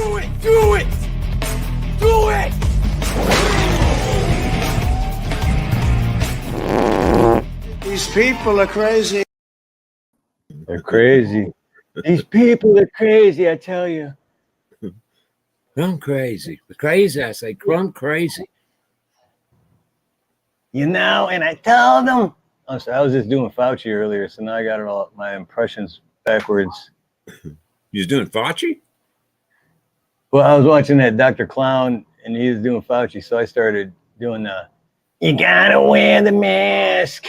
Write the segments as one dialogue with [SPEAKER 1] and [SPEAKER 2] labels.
[SPEAKER 1] Do it! Do it! Do it!
[SPEAKER 2] These people are crazy.
[SPEAKER 3] They're crazy. These people are crazy, I tell you.
[SPEAKER 4] I'm crazy. Crazy, I say. I'm crazy.
[SPEAKER 3] You know, and I told them. I'm sorry, I was just doing Fauci earlier, so now I got it all my impressions backwards.
[SPEAKER 4] You was doing Fauci?
[SPEAKER 3] Well, I was watching that Dr. Clown, and he was doing Fauci, so I started doing the, you gotta wear the mask.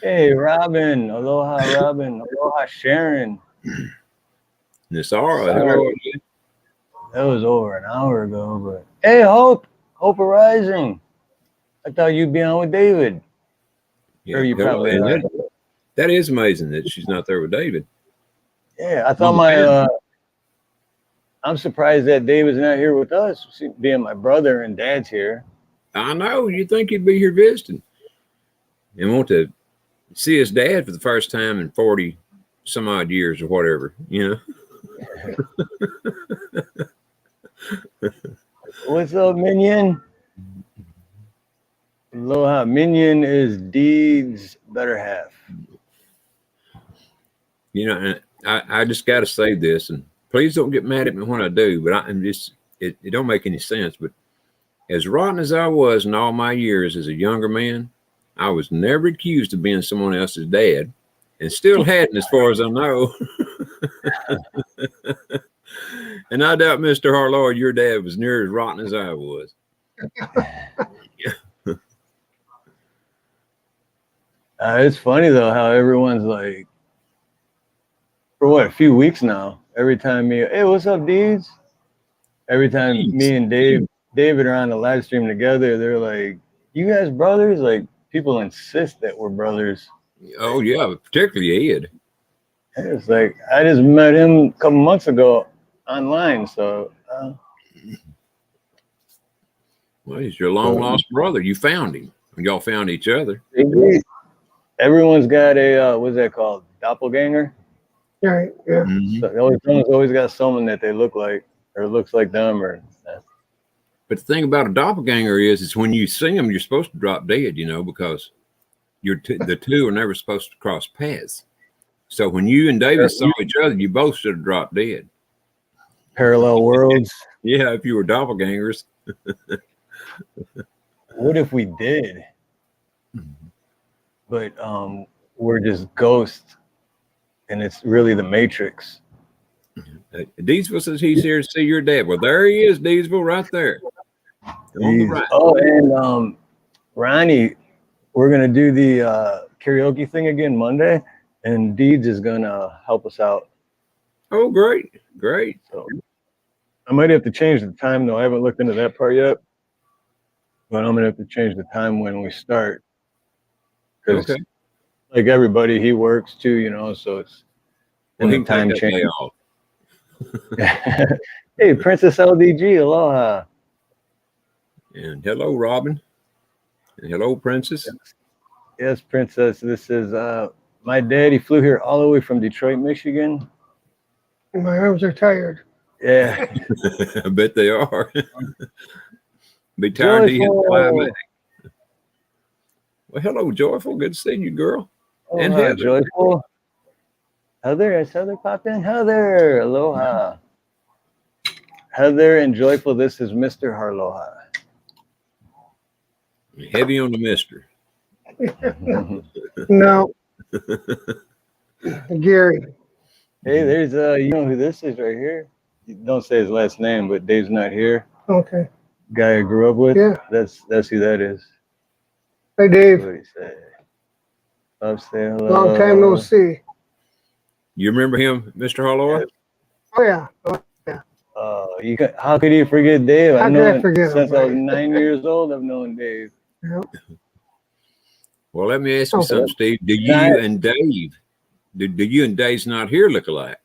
[SPEAKER 3] Hey, Robin. Aloha, Robin. Aloha, Sharon.
[SPEAKER 4] Sorry.
[SPEAKER 3] That was over an hour ago, but hey, Hope. Hope Arising. I thought you'd be on with David.
[SPEAKER 4] Yeah,
[SPEAKER 3] Or you probably are.
[SPEAKER 4] That is amazing that she's not there with David.
[SPEAKER 3] Yeah, I thought I'm surprised that David's not here with us, being my brother and dad's here.
[SPEAKER 4] I know. You'd think he'd be here visiting and want to see his dad for the first time in 40 some odd years or whatever, you know.
[SPEAKER 3] What's up, Minion? Aloha. Minion is Deed's better half.
[SPEAKER 4] You know, I just got to say this, and please don't get mad at me when I do, but it don't make any sense. But as rotten as I was in all my years as a younger man, I was never accused of being someone else's dad, and still hadn't, as far as I know. And I doubt, Mr. Harloha, your dad was near as rotten as I was.
[SPEAKER 3] It's funny though how everyone's like, for what, a few weeks now, every time hey, what's up, Deeds? Every time me and David are on the live stream together, they're like, you guys brothers? Like, people insist that we're brothers.
[SPEAKER 4] Oh yeah, particularly Ed.
[SPEAKER 3] It's like, I just met him a couple months ago online, so
[SPEAKER 4] well, he's your long lost brother. You found him. Y'all found each other.
[SPEAKER 3] Everyone's got a what's that called? Doppelganger?
[SPEAKER 5] Right, yeah.
[SPEAKER 4] Mm-hmm.
[SPEAKER 3] So someone's always got someone that they look like or looks like them or
[SPEAKER 4] But the thing about a doppelganger is when you see them, you're supposed to drop dead, you know, because the two are never supposed to cross paths. So when you and David saw each other, you both should have dropped dead.
[SPEAKER 3] Parallel worlds.
[SPEAKER 4] Yeah, if you were doppelgangers.
[SPEAKER 3] What if we did? But we're just ghosts, and it's really the Matrix.
[SPEAKER 4] Deesville says he's here to see your dad. Well, there he is, Deesville, right there. On the right.
[SPEAKER 3] Oh, and Ronnie, we're gonna do the karaoke thing again Monday, and Deeds is gonna help us out.
[SPEAKER 4] Oh, great.
[SPEAKER 3] So I might have to change the time though. I haven't looked into that part yet, but I'm gonna have to change the time when we start. Because like everybody, he works too, you know, so it's
[SPEAKER 4] the
[SPEAKER 3] time change. Hey, Princess LDG, aloha.
[SPEAKER 4] And hello, Robin. And hello, Princess.
[SPEAKER 3] Yes, Princess. This is my daddy flew here all the way from Detroit, Michigan.
[SPEAKER 5] My arms are tired.
[SPEAKER 3] Yeah.
[SPEAKER 4] I bet they are. Be tired to fly back. Well, hello, Joyful. Good to see you, girl.
[SPEAKER 3] Oh,
[SPEAKER 4] and Heather.
[SPEAKER 3] Joyful. Heather, has Heather popped in? Heather, aloha. Heather and Joyful, this is Mr. Harloha.
[SPEAKER 4] Heavy on the mister.
[SPEAKER 5] No. Gary.
[SPEAKER 3] Hey, there's you know who this is right here? Don't say his last name, but Dave's not here.
[SPEAKER 5] Okay.
[SPEAKER 3] Guy I grew up with.
[SPEAKER 5] Yeah.
[SPEAKER 3] That's who that is.
[SPEAKER 5] Hey, Dave.
[SPEAKER 3] What did he say? Love, say hello.
[SPEAKER 5] Long time no see.
[SPEAKER 4] You remember him, Mr. Harloha?
[SPEAKER 5] Oh, yeah.
[SPEAKER 3] How could you forget Dave?
[SPEAKER 5] How
[SPEAKER 3] I've
[SPEAKER 5] could I
[SPEAKER 3] known
[SPEAKER 5] forget
[SPEAKER 3] since
[SPEAKER 5] him,
[SPEAKER 3] I was
[SPEAKER 5] right?
[SPEAKER 3] 9 years old. I've known Dave.
[SPEAKER 5] Yep.
[SPEAKER 4] Well, let me ask you something, Steve. Do you and Dave, do you and Dave's not here look alike?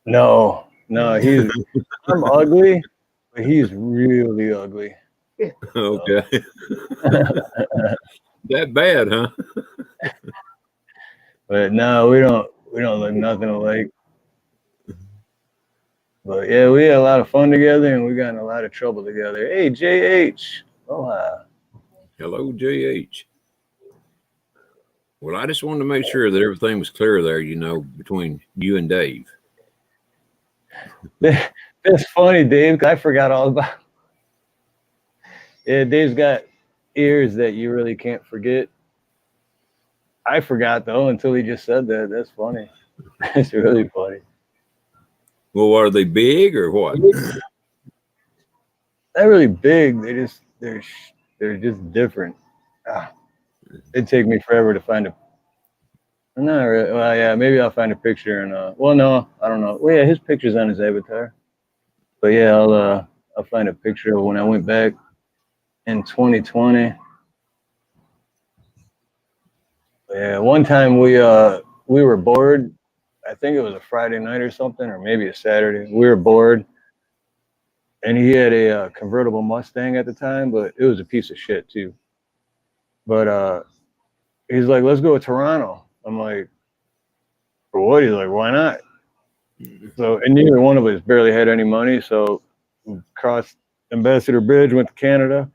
[SPEAKER 3] No, he's I'm ugly, but he's really ugly.
[SPEAKER 4] Okay. That bad, huh?
[SPEAKER 3] But no, we don't look nothing alike. But yeah, we had a lot of fun together, and we got in a lot of trouble together. Hey, JH. Aloha.
[SPEAKER 4] Hello, JH. Well, I just wanted to make sure that everything was clear there, you know, between you and Dave.
[SPEAKER 3] That's funny, Dave. 'Cause I forgot all about. Yeah, Dave's got ears that you really can't forget. I forgot though until he just said that. That's funny. It's really funny.
[SPEAKER 4] Well, are they big or what?
[SPEAKER 3] Not really big. They're just different. It'd take me forever to find a. Not really. Well, yeah, maybe I'll find a picture and well, no, I don't know. Well, yeah, his picture's on his avatar. But yeah, I'll find a picture of when I went back in 2020. Yeah, one time we were bored. I think it was a Friday night or something, or maybe a Saturday. We were bored, and he had a convertible Mustang at the time, but it was a piece of shit too. But he's like, "Let's go to Toronto." I'm like, "For what?" He's like, "Why not?" So, and neither one of us barely had any money, so we crossed Ambassador Bridge, went to Canada,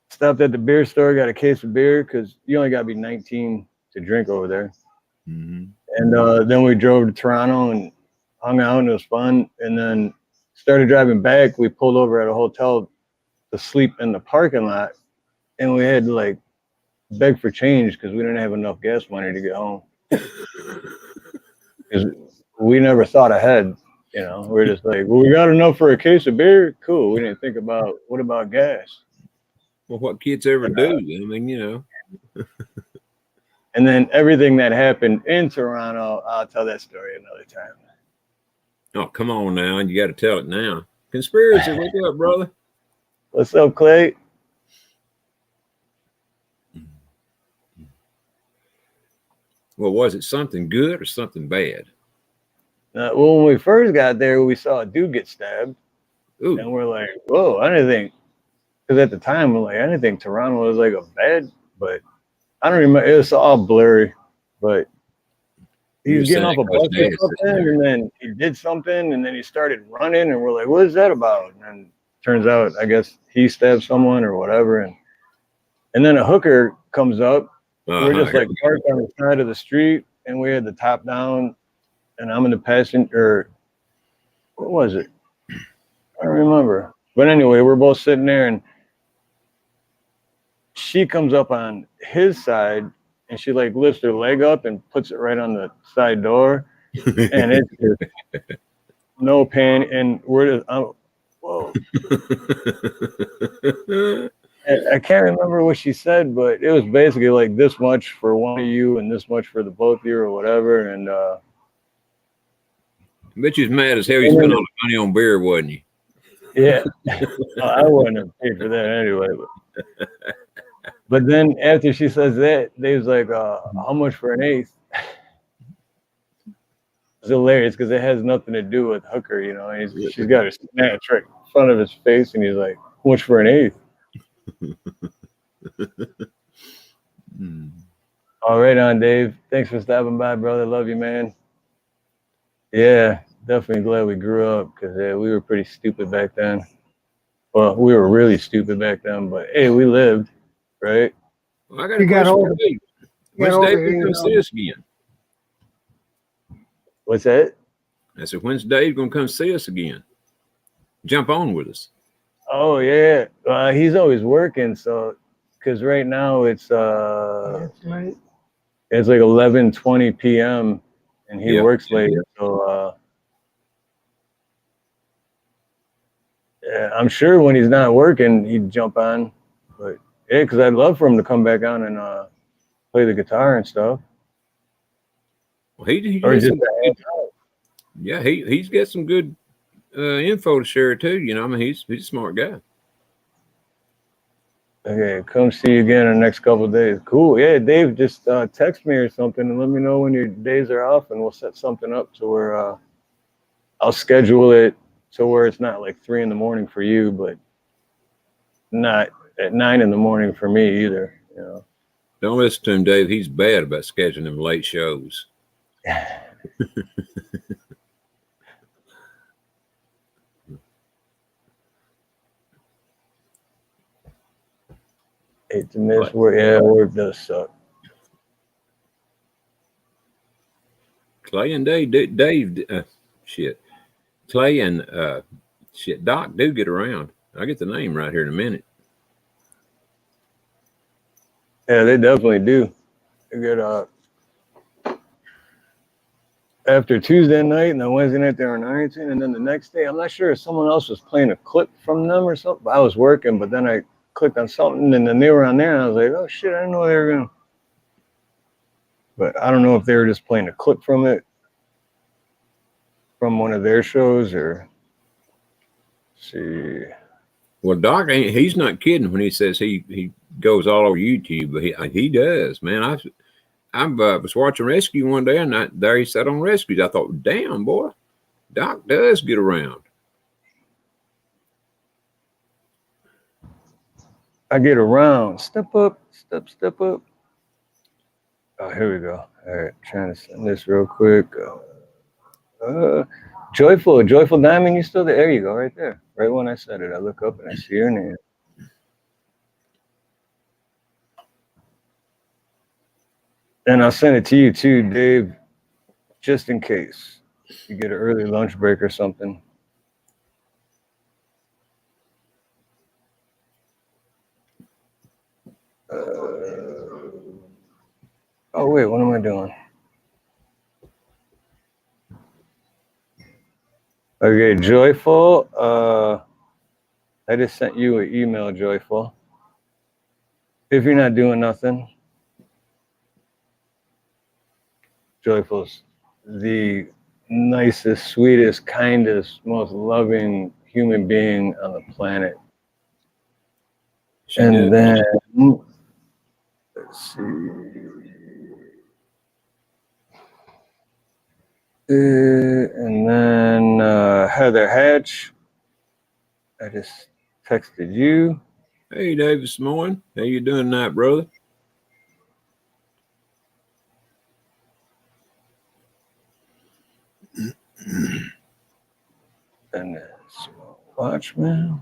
[SPEAKER 3] stopped at the beer store, got a case of beer because you only got to be 19 to drink over there.
[SPEAKER 4] Mm-hmm.
[SPEAKER 3] And then we drove to Toronto and hung out, and it was fun. And then started driving back. We pulled over at a hotel to sleep in the parking lot, and we had to like beg for change because we didn't have enough gas money to get home. Because we never thought ahead, you know. We're just like, well, we got enough for a case of beer. Cool. We didn't think about what about gas.
[SPEAKER 4] Well, what kids ever do? I mean, you know.
[SPEAKER 3] And then everything that happened in Toronto, I'll tell that story another time.
[SPEAKER 4] Oh, come on now. You got to tell it now. Conspiracy, wake up, brother.
[SPEAKER 3] What's up, Clay?
[SPEAKER 4] Well, was it something good or something bad?
[SPEAKER 3] Well, when we first got there, we saw a dude get stabbed.
[SPEAKER 4] Ooh.
[SPEAKER 3] And we're like, whoa, I didn't think, because at the time, we're like, I didn't think Toronto was like a bad, but I don't remember. It was all blurry, but he was getting off a bus or something, and then he did something, and then he started running, and we're like, what is that about? And turns out, I guess he stabbed someone or whatever. And then a hooker comes up. We're just like parked on the side of the street, and we had the top down, and I'm in the passenger. What was it? I don't remember. But anyway, we're both sitting there, and she comes up on his side, and she like lifts her leg up and puts it right on the side door, and it's just no pain. And we're just, whoa. I can't remember what she said, but it was basically like this much for one of you and this much for the both of you or whatever. And
[SPEAKER 4] I bet you was mad as hell you spent all the money on beer, wasn't you?
[SPEAKER 3] Yeah. I wouldn't have paid for that anyway. But then after she says that, Dave's like, how much for an eighth? It's hilarious because it has nothing to do with hooker, you know. And she's got her snatch right in front of his face, and he's like, how much for an eighth? All right on, Dave. Thanks for stopping by, brother. Love you, man. Yeah, definitely glad we grew up because we were pretty stupid back then. Well, we were really stupid back then, but hey, we lived, right?
[SPEAKER 4] Well, I got a question for Dave. When's Dave going to come see us again?
[SPEAKER 3] What's that?
[SPEAKER 4] I said, when's Dave going to come see us again? Jump on with us.
[SPEAKER 3] Oh yeah, he's always working. So, because right now it's like 11:20 p.m. and he works late. So yeah, I'm sure when he's not working, he'd jump on. But yeah, because I'd love for him to come back on and play the guitar and stuff.
[SPEAKER 4] Well, he's got some good info to share too. You know, I mean, he's a smart guy. Okay, come see you again in the next couple of days. Cool. Yeah, Dave, just text me or something and let me know when your days are off, and we'll set something up to where I'll schedule it to where it's not like 3 a.m. for you, but not at 9 a.m. for me either. You know. Don't listen to him, Dave. He's bad about scheduling them late shows.
[SPEAKER 3] Hate to miss work. Yeah, work does suck.
[SPEAKER 4] Clay and Dave, shit. Clay and shit, Doc do get around. I'll get the name right here in a minute.
[SPEAKER 3] Yeah, they definitely do. They get after Tuesday night and then Wednesday night they're on Arlington, and then the next day I'm not sure if someone else was playing a clip from them or something. I was working, but then I clicked on something and then they were on there and I was like, oh shit, I didn't know they were gonna. But I don't know if they were just playing a clip from it, from one of their shows, or see.
[SPEAKER 4] Well, Doc he's not kidding when he says he goes all over YouTube, but he does, man. I was watching Rescue one day, and there he sat on Rescues. I thought, damn, boy, Doc does get around.
[SPEAKER 3] I get around. Step up, step up. Oh, here we go. All right, trying to send this real quick. Joyful Diamond, you still there? There you go, right there. Right when I said it, I look up and I see your name. And I'll send it to you too, Dave, just in case you get an early lunch break or something. Oh wait, what am I doing? Okay, Joyful. I just sent you an email, Joyful. If you're not doing nothing, Joyful's the nicest, sweetest, kindest, most loving human being on the planet. And then, let's see. And then Heather Hatch, I just texted you.
[SPEAKER 4] Hey, David Smoin, how you doing tonight, brother?
[SPEAKER 3] And then Watchman.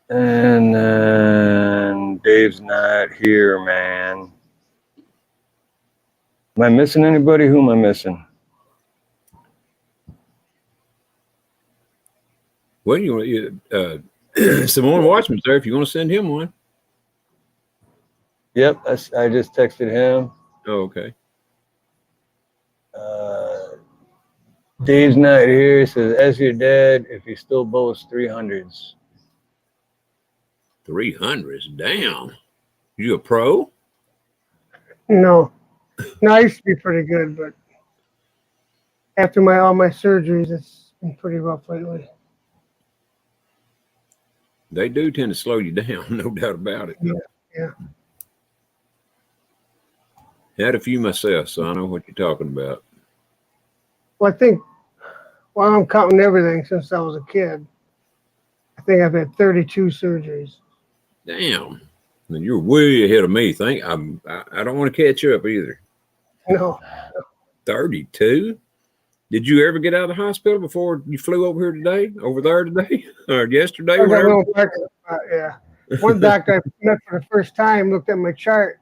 [SPEAKER 3] And then Dave's not here, man. Am I missing anybody? Who am I missing?
[SPEAKER 4] Well, Simone Watchman's there if you want to send him one.
[SPEAKER 3] Yep, I just texted him.
[SPEAKER 4] Oh, okay.
[SPEAKER 3] Dave's not here. He says, ask your dad if he still boasts 300s.
[SPEAKER 4] 300s? Damn. You a pro?
[SPEAKER 5] No. No, I used to be pretty good, but after all my surgeries, it's been pretty rough lately.
[SPEAKER 4] They do tend to slow you down, no doubt about it.
[SPEAKER 5] Yeah.
[SPEAKER 4] Had a few myself, so I know what you're talking about.
[SPEAKER 5] Well, I think, while I'm counting everything since I was a kid, I think I've had 32 surgeries.
[SPEAKER 4] Damn. And you're way ahead of me. I don't want to catch up either.
[SPEAKER 5] No.
[SPEAKER 4] 32? Did you ever get out of the hospital before you flew over there today, or yesterday?
[SPEAKER 5] Yeah. One doctor I met for the first time looked at my chart.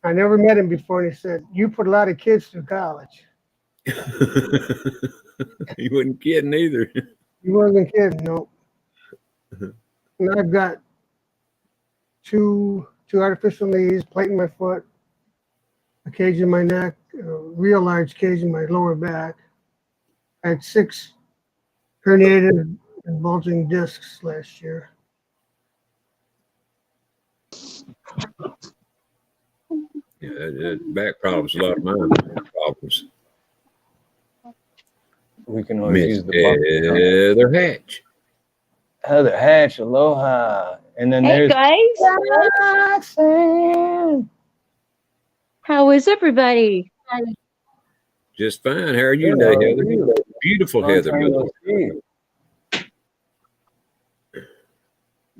[SPEAKER 5] I never met him before, and he said, "You put a lot of kids through college."
[SPEAKER 4] He wasn't kidding either.
[SPEAKER 5] He wasn't kidding, no. And I've got two artificial knees, plate in my foot, a cage in my neck, a real large cage in my lower back. I had 6 herniated and bulging discs last year.
[SPEAKER 4] Yeah, back problems, a lot of mine problems.
[SPEAKER 3] We can always use the
[SPEAKER 4] Heather Hatch.
[SPEAKER 3] Heather Hatch, aloha. And then
[SPEAKER 6] Hey
[SPEAKER 3] there's
[SPEAKER 6] guys,
[SPEAKER 3] Roxanne.
[SPEAKER 6] how is everybody?
[SPEAKER 4] Just fine. How are you today, Heather? Beautiful Heather.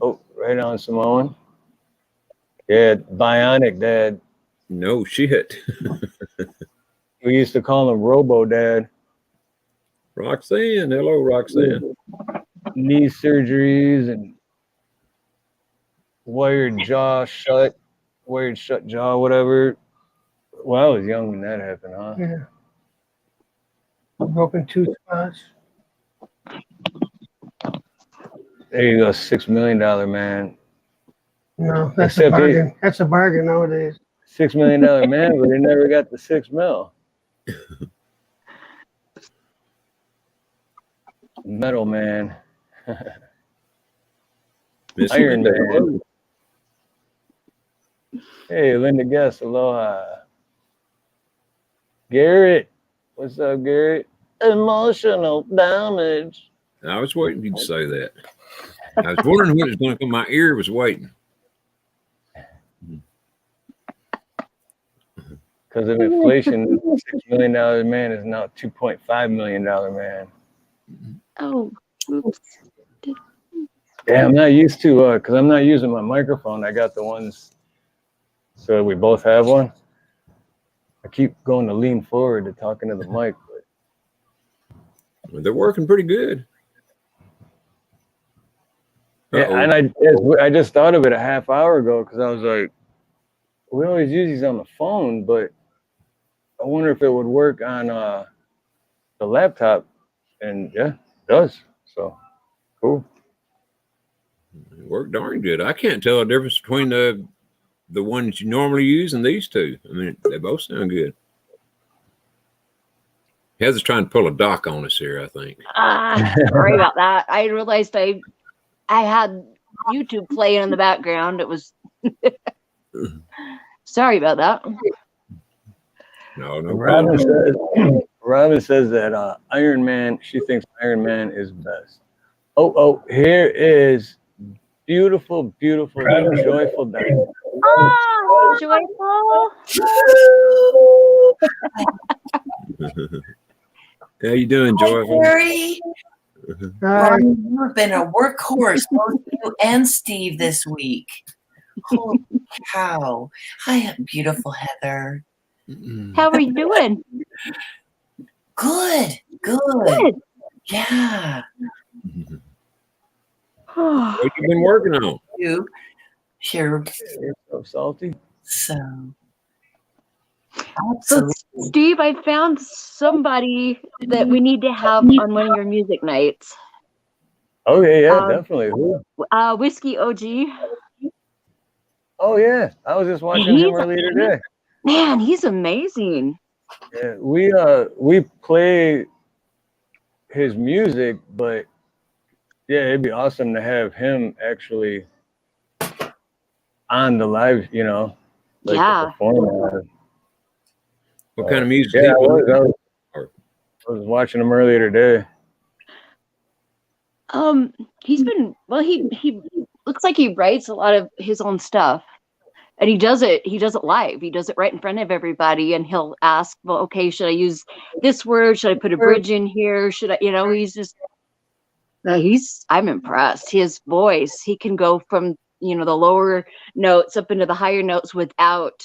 [SPEAKER 3] Oh, right on, Simone. Yeah, bionic dad.
[SPEAKER 4] No shit.
[SPEAKER 3] We used to call him Robo Dad.
[SPEAKER 4] Roxanne. Hello, Roxanne.
[SPEAKER 3] Knee surgeries and wired shut jaw, whatever. Well, I was young when that happened, huh?
[SPEAKER 5] Yeah. Broken tooth spots.
[SPEAKER 3] There you go, $6 million man.
[SPEAKER 5] No, that's a
[SPEAKER 3] Except
[SPEAKER 5] bargain. That's a bargain nowadays.
[SPEAKER 3] $6 million man, but he never got the 6 mil. Metal man. Iron Man. Hey, Linda Guest, aloha. Garrett, what's up, Garrett? Emotional damage.
[SPEAKER 4] I was waiting for you to say that. I was wondering when it was going to come. My ear was waiting.
[SPEAKER 3] Because of inflation, $6 million man is now $2.5 million man.
[SPEAKER 6] Oh, oops.
[SPEAKER 3] Yeah, I'm not used to, because I'm not using my microphone. I got the ones, so we both have one. I keep going to lean forward to talking to the mic.
[SPEAKER 4] They're working pretty good.
[SPEAKER 3] Yeah, and I just thought of it a half hour ago because I was like, we always use these on the phone, but I wonder if it would work on the laptop. And yeah, it does. So cool.
[SPEAKER 4] It worked darn good. I can't tell the difference between the ones you normally use and these two. I mean, they both sound good. Heather's trying to pull a doc on us here, I think.
[SPEAKER 6] Sorry about that. I realized I had YouTube playing in the background. It was sorry about that.
[SPEAKER 4] No problem.
[SPEAKER 3] Robin says that Iron Man, she thinks Iron Man is best. Oh, here is beautiful, joyful Diane.
[SPEAKER 6] Oh, joyful.
[SPEAKER 4] How you doing, Joyful?
[SPEAKER 7] Gary, you've been a workhorse, both you and Steve this week. Holy cow. Hi, beautiful Heather.
[SPEAKER 6] How are you doing?
[SPEAKER 7] Good. Yeah.
[SPEAKER 4] What you been working on?
[SPEAKER 7] You here.
[SPEAKER 3] So salty.
[SPEAKER 7] So
[SPEAKER 6] Steve, I found somebody that we need to have on one of your music nights.
[SPEAKER 3] Okay, yeah, definitely. Who?
[SPEAKER 6] Whiskey OG.
[SPEAKER 3] Oh yeah, I was just watching him earlier today.
[SPEAKER 6] Man, he's amazing.
[SPEAKER 3] Yeah, we play his music, but yeah, it'd be awesome to have him actually on the live, like
[SPEAKER 6] Yeah.
[SPEAKER 3] the performer.
[SPEAKER 4] What kind of music?
[SPEAKER 3] Yeah, I was watching him earlier today.
[SPEAKER 6] He's been he looks like he writes a lot of his own stuff. And he does it live. He does it right in front of everybody, and he'll ask, well, okay, should I use this word? Should I put a bridge in here? Should I, he's just, I'm impressed. His voice, he can go from, the lower notes up into the higher notes without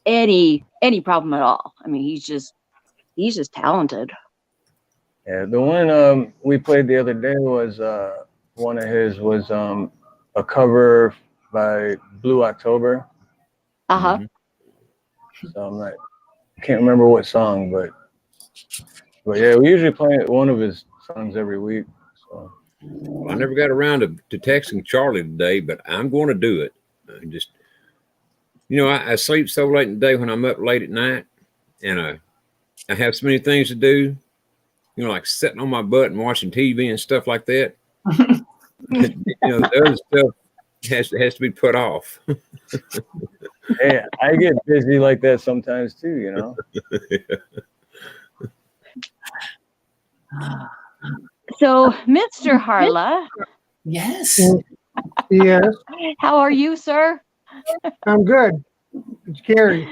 [SPEAKER 6] any problem at all. I mean, he's just talented.
[SPEAKER 3] Yeah, the one we played the other day was one of his was a cover by Blue October.
[SPEAKER 6] Uh-huh.
[SPEAKER 3] So I can't remember what song, but yeah, we usually play one of his songs every week. So
[SPEAKER 4] I never got around to texting Charlie today, but I'm going to do it. I sleep so late in the day when I'm up late at night, and I have so many things to do, like sitting on my butt and watching TV and stuff like that. The other stuff has to be put off.
[SPEAKER 3] Hey, I get busy like that sometimes too,
[SPEAKER 6] So, Mr. Harloha.
[SPEAKER 7] Yes.
[SPEAKER 5] Yes,
[SPEAKER 6] How are you, sir?
[SPEAKER 5] I'm good. It's Gary.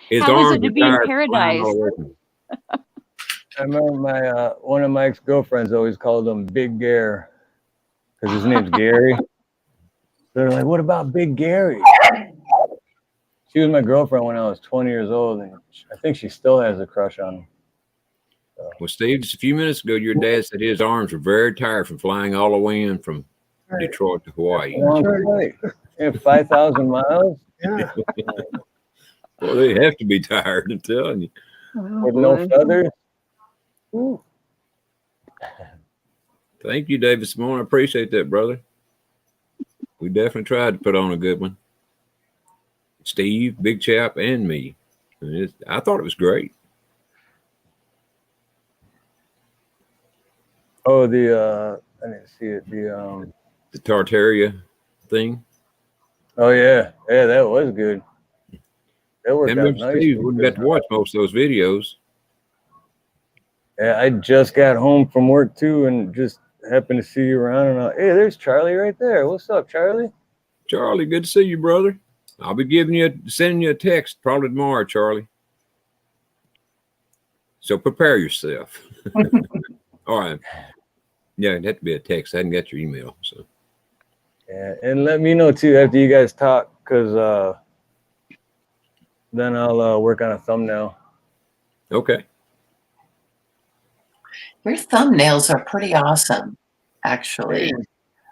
[SPEAKER 4] His
[SPEAKER 6] How is
[SPEAKER 4] arms
[SPEAKER 6] it to
[SPEAKER 4] are
[SPEAKER 6] be in
[SPEAKER 4] tired.
[SPEAKER 6] paradise?
[SPEAKER 3] I remember my one of my ex-girlfriends always called him Big Gare because his name's Gary. They're like, what about Big Gary? She was my girlfriend when I was 20 years old, and I think she still has a crush on him.
[SPEAKER 4] Well, Steve, just a few minutes ago, your dad said his arms were very tired from flying all the way in from Detroit to Hawaii.
[SPEAKER 3] Long flight. Yeah, 5,000 miles.
[SPEAKER 5] Yeah.
[SPEAKER 4] Well, they have to be tired, I'm telling you.
[SPEAKER 3] With no feathers. Ooh.
[SPEAKER 4] Thank you, David Simone. I appreciate that, brother. We definitely tried to put on a good one. Steve, Big Chap, and me. I thought it was great.
[SPEAKER 3] Oh, I didn't see it.
[SPEAKER 4] The Tartaria thing.
[SPEAKER 3] Oh yeah, that was good. That worked out nice.
[SPEAKER 4] Steve wouldn't get to watch most of those videos.
[SPEAKER 3] Yeah, I just got home from work too, and just happened to see you around. And hey, there's Charlie right there. What's up, Charlie?
[SPEAKER 4] Charlie, good to see you, brother. I'll be sending you a text probably tomorrow, Charlie. So prepare yourself. All right. Yeah, it'd have to be a text. I hadn't got your email, so.
[SPEAKER 3] Yeah, and let me know too after you guys talk, because then I'll work on a thumbnail.
[SPEAKER 4] Okay.
[SPEAKER 7] Your thumbnails are pretty awesome, actually.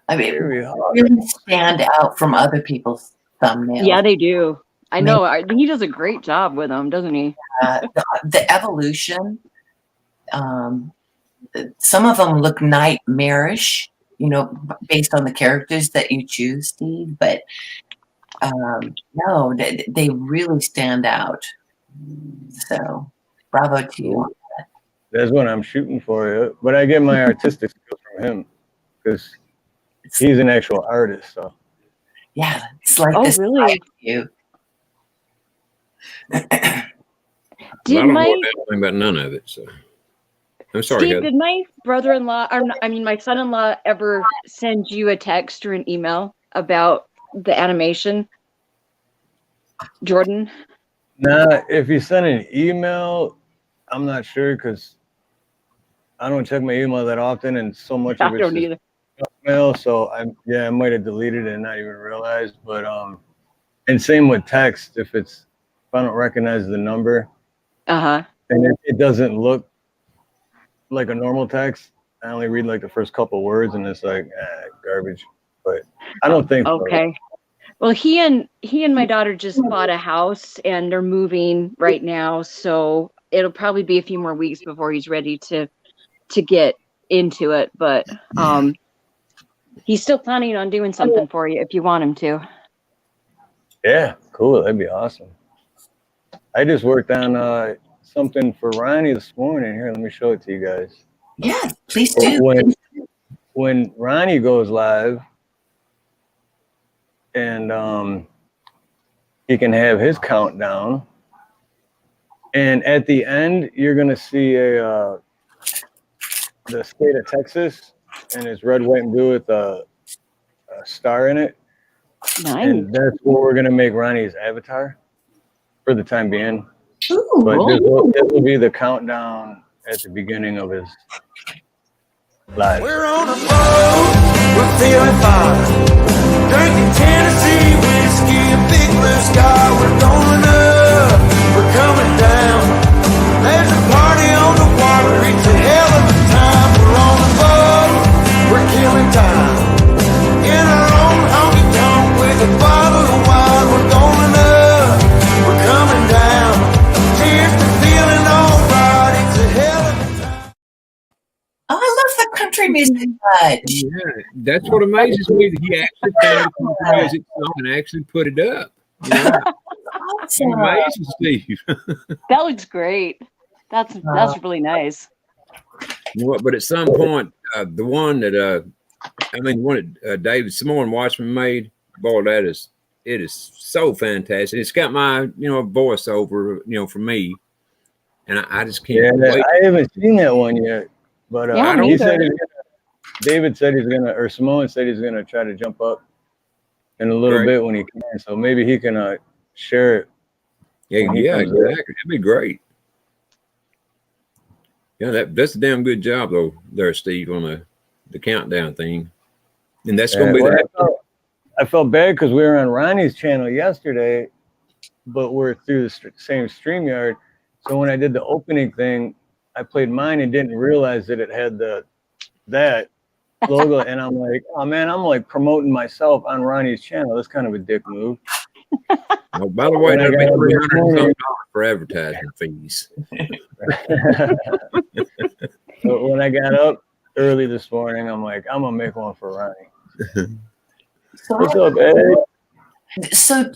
[SPEAKER 7] I mean, really stand out from other people's thumbnails.
[SPEAKER 6] Yeah, they do. I know. He does a great job with them, doesn't he?
[SPEAKER 7] The evolution. Some of them look nightmarish, you know, based on the characters that you choose, Steve. But no, they really stand out. So, bravo to you.
[SPEAKER 3] That's what I'm shooting for. But I get my artistic skills from him because he's an actual artist. So
[SPEAKER 7] yeah, it's like this.
[SPEAKER 6] Really?
[SPEAKER 7] You.
[SPEAKER 4] I don't know anything about none of it. So I'm sorry.
[SPEAKER 6] Steve, did my brother-in-law, my son-in-law, ever send you a text or an email about the animation, Jordan?
[SPEAKER 3] Nah, if you send an email, I'm not sure because I don't check my email that often, and so much of it's just mail. So I might have deleted it and not even realized. But and same with text. If I don't recognize the number, and it doesn't look like a normal text, I only read like the first couple words, and it's like garbage. But I don't think
[SPEAKER 6] okay. So. Well, he and my daughter just bought a house, and they're moving right now, so it'll probably be a few more weeks before he's ready to get into it. But he's still planning on doing something for you if you want him to. Yeah, cool. That'd be awesome. I just worked on something for Ronnie this morning. Here, let me show it to you guys.
[SPEAKER 7] Yeah, please do.
[SPEAKER 3] When Ronnie goes live, and he can have his countdown, and at the end you're gonna see the state of Texas, and it's red, white, and blue with a star in it. Nice. And that's what we're gonna make Ronnie's avatar for the time being. Ooh, but this will be the countdown at the beginning of his live.
[SPEAKER 1] We're on a boat, we're feeling fine, drinking Tennessee whiskey and big blue sky. We're going up, we're coming down. There's a party on the water, it's a hell of a time. We're on a boat, we're killing time, in our own honky tonk with a bottle of wine. We're going up, we're coming down. Cheers to feeling alright, it's a hell of a time.
[SPEAKER 7] Oh, I love the country music much.
[SPEAKER 4] Yeah, that's what amazes me, that he actually found a country music song and actually put it up. You know?
[SPEAKER 7] Awesome.
[SPEAKER 4] Amazing, Steve.
[SPEAKER 6] That looks great. That's really nice.
[SPEAKER 4] You know what? But at some point, the one that David Simone Watchman made, boy, it is so fantastic. It's got my voiceover, for me, and I just can't wait.
[SPEAKER 3] I haven't seen that one yet, but David said he's gonna, or Simone said he's gonna try to jump up in a little bit when he can, so maybe he can share it.
[SPEAKER 4] Yeah, exactly. That'd be great. Yeah, that's a damn good job though, there, Steve, on the countdown thing, and that's gonna be
[SPEAKER 3] I felt bad because we were on Ronnie's channel yesterday, but we're through the same StreamYard. So when I did the opening thing, I played mine and didn't realize that it had that logo, and I'm like, oh man, I'm like promoting myself on Ronnie's channel. That's kind of a dick move.
[SPEAKER 4] Oh, by the way,
[SPEAKER 3] When I
[SPEAKER 4] that'd be
[SPEAKER 3] got up this morning-
[SPEAKER 4] $300 for advertising fees.
[SPEAKER 3] But when I got up early this morning, I'm like, I'm gonna make one for Ronnie. What's up, Ed?
[SPEAKER 7] So,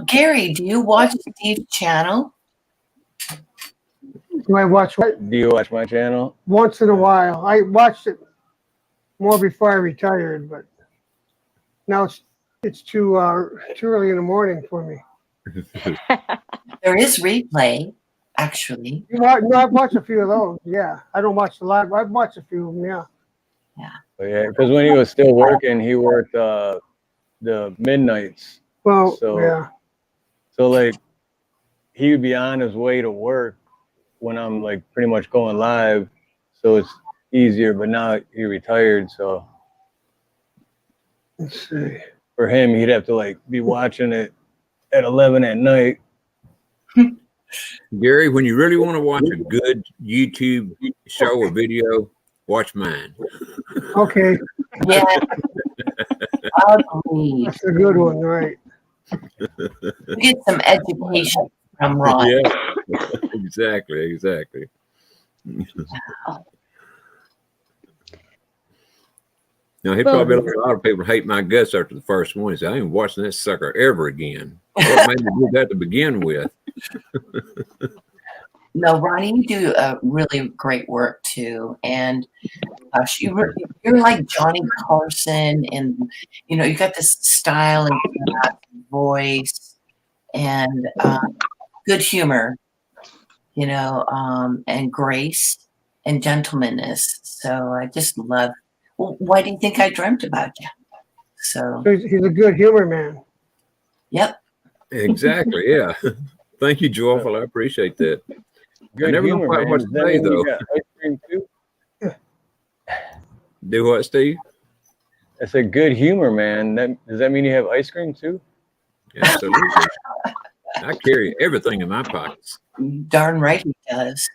[SPEAKER 7] Gary, do you watch Steve's channel?
[SPEAKER 5] Do I watch what?
[SPEAKER 3] Do you watch my channel?
[SPEAKER 5] Once in a while. I watched it more before I retired, but now it's too early in the morning for me.
[SPEAKER 7] There is replay, actually.
[SPEAKER 5] No, I've watched a few of those. Yeah, I don't watch a lot. I've watched a few of them. Yeah.
[SPEAKER 3] But yeah, because when he was still working, he worked the midnights.
[SPEAKER 5] Well,
[SPEAKER 3] So-
[SPEAKER 5] yeah.
[SPEAKER 3] So like, he would be on his way to work when I'm like pretty much going live, so it's easier. But now he retired, so
[SPEAKER 5] Let's see.
[SPEAKER 3] for him, he'd have to like be watching it at 11 at night.
[SPEAKER 4] Gary, when you really want to watch a good YouTube show or video, watch mine.
[SPEAKER 5] Okay,
[SPEAKER 7] Yeah. Agreed.
[SPEAKER 5] that's a good one, right?
[SPEAKER 7] You get some education from Ron.
[SPEAKER 4] Yeah, exactly. Now, he probably let a lot of people hate my guts after the first one. He said, I ain't watching that sucker ever again. What made me do that to begin with?
[SPEAKER 7] No, Ronnie, you do really great work too, and gosh, you're like Johnny Carson, and you got this style and voice, and good humor, and grace and gentlemanliness. So I just love. Well, why do you think I dreamt about you? So
[SPEAKER 5] He's a good humor man.
[SPEAKER 7] yep.
[SPEAKER 4] Exactly, yeah. Thank you, Joyful. I appreciate that.
[SPEAKER 3] Good
[SPEAKER 4] never know
[SPEAKER 3] humor,
[SPEAKER 4] quite
[SPEAKER 3] man.
[SPEAKER 4] what
[SPEAKER 3] Does
[SPEAKER 4] to
[SPEAKER 3] that
[SPEAKER 4] say,
[SPEAKER 3] mean you
[SPEAKER 4] though.
[SPEAKER 3] got ice cream too?
[SPEAKER 4] Do what, Steve?
[SPEAKER 3] I said good humor, man. Does that mean you have ice cream too?
[SPEAKER 4] Absolutely. I carry everything in my pockets.
[SPEAKER 7] Darn right he does.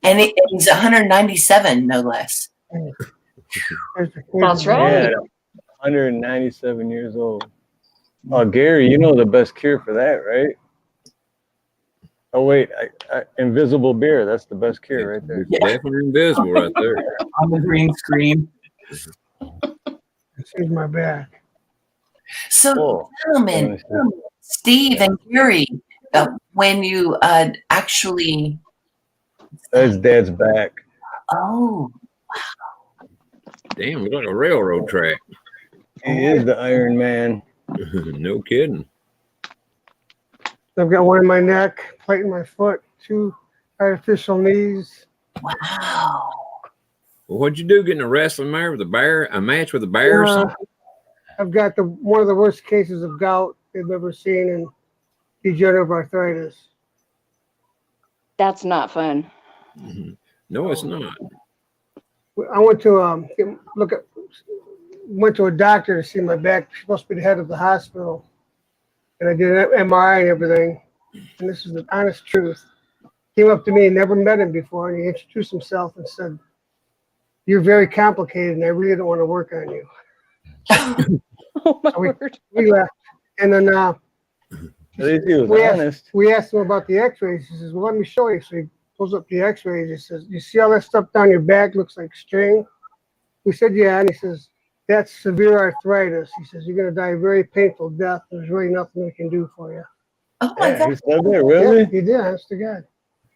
[SPEAKER 7] And he's 197, no less.
[SPEAKER 6] That's right.
[SPEAKER 3] Yeah, 197 years old. Oh, Gary, you know the best cure for that, right? Oh wait, invisible beer. That's the best cure right there.
[SPEAKER 4] It's definitely invisible right there.
[SPEAKER 7] On the green screen.
[SPEAKER 5] It's in my back.
[SPEAKER 7] So,
[SPEAKER 3] Oh,
[SPEAKER 7] gentlemen, Steve and Gary, when you actually,
[SPEAKER 3] that's Dad's back.
[SPEAKER 7] oh,
[SPEAKER 4] Damn, we're like a railroad track.
[SPEAKER 3] He is the Iron Man.
[SPEAKER 4] No kidding.
[SPEAKER 5] I've got one in my neck, plate in my foot, 2 artificial knees.
[SPEAKER 7] wow.
[SPEAKER 4] Well, what'd you do getting a wrestling match with a match with a bear or something?
[SPEAKER 5] I've got one of the worst cases of gout they've ever seen, and degenerative arthritis.
[SPEAKER 6] That's not fun.
[SPEAKER 4] No, it's not.
[SPEAKER 5] I went to went to a doctor to see my back. She's supposed to be the head of the hospital, and I did an MRI and everything. And this is the honest truth. Came up to me, never met him before, and he introduced himself and said, "You're very complicated, and I really don't want to work on you."
[SPEAKER 6] Oh my
[SPEAKER 5] So
[SPEAKER 6] word.
[SPEAKER 5] we left, and then
[SPEAKER 3] At least he was
[SPEAKER 5] we
[SPEAKER 3] honest.
[SPEAKER 5] asked him about the X-rays. He says, "Well, let me show you." So he pulls up the X-rays. He says, "You see all that stuff down your back? Looks like string." We said, "Yeah," and he says, "That's severe arthritis." He says, "You're going to die a very painful death. There's really nothing we can do for you."
[SPEAKER 7] Oh my
[SPEAKER 3] Yeah,
[SPEAKER 7] God.
[SPEAKER 3] he said that, really?
[SPEAKER 5] Yeah, he did. Honest to God.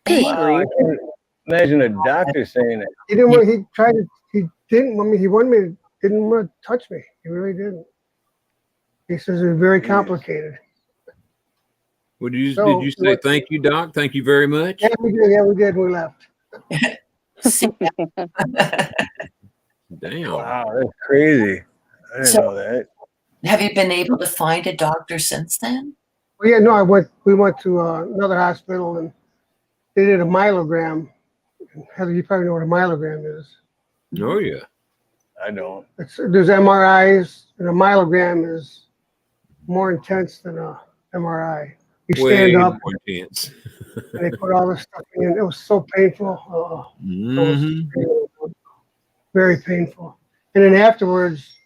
[SPEAKER 3] Wow, I can't imagine a doctor saying that.
[SPEAKER 5] He didn't want. He tried to. He didn't want me. He wanted me. Didn't want to touch me. He really didn't. He says it was very complicated.
[SPEAKER 4] Well, did you
[SPEAKER 5] So,
[SPEAKER 4] say thank you, Doc? Thank you very much.
[SPEAKER 5] Yeah, we did. Yeah, we did. We left.
[SPEAKER 4] Damn.
[SPEAKER 3] Wow, that's crazy. I didn't
[SPEAKER 7] So-
[SPEAKER 3] know that.
[SPEAKER 7] Have you been able to find a doctor since then?
[SPEAKER 5] Well, yeah, no, we went to another hospital and they did a myelogram. Heather, you probably know what a myelogram is.
[SPEAKER 4] Oh yeah.
[SPEAKER 3] I don't.
[SPEAKER 5] There's MRIs, and a myelogram is more intense than a MRI. You
[SPEAKER 4] Way
[SPEAKER 5] stand up
[SPEAKER 4] more intense.
[SPEAKER 5] and they put all this stuff in. It was so painful. Oh, it was
[SPEAKER 4] Mm-hmm.
[SPEAKER 5] very painful. And then afterwards,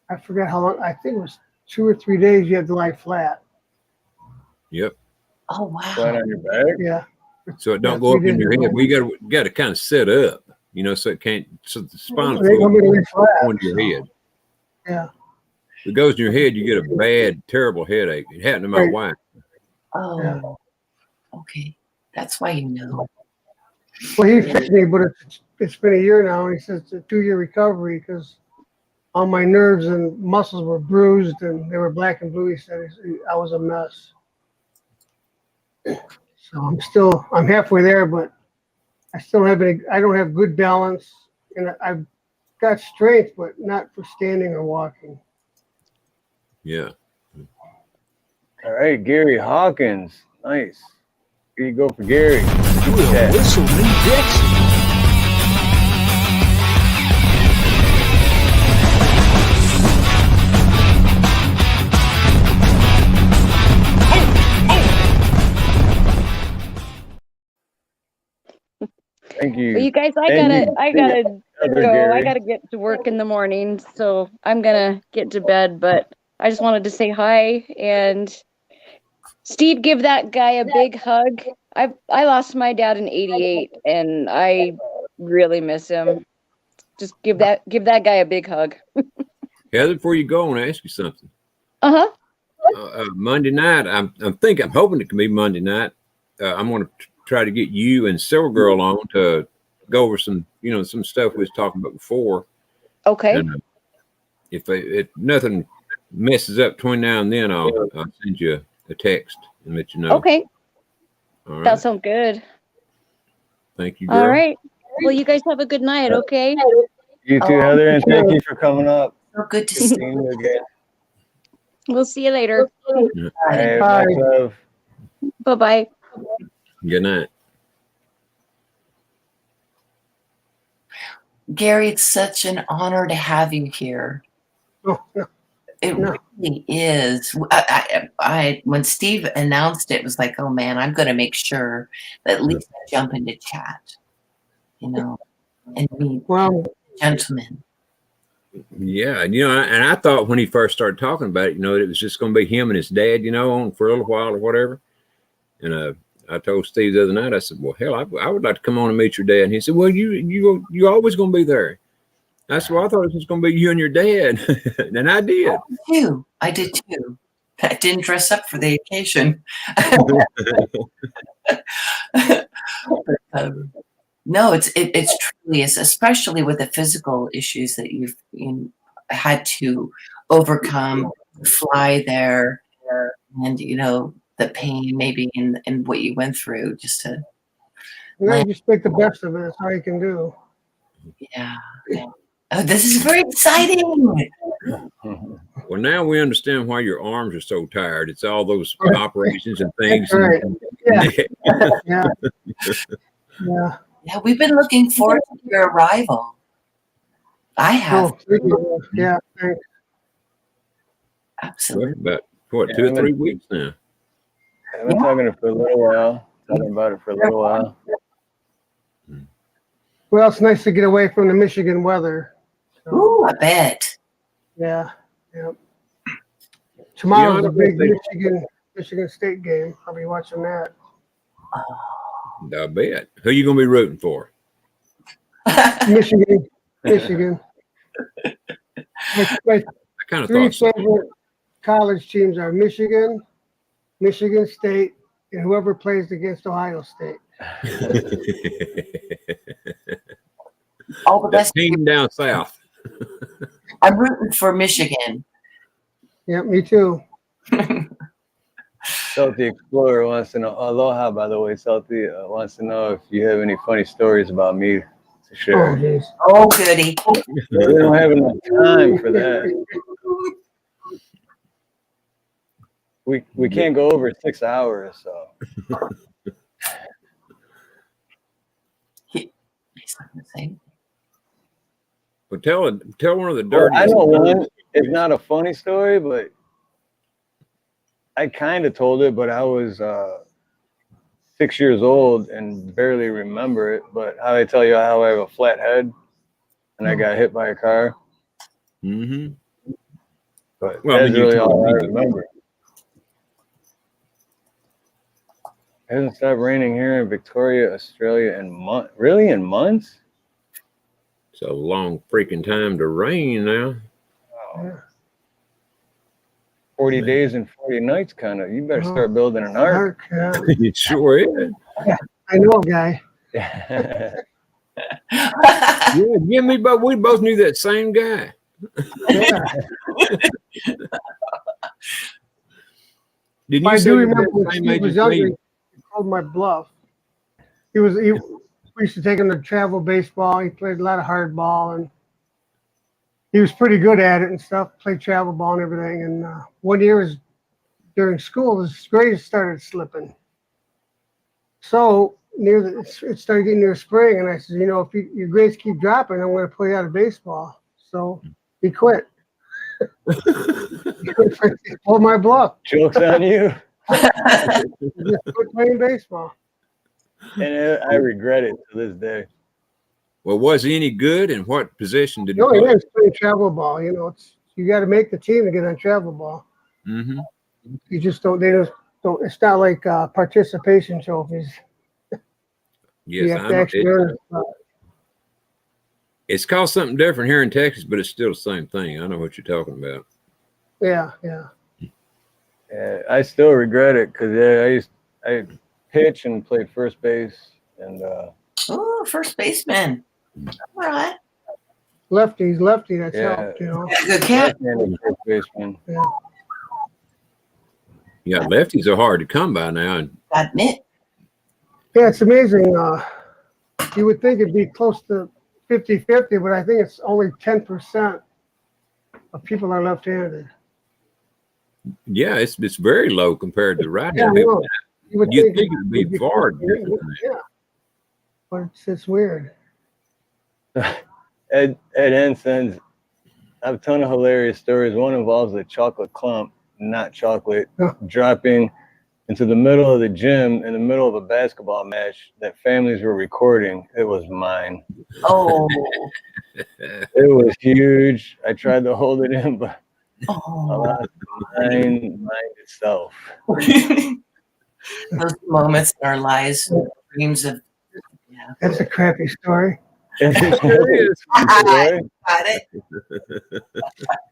[SPEAKER 5] I forget how long. I think it was 2 or 3 days. You had to lie flat.
[SPEAKER 4] Yep.
[SPEAKER 7] Oh,
[SPEAKER 3] Flat
[SPEAKER 7] wow.
[SPEAKER 3] on your back.
[SPEAKER 5] Yeah.
[SPEAKER 4] So it don't
[SPEAKER 5] Yeah,
[SPEAKER 4] go up
[SPEAKER 5] 3
[SPEAKER 4] in
[SPEAKER 5] days.
[SPEAKER 4] your head. We got to kind of set up, you know, so it can't. So the spinal
[SPEAKER 5] They want
[SPEAKER 4] fluid
[SPEAKER 5] me to lay flat.
[SPEAKER 4] go into your head.
[SPEAKER 5] Yeah.
[SPEAKER 4] If it goes in your head, you get a bad, terrible headache. It happened to my
[SPEAKER 5] Right.
[SPEAKER 4] wife.
[SPEAKER 7] Oh, okay. That's why you know.
[SPEAKER 5] Well, he fixed me, but it's been a year now, and he says it's a 2-year recovery because all my nerves and muscles were bruised and they were black and blue. He said I was a mess. So I'm halfway there, but I still have I don't have good balance, and I've got strength, but not for standing or walking.
[SPEAKER 4] Yeah.
[SPEAKER 3] All right, Gary Hawkins. Nice. Here you go for Gary.
[SPEAKER 1] Will
[SPEAKER 3] Yeah.
[SPEAKER 1] Whistleman Dixon.
[SPEAKER 3] Thank you.
[SPEAKER 6] Well, you guys, I
[SPEAKER 3] Thank
[SPEAKER 6] gotta
[SPEAKER 3] you. Other
[SPEAKER 6] go. I
[SPEAKER 3] Gary.
[SPEAKER 6] gotta get to work in the morning, so I'm gonna get to bed. But I just wanted to say hi, and Steve, give that guy a big hug. I lost my dad in '88, and I really miss him. Just give that guy a big hug.
[SPEAKER 4] Heather, before you go, I want to ask you something.
[SPEAKER 6] Uh-huh.
[SPEAKER 4] Monday night, I'm hoping it can be Monday night. I'm going to try to get you and Silver Girl on to go over some, you know, some stuff we was talking about before.
[SPEAKER 6] Okay.
[SPEAKER 4] And if nothing messes up between now and then, I'll send you a text and let you know.
[SPEAKER 6] Okay.
[SPEAKER 4] All right.
[SPEAKER 6] That sounds good.
[SPEAKER 4] Thank you, girl.
[SPEAKER 6] All right. Well, you guys have a good night, okay?
[SPEAKER 3] You too, Heather, and thank you for coming up.
[SPEAKER 7] So good to
[SPEAKER 3] Good
[SPEAKER 7] see
[SPEAKER 3] seeing you again.
[SPEAKER 6] We'll see you later.
[SPEAKER 3] All
[SPEAKER 7] you.
[SPEAKER 3] right,
[SPEAKER 5] Bye.
[SPEAKER 3] much love.
[SPEAKER 6] Bye-bye.
[SPEAKER 4] Good night.
[SPEAKER 7] Gary, it's such an honor to have you here.
[SPEAKER 5] Oh, no.
[SPEAKER 7] It
[SPEAKER 5] No.
[SPEAKER 7] really is. When Steve announced it, was like, oh man, I'm going to make sure that at least I jump into chat, you know, and meet
[SPEAKER 5] Well,
[SPEAKER 7] gentlemen.
[SPEAKER 4] Yeah, you know, and I thought when he first started talking about it, you know, it was just going to be him and his dad, you know, on for a little while or whatever. And I told Steve the other night, I said, well, hell, I would like to come on and meet your dad. And he said, well, you always going to be there. I said, well, I thought it was going to be you and your dad. And I did.
[SPEAKER 7] I did too. I didn't dress up for the occasion. No, it's truly is, especially with the physical issues that you've had to overcome, fly there, and you know the pain maybe in what you went through just to
[SPEAKER 5] you just make the best of it. That's all you can do.
[SPEAKER 7] yeah. Oh, this is very exciting.
[SPEAKER 4] Well, now we understand why your arms are so tired. It's all those operations and things.
[SPEAKER 5] That's right. Yeah. Yeah. Yeah.
[SPEAKER 7] Yeah, we've been looking forward to your arrival. I have.
[SPEAKER 5] Oh, yeah. Thanks.
[SPEAKER 7] Absolutely.
[SPEAKER 4] About what, 2 or 3 weeks now.
[SPEAKER 3] I've been talking it for a little while. Talking about it for a little while.
[SPEAKER 5] Well, it's nice to get away from the Michigan weather. So,
[SPEAKER 7] Ooh, I bet.
[SPEAKER 5] yeah. Yeah. Tomorrow's a big
[SPEAKER 4] think-
[SPEAKER 5] Michigan State game. I'll be watching that.
[SPEAKER 4] I bet. Who you going to be rooting for?
[SPEAKER 5] Michigan. Michigan. My
[SPEAKER 4] I kind of
[SPEAKER 5] three
[SPEAKER 4] thought so.
[SPEAKER 5] favorite college teams are Michigan, Michigan State, and whoever plays against Ohio State.
[SPEAKER 7] All the
[SPEAKER 4] That
[SPEAKER 7] best.
[SPEAKER 4] team down south.
[SPEAKER 7] I'm rooting for Michigan.
[SPEAKER 5] Yeah, me too.
[SPEAKER 3] Salty Explorer wants to know. Aloha, by the way. Salty wants to know if you have any funny stories about me to
[SPEAKER 5] Oh,
[SPEAKER 3] share.
[SPEAKER 5] jeez.
[SPEAKER 7] Oh, goody.
[SPEAKER 3] We don't have enough time for that. We can't go over 6 hours, so.
[SPEAKER 7] He's not gonna say.
[SPEAKER 4] Well, tell one of the
[SPEAKER 3] Well, I
[SPEAKER 4] dirtiest.
[SPEAKER 3] know one. It's not a funny story, but I kind of told it, but I was 6 years old and barely remember it. But how I tell you how I have a flat head and I got hit by a car.
[SPEAKER 4] Mm-hmm.
[SPEAKER 3] But
[SPEAKER 4] Well, I
[SPEAKER 3] that's
[SPEAKER 4] mean, you
[SPEAKER 3] really
[SPEAKER 4] told
[SPEAKER 3] all I
[SPEAKER 4] me.
[SPEAKER 3] remember. It hasn't stopped raining here in Victoria, Australia in months. Really, in months?
[SPEAKER 4] It's a long freaking time to rain now.
[SPEAKER 5] Yeah.
[SPEAKER 3] 40 days and 40 nights, kind of. You better start building an ark.
[SPEAKER 5] Yeah.
[SPEAKER 4] It sure is.
[SPEAKER 5] I know a guy.
[SPEAKER 3] Yeah.
[SPEAKER 4] Yeah, me, but we both knew that same guy.
[SPEAKER 5] Yeah.
[SPEAKER 4] Didn't you
[SPEAKER 5] I
[SPEAKER 4] say
[SPEAKER 5] do
[SPEAKER 4] you
[SPEAKER 5] remember
[SPEAKER 4] were
[SPEAKER 5] when
[SPEAKER 4] the same
[SPEAKER 5] Steve
[SPEAKER 4] age
[SPEAKER 5] was
[SPEAKER 4] as
[SPEAKER 5] younger,
[SPEAKER 4] me?
[SPEAKER 5] he called my bluff. We used to take him to travel baseball. He played a lot of hardball, and he was pretty good at it and stuff. Played travel ball and everything. And one year was during school, his grades started slipping. So it started getting near spring, and I said, if your grades keep dropping, I'm going to play out of baseball. So he quit. He pulled my bluff.
[SPEAKER 3] Joke's on you.
[SPEAKER 5] He just quit playing baseball.
[SPEAKER 3] And I regret it to this day.
[SPEAKER 4] Well, was he any good? And what position did he
[SPEAKER 5] No, he
[SPEAKER 4] play?
[SPEAKER 5] was playing travel ball. You got to make the team to get on travel ball.
[SPEAKER 4] Mm-hmm.
[SPEAKER 5] You just don't. They just don't. It's not like participation trophies. You
[SPEAKER 4] Yes,
[SPEAKER 5] have
[SPEAKER 4] I
[SPEAKER 5] to
[SPEAKER 4] know.
[SPEAKER 5] actually earn a spot.
[SPEAKER 4] It's called something different here in Texas, but it's still the same thing. I know what you're talking about.
[SPEAKER 5] Yeah.
[SPEAKER 3] Yeah, I still regret it because I pitch and played first base and
[SPEAKER 7] Oh, first baseman. All right.
[SPEAKER 5] Lefty. That's
[SPEAKER 3] yeah,
[SPEAKER 5] helped.
[SPEAKER 7] Yeah, good cat.
[SPEAKER 3] left-handed first baseman.
[SPEAKER 5] Yeah.
[SPEAKER 4] Yeah, lefties are hard to come by now. And
[SPEAKER 7] Admit.
[SPEAKER 5] Yeah, it's amazing. You would think it'd be close to 50-50, but I think it's only 10% of people are left-handed.
[SPEAKER 4] yeah, it's very low compared to right-handed
[SPEAKER 5] Yeah, I
[SPEAKER 4] people.
[SPEAKER 5] know. You would
[SPEAKER 4] You'd
[SPEAKER 5] think
[SPEAKER 4] think it would be far different than that.
[SPEAKER 5] Yeah, but it's weird.
[SPEAKER 3] Ed N sends I have a ton of hilarious stories. One involves a chocolate clump, not chocolate, dropping into the middle of the gym in the middle of a basketball match that families were recording. It was mine.
[SPEAKER 7] Oh.
[SPEAKER 3] It was huge. I tried to hold it in, but
[SPEAKER 7] Oh.
[SPEAKER 3] allowed mind itself.
[SPEAKER 7] Those moments in our lives, dreams of. Yeah.
[SPEAKER 5] That's a crappy story.
[SPEAKER 3] It sure is.
[SPEAKER 7] Got it.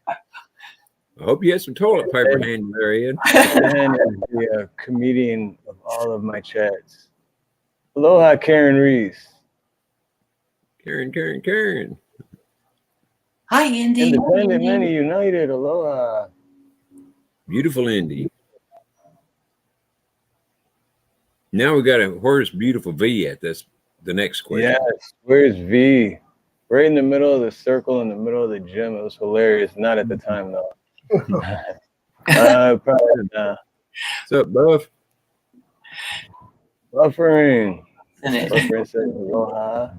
[SPEAKER 4] I hope you had some toilet paper handy there, Ed.
[SPEAKER 3] And is the comedian of all of my chats. Aloha, Karen Reese.
[SPEAKER 4] Karen.
[SPEAKER 7] Hi, Indy.
[SPEAKER 3] Independent Many United. Aloha.
[SPEAKER 4] Beautiful Indy. Now we got where's beautiful V at? That's the next question.
[SPEAKER 3] Yes. Where's V? Right in the middle of the circle, in the middle of the gym. It was hilarious. Not at the time, though. Probably not.
[SPEAKER 4] What's up, Buff?
[SPEAKER 3] Buffering. Buffering says aloha.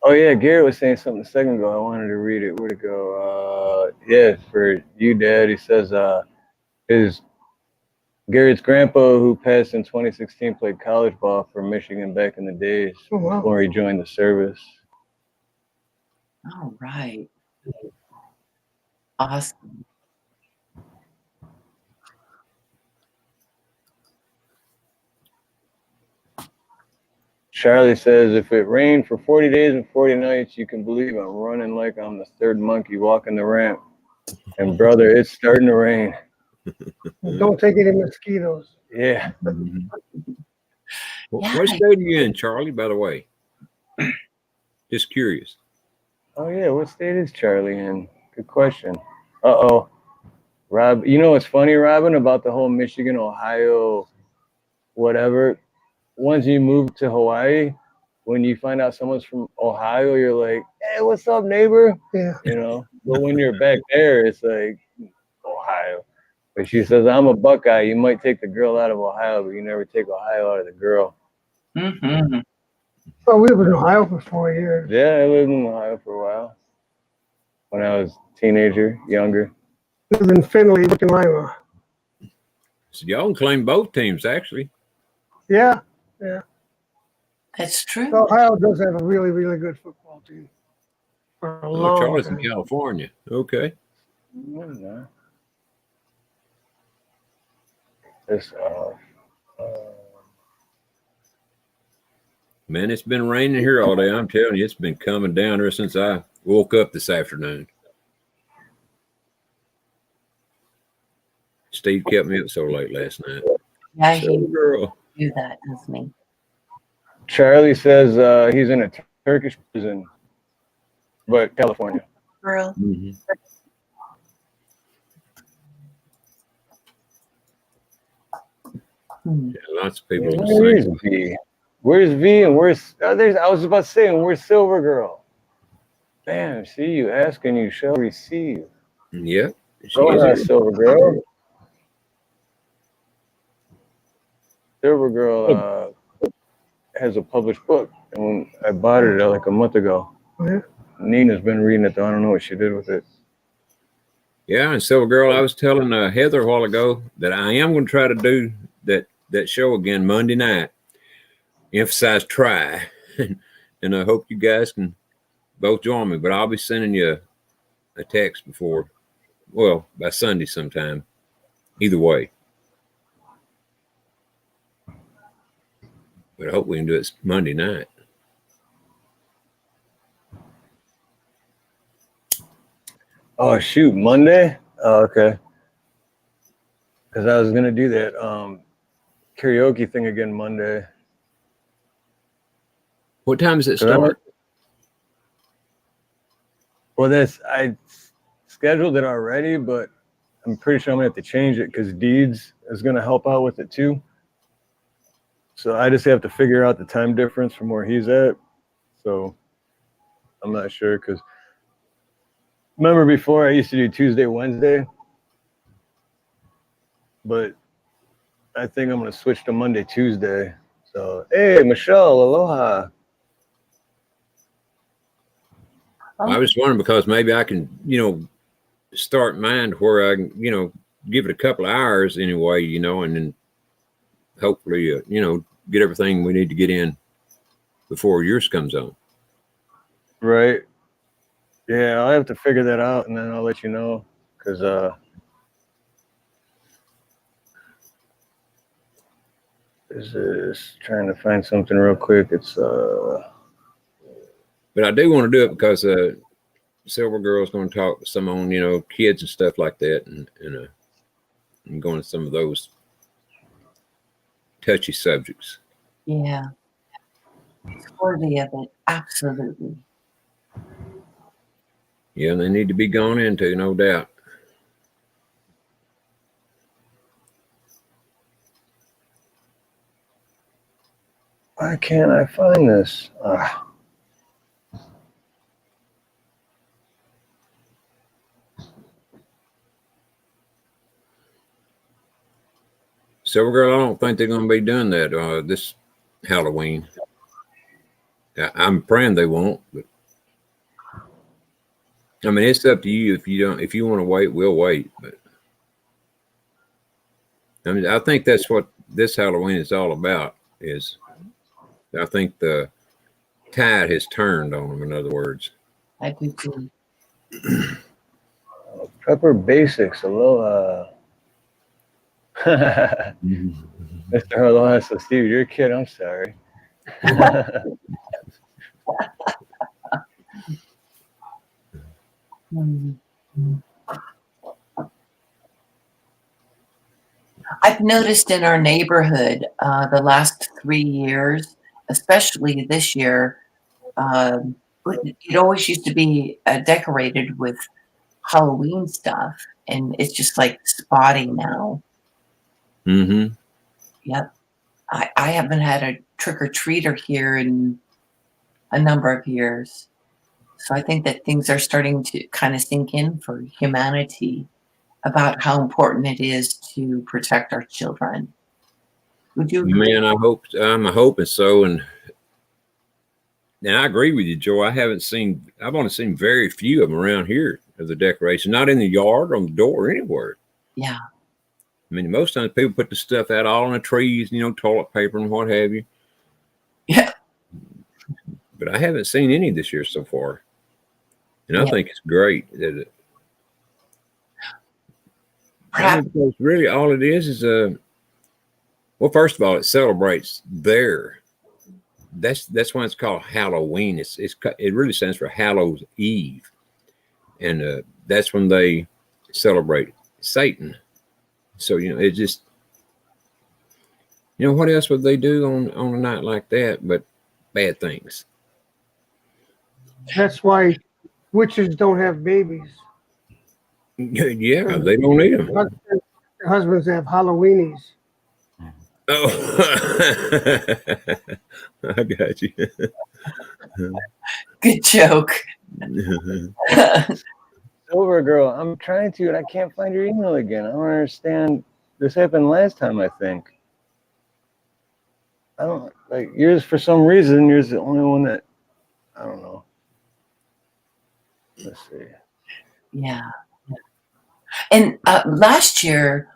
[SPEAKER 3] Oh, yeah. Garrett was saying something a second ago. I wanted to read it. Where'd it go? Yeah, for you, Dad. He says Garrett's grandpa, who passed in 2016, played college ball for Michigan back in the days before he joined the service.
[SPEAKER 7] All right. Awesome.
[SPEAKER 3] Charlie says, if it rained for 40 days and 40 nights, you can believe I'm running like I'm the third monkey walking the ramp. And brother, it's starting to rain.
[SPEAKER 5] Don't take any mosquitoes.
[SPEAKER 3] Yeah.
[SPEAKER 4] What state are you in, Charlie, by the way? Just curious.
[SPEAKER 3] Oh, yeah. What state is Charlie in? Good question. Uh-oh. Rob, you know what's funny, Robin, about the whole Michigan, Ohio, whatever? Once you move to Hawaii, when you find out someone's from Ohio, you're like, hey, what's up, neighbor?
[SPEAKER 5] Yeah.
[SPEAKER 3] You know? But when you're back there, it's like, Ohio. But she says, I'm a Buckeye. You might take the girl out of Ohio, but you never take Ohio out of the girl.
[SPEAKER 7] Mm-hmm.
[SPEAKER 5] Well, we lived in Ohio for 4 years.
[SPEAKER 3] Yeah, I lived in Ohio for a while. When I was a teenager, younger.
[SPEAKER 5] live in Findlay, work in Lima.
[SPEAKER 4] So y'all can claim both teams, actually.
[SPEAKER 5] Yeah.
[SPEAKER 7] That's true.
[SPEAKER 5] So Ohio does have a really, really good football team. For a
[SPEAKER 4] Oh,
[SPEAKER 5] long
[SPEAKER 4] Charlie's in
[SPEAKER 5] time.
[SPEAKER 4] California. Okay.
[SPEAKER 3] This,
[SPEAKER 4] Man, it's been raining here all day. I'm telling you, it's been coming down ever since I woke up this afternoon. Steve kept me up so late last night.
[SPEAKER 7] Yeah,
[SPEAKER 4] So,
[SPEAKER 7] he
[SPEAKER 4] girl.
[SPEAKER 7] do that, doesn't he?
[SPEAKER 3] Charlie says he's in a Turkish prison, but California.
[SPEAKER 7] Girl.
[SPEAKER 4] Mhm. Yeah, lots of people in the
[SPEAKER 3] Where's
[SPEAKER 4] same.
[SPEAKER 3] V? Where's V and where's there's? I was about to say, and where's Silver Girl? Bam! See, you ask and you shall receive.
[SPEAKER 4] Yep.
[SPEAKER 3] Go
[SPEAKER 4] She's
[SPEAKER 3] ahead, Silver Girl. Silver Girl has a published book, and when I bought it like a month ago.
[SPEAKER 5] Yeah.
[SPEAKER 3] Nina's been reading it, though. I don't know what she did with it.
[SPEAKER 4] Yeah, and Silver Girl, I was telling Heather a while ago that I am going to try to do that show again Monday night. Emphasize try, and I hope you guys can both join me. But I'll be sending you a text by Sunday sometime. Either way, but I hope we can do it Monday night.
[SPEAKER 3] Oh shoot, Monday? Oh, okay. Because I was gonna do that karaoke thing again Monday.
[SPEAKER 4] What time does it start?
[SPEAKER 3] Well, I scheduled it already, but I'm pretty sure I'm gonna have to change it because Deeds is gonna help out with it too. So I just have to figure out the time difference from where he's at. So I'm not sure because remember before I used to do Tuesday, Wednesday, but I think I'm gonna switch to Monday, Tuesday. So hey, Michelle, aloha.
[SPEAKER 4] I was wondering because maybe I can, start mine where I can, give it a couple of hours anyway, and then hopefully, get everything we need to get in before yours comes on.
[SPEAKER 3] Right. Yeah, I'll have to figure that out and then I'll let you know. Cause is trying to find something real quick. It's
[SPEAKER 4] But I do want to do it because Silver Girl's going to talk to some on, kids and stuff like that, and go into some of those touchy subjects.
[SPEAKER 7] Yeah. It's worthy of it. Absolutely.
[SPEAKER 4] Yeah, they need to be gone into, no doubt.
[SPEAKER 3] why can't I find this?
[SPEAKER 4] Silver Girl, I don't think they're going to be doing that this Halloween. I'm praying they won't, but I mean, it's up to you. If you want to wait, we'll wait. But I mean, I think that's what this Halloween is all about. I think the tide has turned on them. In other words,
[SPEAKER 7] I do too.
[SPEAKER 3] Pepper Basics, aloha. Mr. Harloha, so Steve, you're a kid. I'm sorry.
[SPEAKER 7] I've noticed in our neighborhood the last 3 years, especially this year, it always used to be decorated with Halloween stuff, and it's just like spotty now.
[SPEAKER 4] mm-hmm.
[SPEAKER 7] Yep. I haven't had a trick-or-treater here in a number of years. So I think that things are starting to kind of sink in for humanity about how important it is to protect our children. Would you agree?
[SPEAKER 4] Man, I'm hoping so, and I agree with you, Joe. I've only seen very few of them around here. of the decoration, not in the yard, on the door, anywhere.
[SPEAKER 7] Yeah.
[SPEAKER 4] I mean, most times people put the stuff out all on the trees, you know, toilet paper and what have you.
[SPEAKER 7] Yeah.
[SPEAKER 4] But I haven't seen any this year so far. And I
[SPEAKER 7] Yeah.
[SPEAKER 4] think it's great that
[SPEAKER 7] Perhaps.
[SPEAKER 4] because really all it is well, first of all, it celebrates that's why it's called Halloween. It really stands for Hallows Eve. And that's when they celebrate Satan. So, you know, it just, you know, what else would they do on a night like that but bad things?
[SPEAKER 5] That's why witches don't have babies.
[SPEAKER 4] Yeah, they don't need them.
[SPEAKER 5] Their husbands have Halloweenies.
[SPEAKER 4] Oh, I got you.
[SPEAKER 7] Good joke.
[SPEAKER 3] Silver girl, I'm trying to, and I can't find your email again. I don't understand. This happened last time, I think. I don't like yours for some reason. Yours the only one that I don't know. Let's see.
[SPEAKER 7] Yeah. And last year,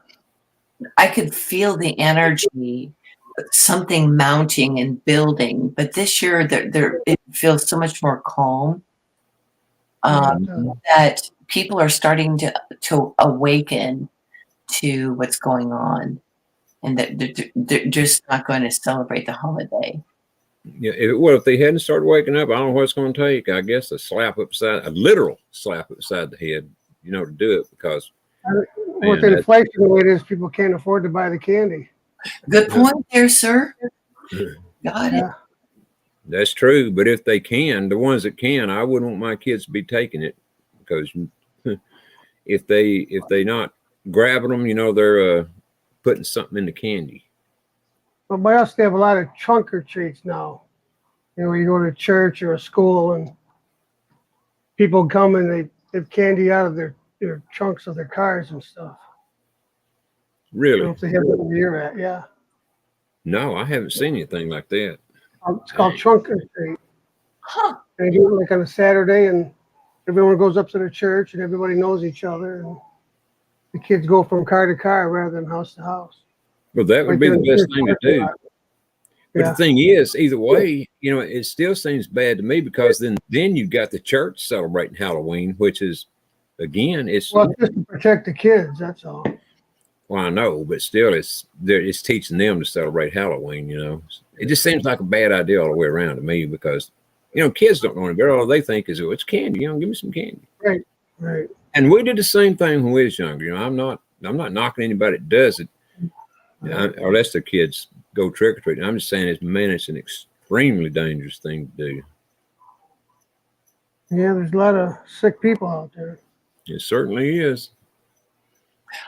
[SPEAKER 7] I could feel the energy, something mounting and building. But this year, it feels so much more calm. That people are starting to awaken to what's going on, and that they're just not going to celebrate the holiday.
[SPEAKER 4] Yeah, if they hadn't started waking up, I don't know what it's going to take. I guess a literal slap upside the head, you know, to do it, because
[SPEAKER 5] With inflation the way it is, people can't afford to buy the candy.
[SPEAKER 7] Good point there, sir. Got it.
[SPEAKER 4] That's true. But if they can, the ones that can, I wouldn't want my kids to be taking it, because if they not grabbing them, you know, they're putting something in the candy.
[SPEAKER 5] But by us, they have a lot of trunk or treats now. You know, you go to church or a school and people come and they have candy out of their trunks of their cars and stuff.
[SPEAKER 4] Really?
[SPEAKER 5] You know, if they have it where you're at, yeah.
[SPEAKER 4] No, I haven't seen anything like that.
[SPEAKER 5] It's called trunk or treat.
[SPEAKER 7] Huh.
[SPEAKER 5] And they do it like on a Saturday, and everyone goes up to the church and everybody knows each other. And the kids go from car to car rather than house to house.
[SPEAKER 4] Well, that would be the best thing to do. But the thing is, either way, you know, it still seems bad to me, because then you've got the church celebrating Halloween, which is, again, it's
[SPEAKER 5] just to protect the kids. That's all.
[SPEAKER 4] Well, I know, but still, it's teaching them to celebrate Halloween. You know, it just seems like a bad idea all the way around to me, because, you know, kids don't know any better. All they think is, oh, it's candy. You know, give me some candy.
[SPEAKER 5] Right.
[SPEAKER 4] And we did the same thing when we was younger. You know, I'm not knocking anybody that does it, unless their kids go trick or treating. I'm just saying, it's an extremely dangerous thing to do.
[SPEAKER 5] Yeah, there's a lot of sick people out there.
[SPEAKER 4] It certainly is.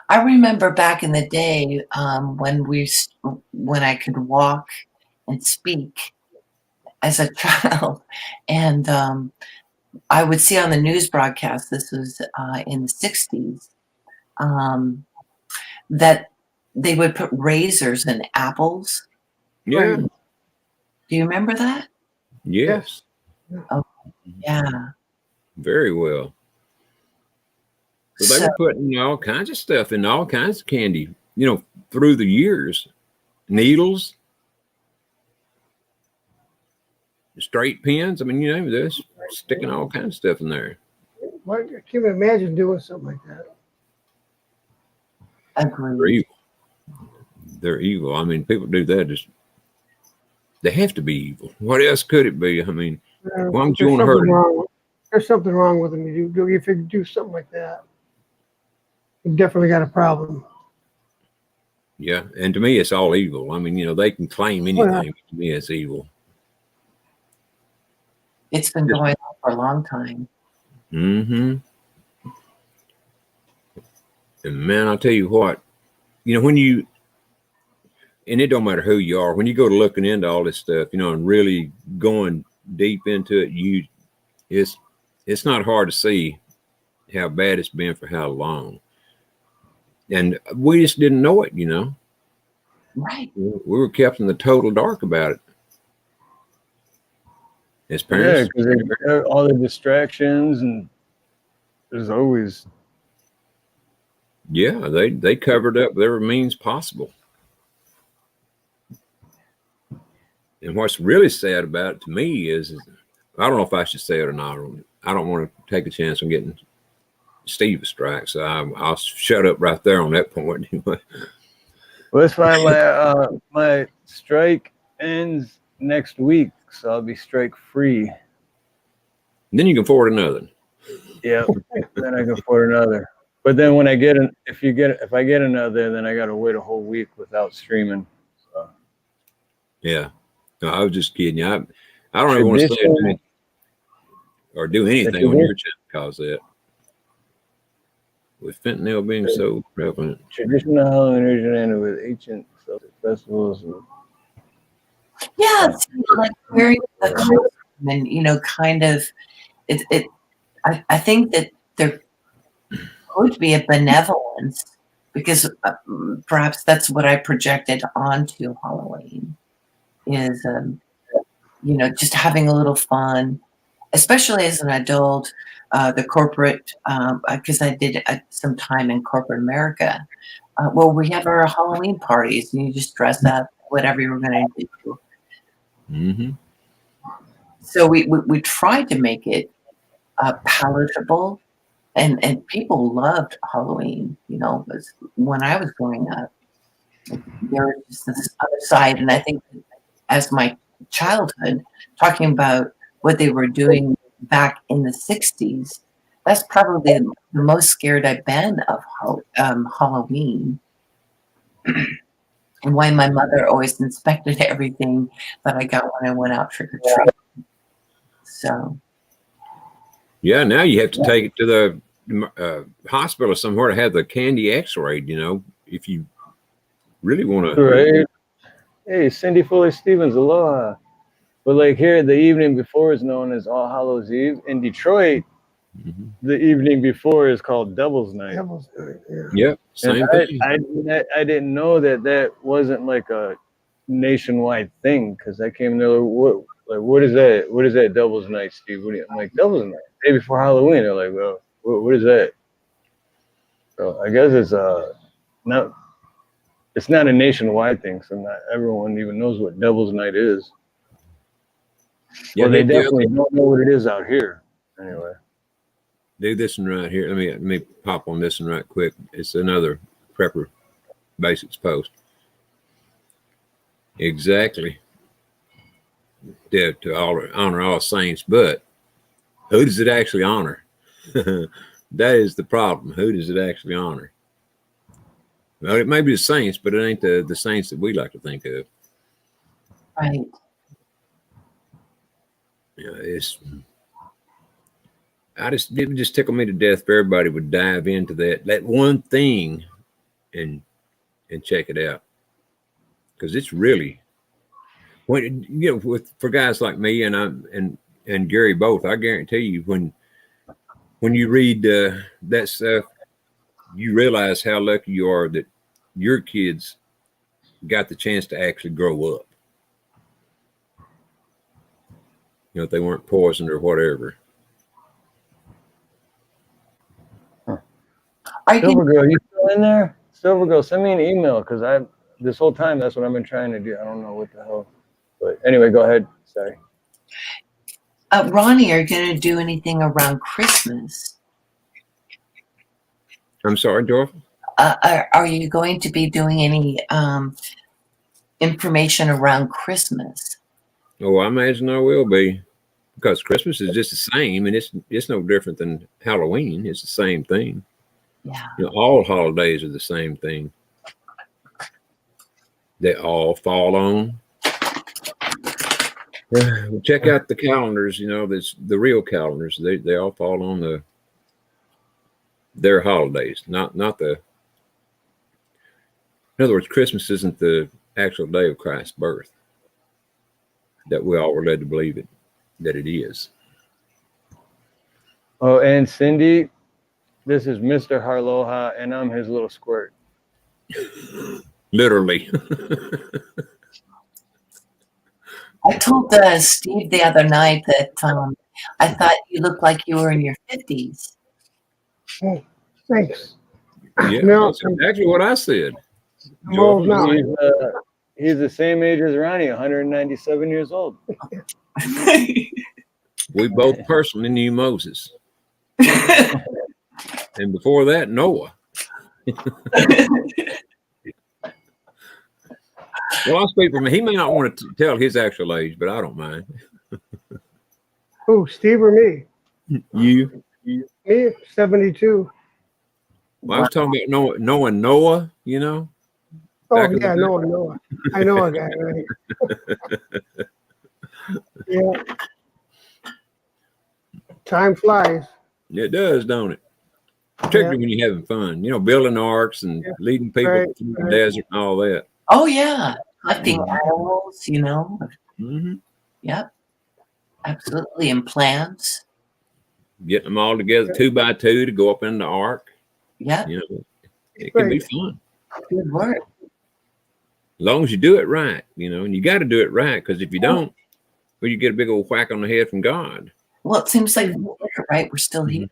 [SPEAKER 7] I remember back in the day when I could walk and speak as a child, and I would see on the news broadcast, this was in the 60s, that they would put razors in apples.
[SPEAKER 4] Yeah.
[SPEAKER 7] Do you remember that?
[SPEAKER 4] Yes.
[SPEAKER 7] Oh, yeah.
[SPEAKER 4] Very well. So they were putting all kinds of stuff in all kinds of candy, you know, through the years. Needles, straight pins. I mean, you know, they're sticking all kinds of stuff in there.
[SPEAKER 5] Well, I can't even imagine doing something like that.
[SPEAKER 7] Agreed.
[SPEAKER 4] They're evil. I mean, people do that. They have to be evil. What else could it be? I mean, why don't you want to hurt them?
[SPEAKER 5] There's something wrong with them. If you do something like that, you definitely got a problem.
[SPEAKER 4] Yeah, and to me, it's all evil. I mean, you know, they can claim anything. But to me, it's evil.
[SPEAKER 7] It's been going on for a long time.
[SPEAKER 4] Mm-hmm. And man, I'll tell you what, you know, and it don't matter who you are, when you go to looking into all this stuff, you know, and really going deep into it, it's not hard to see how bad it's been for how long. And we just didn't know it, you know.
[SPEAKER 7] Right.
[SPEAKER 4] We were kept in the total dark about it. As parents.
[SPEAKER 3] Yeah, because all the distractions and there's always.
[SPEAKER 4] Yeah, they covered up whatever means possible. And what's really sad about it to me is I don't know if I should say it or not. I don't want to take a chance on getting Steve a strike, so I'll shut up right there on that point.
[SPEAKER 3] Well, it's fine. My strike ends next week, so I'll be strike free.
[SPEAKER 4] Then you can afford another.
[SPEAKER 3] Yeah, then I can afford another. But then when I get if I get another, then I got to wait a whole week without streaming. So.
[SPEAKER 4] Yeah, no, I was just kidding you. I don't even want to say it or do anything on your channel because of that. With fentanyl being so prevalent.
[SPEAKER 3] Traditional Halloween originated with ancient festivals.
[SPEAKER 7] Yeah, it's like wearing a costume and, you know, kind of, I think that there could be a benevolence because perhaps that's what I projected onto Halloween is, you know, just having a little fun, especially as an adult. The corporate, because I did some time in corporate America. Well, we have our Halloween parties, and you just dress up, whatever you were going to do.
[SPEAKER 4] Mm-hmm.
[SPEAKER 7] So we tried to make it palatable, and people loved Halloween. You know, when I was growing up, there was just this other side, and I think as my childhood, talking about what they were doing back in the 60s, that's probably the most scared I've been of Halloween. And why my mother always inspected everything that I got when I went out trick-or-treating. So.
[SPEAKER 4] Yeah, now you have to take it to the hospital somewhere to have the candy x-rayed, you know, if you really want to.
[SPEAKER 3] Right. Hey, Cindy Fuller-Stevens, aloha. But like here, the evening before is known as All Hallows Eve. In Detroit, the evening before is called Devil's Night.
[SPEAKER 5] Devil's Night, yeah.
[SPEAKER 4] Yep, same thing.
[SPEAKER 3] I didn't know that wasn't like a nationwide thing because I came there what is that? What is that Devil's Night, Steve? I'm like, Devil's Night, day before Halloween. They're like, well, what is that? So I guess it's not a nationwide thing, so not everyone even knows what Devil's Night is. Yeah, well, they definitely don't know what it is out here. Anyway,
[SPEAKER 4] do this one right here. Let me pop on this one right quick. It's another prepper basics post. Exactly. Yeah, to honor all saints, but who does it actually honor? That is the problem. Who does it actually honor? Well, it may be the saints, but it ain't the saints that we like to think of.
[SPEAKER 7] Right.
[SPEAKER 4] Yeah, it would just tickle me to death if everybody would dive into that one thing and check it out, because it's really, when you know, for guys like me and Gary both, I guarantee you when you read that stuff, you realize how lucky you are that your kids got the chance to actually grow up. You know, if they weren't poisoned or whatever.
[SPEAKER 3] Silver Girl, you still in there? Silver Girl, send me an email because this whole time that's what I've been trying to do. I don't know what the hell. But anyway, go ahead. Sorry.
[SPEAKER 7] Ronnie, are you going to do anything around Christmas?
[SPEAKER 4] I'm sorry, Dorothy?
[SPEAKER 7] Are you going to be doing any information around Christmas?
[SPEAKER 4] Oh, I imagine I will be, because Christmas is just the same, and it's no different than Halloween. It's the same thing.
[SPEAKER 7] Yeah.
[SPEAKER 4] You know, all holidays are the same thing. They all fall on. Check out the calendars. You know, the real calendars. They all fall on their holidays, not the. In other words, Christmas isn't the actual day of Christ's birth that we all were led to believe that it is.
[SPEAKER 3] Oh, and Cindy, this is Mr. Harloha, and I'm his little squirt.
[SPEAKER 4] Literally.
[SPEAKER 7] I told Steve the other night that I thought you looked like you were in your 50s.
[SPEAKER 5] Oh, thanks.
[SPEAKER 4] Yeah,
[SPEAKER 5] No,
[SPEAKER 4] that's exactly what I said.
[SPEAKER 5] I'm old now.
[SPEAKER 3] He's the same age as Ronnie, 197 years old.
[SPEAKER 4] We both personally knew Moses. And before that, Noah. Well, I'll speak for me. He may not want to tell his actual age, but I don't mind.
[SPEAKER 5] Who, Steve or me?
[SPEAKER 4] You?
[SPEAKER 5] Me, 72.
[SPEAKER 4] Well, I was talking about knowing Noah, you know?
[SPEAKER 5] Oh,
[SPEAKER 4] Back in the
[SPEAKER 5] yeah,
[SPEAKER 4] day.
[SPEAKER 5] Noah. I know a guy, right? Yeah. Time flies.
[SPEAKER 4] It does, don't it? Particularly when you're having fun, you know, building arcs and leading people through the desert and all that.
[SPEAKER 7] Oh yeah, collecting animals, you know.
[SPEAKER 4] Mm-hmm.
[SPEAKER 7] Yep, absolutely, and plants.
[SPEAKER 4] Getting them all together 2 by 2 to go up in the arc.
[SPEAKER 7] Yep,
[SPEAKER 4] You know, it can be fun.
[SPEAKER 7] good work.
[SPEAKER 4] As long as you do it right, you know, and you got to do it right, because if you don't, well, you get a big old whack on the head from God.
[SPEAKER 7] Well, it seems like right, we're still here.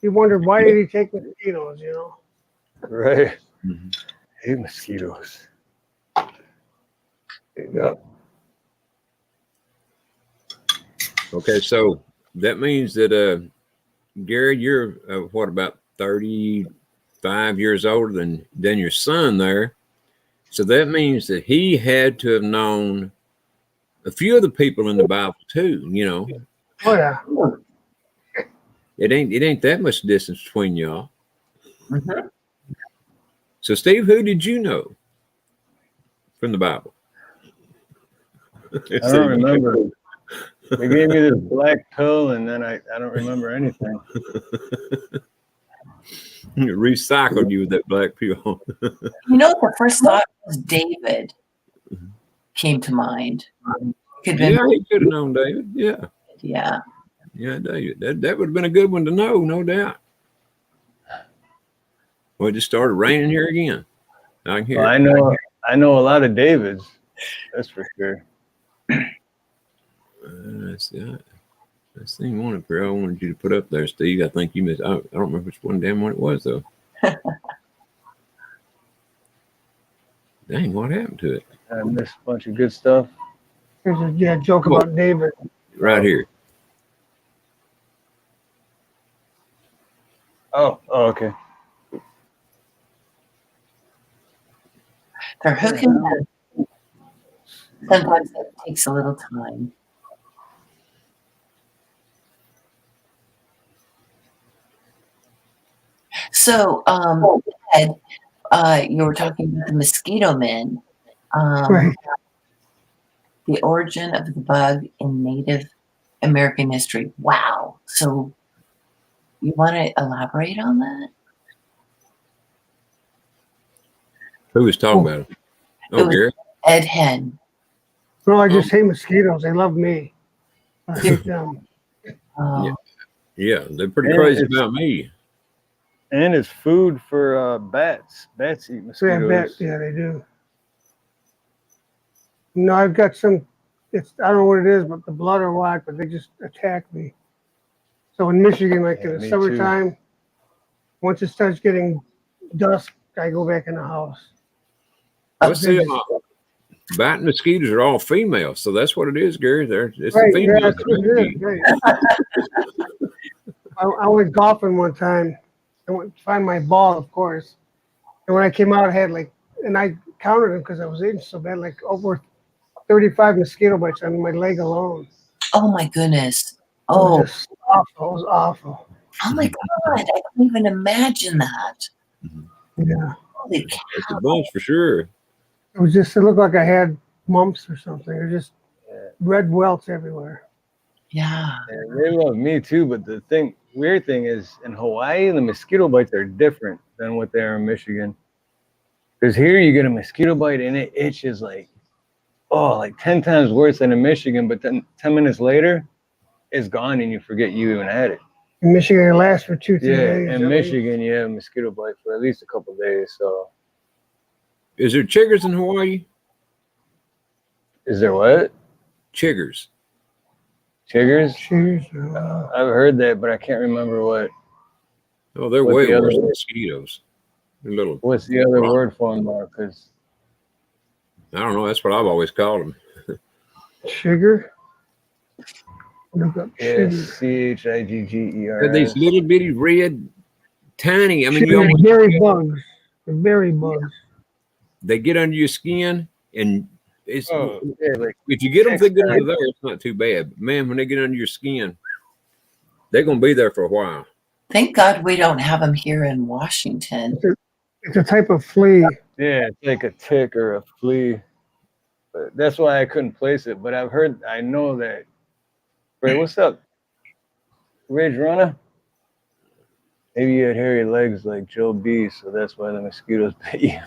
[SPEAKER 5] He wondered, why did he take mosquitoes, you know?
[SPEAKER 3] Right. Hate mosquitoes. There you go.
[SPEAKER 4] Okay, so that means that Gary, you're what, about 35 years older than your son there. So that means that he had to have known a few of the people in the Bible too, you know.
[SPEAKER 5] Oh, yeah.
[SPEAKER 4] It ain't that much distance between y'all.
[SPEAKER 7] Mm-hmm.
[SPEAKER 4] So Steve, who did you know from the Bible?
[SPEAKER 3] I don't remember. They gave me this black pill, and then I don't remember anything.
[SPEAKER 4] Recycled you with that black pill.
[SPEAKER 7] You know, the first thought was David came to mind. Could have
[SPEAKER 4] Yeah,
[SPEAKER 7] been,
[SPEAKER 4] he could have known David. Yeah, David. That would have been a good one to know, no doubt. Well, it just started raining here again. I can hear.
[SPEAKER 3] Well, I know a lot of Davids. That's for sure.
[SPEAKER 4] That's the one up here I wanted you to put up there, Steve. I think you missed. I don't remember which one it was though. Dang, what happened to it?
[SPEAKER 3] I missed a bunch of good stuff.
[SPEAKER 5] There's a joke about David.
[SPEAKER 4] Right here.
[SPEAKER 3] Oh, okay.
[SPEAKER 7] they're hooking up. Sometimes it takes a little time. So, Ed, you were talking about the mosquito men.
[SPEAKER 5] Right.
[SPEAKER 7] The origin of the bug in Native American history. Wow. So you want to elaborate on that?
[SPEAKER 4] Who was talking about it? Oh, Gary.
[SPEAKER 7] Ed Hen.
[SPEAKER 5] Well, I just hate mosquitoes. They love me. I hate them.
[SPEAKER 7] Oh,
[SPEAKER 4] Yeah, they're pretty
[SPEAKER 3] Yeah,
[SPEAKER 4] crazy
[SPEAKER 3] it's-
[SPEAKER 4] about me.
[SPEAKER 3] And it's food for bats. Bats eat mosquitoes.
[SPEAKER 5] Yeah, they do. No, I've got some, I don't know what it is, but the blood or what, but they just attack me. So in Michigan, like
[SPEAKER 3] Yeah,
[SPEAKER 5] in the
[SPEAKER 3] me
[SPEAKER 5] summertime, once it starts getting dusk, I go back in the house.
[SPEAKER 4] Let's see. Bat and mosquitoes are all female, so that's what it is, Gary. It's
[SPEAKER 5] Right,
[SPEAKER 4] the
[SPEAKER 5] yeah,
[SPEAKER 4] females.
[SPEAKER 5] that's what it is. Right. I went golfing one time. I went to find my ball, of course. And when I came out, I had and I counted them because I was itching so bad, like over 35 mosquito bites on my leg alone.
[SPEAKER 7] oh my goodness.
[SPEAKER 5] It was
[SPEAKER 7] Oh,
[SPEAKER 5] just awful. It was awful.
[SPEAKER 7] oh my God. I can't even imagine that.
[SPEAKER 5] Yeah.
[SPEAKER 7] Holy
[SPEAKER 4] It's
[SPEAKER 7] cow.
[SPEAKER 4] a bunch for sure.
[SPEAKER 5] It looked like I had mumps or something. It was just red welts everywhere.
[SPEAKER 7] Yeah.
[SPEAKER 3] And they love me too, but the weird thing is in Hawaii, the mosquito bites are different than what they are in Michigan. Because here you get a mosquito bite and it itches like 10 times worse than in Michigan, but then 10 minutes later, it's gone and you forget you even had it.
[SPEAKER 5] In Michigan, it lasts for 2-3 days.
[SPEAKER 3] Yeah, in Michigan, you have a mosquito bite for at least a couple of days. So,
[SPEAKER 4] Is there chiggers in Hawaii?
[SPEAKER 3] is there what?
[SPEAKER 4] Chiggers.
[SPEAKER 3] Chiggers?
[SPEAKER 5] Cheers.
[SPEAKER 3] I've heard that, but I can't remember what.
[SPEAKER 4] Oh, they're
[SPEAKER 3] What
[SPEAKER 4] way
[SPEAKER 3] the other-
[SPEAKER 4] worse than mosquitoes. They're little.
[SPEAKER 3] What's the other word for them, Marcus?
[SPEAKER 4] I don't know. That's what I've always called them.
[SPEAKER 5] Sugar. Look up
[SPEAKER 3] Yeah,
[SPEAKER 5] sugar.
[SPEAKER 3] CHIGGER.
[SPEAKER 4] They're these little bitty red, tiny. I mean, you
[SPEAKER 5] Sugar,
[SPEAKER 4] almost,
[SPEAKER 5] berry bugs. The berry bugs.
[SPEAKER 4] they get under your skin, and it's
[SPEAKER 3] Oh, yeah, like
[SPEAKER 4] if you get them, they get
[SPEAKER 3] Textile.
[SPEAKER 4] under there. It's not too bad. But man, when they get under your skin, they're gonna be there for a while.
[SPEAKER 7] Thank God we don't have them here in Washington.
[SPEAKER 5] It's a type of flea.
[SPEAKER 3] yeah, it's like a tick or a flea. But that's why I couldn't place it. But I know that. Wait, what's up, Ridge Runner? Maybe you had hairy legs like Joe B, so that's why the mosquitoes bit you.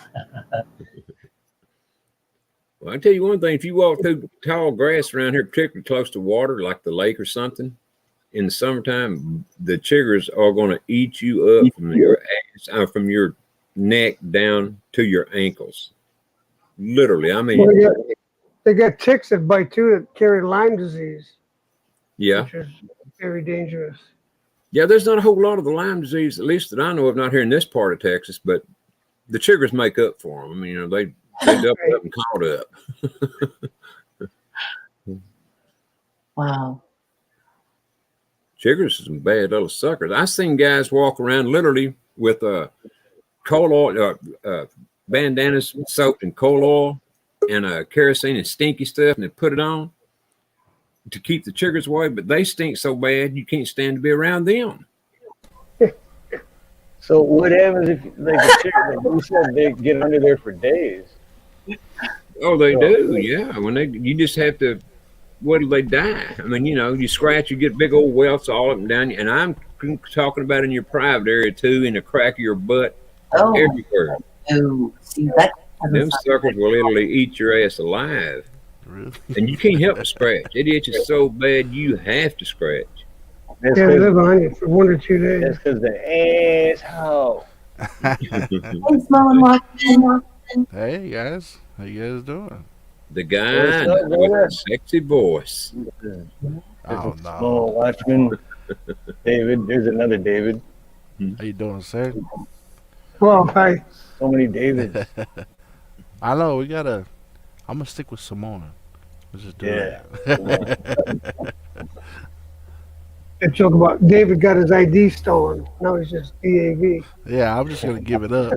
[SPEAKER 4] Well, I tell you one thing: if you walk through tall grass around here, particularly close to water, like the lake or something, in the summertime, the chiggers are going to eat you up from your ass, from your neck down to your ankles. Literally, I mean,
[SPEAKER 5] Well, they got ticks that bite too that carry Lyme disease,
[SPEAKER 4] yeah,
[SPEAKER 5] which is very dangerous.
[SPEAKER 4] yeah. There's not a whole lot of the Lyme disease, at least that I know of, not here in this part of Texas, but the chiggers make up for them. I mean, they double up and caught up.
[SPEAKER 7] Wow.
[SPEAKER 4] Chiggers are some bad little suckers. I've seen guys walk around literally with coal oil, bandanas soaked in coal oil and kerosene and stinky stuff, and they put it on to keep the chiggers away. But they stink so bad you can't stand to be around them.
[SPEAKER 3] So what happens if, like, a chick, like you said, they get under there for days?
[SPEAKER 4] Oh, they do, yeah. You just have to. What do they die? I mean, you scratch, you get big old welts all up and down, and I'm talking about in your private area too, in the crack of your butt,
[SPEAKER 7] Oh,
[SPEAKER 4] everywhere.
[SPEAKER 7] no. See, that
[SPEAKER 4] Them suckers will literally eat your ass alive,
[SPEAKER 8] Really?
[SPEAKER 4] and you can't help but scratch. It itches so bad you have to scratch.
[SPEAKER 3] That's
[SPEAKER 5] They live
[SPEAKER 3] because
[SPEAKER 5] on you for 1 or 2 days.
[SPEAKER 3] the asshole.
[SPEAKER 7] Hey, smelling like
[SPEAKER 8] Hey guys, how you guys doing?
[SPEAKER 4] The guy
[SPEAKER 3] What's up,
[SPEAKER 4] with
[SPEAKER 3] brother?
[SPEAKER 4] the sexy voice.
[SPEAKER 8] Oh no,
[SPEAKER 3] Small Watchman. David, there's another David.
[SPEAKER 8] how you doing, sir?
[SPEAKER 5] Well, hi.
[SPEAKER 3] So many Davids.
[SPEAKER 8] I know we gotta. I'm gonna stick with Simona. Let's just do
[SPEAKER 3] Yeah.
[SPEAKER 8] that.
[SPEAKER 5] They joke about David got his ID stolen. Now he's just DAV.
[SPEAKER 8] Yeah, I'm just gonna give it up.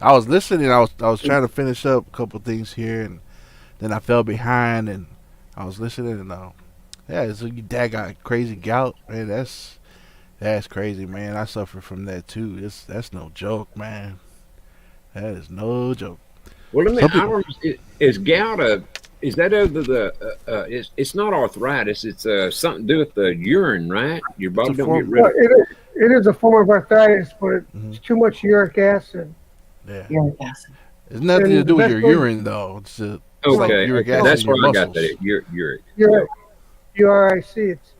[SPEAKER 8] I was listening. I was trying to finish up a couple things here, and then I fell behind, and I was listening, and yeah, so your dad got crazy gout, man. That's crazy, man. I suffer from that too. That's no joke, man. That is no joke.
[SPEAKER 4] Well, let me.
[SPEAKER 8] Some
[SPEAKER 4] I
[SPEAKER 8] people-
[SPEAKER 4] don't. Is gout a? Is that over the? It's not arthritis. It's something to do with the urine, right? Your body
[SPEAKER 8] It's a
[SPEAKER 4] don't
[SPEAKER 8] form-
[SPEAKER 4] get rid
[SPEAKER 5] Well,
[SPEAKER 4] of.
[SPEAKER 5] it is a form of arthritis, but
[SPEAKER 8] Mhm.
[SPEAKER 5] it's too much uric acid.
[SPEAKER 8] Yeah,
[SPEAKER 7] uric acid.
[SPEAKER 8] it's nothing to
[SPEAKER 5] And
[SPEAKER 8] do with
[SPEAKER 5] that's
[SPEAKER 8] your
[SPEAKER 5] what-
[SPEAKER 8] urine, though. It's just it's like
[SPEAKER 4] Okay,
[SPEAKER 8] uric
[SPEAKER 4] okay.
[SPEAKER 8] acid
[SPEAKER 4] That's
[SPEAKER 8] in your
[SPEAKER 4] where I got
[SPEAKER 8] muscles.
[SPEAKER 4] that. Uric.
[SPEAKER 5] URIC. It's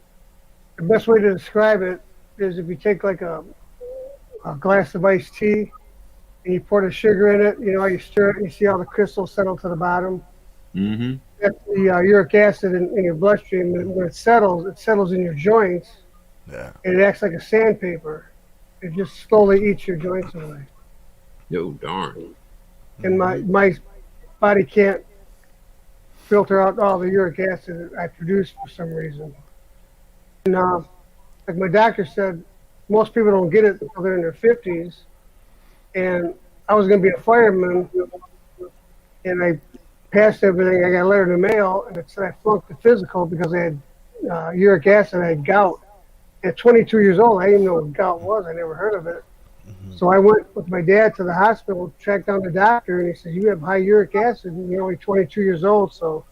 [SPEAKER 5] the best way to describe it is if you take like a glass of iced tea and you pour the sugar in it, you stir it and you see all the crystals settle to the bottom.
[SPEAKER 4] Mm-hmm.
[SPEAKER 5] That's the uric acid in your bloodstream. And when it settles in your joints,
[SPEAKER 8] Yeah.
[SPEAKER 5] and it acts like a sandpaper. It just slowly eats your joints away.
[SPEAKER 4] Oh darn.
[SPEAKER 5] And my body can't filter out all the uric acid that I produce for some reason. And like my doctor said, most people don't get it until they're in their 50s. And I was going to be a fireman, and I passed everything. I got a letter in the mail, and it said I flunked the physical because I had uric acid. I had gout. At 22 years old, I didn't even know what gout was. I never heard of it. So I went with my dad to the hospital, tracked down the doctor, and he said, "You have high uric acid, and you're only 22 years old, so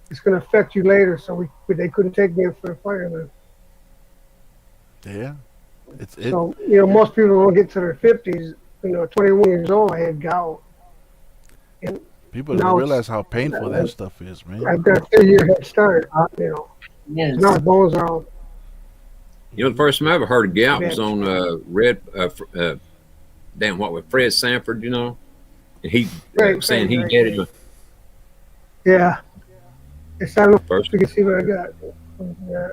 [SPEAKER 5] it's going to affect you later." So they couldn't take me in for a fireman.
[SPEAKER 8] Yeah.
[SPEAKER 5] So most people don't get to their 50s. 21 years old, I had gout. And
[SPEAKER 8] People
[SPEAKER 5] now
[SPEAKER 8] don't
[SPEAKER 5] it's-
[SPEAKER 8] realize how painful that stuff is, man.
[SPEAKER 5] I've got a 3-year head start.
[SPEAKER 7] Yes.
[SPEAKER 5] Now the bones are all
[SPEAKER 4] The first time I ever heard of gout was
[SPEAKER 5] Bitch.
[SPEAKER 4] on Fred Sanford, and he
[SPEAKER 5] Right,
[SPEAKER 4] saying he
[SPEAKER 5] right,
[SPEAKER 4] had
[SPEAKER 5] right.
[SPEAKER 4] it.
[SPEAKER 5] yeah. It's time
[SPEAKER 4] First,
[SPEAKER 5] to see what I got. Yeah.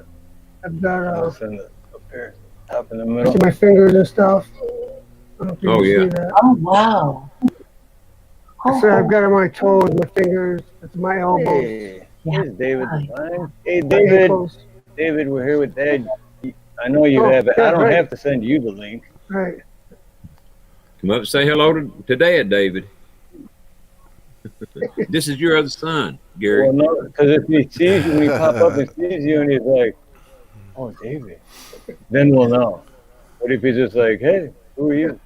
[SPEAKER 5] I've got
[SPEAKER 3] I'll send it up here, top in the middle.
[SPEAKER 5] see my fingers and stuff. I don't know if you
[SPEAKER 4] Oh,
[SPEAKER 5] can
[SPEAKER 4] yeah.
[SPEAKER 5] see that.
[SPEAKER 7] Oh, wow.
[SPEAKER 5] So I've got it on my toes, my fingers, it's my elbows.
[SPEAKER 3] Hey, here's David
[SPEAKER 7] right.
[SPEAKER 3] Devine. Hey,
[SPEAKER 5] my
[SPEAKER 3] David.
[SPEAKER 5] ankles.
[SPEAKER 3] David, we're here with Dad. I know you
[SPEAKER 5] Oh,
[SPEAKER 3] have it.
[SPEAKER 5] yeah,
[SPEAKER 3] I don't
[SPEAKER 5] right.
[SPEAKER 3] have to send you the link.
[SPEAKER 5] Right.
[SPEAKER 4] Come up and say hello to Dad, David. This is your other son, Gary.
[SPEAKER 3] Well, no, because if he sees you, when he pop up and sees you, and he's like, "Oh, David," then we'll know. What if he's just like, "Hey, who are you?"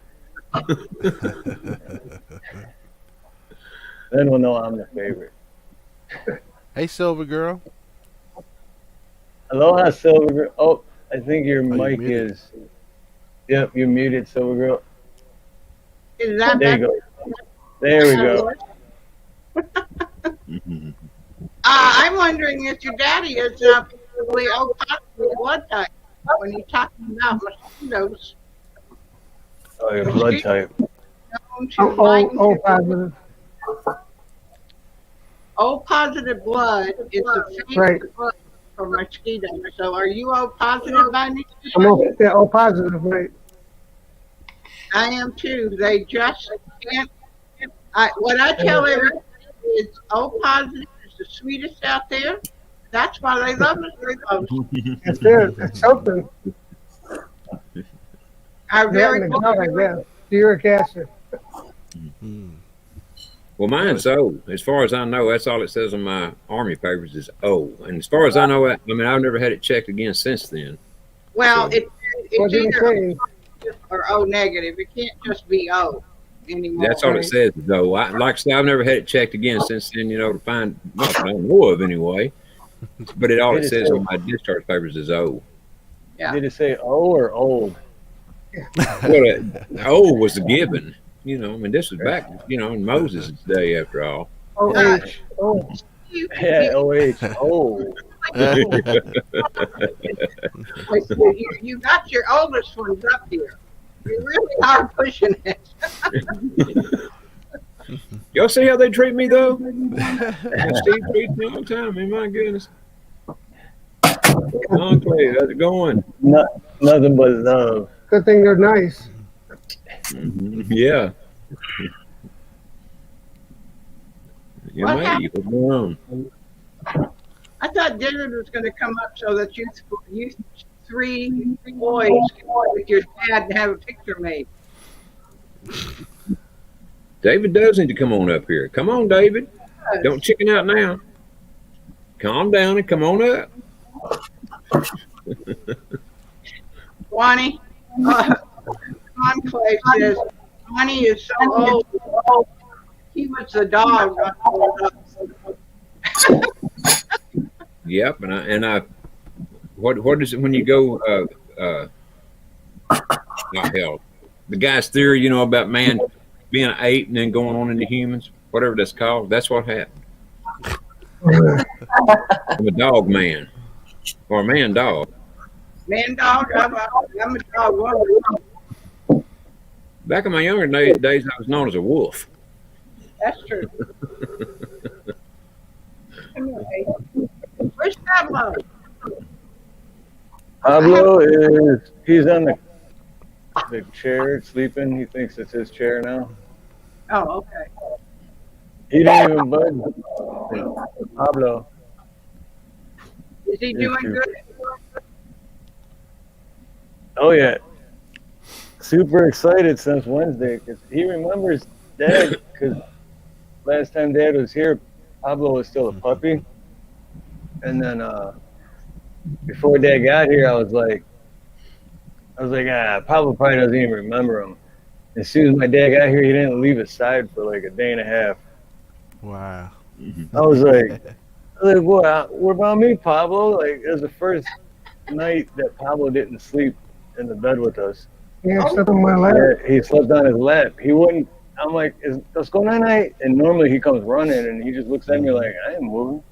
[SPEAKER 3] Then we'll know I'm the favorite.
[SPEAKER 8] Hey, Silver Girl.
[SPEAKER 3] Aloha, Silver Girl. Oh, I think your
[SPEAKER 8] you
[SPEAKER 3] mic
[SPEAKER 8] muted.
[SPEAKER 3] is. Yep, you're muted, Silver Girl.
[SPEAKER 9] Is that
[SPEAKER 3] There you go. There we go.
[SPEAKER 9] I'm wondering if your daddy is probably O positive blood type when you're talking about mosquitoes.
[SPEAKER 3] Oh, your blood type.
[SPEAKER 9] Known to bind
[SPEAKER 5] Oh, positive.
[SPEAKER 9] O positive blood is the favorite
[SPEAKER 5] Right.
[SPEAKER 9] blood for mosquitoes. So are you O positive by any chance?
[SPEAKER 5] I'm O positive, right.
[SPEAKER 9] I am too. They just can't. What I tell everybody is O positive is the sweetest out there. That's why they love us the most.
[SPEAKER 5] That's it. That's something.
[SPEAKER 9] Our very
[SPEAKER 5] Very good, I guess. Uric acid.
[SPEAKER 4] Well, mine's O. As far as I know, that's all it says on my Army papers is O. And as far as I know, I mean, I've never had it checked again since then.
[SPEAKER 9] well,
[SPEAKER 4] So,
[SPEAKER 9] it's either
[SPEAKER 5] saying?
[SPEAKER 9] or O negative. It can't just be O anymore.
[SPEAKER 4] that's all it says is O. Like I said, I've never had it checked again since then, to find, well, I don't know of anyway. But all it says on my discharge papers is O.
[SPEAKER 9] Yeah.
[SPEAKER 3] Did it say O or old?
[SPEAKER 4] Well, O was a given. I mean, this was back, in Moses' day after all.
[SPEAKER 5] OH. Oh,
[SPEAKER 3] Yeah, OH. Oh.
[SPEAKER 9] You got your oldest ones up here. You really are pushing it.
[SPEAKER 4] Y'all see how they treat me, though? Steve treats me all the time. I mean, my goodness. Clay, how's it going?
[SPEAKER 3] Nothing but love.
[SPEAKER 5] good thing they're nice.
[SPEAKER 4] Yeah. Yeah,
[SPEAKER 9] What
[SPEAKER 4] mate, what's going on?
[SPEAKER 9] I thought David was going to come up so that you three boys can go with your dad and have a picture made.
[SPEAKER 4] David does need to come on up here. Come on, David. Don't chicken out now. Calm down and come on up.
[SPEAKER 9] Wani, Clay says, Wani is so old. He was the dog.
[SPEAKER 4] Yep, and I what is it when you go not hell. The guy's theory, about man being an ape and then going on into humans, whatever that's called, that's what happened. I'm a dog man. Or a man dog.
[SPEAKER 9] Man dog, I'm a dog woman.
[SPEAKER 4] Back in my younger days I was known as a wolf.
[SPEAKER 9] That's true. Anyway, where's Pablo?
[SPEAKER 3] Pablo he's on the chair sleeping. He thinks it's his chair now.
[SPEAKER 9] Oh, okay.
[SPEAKER 3] He didn't even budge. Pablo.
[SPEAKER 9] Is he doing good?
[SPEAKER 3] Oh yeah. Super excited since Wednesday because he remembers Dad because last time Dad was here, Pablo was still a puppy. And then before Dad got here, I was like, Pablo probably doesn't even remember him. As soon as my dad got here, he didn't leave his side for like a day and a half.
[SPEAKER 8] Wow.
[SPEAKER 3] I was like, what about me, Pablo? Like, it was the first night that Pablo didn't sleep in the bed with us.
[SPEAKER 5] Yeah, slept on my lap.
[SPEAKER 3] Yeah, he slept on his lap. He wouldn't. I'm like, what's going on tonight? And normally he comes running and he just looks at me like, I ain't moving.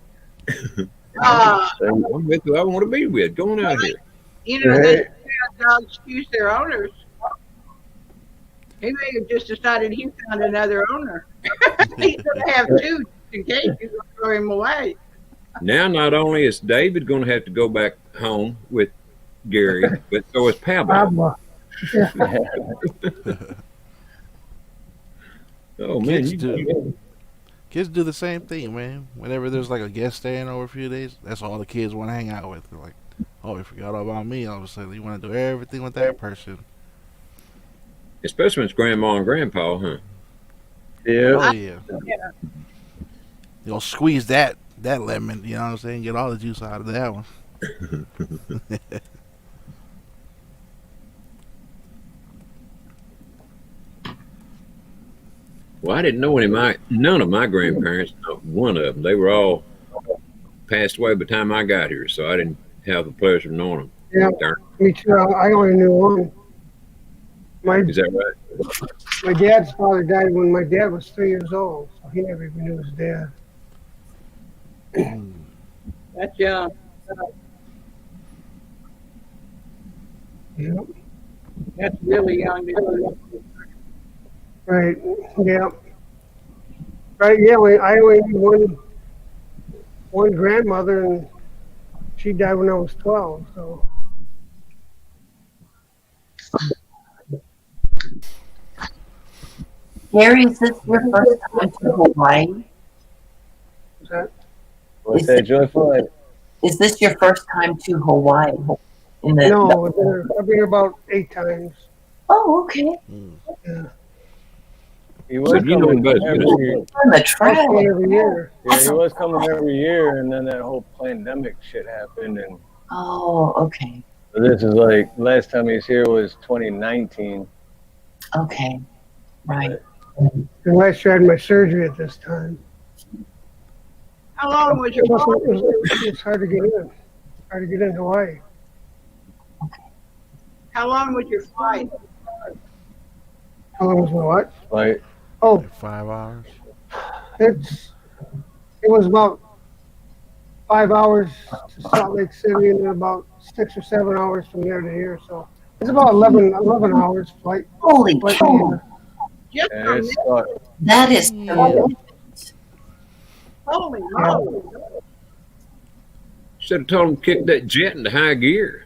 [SPEAKER 4] I'm with who I want to be with. Going out here.
[SPEAKER 9] They dogs choose their owners. He may have just decided he found another owner. He's going to have two in case you throw him away.
[SPEAKER 4] Now, not only is David going to have to go back home with Gary, but so is Pablo. Oh man,
[SPEAKER 8] Kids do the same thing, man. Whenever there's like a guest staying over a few days, that's all the kids want to hang out with. They're like, oh, we forgot all about me. All of a sudden, you want to do everything with that person.
[SPEAKER 4] especially when it's grandma and grandpa, huh?
[SPEAKER 3] Yeah.
[SPEAKER 8] Oh yeah. You'll squeeze that lemon. You know what I'm saying? Get all the juice out of that one.
[SPEAKER 4] Well, I didn't know none of my grandparents, not one of them. They were all passed away by the time I got here, so I didn't have the pleasure of knowing them.
[SPEAKER 5] Yeah, me too. I only knew one.
[SPEAKER 4] Is that right?
[SPEAKER 5] My dad's father died when my dad was 3 years old, so he never even knew his dad.
[SPEAKER 9] That's young.
[SPEAKER 5] Yeah.
[SPEAKER 9] That's really young.
[SPEAKER 5] Right. Yeah. Right. Yeah. I only knew one grandmother, and she died when I was 12. So.
[SPEAKER 7] Gary, is this your first time to Hawaii?
[SPEAKER 3] What's that, Joyful?
[SPEAKER 7] Is this your first time to Hawaii?
[SPEAKER 5] No, I've been here about 8 times.
[SPEAKER 7] Oh, okay.
[SPEAKER 5] Yeah.
[SPEAKER 3] He was coming every year.
[SPEAKER 7] On the trail.
[SPEAKER 5] Every year.
[SPEAKER 3] Yeah, he was coming every year, and then that whole plandemic shit happened, and
[SPEAKER 7] Oh, okay.
[SPEAKER 3] so this is like last time he was here was 2019.
[SPEAKER 7] Okay. Right.
[SPEAKER 5] And last year I had my surgery at this time.
[SPEAKER 9] How long was your
[SPEAKER 5] It's hard to get in. Hard to get in Hawaii.
[SPEAKER 9] How long was your flight?
[SPEAKER 5] How long was my what?
[SPEAKER 3] Like,
[SPEAKER 5] Oh,
[SPEAKER 8] Like 5 hours.
[SPEAKER 5] it was about 5 hours to Salt Lake City, and then about 6 or 7 hours from there to here. So it's about 11 hours flight.
[SPEAKER 7] Holy
[SPEAKER 5] flight
[SPEAKER 7] cow.
[SPEAKER 9] Just
[SPEAKER 3] and
[SPEAKER 9] from
[SPEAKER 3] it's
[SPEAKER 9] there?
[SPEAKER 7] That is
[SPEAKER 9] Holy moly.
[SPEAKER 4] Should have told him to kick that jet into high gear.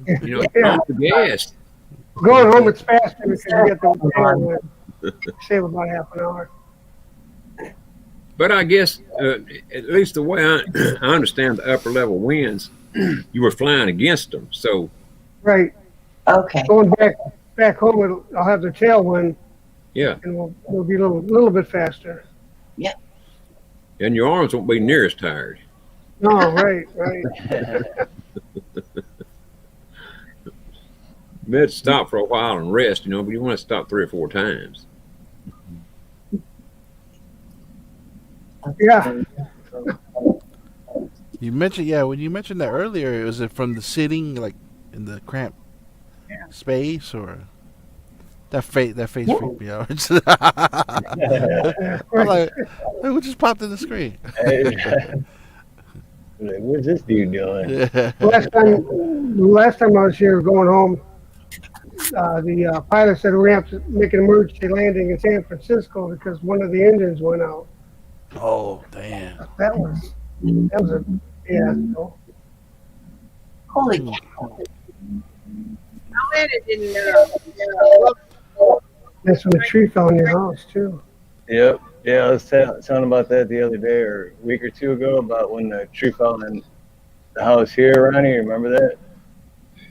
[SPEAKER 4] You know,
[SPEAKER 5] Yeah.
[SPEAKER 4] pump the gas.
[SPEAKER 5] Going home it's faster because you get the tailwind. Save about half an hour.
[SPEAKER 4] But I guess, at least the way I understand the upper level winds, you were flying against them. So,
[SPEAKER 5] Right.
[SPEAKER 7] okay.
[SPEAKER 5] Going back home, I'll have the tailwind,
[SPEAKER 4] yeah.
[SPEAKER 5] and we'll be a little bit faster.
[SPEAKER 4] And your arms won't be near as tired.
[SPEAKER 5] No, right.
[SPEAKER 4] You better stop for a while and rest, you know, but you want to stop 3 or 4 times.
[SPEAKER 5] Yeah.
[SPEAKER 8] You mentioned, when you mentioned that earlier, was it from the sitting, like in the cramped space, or that face freaked me out. I'm like, hey, what just popped in the screen?
[SPEAKER 3] like, what's this dude doing?
[SPEAKER 5] Last time I was here going home, the pilot said we're going to have to make an emergency landing in San Francisco because one of the engines went out.
[SPEAKER 8] Oh, damn.
[SPEAKER 5] That was a fiasco.
[SPEAKER 7] Holy cow.
[SPEAKER 9] How many didn't
[SPEAKER 5] That's when the tree fell in your house too.
[SPEAKER 3] Yep. Yeah, I was telling about that the other day or a week or two ago about when the tree fell in the house here, Ronnie. Remember that?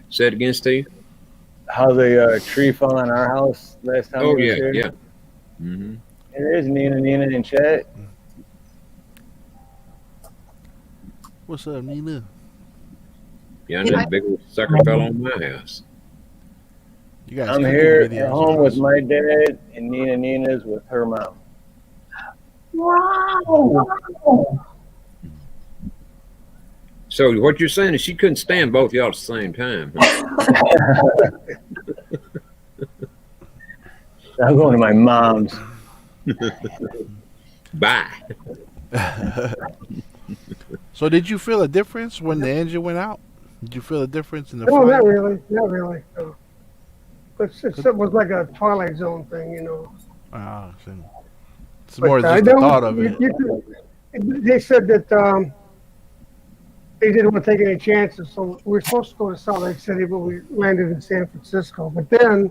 [SPEAKER 4] Say it again, Steve.
[SPEAKER 3] How the tree fell on our house last time
[SPEAKER 4] Oh,
[SPEAKER 3] we
[SPEAKER 4] yeah,
[SPEAKER 3] was here?
[SPEAKER 4] yeah. Mm-hmm.
[SPEAKER 3] There's NinaNina in chat.
[SPEAKER 8] What's up, Nina?
[SPEAKER 4] Yeah, that big old sucker fell on my house.
[SPEAKER 8] You guys
[SPEAKER 3] I'm
[SPEAKER 8] cooking
[SPEAKER 3] here
[SPEAKER 8] videos
[SPEAKER 3] at home
[SPEAKER 8] on
[SPEAKER 3] with
[SPEAKER 8] us.
[SPEAKER 3] my dad, and NinaNina's with her mom.
[SPEAKER 7] Wow.
[SPEAKER 4] So what you're saying is she couldn't stand both of y'all at the same time.
[SPEAKER 3] I'm going to my mom's.
[SPEAKER 4] Bye.
[SPEAKER 8] So did you feel a difference when the engine went out? Did you feel a difference in the
[SPEAKER 5] No,
[SPEAKER 8] flight?
[SPEAKER 5] not really. No. It was like a Twilight Zone thing, you know.
[SPEAKER 8] Ah, so it's more
[SPEAKER 5] But,
[SPEAKER 8] just the thought of it.
[SPEAKER 5] They said that they didn't want to take any chances. So we were supposed to go to Salt Lake City, but we landed in San Francisco. But then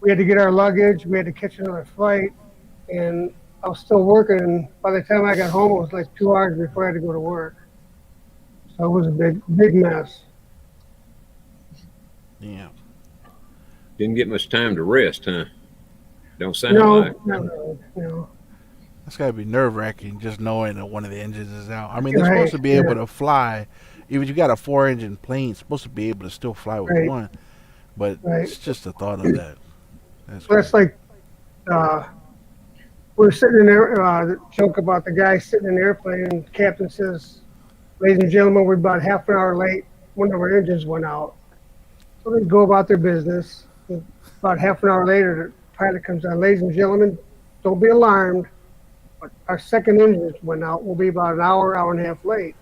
[SPEAKER 5] we had to get our luggage. We had to catch another flight, and I was still working. And by the time I got home, it was like 2 hours before I had to go to work. So it was a big mess.
[SPEAKER 8] Yeah.
[SPEAKER 4] Didn't get much time to rest, huh? Don't sound like.
[SPEAKER 5] No.
[SPEAKER 8] That's got to be nerve-wracking, just knowing that one of the engines is out. I mean, they're supposed to be able to fly. Even if you got a 4-engine plane, it's supposed to be able to still fly with one. But it's just the thought of that.
[SPEAKER 5] That's like, we're sitting in there, the joke about the guy sitting in the airplane, and the captain says, "Ladies and gentlemen, we're about half an hour late. One of our engines went out." So they go about their business. About half an hour later, the pilot comes on. "Ladies and gentlemen, don't be alarmed, but our second engine went out. We'll be about an hour and a half late."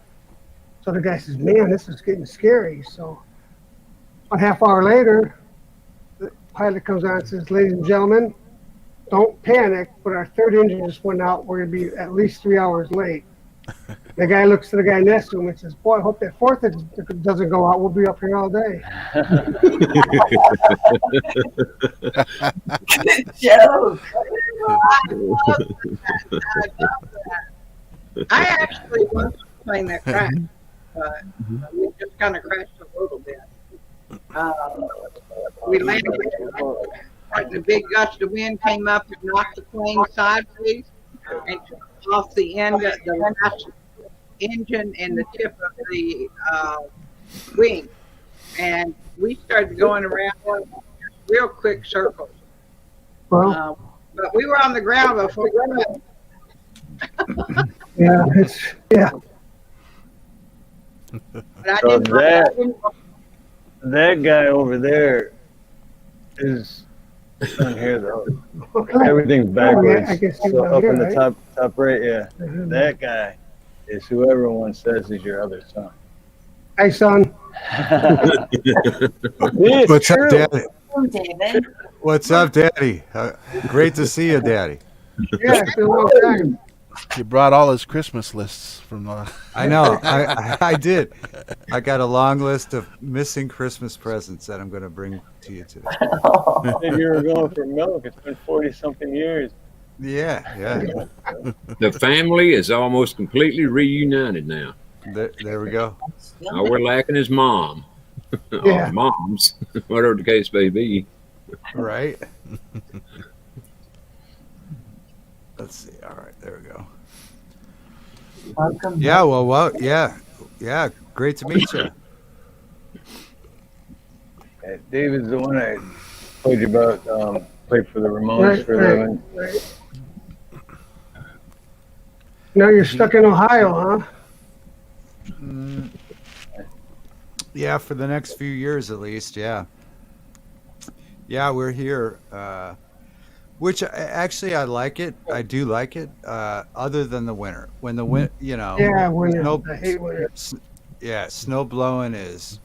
[SPEAKER 5] So the guy says, "Man, this is getting scary." So a half hour later, the pilot comes on and says, "Ladies and gentlemen, don't panic, but our third engine just went out. We're going to be at least 3 hours late." The guy looks to the guy next to him and says, "Boy, I hope that fourth engine doesn't go out. We'll be up here all day."
[SPEAKER 7] Good joke.
[SPEAKER 9] I actually was playing that crashed, but we just kind of crashed a little bit. We landed, and a big gust of wind came up and knocked the plane sideways and took off the end of the last engine and the tip of the wing. And we started going around real quick circles.
[SPEAKER 5] Well,
[SPEAKER 9] but we were on the ground before we went.
[SPEAKER 5] Yeah.
[SPEAKER 3] So that guy over there is on here though. Everything's backwards.
[SPEAKER 5] I guess
[SPEAKER 3] So up
[SPEAKER 5] here,
[SPEAKER 3] in the
[SPEAKER 5] right?
[SPEAKER 3] top right, yeah. That guy is who everyone says is your other son.
[SPEAKER 5] Hi, son.
[SPEAKER 10] What's up, Daddy?
[SPEAKER 7] Oh, David.
[SPEAKER 10] What's up, Daddy? Great to see you, Daddy.
[SPEAKER 5] Yeah, it's been a long time.
[SPEAKER 8] He brought all his Christmas lists from the.
[SPEAKER 10] I know. I did. I got a long list of missing Christmas presents that I'm going to bring to you today.
[SPEAKER 3] And you were going for milk. It's been 40-something years.
[SPEAKER 10] Yeah.
[SPEAKER 4] The family is almost completely reunited now.
[SPEAKER 10] There we go.
[SPEAKER 4] All we're lacking is mom.
[SPEAKER 5] Yeah.
[SPEAKER 4] Or moms, whatever the case may be.
[SPEAKER 10] Right. Let's see. All right, there we go.
[SPEAKER 7] Welcome.
[SPEAKER 10] Yeah. Well. Yeah. Great to meet you.
[SPEAKER 3] David's the one I told you about. Played for the Ramones for a living.
[SPEAKER 5] Right. Now you're stuck in Ohio, huh?
[SPEAKER 10] Yeah, for the next few years at least. Yeah, we're here. Which actually I like it. I do like it. Other than the winter, when the wind,
[SPEAKER 5] Yeah, winter. I hate winter.
[SPEAKER 10] Yeah, snow blowing is,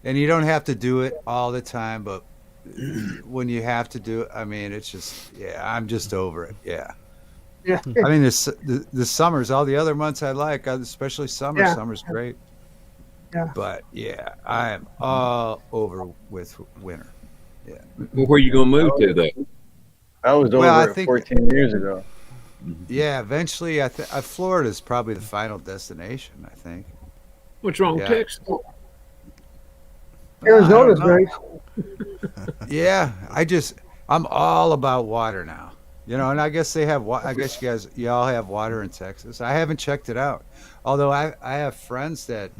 [SPEAKER 10] and you don't have to do it all the time, but when you have to do it, I mean, it's just, I'm just over it. Yeah.
[SPEAKER 5] Yeah.
[SPEAKER 10] I mean, the summers, all the other months I like, especially summer.
[SPEAKER 5] Yeah.
[SPEAKER 10] Summer's great.
[SPEAKER 5] Yeah.
[SPEAKER 10] But yeah, I am all over with winter. Yeah.
[SPEAKER 4] Well, where are you going to move to, though?
[SPEAKER 3] I was over
[SPEAKER 10] I
[SPEAKER 3] it
[SPEAKER 10] think-
[SPEAKER 3] 14 years ago.
[SPEAKER 10] Yeah, eventually, Florida is probably the final destination, I think.
[SPEAKER 4] What's wrong with
[SPEAKER 10] Yeah.
[SPEAKER 4] Texas?
[SPEAKER 5] Arizona's
[SPEAKER 10] I don't
[SPEAKER 5] nice.
[SPEAKER 10] Yeah, I'm all about water now. And I guess they have. I guess y'all have water in Texas. I haven't checked it out. Although I have friends that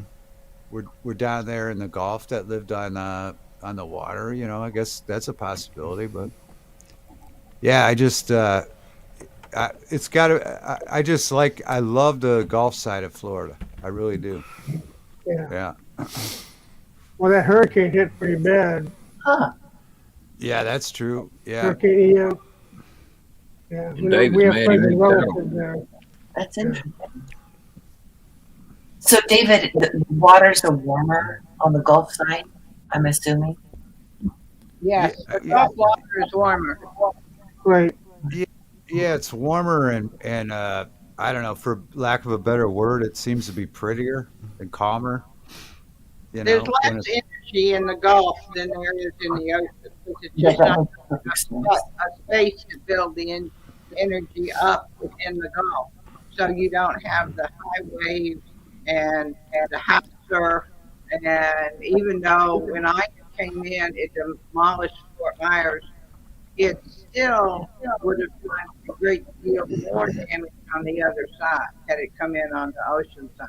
[SPEAKER 10] were down there in the Gulf that lived on the water. I guess that's a possibility. But yeah, I just it's got to. I love the Gulf side of Florida. I really do.
[SPEAKER 5] Yeah.
[SPEAKER 10] Yeah.
[SPEAKER 5] Well, that hurricane hit pretty bad.
[SPEAKER 7] Huh.
[SPEAKER 10] Yeah, that's true. Yeah.
[SPEAKER 5] Hurricane Ian. Yeah.
[SPEAKER 4] David's
[SPEAKER 5] We have
[SPEAKER 4] mad he
[SPEAKER 5] friends and
[SPEAKER 4] moved
[SPEAKER 5] relatives there.
[SPEAKER 7] That's interesting. So, David, the waters are warmer on the Gulf side, I'm assuming.
[SPEAKER 9] Yes, the Gulf water is warmer.
[SPEAKER 5] Right.
[SPEAKER 10] Yeah, it's warmer and I don't know, for lack of a better word, it seems to be prettier and calmer. You
[SPEAKER 9] There's
[SPEAKER 10] know,
[SPEAKER 9] less
[SPEAKER 10] when it's
[SPEAKER 9] energy in the Gulf than there is in the ocean because it's
[SPEAKER 7] Yeah,
[SPEAKER 9] just
[SPEAKER 7] that
[SPEAKER 9] not
[SPEAKER 7] makes perfect sense.
[SPEAKER 9] a space to build the energy up within the Gulf. So you don't have the high waves and the high surf. And even though when I came in, it demolished Fort Myers, it still would have done a great deal more damage on the other side had it come in on the ocean side.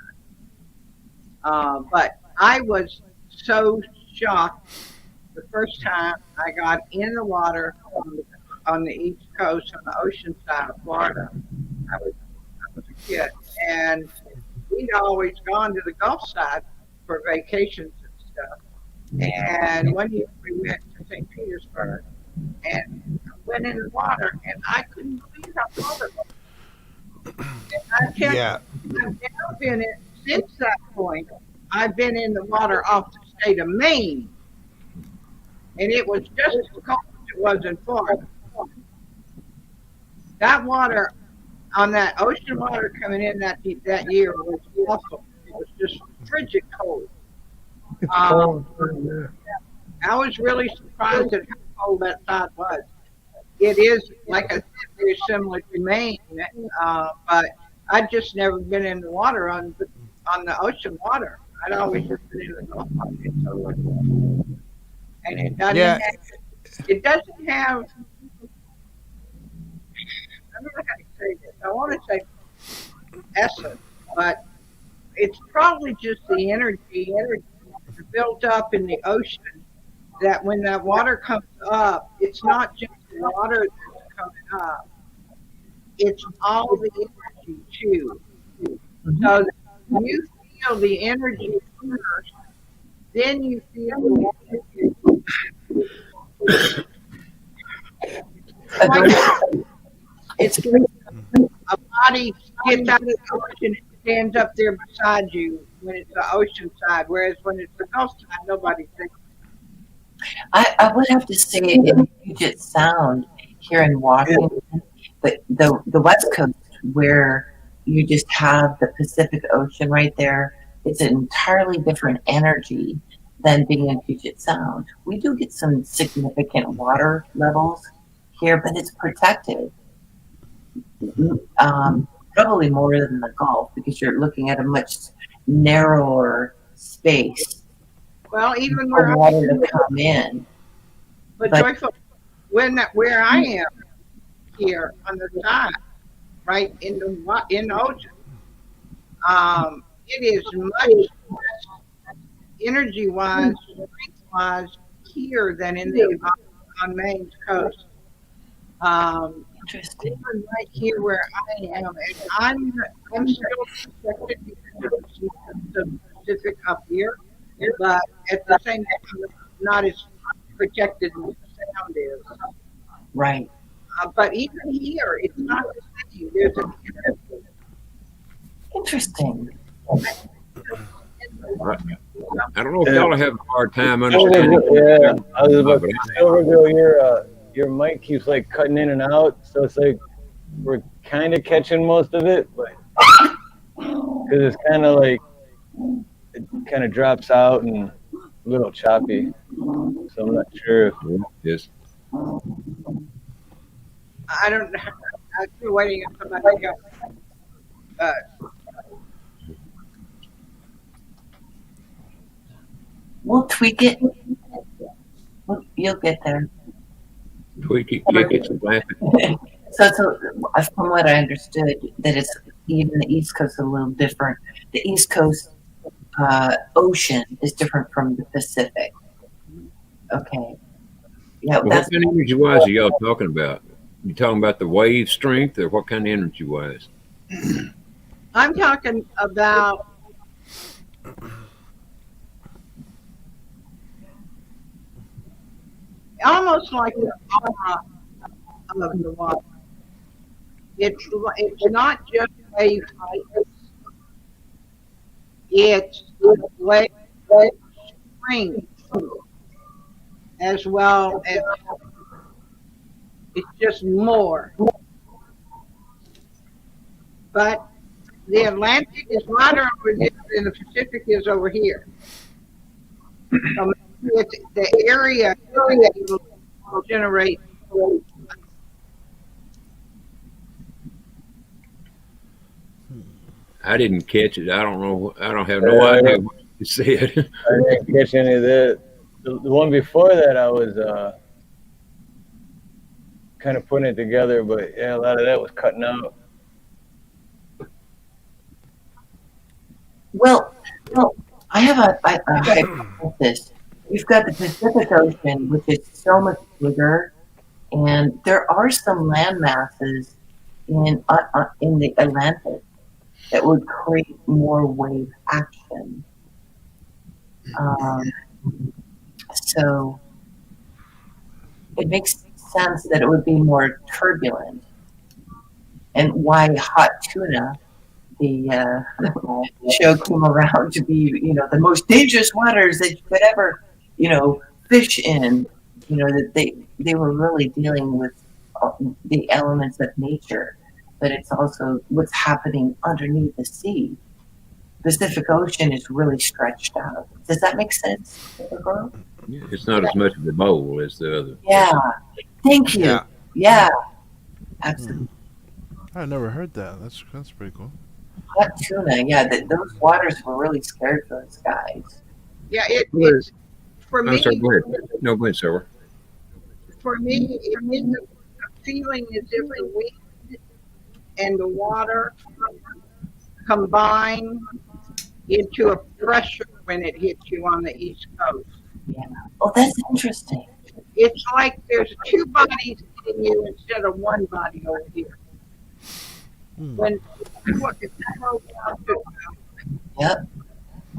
[SPEAKER 9] But I was so shocked the first time I got in the water on the East Coast, on the ocean side of Florida. I was a kid, and we'd always gone to the Gulf side for vacations and stuff. And one year we went to St. Petersburg and went in the water, and I couldn't believe how colorful. And I tell you,
[SPEAKER 10] yeah,
[SPEAKER 9] I've now been in since that point. I've been in the water off the state of Maine, and it was just as cold as it was in Florida. That water on that ocean water coming in that year was awful. It was just frigid cold.
[SPEAKER 5] It's
[SPEAKER 9] Um,
[SPEAKER 5] cold. Yeah.
[SPEAKER 9] I was really surprised at how cold that side was. It is, like I said, very similar to Maine, but I'd just never been in the water on the ocean water. I'd always just been in the Gulf water. And
[SPEAKER 10] yeah,
[SPEAKER 9] it doesn't have. I don't know how to say this. I want to say essence, but it's probably just the energy built up in the ocean that when that water comes up, it's not just the water that's coming up, it's all the energy too. So you feel the energy first, then you feel the water. It's like a body gets out of the ocean and stands up there beside you when it's the ocean side, whereas when it's the Gulf side, nobody's there.
[SPEAKER 7] I would have to say in Puget Sound here in Washington, but the West Coast where you just have the Pacific Ocean right there, it's an entirely different energy than being in Puget Sound. We do get some significant water levels here, but it's protected. Probably more than the Gulf because you're looking at a much narrower space
[SPEAKER 9] Well, even
[SPEAKER 7] for
[SPEAKER 9] where
[SPEAKER 7] water to come in.
[SPEAKER 9] but
[SPEAKER 7] But
[SPEAKER 9] joyful, where I am here on the side, right in the ocean, it is much less energy wise, strength wise here than in the on Maine's coast.
[SPEAKER 7] interesting.
[SPEAKER 9] Even right here where I am, and I'm still protected because of the Pacific up here, but at the same time, not as protected as the Sound is.
[SPEAKER 7] Right.
[SPEAKER 9] But even here, it's not the same. There's an energy.
[SPEAKER 7] Interesting.
[SPEAKER 4] I don't know if y'all have a hard time
[SPEAKER 3] Silvergirl,
[SPEAKER 4] understanding.
[SPEAKER 3] yeah, I was about
[SPEAKER 4] But
[SPEAKER 3] to say, Silvergirl, your mic keeps like cutting in and out, so it's like we're kind of catching most of it, but because it's kind of like it kind of drops out and a little choppy, so I'm not sure.
[SPEAKER 4] Yes.
[SPEAKER 9] I don't know. I'm still waiting on somebody else.
[SPEAKER 7] We'll tweak it. You'll get there.
[SPEAKER 4] Tweak it, kick it, and laugh it.
[SPEAKER 7] So, from what I understood, that it's even the East Coast is a little different. The East Coast ocean is different from the Pacific. Okay. Yeah,
[SPEAKER 4] Well, what
[SPEAKER 7] that's
[SPEAKER 4] kind of energy wise are y'all talking about? You talking about the wave strength, or what kind of energy wise?
[SPEAKER 9] I'm talking about almost like the aura of the water. It's not just wave height. It's wave strength as well as it's just more. but the Atlantic is wider over there than the Pacific is over here. So maybe it's the area will generate.
[SPEAKER 4] I didn't catch it. I don't know. I don't have no idea what you said.
[SPEAKER 3] I didn't catch any of that. The one before that, I was kind of putting it together, but yeah, a lot of that was cutting out.
[SPEAKER 7] Well, I have a hypothesis. We've got the Pacific Ocean, which is so much bigger, and there are some land masses in the Atlantic that would create more wave action. So it makes sense that it would be more turbulent, and why hot tuna, the show came around to be, the most dangerous waters that you could ever, fish in. That they were really dealing with the elements of nature, but it's also what's happening underneath the sea. Pacific Ocean is really stretched out. Does that make sense, girl?
[SPEAKER 4] It's not as much of a bowl as the other.
[SPEAKER 7] Yeah. Thank you. Yeah. Absolutely.
[SPEAKER 8] I never heard that. That's pretty cool.
[SPEAKER 7] Hot tuna. Yeah, those waters were really scared for those guys.
[SPEAKER 9] Yeah, it's for
[SPEAKER 4] Oh,
[SPEAKER 9] me.
[SPEAKER 4] sorry, go ahead. No, go ahead, Silver.
[SPEAKER 9] For me, the feeling is if the wind and the water combine into a pressure when it hits you on the East Coast.
[SPEAKER 7] Yeah. Oh, that's interesting.
[SPEAKER 9] It's like there's two bodies hitting you instead of one body over here. When you look at the world out there,
[SPEAKER 7] Yep.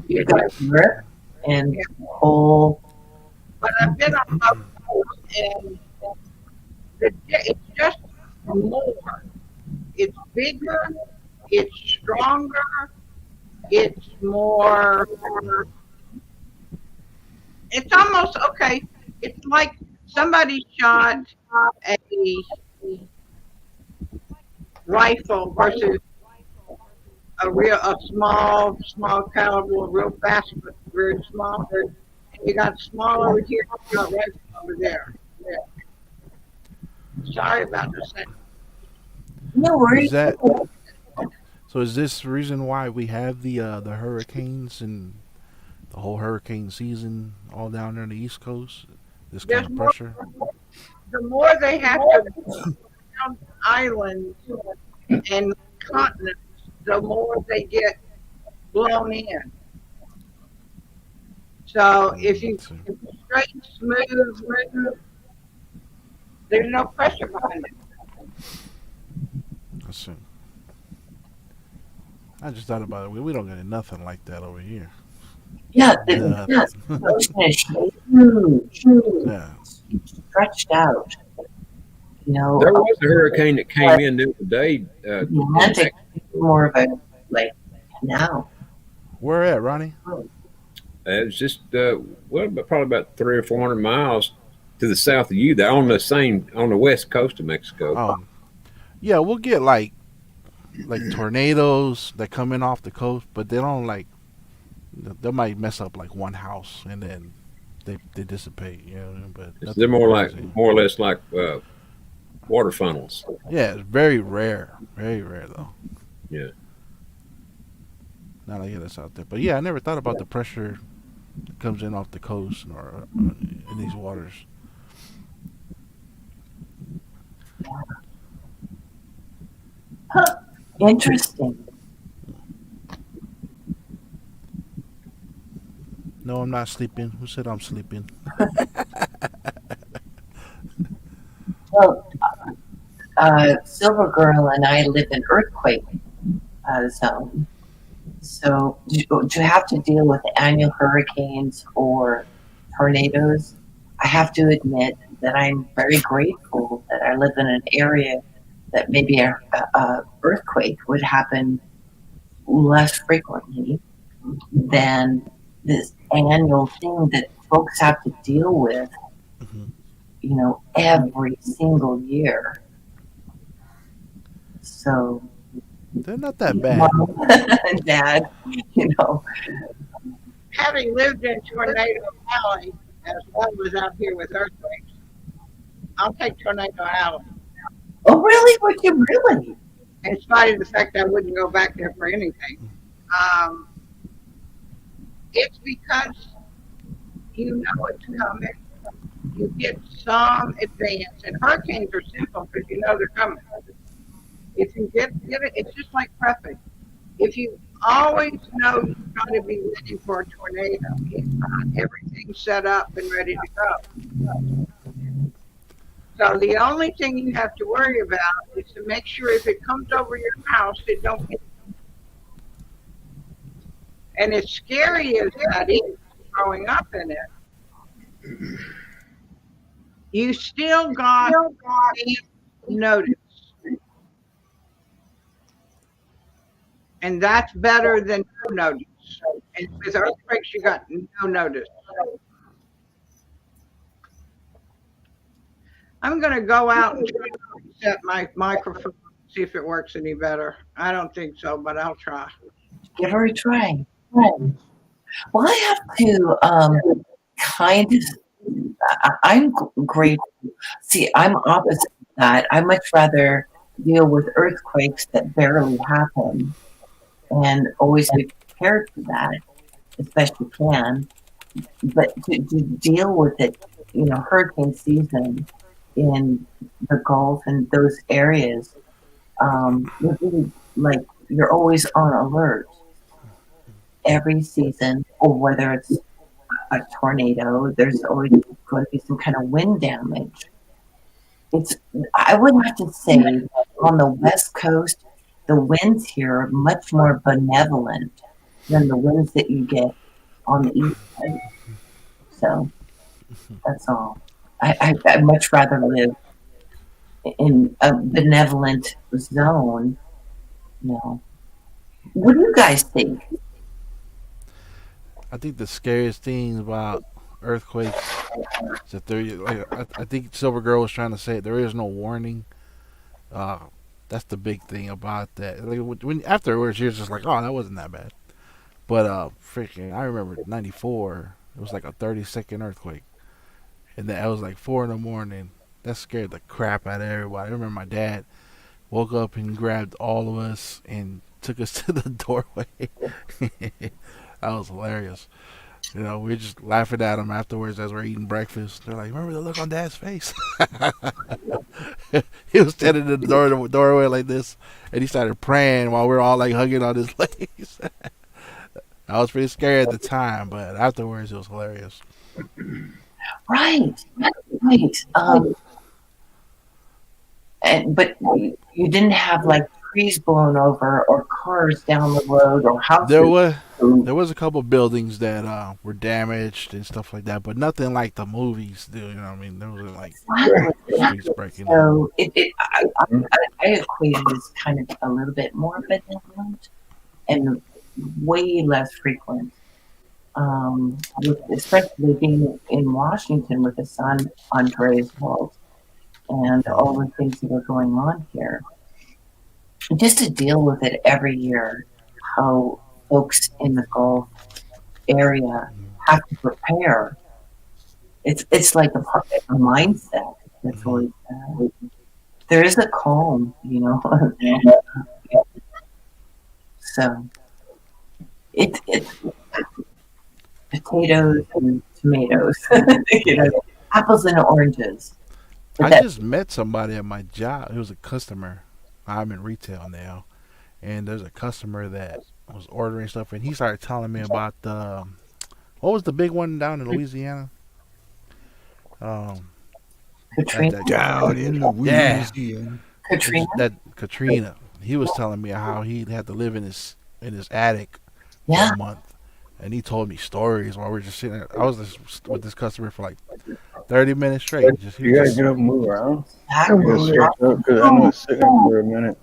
[SPEAKER 7] You got Europe and whole.
[SPEAKER 9] but I've been on both coasts, and it's just more. It's bigger, it's stronger, it's more. It's almost okay. It's like somebody shot a rifle versus a small caliber, real fast but very small. And you got small over here, you got rifle over there. Yeah. Sorry about the second.
[SPEAKER 7] No worries.
[SPEAKER 8] Is that so? Is this the reason why we have the hurricanes and the whole hurricane season all down there on the East Coast? This kind of pressure.
[SPEAKER 9] The more they have to build islands and continents, the more they get blown in. So if you straight, smooth, there's no pressure behind it.
[SPEAKER 8] I see. I just thought about it. We don't get nothing like that over here.
[SPEAKER 7] Yeah, the ocean is huge.
[SPEAKER 8] Yeah.
[SPEAKER 7] Stretched out.
[SPEAKER 4] There was a hurricane that came in the other day.
[SPEAKER 7] The Atlantic is more of a canal.
[SPEAKER 8] Where at, Ronnie?
[SPEAKER 4] It was just probably about 300 or 400 miles to the south of you. They're on the west coast of Mexico.
[SPEAKER 8] Yeah, we'll get like tornadoes that come in off the coast, but they don't they might mess up like one house and then they dissipate. But
[SPEAKER 4] They're more or less like water funnels.
[SPEAKER 8] Yeah, it's very rare though.
[SPEAKER 4] Yeah.
[SPEAKER 8] Now I get us out there, but yeah, I never thought about the pressure that comes in off the coast or in these waters.
[SPEAKER 7] Huh. Interesting.
[SPEAKER 8] No, I'm not sleeping. Who said I'm sleeping?
[SPEAKER 7] Well, Silver Girl and I live in earthquake zone. So to have to deal with annual hurricanes or tornadoes, I have to admit that I'm very grateful that I live in an area that maybe a earthquake would happen less frequently than this annual thing that folks have to deal with, every single year. So
[SPEAKER 8] They're not that bad.
[SPEAKER 7] Dad, you know.
[SPEAKER 9] Having lived in Tornado Alley as well as out here with earthquakes, I'll take Tornado Alley.
[SPEAKER 7] Oh, really? Would you really?
[SPEAKER 9] In spite of the fact I wouldn't go back there for anything. It's because you know it's coming. You get some advance. And hurricanes are simple because you know they're coming. If you get it, it's just like prepping. If you always know you've got to be ready for a tornado, it's not everything set up and ready to go. So the only thing you have to worry about is to make sure if it comes over your house, it don't hit. And as scary as that is, growing up in it, you still got notice. And that's better than no notice. And with earthquakes, you got no notice. I'm going to go out and try to reset my microphone, see if it works any better. I don't think so, but I'll try.
[SPEAKER 7] Give her a try. Well, I have to kind of, I'm grateful. See, I'm opposite of that. I much rather deal with earthquakes that barely happen and always be prepared for that as best you can. But to deal with it, you know, hurricane season in the Gulf and those areas, you're really, like, you're always on alert every season, or whether it's a tornado, there's always going to be some kind of wind damage. I would have to say on the West Coast, the winds here are much more benevolent than the winds that you get on the East Coast. So that's all. I'd much rather live in a benevolent zone. You know. What do you guys think?
[SPEAKER 8] I think the scariest thing about earthquakes is that there. Like, I think Silver Girl was trying to say there is no warning. That's the big thing about that. Like when afterwards you're just like, oh, that wasn't that bad. But freaking, I remember '94. It was like a 30-second earthquake, and that was like 4 in the morning. That scared the crap out of everybody. I remember my dad woke up and grabbed all of us and took us to the doorway. That was hilarious. You know, we were just laughing at him afterwards as we're eating breakfast. They're like, remember the look on Dad's face? He was standing in the doorway like this, and he started praying while we were all like hugging on his legs. I was pretty scared at the time, but afterwards it was hilarious.
[SPEAKER 7] Right. But you didn't have like trees blown over or cars down the road or houses.
[SPEAKER 8] There was a couple buildings that were damaged and stuff like that, but nothing like the movies do. You know what I mean? There was like streets breaking.
[SPEAKER 7] So I equate it as kind of a little bit more benevolent and way less frequent. Especially being in Washington with the San Andreas Fault and all the things that are going on here. Just to deal with it every year, how folks in the Gulf area have to prepare. It's like a mindset that's always there is a calm, you know. So it's potatoes and tomatoes, you know, apples and oranges. But
[SPEAKER 8] I just met somebody at my job. It was a customer. I'm in retail now, and there's a customer that was ordering stuff, and he started telling me about the what was the big one down in Louisiana?
[SPEAKER 7] Katrina.
[SPEAKER 10] Down in Louisiana.
[SPEAKER 7] Katrina.
[SPEAKER 8] That Katrina. He was telling me how he had to live in his attic for
[SPEAKER 7] Yeah.
[SPEAKER 8] a month, and he told me stories while we were just sitting there. I was just with this customer for like 30 minutes straight.
[SPEAKER 3] You gotta get up and move around.
[SPEAKER 7] Exactly.
[SPEAKER 3] Because I'm gonna sit here for a minute.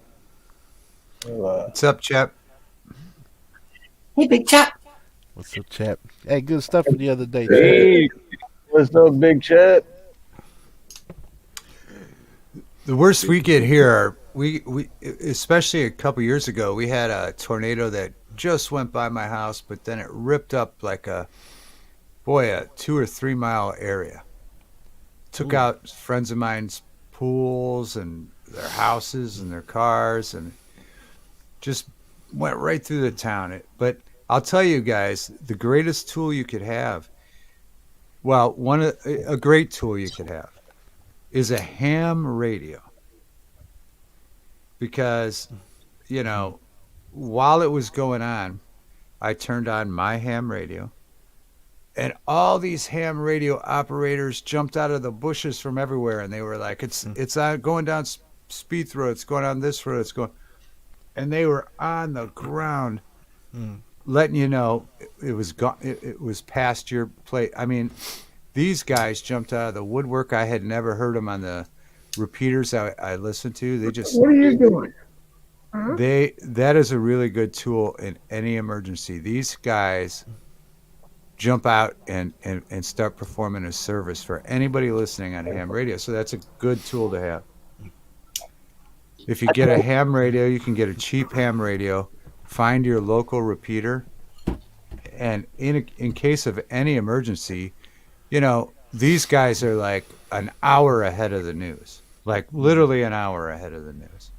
[SPEAKER 10] What's up, Chap?
[SPEAKER 7] Hey, big chap.
[SPEAKER 8] What's up, chap? Hey, good stuff for the other day.
[SPEAKER 3] Hey, what's up, big chat?
[SPEAKER 10] The worst we get here we especially a couple years ago, we had a tornado that just went by my house, but then it ripped up like a 2 or 3 mile area. Took
[SPEAKER 8] Ooh.
[SPEAKER 10] out friends of mine's pools and their houses and their cars, and just went right through the town. But I'll tell you guys, the greatest tool you could have, well, a great tool you could have is a ham radio, because while it was going on, I turned on my ham radio, and all these ham radio operators jumped out of the bushes from everywhere, and they were like, "It's going down Spieth Road. It's going on this road. It's going," and they were on the ground, letting you know it was gone. It was past your plate. I mean, these guys jumped out of the woodwork. I had never heard them on the repeaters I listened to. They just
[SPEAKER 5] What are you doing? Huh?
[SPEAKER 10] that is a really good tool in any emergency. These guys jump out and start performing a service for anybody listening on ham radio. So that's a good tool to have. If you get a ham radio, you can get a cheap ham radio. Find your local repeater, and in case of any emergency, these guys are like an hour ahead of the news, like literally an hour ahead of the news.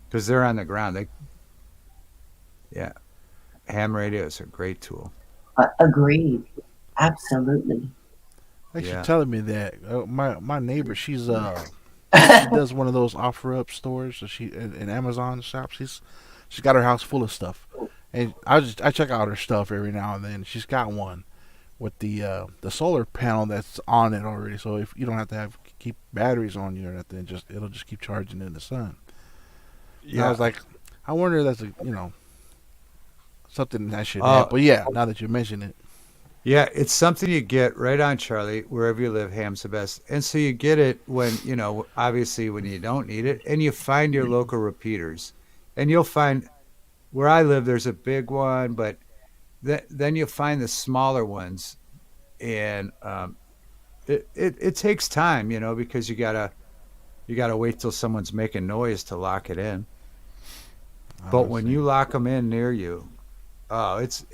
[SPEAKER 10] Because they're on the ground. Yeah, ham radio is a great tool.
[SPEAKER 7] Agreed. Absolutely.
[SPEAKER 8] Thanks
[SPEAKER 10] Yeah.
[SPEAKER 8] for telling me that. My neighbor, she does one of those offer up stores. So she in Amazon shops. She's got her house full of stuff, and I check out her stuff every now and then. She's got one with the solar panel that's on it already. So if you don't have to keep batteries on you or nothing, it'll just keep charging in the sun. And I was like, I wonder if that's something that should have. But yeah, now that you mention it.
[SPEAKER 10] Yeah, it's something you get right on, Charlie, wherever you live. Ham's the best. And so you get it when, obviously when you don't need it, and you find your local repeaters. And you'll find, where I live, there's a big one, but then you'll find the smaller ones. And it takes time, because you gotta wait till someone's making noise to lock it in. But when you lock them in near you, it's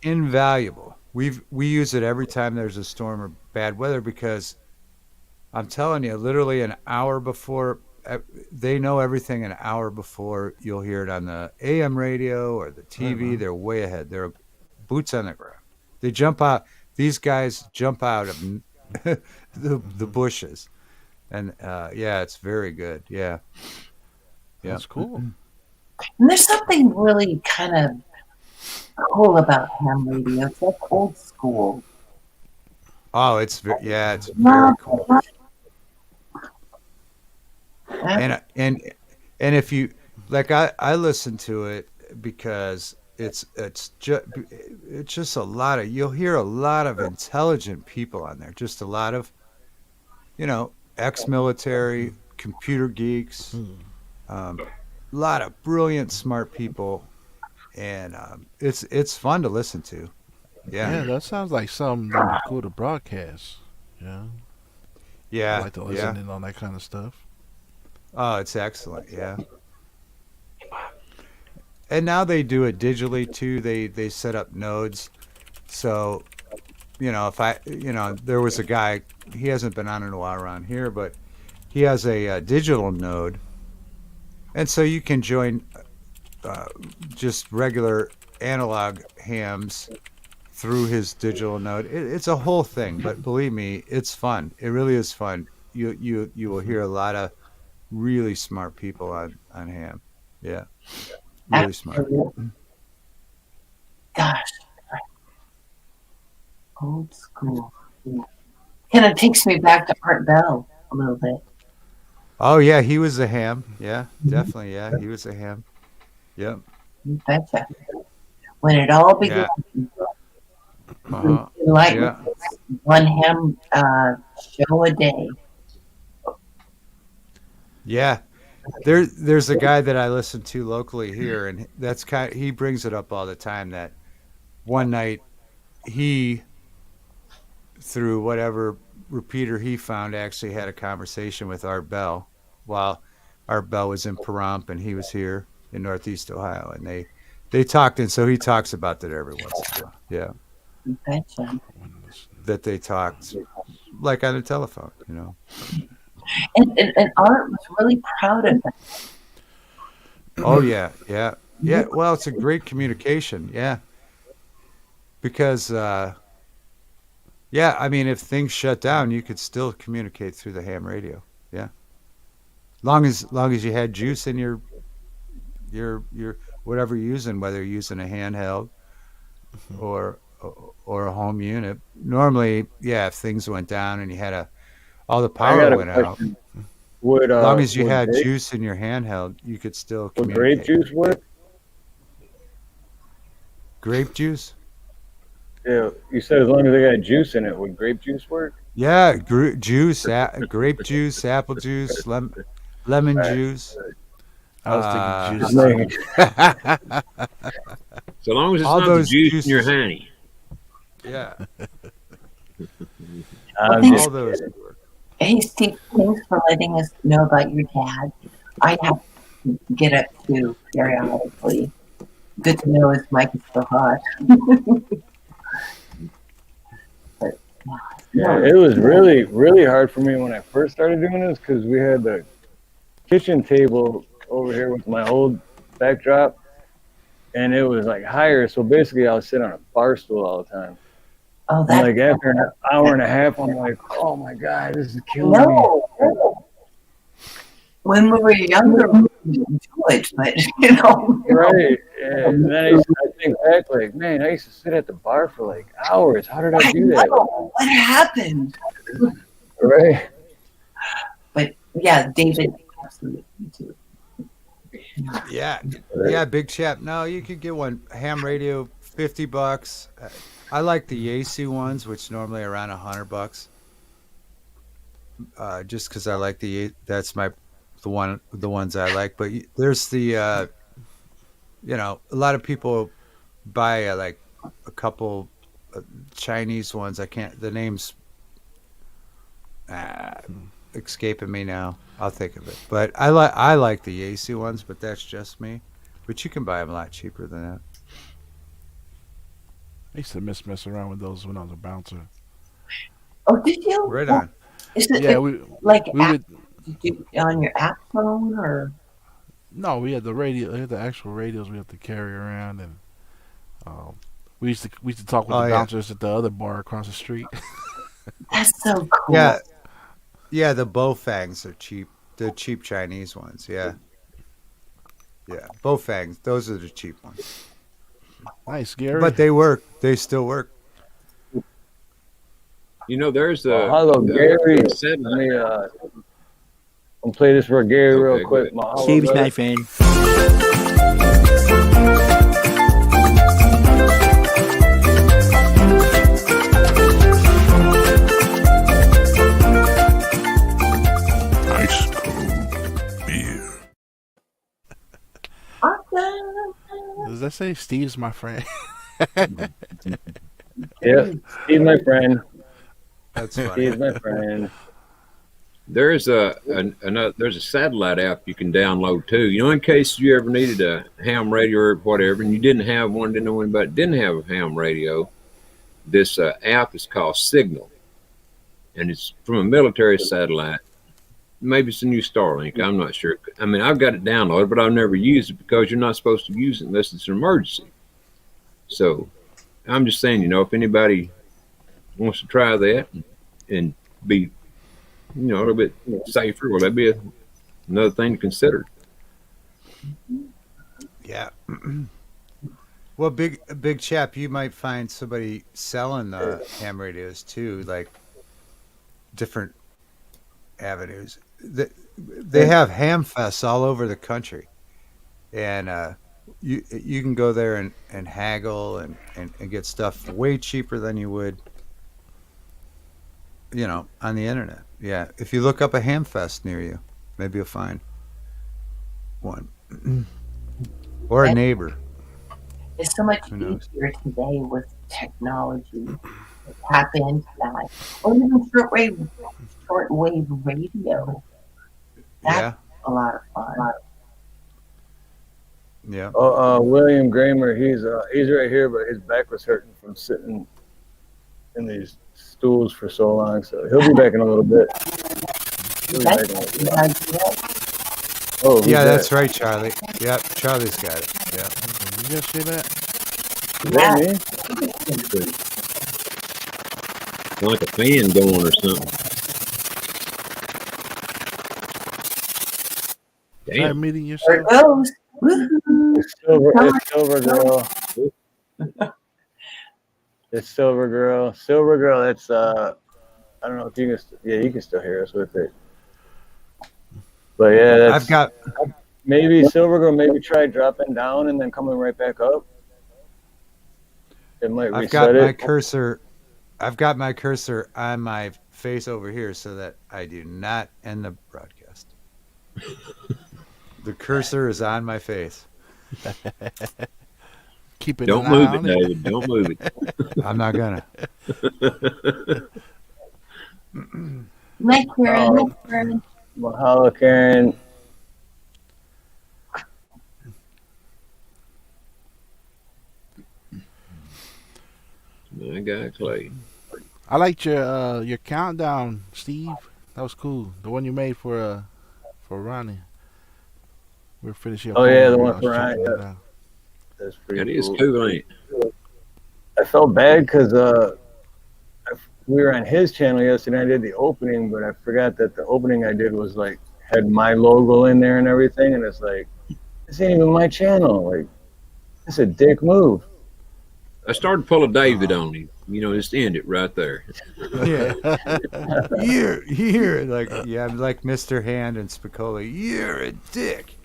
[SPEAKER 10] invaluable. We use it every time there's a storm or bad weather, because I'm telling you, literally an hour before, they know everything an hour before you'll hear it on the AM radio or the TV. They're way ahead. They're boots on the ground. They jump out. These guys jump out of the bushes, and it's very good. Yeah.
[SPEAKER 8] That's cool.
[SPEAKER 7] And there's something really kind of cool about ham radio. It's like old school.
[SPEAKER 10] Oh, it's very cool. And if you like, I listen to it because it's just a lot of, you'll hear a lot of intelligent people on there. Just a lot of ex-military, computer geeks, a lot of brilliant, smart people, and it's fun to listen to.
[SPEAKER 8] Yeah, that sounds like something that would be cool to broadcast.
[SPEAKER 10] Yeah,
[SPEAKER 8] I like to listen in on that kind of stuff.
[SPEAKER 10] Oh, it's excellent. Yeah. And now they do it digitally too. They set up nodes. So, if there was a guy, he hasn't been on in a while around here, but he has a digital node. And so you can join just regular analog hams through his digital node. It's a whole thing, but believe me, it's fun. It really is fun. You will hear a lot of really smart people on ham. Yeah. Really smart.
[SPEAKER 7] Gosh. Old school. Kind of takes me back to Art Bell a little bit.
[SPEAKER 10] Oh yeah, he was a ham. Yeah, definitely. Yeah, he was a ham. Yep.
[SPEAKER 7] You betcha. When it all began, like one ham show a day.
[SPEAKER 10] Yeah. There's a guy that I listen to locally here, and he brings it up all the time that one night he, through whatever repeater he found actually had a conversation with Art Bell while Art Bell was in Pahrump and he was here in Northeast Ohio, and they talked, and so he talks about that every once in a while. Yeah,
[SPEAKER 7] Betcha.
[SPEAKER 10] that they talked like on the telephone, you know.
[SPEAKER 7] And Art was really proud of that.
[SPEAKER 10] Oh yeah, yeah, yeah. Well, it's a great communication. Yeah, because yeah, I mean, if things shut down, you could still communicate through the ham radio. Yeah, long as you had juice in your whatever you're using, whether you're using a handheld or a home unit. Normally, yeah, if things went down and you had all the
[SPEAKER 3] I got
[SPEAKER 10] power
[SPEAKER 3] a
[SPEAKER 10] went out,
[SPEAKER 3] question. Would
[SPEAKER 10] as long as you
[SPEAKER 3] would
[SPEAKER 10] had
[SPEAKER 3] grape,
[SPEAKER 10] juice in your handheld, you could still
[SPEAKER 3] would grape
[SPEAKER 10] communicate.
[SPEAKER 3] juice work?
[SPEAKER 10] Grape juice?
[SPEAKER 3] Yeah, you said as long as they got juice in it, would grape juice work?
[SPEAKER 10] Yeah, juice, grape juice, apple juice, lemon
[SPEAKER 3] Right.
[SPEAKER 10] juice.
[SPEAKER 8] I was thinking
[SPEAKER 3] Just
[SPEAKER 8] juice.
[SPEAKER 3] making
[SPEAKER 4] So long as it's
[SPEAKER 10] All
[SPEAKER 4] not the
[SPEAKER 10] those
[SPEAKER 4] juice in your
[SPEAKER 10] juices.
[SPEAKER 4] honey.
[SPEAKER 10] Yeah,
[SPEAKER 3] I'm
[SPEAKER 7] Thanks.
[SPEAKER 3] just
[SPEAKER 10] all those would work.
[SPEAKER 7] Hey, Steve, thanks for letting us know about your dad. I have to get up to periodically. Good to know his mic is still hot. But,
[SPEAKER 3] Yeah, it was really, really hard for me when I first started doing this because we had the kitchen table over here with my old backdrop, and it was like higher. So basically, I was sitting on a bar stool all the time.
[SPEAKER 7] oh,
[SPEAKER 3] And
[SPEAKER 7] that's
[SPEAKER 3] like after an hour and a half, I'm like, oh my god, this is killing me.
[SPEAKER 7] no. When we were younger, we didn't do it, but
[SPEAKER 3] Right. Yeah. And then I think back, like, man, I used to sit at the bar for like hours. How did I
[SPEAKER 7] I
[SPEAKER 3] do that?
[SPEAKER 7] know what happened.
[SPEAKER 3] Right.
[SPEAKER 7] But yeah, David, absolutely too.
[SPEAKER 10] Yeah, yeah, big chap. No, you could get one ham radio, $50. I like the AC ones, which normally are around $100. Just because I like that's the ones I like. But there's the a lot of people buy like a couple Chinese ones. I can't, the name's escaping me now. I'll think of it. But I like the AC ones, but that's just me. But you can buy them a lot cheaper than that.
[SPEAKER 8] I used to mess around with those when I was a bouncer.
[SPEAKER 7] Oh, did you?
[SPEAKER 10] Right on.
[SPEAKER 7] Is it
[SPEAKER 8] Yeah, we would.
[SPEAKER 7] did you on your app phone or?
[SPEAKER 8] No, we had the radio. We had the actual radios we had to carry around, and we used to talk with
[SPEAKER 10] Oh,
[SPEAKER 8] the
[SPEAKER 10] yeah.
[SPEAKER 8] bouncers at the other bar across the street.
[SPEAKER 7] That's so cool.
[SPEAKER 10] Yeah, yeah. The Bofangs are cheap. The cheap Chinese ones. Yeah, yeah. Bofangs. Those are the cheap ones.
[SPEAKER 8] Nice, Gary.
[SPEAKER 10] But they work. They still work.
[SPEAKER 4] You know, there's
[SPEAKER 3] Hello, Gary. Let
[SPEAKER 4] satellite.
[SPEAKER 3] me I'll play this for Gary real
[SPEAKER 4] Okay,
[SPEAKER 3] quick.
[SPEAKER 4] good.
[SPEAKER 3] Mahalo,
[SPEAKER 11] Steve's
[SPEAKER 3] brother.
[SPEAKER 11] my friend.
[SPEAKER 12] Ice cold beer.
[SPEAKER 7] Awesome.
[SPEAKER 8] Does that say Steve's my friend?
[SPEAKER 3] Yeah, he's my friend.
[SPEAKER 10] That's funny.
[SPEAKER 3] He's my friend.
[SPEAKER 4] There's there's a satellite app you can download too. You know, in case you ever needed a ham radio or whatever, and you didn't have one, didn't know anybody didn't have a ham radio. This app is called Signal, and it's from a military satellite. Maybe it's a new Starlink. I'm not sure. I mean, I've got it downloaded, but I've never used it because you're not supposed to use it unless it's an emergency. So I'm just saying, you know, if anybody wants to try that and be, you know, a little bit safer, well, that'd be another thing to consider.
[SPEAKER 10] Yeah. Well, big chap, you might find somebody selling the ham radios too, like different avenues. They have ham fests all over the country, and you can go there and haggle and get stuff way cheaper than you would, you know, on the internet. Yeah, if you look up a ham fest near you, maybe you'll find one or a neighbor.
[SPEAKER 7] It's so much
[SPEAKER 10] Who knows?
[SPEAKER 7] easier today with technology. tap into that. Or even shortwave radio. That's
[SPEAKER 10] Yeah.
[SPEAKER 7] a lot of fun.
[SPEAKER 10] Yeah.
[SPEAKER 3] William Gramer, he's right here, but his back was hurting from sitting in these stools for so long, so he'll be back in a little bit. Oh,
[SPEAKER 10] yeah, that's right, Charlie. Yep, Charlie's got it. Yeah.
[SPEAKER 8] You just see that?
[SPEAKER 3] Is that me?
[SPEAKER 4] It's like a fan going or something.
[SPEAKER 8] Try
[SPEAKER 4] Damn.
[SPEAKER 8] meeting
[SPEAKER 7] There
[SPEAKER 8] yourself.
[SPEAKER 7] it goes. Woohoo.
[SPEAKER 3] It's Silver Girl. It's Silver Girl. Silver Girl, that's I don't know if you can you can still hear us with it. But yeah, that's
[SPEAKER 10] I've got
[SPEAKER 3] maybe Silver Girl, maybe try dropping down and then coming right back up. It might reset
[SPEAKER 10] I've got my
[SPEAKER 3] it.
[SPEAKER 10] cursor. I've got my cursor on my face over here so that I do not end the broadcast. The cursor is on my face.
[SPEAKER 8] Keep it.
[SPEAKER 4] Don't move it, David. Don't move it.
[SPEAKER 10] I'm not gonna.
[SPEAKER 7] Night, Karen. Night, Karen.
[SPEAKER 3] Mahalo, Karen.
[SPEAKER 4] My guy Clay.
[SPEAKER 8] I liked your countdown, Steve. That was cool. The one you made for Ronnie. We're finishing up.
[SPEAKER 3] Oh yeah, the
[SPEAKER 8] homework.
[SPEAKER 3] one for
[SPEAKER 8] I was checking
[SPEAKER 3] Ryan.
[SPEAKER 8] it out.
[SPEAKER 3] That's pretty
[SPEAKER 4] That is
[SPEAKER 3] cool.
[SPEAKER 4] cool, ain't it?
[SPEAKER 3] I felt bad because we were on his channel yesterday. I did the opening, but I forgot that the opening I did was like had my logo in there and everything, and it's like this ain't even my channel. Like it's a dick move.
[SPEAKER 4] I started pulling David on him. You know, just end it right there.
[SPEAKER 10] Yeah. You're like, yeah, I'm like Mr. Hand and Spicoli. You're a dick.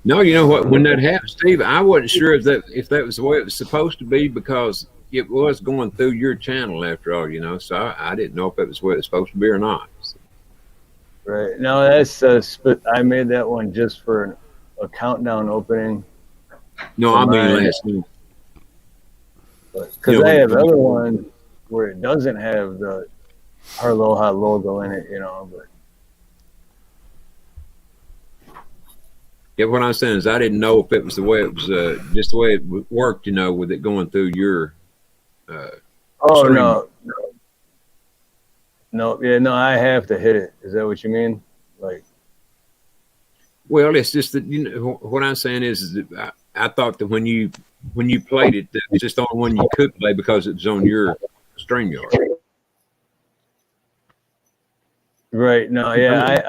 [SPEAKER 4] No, you know what? When that happened, Steve, I wasn't sure if that was the way it was supposed to be because it was going through your channel after all, you know. So I didn't know if it was the way it was supposed to be or not.
[SPEAKER 3] Right. No, that's I made that one just for a countdown opening.
[SPEAKER 4] No, I mean last week.
[SPEAKER 3] Because I have other ones where it doesn't have the Harloha logo in it, you know. But
[SPEAKER 4] yeah, what I'm saying is I didn't know if it was the way it was, just the way it worked, you know, with it going through your.
[SPEAKER 3] Oh
[SPEAKER 4] stream.
[SPEAKER 3] no, yeah, no, I have to hit it. Is that what you mean? Like,
[SPEAKER 4] well, it's just that you know what I'm saying is that I thought that when you played it, that was just the only one you could play because it was on your StreamYard.
[SPEAKER 3] right? No, yeah,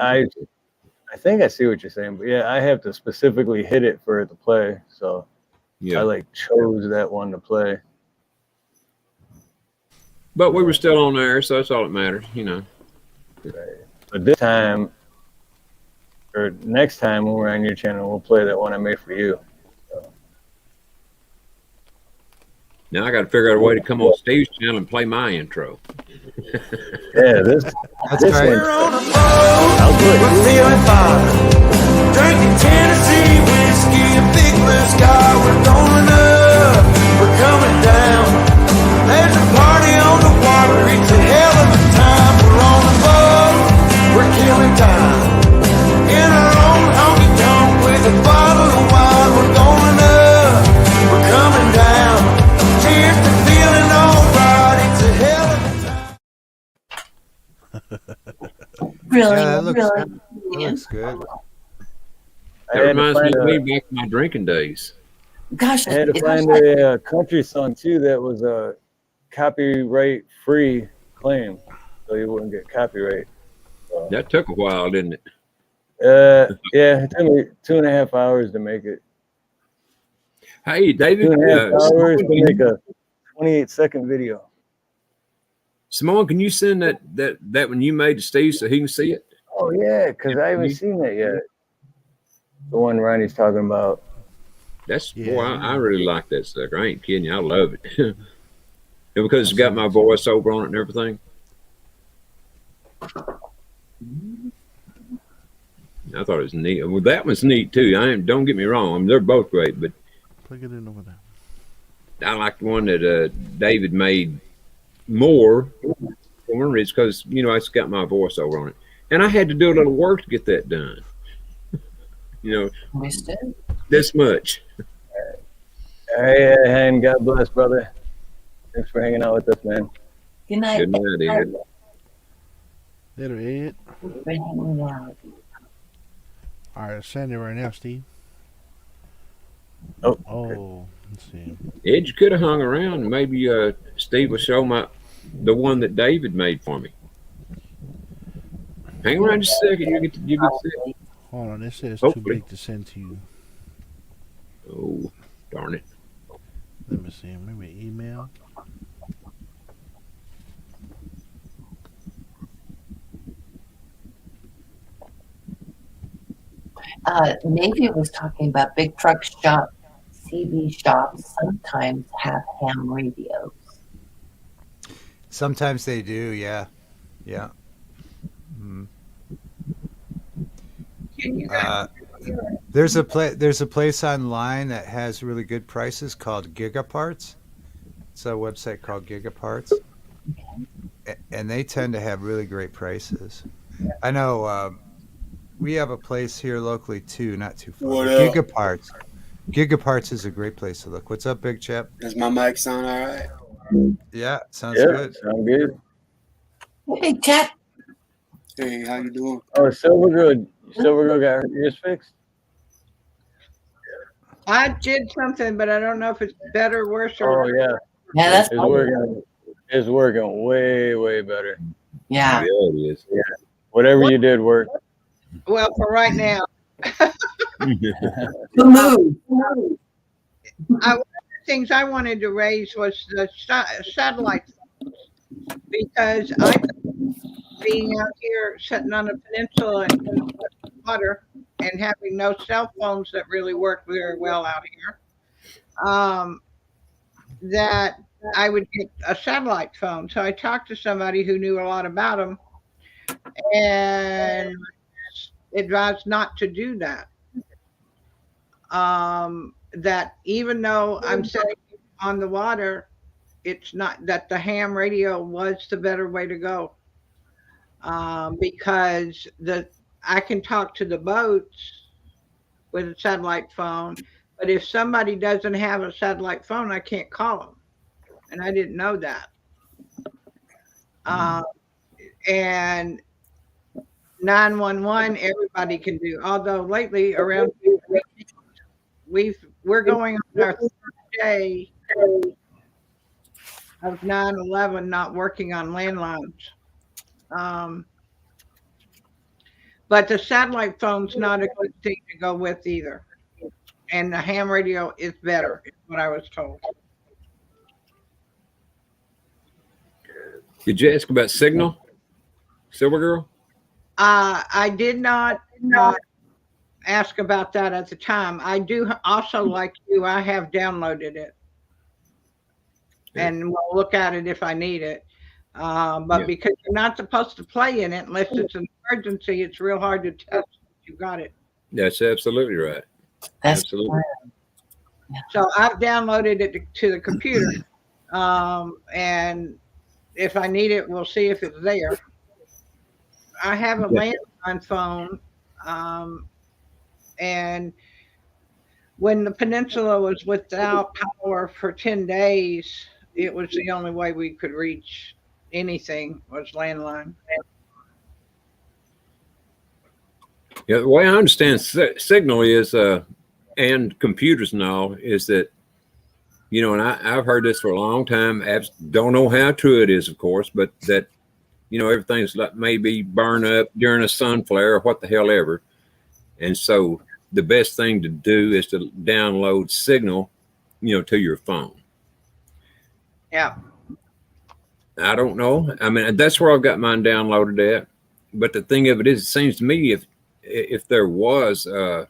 [SPEAKER 3] I think I see what you're saying, but yeah, I have to specifically hit it for it to play. So
[SPEAKER 4] Yeah,
[SPEAKER 3] I like chose that one to play.
[SPEAKER 4] but we were still on there, so that's all that matters, you know.
[SPEAKER 3] Right. But this time, or next time when we're on your channel, we'll play that one I made for you. So.
[SPEAKER 4] Now I got to figure out a way to come on Steve's channel and play my intro.
[SPEAKER 3] Yeah, this
[SPEAKER 10] That's
[SPEAKER 3] this
[SPEAKER 10] right.
[SPEAKER 3] one.
[SPEAKER 1] We're on a boat, we're feeling fine. Drinking Tennessee whiskey, a big blue sky. We're going up, we're coming down. There's a party on the water, it's a hell of a time. We're on a boat, we're killing time. In our own honky tonk with a bottle of wine. We're going up, we're coming down. Cheers to feeling alright, it's a hell of a time.
[SPEAKER 7] Really,
[SPEAKER 10] Yeah, that
[SPEAKER 7] really.
[SPEAKER 10] looks good.
[SPEAKER 3] I
[SPEAKER 4] That
[SPEAKER 3] had to
[SPEAKER 4] reminds me
[SPEAKER 3] find
[SPEAKER 4] of
[SPEAKER 3] a-
[SPEAKER 4] me back in my drinking days.
[SPEAKER 7] Gosh,
[SPEAKER 3] I had to find a country song too that was a copyright free claim, so you wouldn't get copyright.
[SPEAKER 4] That took a while, didn't it?
[SPEAKER 3] Yeah, it took me 2.5 hours to make it.
[SPEAKER 4] Hey, David,
[SPEAKER 3] 2.5 hours to
[SPEAKER 4] Simone,
[SPEAKER 3] make a 28-second video.
[SPEAKER 4] Simone, can you send that when you made to Steve so he can see it?
[SPEAKER 3] Oh yeah, because I haven't seen that yet. The one Ronnie's talking about.
[SPEAKER 4] That's
[SPEAKER 8] Yeah.
[SPEAKER 4] boy, I really like that sucker. I ain't kidding you. I love it. And because it's got my voice over on it and everything. I thought it was neat. Well, that was neat too. Don't get me wrong. I mean, they're both great, but
[SPEAKER 8] Plug it in over there.
[SPEAKER 4] I like the one that David made more for me because, you know, it's got my voiceover on it. And I had to do a little work to get that done. You know, this much.
[SPEAKER 3] Hey, and God bless, brother. Thanks for hanging out with us, man.
[SPEAKER 7] Good night.
[SPEAKER 4] Good night, David.
[SPEAKER 8] Later, Ed.
[SPEAKER 7] All
[SPEAKER 8] All right, send it right now, Steve. Oh, let's see.
[SPEAKER 4] Ed, you could have hung around. Maybe Steve will show the one that David made for me. Hang around just a second. You get to see it.
[SPEAKER 8] Hold on, it says too big to send to you.
[SPEAKER 4] Oh, darn it.
[SPEAKER 8] Let me see. Maybe email.
[SPEAKER 7] Navy was talking about big truck shop, CV shops sometimes have ham radios.
[SPEAKER 10] Sometimes they do, yeah. There's a place online that has really good prices called Gigaparts. It's a website called Gigaparts, and they tend to have really great prices. I know we have a place here locally too, not too far. Gigaparts. Gigaparts is a great place to look. What's up, Big Chip?
[SPEAKER 2] Does my mic sound all right?
[SPEAKER 10] Yeah, sounds good.
[SPEAKER 3] Sound good.
[SPEAKER 7] Hey, Chip.
[SPEAKER 2] Hey, how you doing?
[SPEAKER 3] Oh, Silver Girl got her ears fixed.
[SPEAKER 9] I did something, but I don't know if it's better, worse, or.
[SPEAKER 3] Oh yeah.
[SPEAKER 7] Yeah, that's
[SPEAKER 3] working. It's working way better.
[SPEAKER 7] Yeah.
[SPEAKER 4] Yeah, it is.
[SPEAKER 3] Yeah. Whatever you did worked.
[SPEAKER 9] Well, for right now.
[SPEAKER 7] Move.
[SPEAKER 9] One of the things I wanted to raise was the satellite phones, because I being out here sitting on a peninsula in the water and having no cell phones that really work very well out here, that I would get a satellite phone. So I talked to somebody who knew a lot about them, and advised not to do that. That even though I'm sitting on the water, it's not that the ham radio was the better way to go. Because I can talk to the boats with a satellite phone, but if somebody doesn't have a satellite phone, I can't call them, and I didn't know that. And 911 everybody can do. Although lately around we're going on our third day of 9/11 not working on landlines. But the satellite phone's not a good thing to go with either. And the ham radio is better, is what I was told.
[SPEAKER 4] Did you ask about Signal, Silver Girl?
[SPEAKER 9] I did not ask about that at the time. I do also, like you, I have downloaded it. And we'll look at it if I need it. But because you're not supposed to play in it unless it's an emergency, it's real hard to test if you got it.
[SPEAKER 4] That's absolutely right. Absolutely.
[SPEAKER 9] So I've downloaded it to the computer. And if I need it, we'll see if it's there. I have a landline phone. And when the peninsula was without power for 10 days, it was the only way we could reach anything was landline.
[SPEAKER 4] Yeah, the way I understand Signal is, and computers and all, is that, you know, and I've heard this for a long time. Don't know how true it is, of course, but that, you know, everything's like maybe burn up during a sun flare or what the hell ever. And so the best thing to do is to download Signal, you know, to your phone.
[SPEAKER 9] Yeah.
[SPEAKER 4] I don't know. I mean, that's where I've got mine downloaded at. But the thing of it is, it seems to me if there was a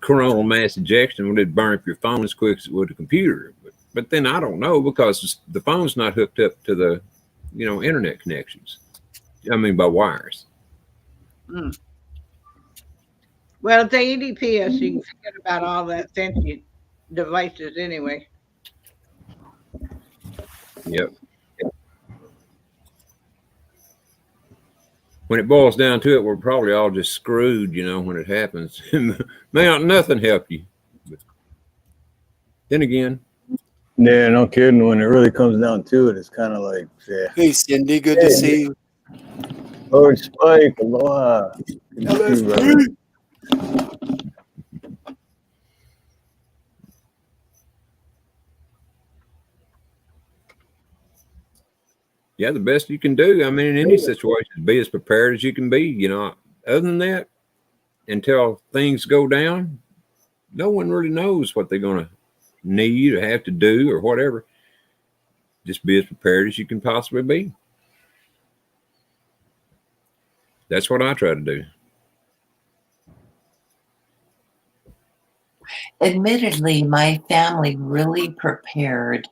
[SPEAKER 4] coronal mass ejection, would it burn up your phone as quick as it would a computer? But then I don't know, because the phone's not hooked up to the, you know, internet connections. I mean, by wires.
[SPEAKER 9] Well, if they EDP us, you can forget about all that thinking. devices anyway.
[SPEAKER 4] Yep. When it boils down to it, we're probably all just screwed, you know, when it happens. May not nothing help you. But then again,
[SPEAKER 3] Yeah, no kidding. When it really comes down to it, it's kind of like, yeah.
[SPEAKER 2] Hey, Cindy, good to see you.
[SPEAKER 3] Lord Spike, aloha. Good to see you, brother.
[SPEAKER 4] yeah, the best you can do. I mean, in any situation, be as prepared as you can be. You know, other than that, until things go down, no one really knows what they're going to need or have to do or whatever. Just be as prepared as you can possibly be. That's what I try to do.
[SPEAKER 7] Admittedly, my family really prepared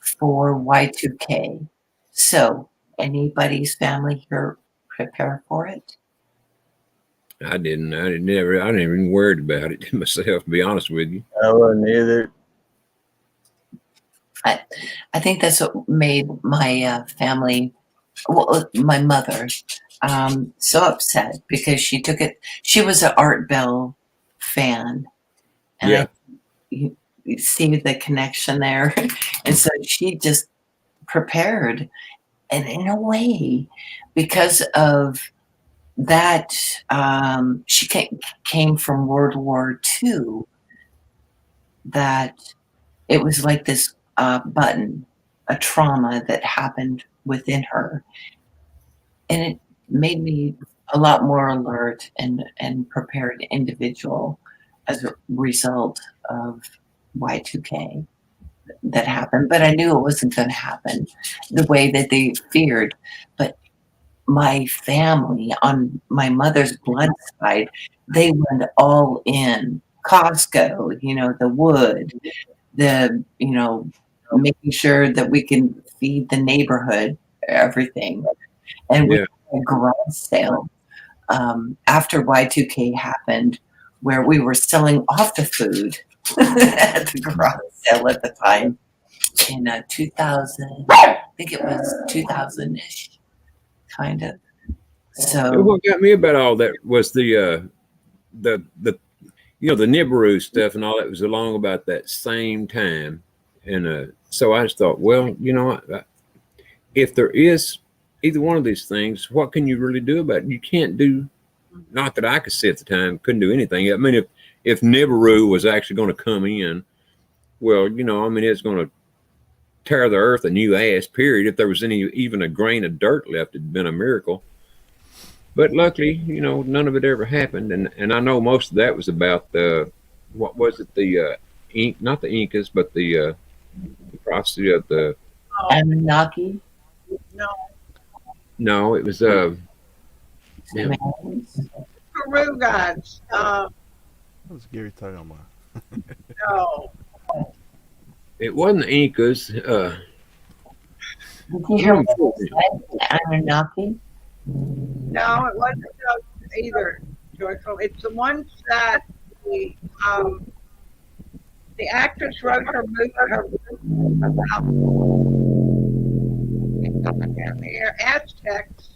[SPEAKER 7] for Y2K. So, anybody's family here prepare for it?
[SPEAKER 4] I didn't even worried about it myself, to be honest with you.
[SPEAKER 3] I wasn't either.
[SPEAKER 7] I think that's what made my family, well, my mother, so upset because she took it. She was an Art Bell fan, and
[SPEAKER 4] Yeah.
[SPEAKER 7] you see the connection there, and so she just prepared, and in a way, because of that, she came from World War II. That it was like this button, a trauma that happened within her, and it made me a lot more alert and prepared individual as a result of Y2K that happened. But I knew it wasn't going to happen the way that they feared. But my family on my mother's blood side, they went all in. Costco, you know, the wood, the, you know, making sure that we can feed the neighborhood, everything. And we had a garage sale after Y2K happened, where we were selling off the food at the garage sale at the time in 2000. I think it was 2000-ish, kind of. So
[SPEAKER 4] what got me about all that was the you know, the Nibiru stuff and all that was along about that same time. And so I just thought, well, you know, if there is either one of these things, what can you really do about it? You can't do, not that I could see at the time, couldn't do anything. I mean, if Nibiru was actually going to come in, well, you know, I mean, it's going to tear the earth a new ass, period. If there was even a grain of dirt left, it'd been a miracle. But luckily, you know, none of it ever happened. And I know most of that was about what was it? The not the Incas, but the prophecy of the
[SPEAKER 7] Anunnaki.
[SPEAKER 4] No, it was
[SPEAKER 9] Peru gods.
[SPEAKER 8] What's Gary talking about?
[SPEAKER 9] No.
[SPEAKER 4] It wasn't the Incas.
[SPEAKER 7] Anunnaki?
[SPEAKER 9] No, it wasn't those either, Joyful. It's the ones that the actress wrote her movie about the Aztecs.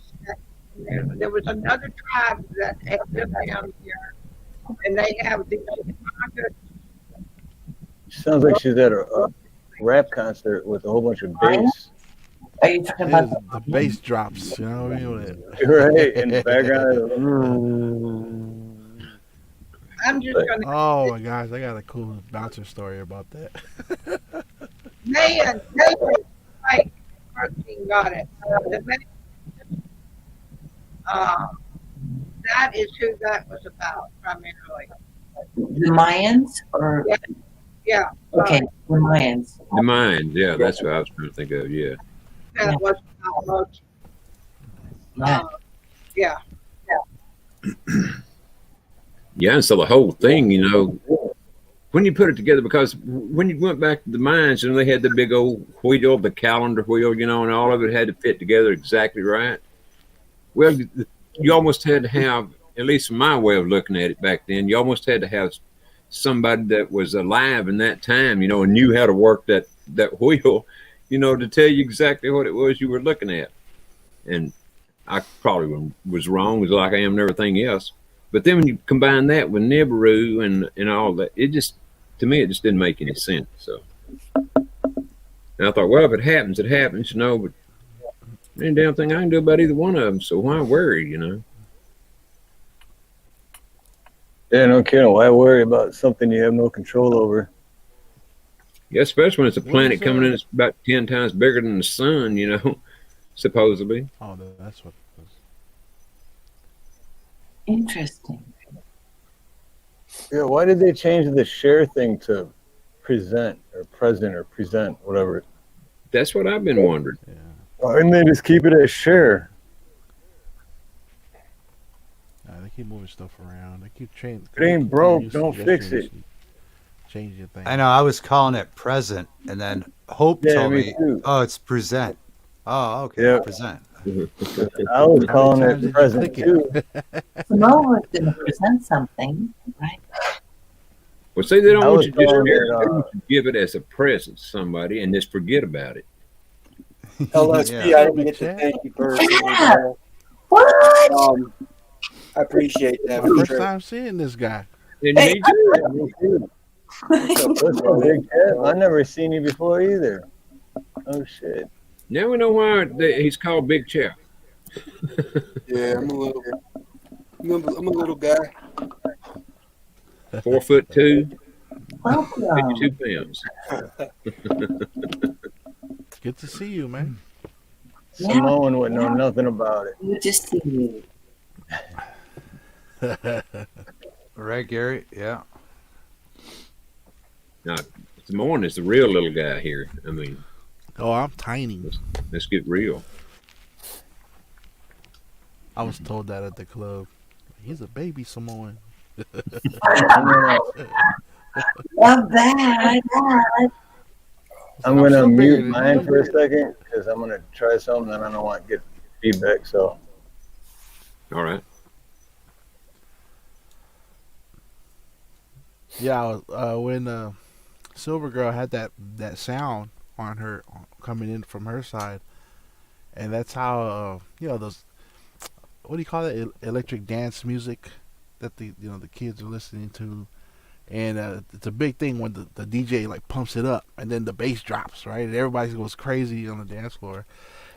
[SPEAKER 9] There was another tribe that had lived down here, and they have these.
[SPEAKER 3] Sounds like she's at a rap concert with a whole bunch of bass.
[SPEAKER 7] Are you talking about
[SPEAKER 8] the bass drops? You know what I mean?
[SPEAKER 3] Right in the background.
[SPEAKER 9] I'm just gonna.
[SPEAKER 8] Oh my gosh, I got a cool bouncer story about that.
[SPEAKER 9] Mayan, right? Protein got it. That is who that was about primarily.
[SPEAKER 7] the Mayans? Or
[SPEAKER 9] Yeah.
[SPEAKER 7] okay, the Mayans.
[SPEAKER 4] The Mayans, yeah, that's what I was trying to think of. Yeah.
[SPEAKER 9] That was about most. Yeah.
[SPEAKER 4] Yeah, and so the whole thing, you know, when you put it together, because when you went back to the mines, you know, they had the big old wheel, the calendar wheel, you know, and all of it had to fit together exactly right. Well, you almost had to have, at least my way of looking at it back then, you almost had to have somebody that was alive in that time, you know, and knew how to work that wheel, you know, to tell you exactly what it was you were looking at. And I probably was wrong, was like I am and everything else. But then when you combine that with Nibiru and all that, it just, to me, it just didn't make any sense. So, and I thought, well, if it happens, it happens, you know, but there ain't a damn thing I can do about either one of them. So why worry, you know?
[SPEAKER 3] Yeah, no kidding. Why worry about something you have no control over?
[SPEAKER 4] Yeah, especially when it's a planet coming in that's about 10 times bigger than the sun, you know, supposedly.
[SPEAKER 8] Oh, that's what it was.
[SPEAKER 7] Interesting.
[SPEAKER 3] Yeah, why did they change the share thing to present or present or present, whatever?
[SPEAKER 4] That's what I've been wondering.
[SPEAKER 8] Yeah.
[SPEAKER 3] Why didn't they just keep it as share?
[SPEAKER 8] They keep moving stuff around. They keep changing.
[SPEAKER 3] It ain't broke, don't fix it.
[SPEAKER 8] Changing things.
[SPEAKER 10] I know. I was calling it present, and then Hope told me, "Oh, it's present." Oh, okay,
[SPEAKER 3] yeah.
[SPEAKER 10] Present.
[SPEAKER 3] I was calling it present too.
[SPEAKER 7] Samoa is going to present something, right?
[SPEAKER 4] Well, see, they don't
[SPEAKER 3] I
[SPEAKER 4] want
[SPEAKER 3] was
[SPEAKER 4] you to just
[SPEAKER 3] calling
[SPEAKER 4] share
[SPEAKER 3] it,
[SPEAKER 4] it. They want you to give it as a present to somebody and just forget about it.
[SPEAKER 2] LSP, I didn't get to thank you personally.
[SPEAKER 7] Yeah. What?
[SPEAKER 2] I appreciate that.
[SPEAKER 8] My
[SPEAKER 2] for
[SPEAKER 8] first
[SPEAKER 2] sure.
[SPEAKER 8] time seeing this guy.
[SPEAKER 4] And me too.
[SPEAKER 3] Me too. What's up, Big Cat? I never seen you before either. Oh shit.
[SPEAKER 4] Now we know why he's called Big Chap.
[SPEAKER 2] Yeah, I'm a little guy.
[SPEAKER 4] 4'2",
[SPEAKER 7] Welcome.
[SPEAKER 4] 52 pounds.
[SPEAKER 8] It's good to see you, man.
[SPEAKER 3] Samoan would know nothing about it.
[SPEAKER 7] Good to see you.
[SPEAKER 10] Right, Gary? Yeah.
[SPEAKER 4] Now, Samoan is the real little guy here. I mean,
[SPEAKER 8] Oh, I'm tiny.
[SPEAKER 4] let's get real.
[SPEAKER 8] I was told that at the club. He's a baby Samoan.
[SPEAKER 7] Love that.
[SPEAKER 3] I'm gonna mute mine for a second because I'm gonna try something and I don't want to get feedback. So,
[SPEAKER 4] All right.
[SPEAKER 8] Yeah, when Silver Girl had that sound on her coming in from her side, and that's how those, what do you call it, electric dance music that the kids are listening to, and it's a big thing when the DJ like pumps it up and then the bass drops, right, and everybody goes crazy on the dance floor,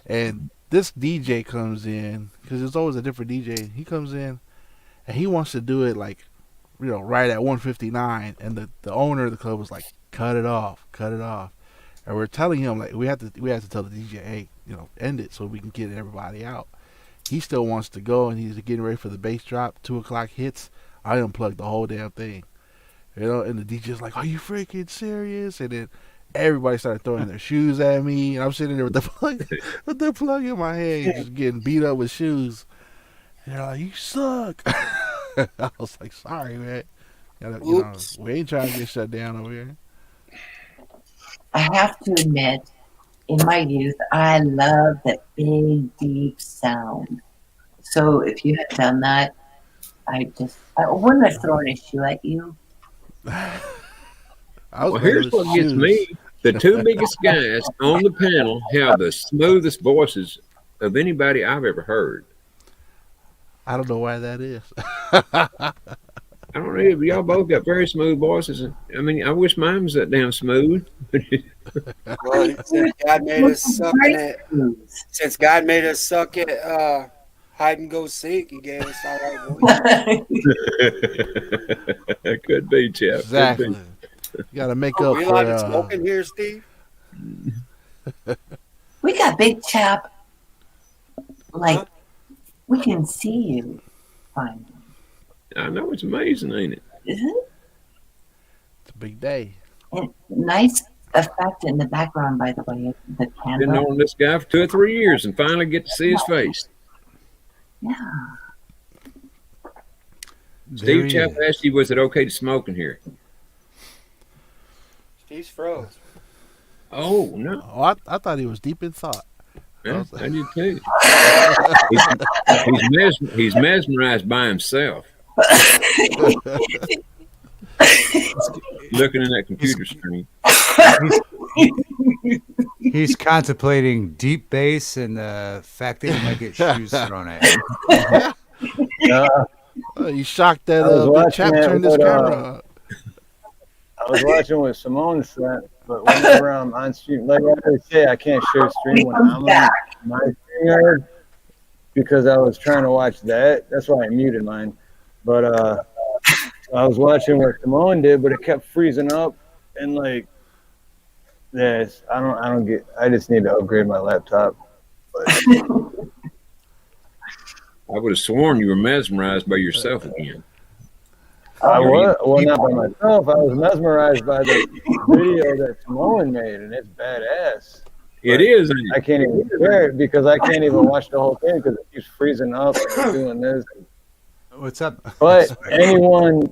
[SPEAKER 8] and this DJ comes in because there's always a different DJ. He comes in and he wants to do it like, right at 159, and the owner of the club was like, cut it off, and we're telling him like we have to tell the DJ, hey, end it so we can get everybody out. He still wants to go, and he's getting ready for the bass drop. 2:00 hits. I unplugged the whole damn thing, and the DJ's like, are you freaking serious? And then everybody started throwing their shoes at me, and I'm sitting there with the plug in my hand, just getting beat up with shoes. And they're like, you suck. I was like, sorry, man. We ain't trying to get shut down over here.
[SPEAKER 7] I have to admit, in my youth, I loved that big, deep sound. So if you had done that, I wouldn't have thrown a shoe at you.
[SPEAKER 4] Well, here's what gets me. The two biggest guys on the panel have the smoothest voices of anybody I've ever heard.
[SPEAKER 8] I don't know why that is.
[SPEAKER 4] I don't know. But y'all both got very smooth voices. I mean, I wish mine was that damn smooth.
[SPEAKER 2] Well, since God made us suck at hide and go seek, he gave us all right voice.
[SPEAKER 4] Could be, Chap.
[SPEAKER 8] Exactly. You got to make up
[SPEAKER 2] we
[SPEAKER 8] for.
[SPEAKER 2] allowed to smoke in here, Steve?
[SPEAKER 7] We got Big Chap. Like, we can see you finally.
[SPEAKER 4] I know, it's amazing, ain't it?
[SPEAKER 7] Isn't it?
[SPEAKER 8] It's a big day.
[SPEAKER 7] And nice effect in the background, by the way. The
[SPEAKER 4] Been
[SPEAKER 7] candle.
[SPEAKER 4] knowing this guy for 2 or 3 years and finally get to see his face.
[SPEAKER 7] Yeah.
[SPEAKER 4] Steve Chap asked you, was it okay to smoke in here?
[SPEAKER 2] Steve's froze.
[SPEAKER 4] Oh, no.
[SPEAKER 8] Oh, I thought he was deep in thought.
[SPEAKER 4] Yeah, I did too. he's mesmerized by himself. looking in that computer screen.
[SPEAKER 10] He's contemplating deep bass and the fact that he might get shoes thrown at him.
[SPEAKER 8] You shocked that
[SPEAKER 3] I was
[SPEAKER 8] big
[SPEAKER 3] watching
[SPEAKER 8] chap
[SPEAKER 3] it
[SPEAKER 8] turned his
[SPEAKER 3] with,
[SPEAKER 8] camera.
[SPEAKER 3] I was watching with Simone set, but whenever I'm on stream, like I say, I can't share stream when I'm on my StreamYard because I was trying to watch that. That's why I muted mine. But I was watching what Simone did, but it kept freezing up, and like, yes, I just need to upgrade my laptop. But,
[SPEAKER 4] I would have sworn you were mesmerized by yourself again.
[SPEAKER 3] I was, well, not by myself. I was mesmerized by the video that Simone made, and it's badass.
[SPEAKER 4] It is.
[SPEAKER 3] I can't even share it because I can't even watch the whole thing because it keeps freezing up and doing this.
[SPEAKER 10] What's up?
[SPEAKER 3] But anyone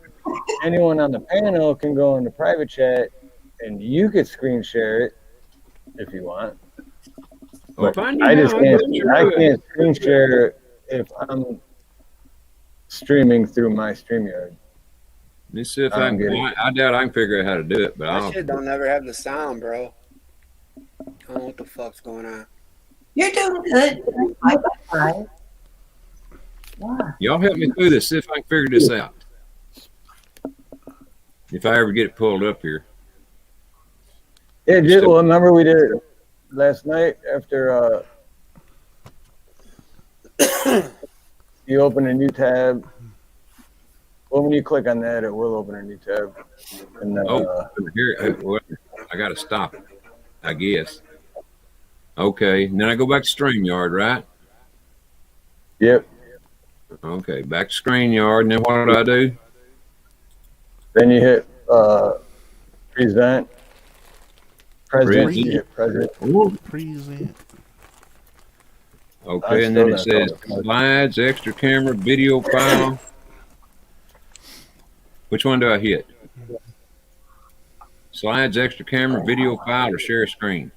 [SPEAKER 3] on the panel can go into private chat, and you could screen share it if you want. But I just can't. I can't screen share if I'm streaming through my StreamYard.
[SPEAKER 4] Let's see if I doubt I can figure out how to do it, but
[SPEAKER 2] That shit don't never have the sound, bro. I don't know what the fuck's going on.
[SPEAKER 7] You're doing good. 5 by 5. Yeah.
[SPEAKER 4] Y'all help me through this. See if I can figure this out. If I ever get it pulled up here.
[SPEAKER 3] Yeah, well, remember we did it last night after you open a new tab. Well, when you click on that, it will open a new tab. And then,
[SPEAKER 4] here, I got to stop it, I guess. Okay, and then I go back to StreamYard, right?
[SPEAKER 3] Yep.
[SPEAKER 4] Okay, back to StreamYard, and then what do I do?
[SPEAKER 3] Then you hit present. Present.
[SPEAKER 8] Present.
[SPEAKER 4] Okay, and then it says slides, extra camera, video file. Which one do I hit? Slides, extra camera, video file, or share screen?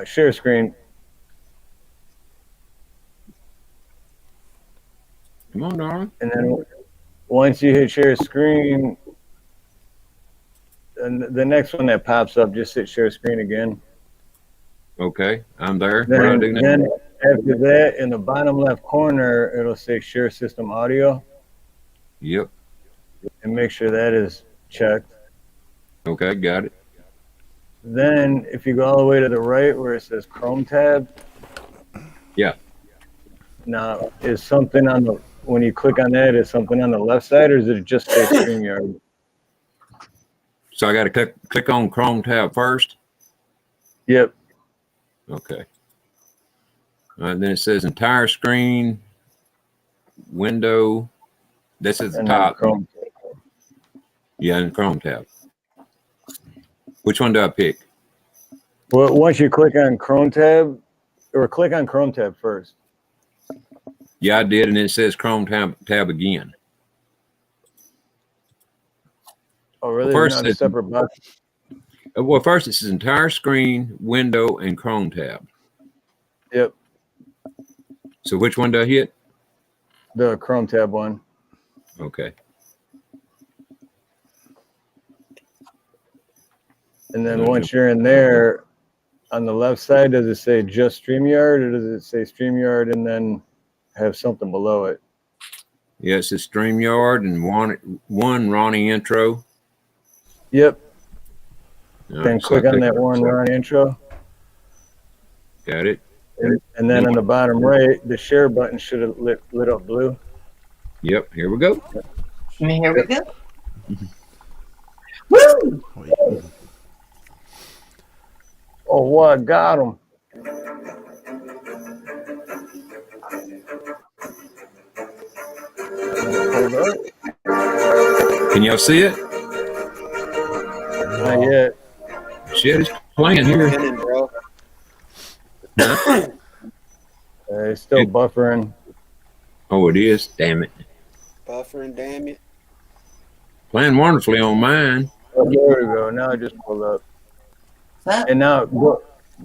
[SPEAKER 3] Share screen.
[SPEAKER 4] Come on, darling.
[SPEAKER 3] And then once you hit share screen, and the next one that pops up, just hit share screen again.
[SPEAKER 4] Okay, I'm there.
[SPEAKER 3] Then after that, in the bottom left corner, it'll say share system audio.
[SPEAKER 4] Yep.
[SPEAKER 3] And make sure that is checked.
[SPEAKER 4] Okay, got it.
[SPEAKER 3] Then if you go all the way to the right where it says Chrome tab.
[SPEAKER 4] Yeah.
[SPEAKER 3] Now, is something on the, when you click on that, is something on the left side, or does it just say StreamYard?
[SPEAKER 4] So I got to click on Chrome tab first?
[SPEAKER 3] Yep.
[SPEAKER 4] Okay. Then it says entire screen, window. This is the top.
[SPEAKER 3] Chrome.
[SPEAKER 4] Yeah, in Chrome tab. Which one do I pick?
[SPEAKER 3] Well, once you click on Chrome tab, or click on Chrome tab first.
[SPEAKER 4] Yeah, I did, and it says Chrome tab again.
[SPEAKER 3] Oh, really?
[SPEAKER 4] Well, first,
[SPEAKER 3] not a separate box.
[SPEAKER 4] Well, first it says entire screen, window, and Chrome tab.
[SPEAKER 3] Yep.
[SPEAKER 4] So which one do I hit?
[SPEAKER 3] The Chrome tab one.
[SPEAKER 4] Okay.
[SPEAKER 3] And then once you're in there, on the left side, does it say just StreamYard, or does it say StreamYard and then have something below it?
[SPEAKER 4] Yeah, it says StreamYard and one Ronnie intro.
[SPEAKER 3] Yep.
[SPEAKER 4] All
[SPEAKER 3] Then
[SPEAKER 4] right,
[SPEAKER 3] click on that one Ronnie intro.
[SPEAKER 4] Got it.
[SPEAKER 3] And then on the bottom right, the share button should have lit up blue.
[SPEAKER 4] Yep, here we go.
[SPEAKER 7] Here we go. Woo!
[SPEAKER 3] Oh, what? Got him. Hold up.
[SPEAKER 4] Can y'all see it?
[SPEAKER 3] Not yet.
[SPEAKER 4] Shit, it's playing here.
[SPEAKER 2] Spinning, bro.
[SPEAKER 3] It's still buffering.
[SPEAKER 4] Oh, it is. Damn it.
[SPEAKER 2] Buffering, damn it.
[SPEAKER 4] Playing wonderfully on mine.
[SPEAKER 3] Oh, there we go. Now it just pulled up. And now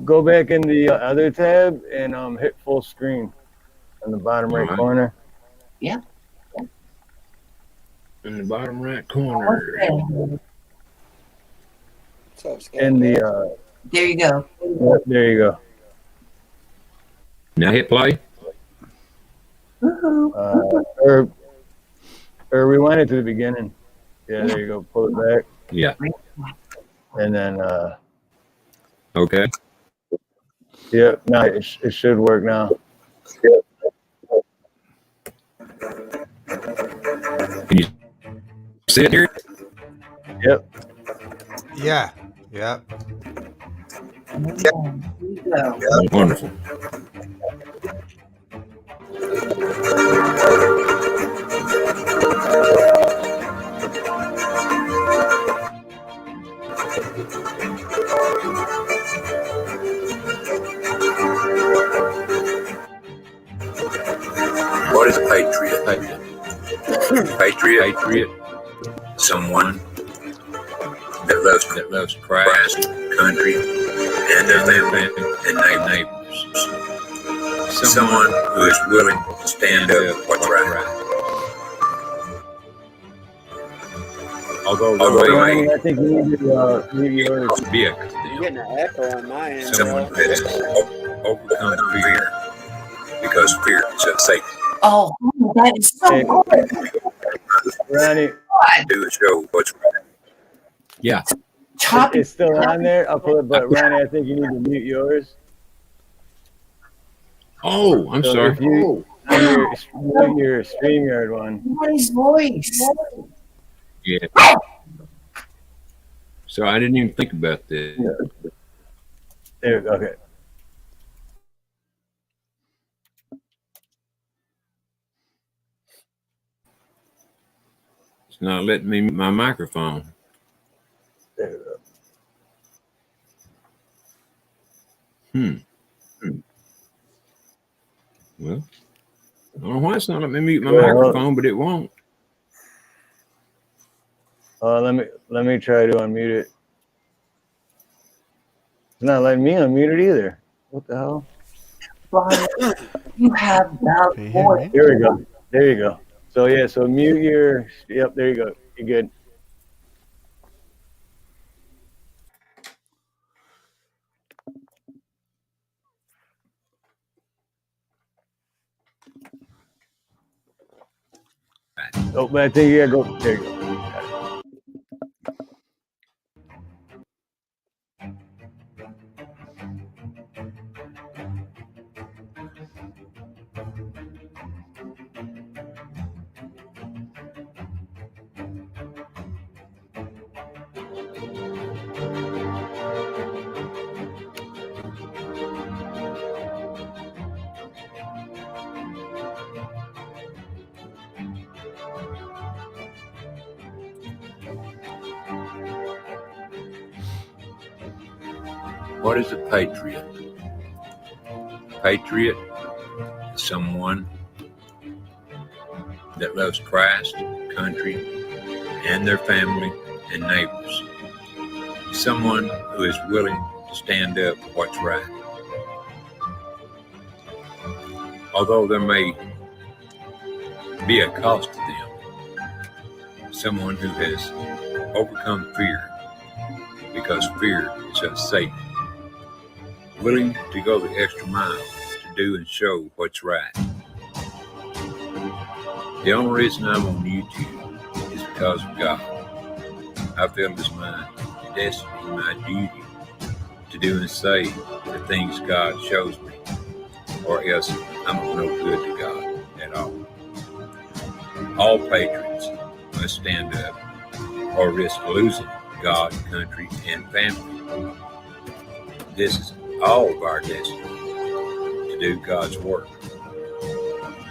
[SPEAKER 3] go back in the other tab and hit full screen on the bottom right corner.
[SPEAKER 7] Yeah.
[SPEAKER 4] in the bottom right corner.
[SPEAKER 7] Okay.
[SPEAKER 2] What's up, Scott?
[SPEAKER 3] In the
[SPEAKER 7] There you go.
[SPEAKER 3] there you go.
[SPEAKER 4] Now hit play.
[SPEAKER 3] Or rewind it to the beginning. Yeah, there you go. Pull it back.
[SPEAKER 4] Yeah.
[SPEAKER 3] And then
[SPEAKER 4] Okay.
[SPEAKER 3] yeah, no, it should work now.
[SPEAKER 4] Can you see it here?
[SPEAKER 3] Yep.
[SPEAKER 10] Yeah. Yeah.
[SPEAKER 7] There you go.
[SPEAKER 4] Wonderful.
[SPEAKER 13] What is a patriot? Patriot. Someone that loves Christ, country, and their family and neighbors. Someone who is willing to stand up for what's right.
[SPEAKER 4] Although
[SPEAKER 3] Ronnie, I think you need to leave yours.
[SPEAKER 4] be
[SPEAKER 2] You're getting an echo on my end.
[SPEAKER 13] Someone
[SPEAKER 2] bro.
[SPEAKER 13] that has overcome fear, because fear is of Satan.
[SPEAKER 7] Oh, that is so
[SPEAKER 3] Hey.
[SPEAKER 7] good.
[SPEAKER 3] Ronnie,
[SPEAKER 13] Do is show what's right.
[SPEAKER 4] Yeah.
[SPEAKER 7] Choppy.
[SPEAKER 3] it's still on there. I'll pull it, but Ronnie, I think you need to mute yours.
[SPEAKER 4] Oh, I'm
[SPEAKER 3] So
[SPEAKER 4] sorry.
[SPEAKER 3] if you mute your StreamYard one.
[SPEAKER 7] Nice voice.
[SPEAKER 4] Yeah. So I didn't even think about that.
[SPEAKER 3] There, okay.
[SPEAKER 4] It's not letting me mute my microphone.
[SPEAKER 3] There we go.
[SPEAKER 4] Well, I don't know why it's not letting me mute my
[SPEAKER 3] Well,
[SPEAKER 4] microphone, but it won't.
[SPEAKER 3] Let me try to unmute it. It's not letting me unmute it either. What the hell?
[SPEAKER 7] Brian, you have that
[SPEAKER 8] Can you hear
[SPEAKER 7] voice.
[SPEAKER 8] me?
[SPEAKER 3] There we go. There you go. So yeah, so mute your. Yep, there you go. You're good. Oh, but I think you gotta go. There you go.
[SPEAKER 13] What is a patriot? Patriot is someone that loves Christ, country, and their family and neighbors. Someone who is willing to stand up for what's right. Although there may be a cost to them, someone who has overcome fear, because fear is of Satan, willing to go the extra mile to do and show what's right. The only reason I'm on YouTube is because of God. I feel it is my destiny, my duty to do and say the things God shows me, or else I'm no good to God at all. All patriots must stand up or risk losing God, country, and family. This is all of our destiny to do God's work.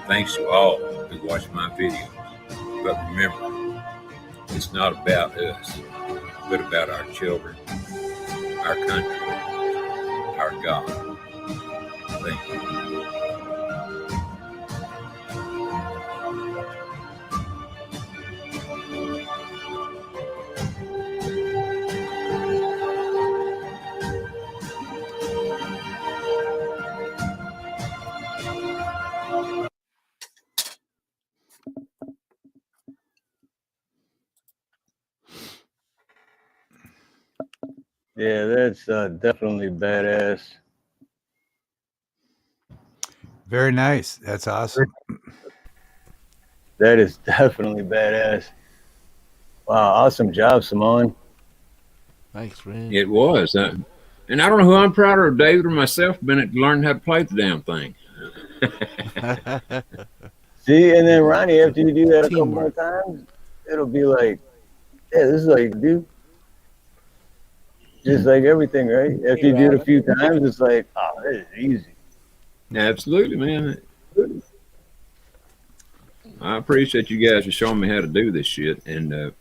[SPEAKER 13] Thanks to all who watch my videos. But remember, it's not about us, but about our children, our country, our God. Thank you.
[SPEAKER 3] Yeah, that's definitely badass.
[SPEAKER 10] Very nice. That's awesome.
[SPEAKER 3] That is definitely badass. Wow, awesome job, Simone.
[SPEAKER 8] Thanks, man.
[SPEAKER 4] It was. And I don't know who I'm prouder of, David or myself, been at learning how to play the damn thing.
[SPEAKER 3] See, and then Ronnie, after you do that a couple more
[SPEAKER 8] Teamwork.
[SPEAKER 3] times, it'll be like, yeah, this is what you can do. Just like everything, right? After you do it a few times, it's like, oh, this is easy.
[SPEAKER 4] Absolutely, man. I appreciate you guys for showing me how to do this shit. And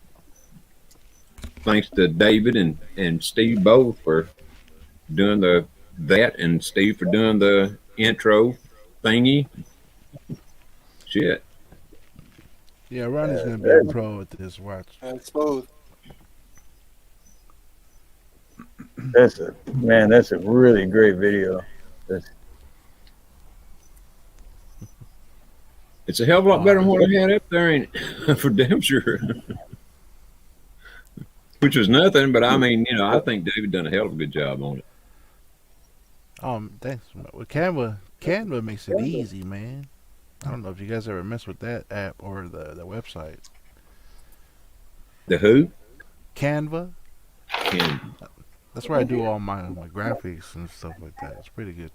[SPEAKER 4] thanks to David and Steve both for doing that, and Steve for doing the intro thingy. Shit.
[SPEAKER 8] Yeah, Ronnie's gonna be a pro at this. Watch.
[SPEAKER 2] That's smooth.
[SPEAKER 3] That's a really great video.
[SPEAKER 4] It's a hell of a lot better than what I had up there, ain't it? For damn sure. Which was nothing, but I mean, I think David done a hell of a good job on it.
[SPEAKER 8] Thanks. Well, Canva makes it easy, man. I don't know if you guys ever mess with that app or the website.
[SPEAKER 4] The who?
[SPEAKER 8] Canva.
[SPEAKER 4] Canva.
[SPEAKER 8] That's where I do all my graphics and stuff like that. It's pretty good.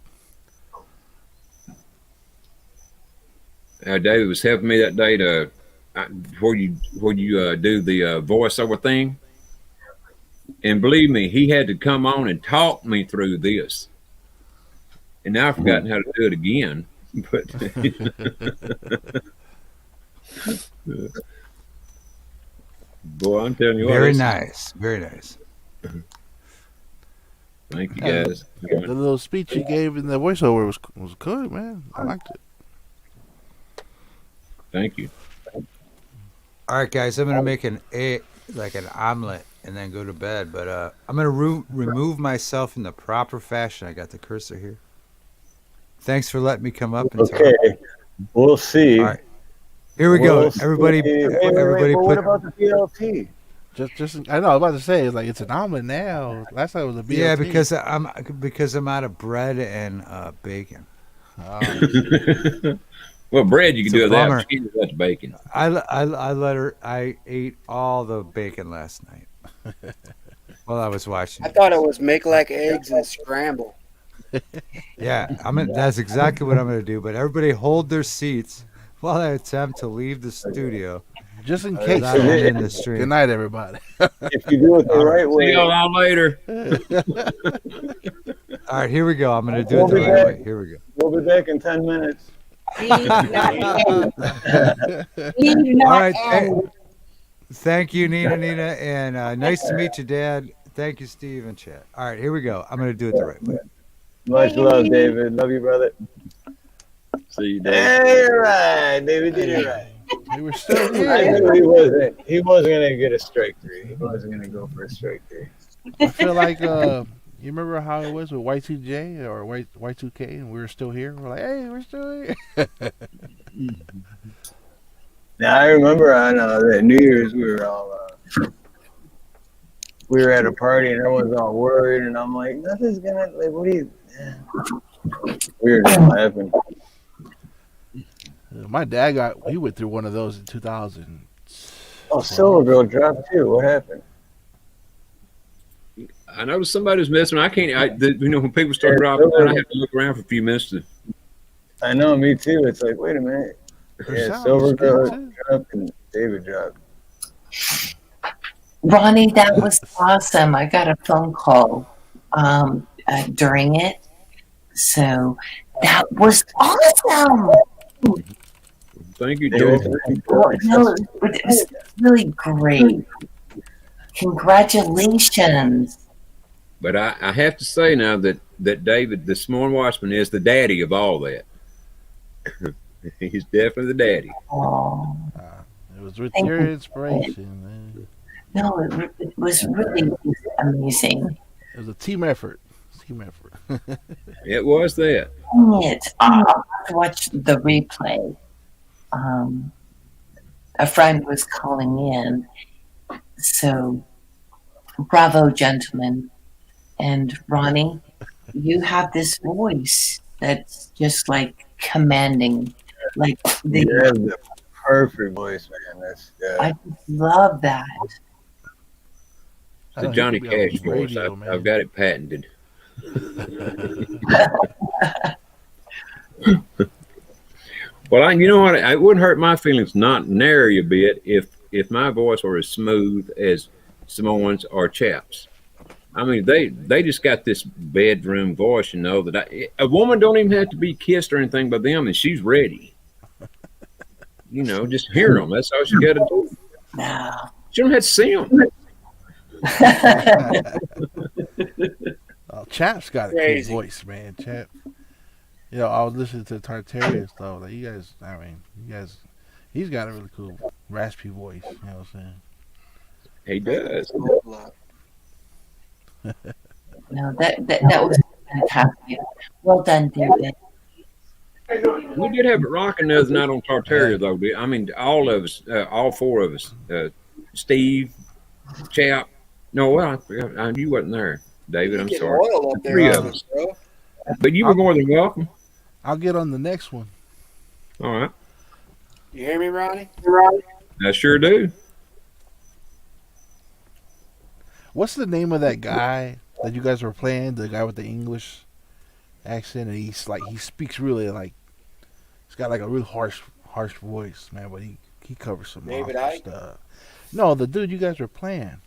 [SPEAKER 4] David was helping me that day to where you do the voiceover thing, and believe me, he had to come on and talk me through this. And now I've forgotten how to do it again. But boy, I'm telling you,
[SPEAKER 10] very nice, very nice.
[SPEAKER 4] Thank you, guys.
[SPEAKER 8] The little speech you gave in the voiceover was good, man. I liked it.
[SPEAKER 4] Thank you.
[SPEAKER 10] All right, guys, I'm gonna make an omelet and then go to bed. But I'm gonna remove myself in the proper fashion. I got the cursor here. Thanks for letting me come up and talk.
[SPEAKER 3] We'll see.
[SPEAKER 10] All right, here we go. Everybody,
[SPEAKER 3] everybody, what about the BLT?
[SPEAKER 8] Just I know I was about to say it's an omelet now. Last time it was a BLT.
[SPEAKER 10] Yeah, because I'm out of bread and bacon.
[SPEAKER 4] Well, bread you can do
[SPEAKER 10] bummer.
[SPEAKER 4] that. That's bacon.
[SPEAKER 10] I ate all the bacon last night while I was watching.
[SPEAKER 2] I thought it was make like eggs and scramble.
[SPEAKER 10] Yeah, that's exactly what I'm going to do. But everybody hold their seats while I attempt to leave the studio.
[SPEAKER 8] Just in case.
[SPEAKER 10] In the stream.
[SPEAKER 8] Good night, everybody.
[SPEAKER 3] If you do it the right way.
[SPEAKER 4] See y'all out later.
[SPEAKER 10] All right, here we go. I'm going to do it the right way. Here we go.
[SPEAKER 3] We'll be back in 10 minutes.
[SPEAKER 10] All right. Thank you, NinaNina, and nice to meet you, Dad. Thank you, Steve and Chad. All right, here we go. I'm going to do it the right way.
[SPEAKER 3] Much love, David. Love you, brother.
[SPEAKER 4] See you, David.
[SPEAKER 3] Hey, right. David did it right.
[SPEAKER 8] We were still here.
[SPEAKER 3] I knew he wasn't going to get a strike three. He wasn't going to go for a strike three.
[SPEAKER 8] I feel like you remember how it was with Y2J or Y2K, and we were still here. We're like, hey, we're still here.
[SPEAKER 3] Now I remember on that New Year's we were at a party and everyone's all worried, and I'm like, nothing's gonna what do you? We were just laughing.
[SPEAKER 8] My dad went through one of those in 2000.
[SPEAKER 3] Oh, Silver Girl dropped too. What happened?
[SPEAKER 4] I noticed somebody was missing. I can't. When people start dropping, I have to look around for a few minutes.
[SPEAKER 3] I know, me too. It's like, wait a minute. Yeah, Silver Girl dropped and David dropped.
[SPEAKER 7] Ronnie, that was awesome. I got a phone call during it, so that was awesome.
[SPEAKER 4] Thank you, David.
[SPEAKER 7] No, it was really great. Congratulations.
[SPEAKER 4] But I have to say now that David, the Smorn Watchman, is the daddy of all that. He's definitely the daddy.
[SPEAKER 8] It was with your inspiration, man.
[SPEAKER 7] No, it was really amazing.
[SPEAKER 8] It was a team effort.
[SPEAKER 4] It was that.
[SPEAKER 7] I'll have to watch the replay. A friend was calling in, so bravo, gentlemen. And Ronnie, you have this voice that's just like commanding, like
[SPEAKER 3] You have the perfect voice, man. That's
[SPEAKER 7] I just love that.
[SPEAKER 4] It's the Johnny Cash voice. I've got it patented. Well, you know what? It wouldn't hurt my feelings not nary a bit if my voice were as smooth as Samoans or Chaps. I mean, they just got this bedroom voice, you know, that a woman don't even have to be kissed or anything by them, and she's ready. You know, just hear them. That's all she got to do. She don't have to see them.
[SPEAKER 8] Chap's got a
[SPEAKER 2] Crazy.
[SPEAKER 8] cool voice, man. Chap. You know, I was listening to Tartaria stuff. Like, you guys, he's got a really cool raspy voice. You know what I'm saying?
[SPEAKER 4] He does.
[SPEAKER 7] No, that was fantastic. Well done, David.
[SPEAKER 4] We did have it rocking the other night on Tartaria, though. I mean, all of us, all four of us, Steve, Chap. No, well, I forgot. You wasn't there, David. I'm
[SPEAKER 2] Get
[SPEAKER 4] sorry.
[SPEAKER 2] oil up there,
[SPEAKER 4] Three of us.
[SPEAKER 2] bro.
[SPEAKER 4] But you were more than welcome.
[SPEAKER 8] I'll get on the next one.
[SPEAKER 4] All right.
[SPEAKER 2] You hear me, Ronnie?
[SPEAKER 4] I sure do.
[SPEAKER 8] What's the name of that guy that you guys were playing? The guy with the English accent, and he's like, he speaks really like, he's got like a real harsh voice, man. But he covers some
[SPEAKER 2] David
[SPEAKER 8] awesome
[SPEAKER 2] Icke?
[SPEAKER 8] stuff. No, the dude you guys were playing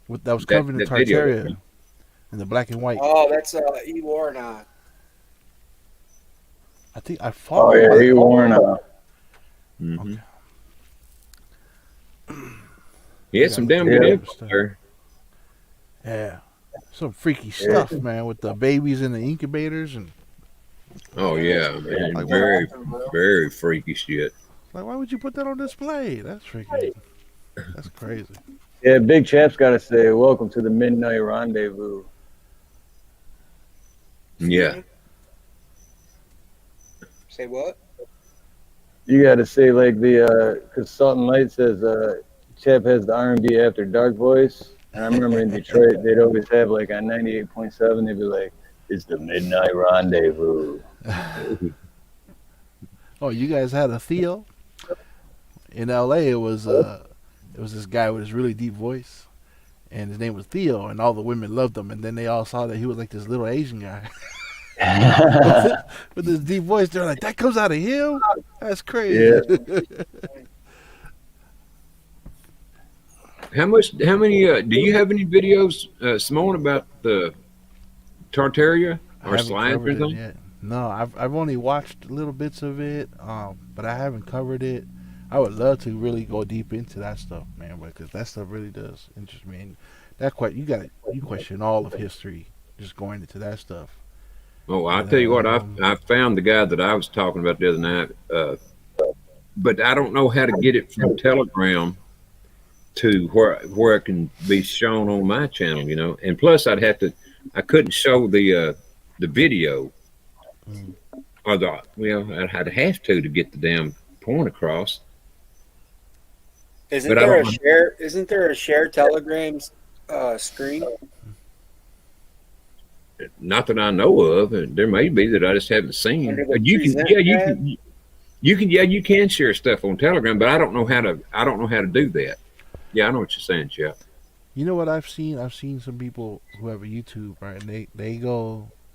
[SPEAKER 8] with that was
[SPEAKER 4] That-
[SPEAKER 8] covered in
[SPEAKER 4] that video.
[SPEAKER 8] Tartaria in the black and white.
[SPEAKER 2] Oh, that's Eeyore now.
[SPEAKER 8] I think I followed.
[SPEAKER 3] Oh yeah, he worn out.
[SPEAKER 4] Mm-hmm. He had some damn
[SPEAKER 8] Yeah.
[SPEAKER 4] good info there.
[SPEAKER 8] Yeah, some freaky stuff, man, with the babies in the incubators and
[SPEAKER 4] Oh yeah, man.
[SPEAKER 8] Like,
[SPEAKER 4] Very, very freaky shit.
[SPEAKER 8] like, why would you put that on display? That's freaky. That's crazy.
[SPEAKER 3] Yeah, Big Chap's got to say, welcome to the midnight rendezvous.
[SPEAKER 4] Yeah.
[SPEAKER 2] Say what?
[SPEAKER 3] You got to say like because Sultan Light says Chap has the R&B after dark voice. And I remember in Detroit, they'd always have like on 98.7, they'd be like, it's the midnight rendezvous.
[SPEAKER 8] Oh, you guys had a Theo? In LA, it was this guy with this really deep voice, and his name was Theo, and all the women loved him. And then they all saw that he was like this little Asian guy with this deep voice. They're like, "That comes out of him? That's crazy."
[SPEAKER 3] Yeah.
[SPEAKER 4] How many? Do you have any videos, Simone, about the Tartaria
[SPEAKER 8] I
[SPEAKER 4] or
[SPEAKER 8] haven't
[SPEAKER 4] slides or
[SPEAKER 8] covered it
[SPEAKER 4] anything?
[SPEAKER 8] yet. No, I've only watched little bits of it, but I haven't covered it. I would love to really go deep into that stuff, man, because that stuff really does interest me. And that you question all of history just going into that stuff.
[SPEAKER 4] Oh, I'll tell you what, I found the guy that I was talking about the other night, but I don't know how to get it from Telegram to where it can be shown on my channel, you know. And plus, I couldn't show the video, or I'd have to get the damn point across.
[SPEAKER 2] Isn't
[SPEAKER 4] But I
[SPEAKER 2] there a
[SPEAKER 4] don't-
[SPEAKER 2] share? Isn't there a share Telegram's screen?
[SPEAKER 4] Not that I know of. There may be that I just haven't seen.
[SPEAKER 2] Under the
[SPEAKER 4] But you can,
[SPEAKER 2] present
[SPEAKER 4] you can share stuff on Telegram, but I don't know how to do that. Yeah, I know what you're saying, Chap.
[SPEAKER 8] You know what I've seen? I've seen some people who have a YouTube, right? And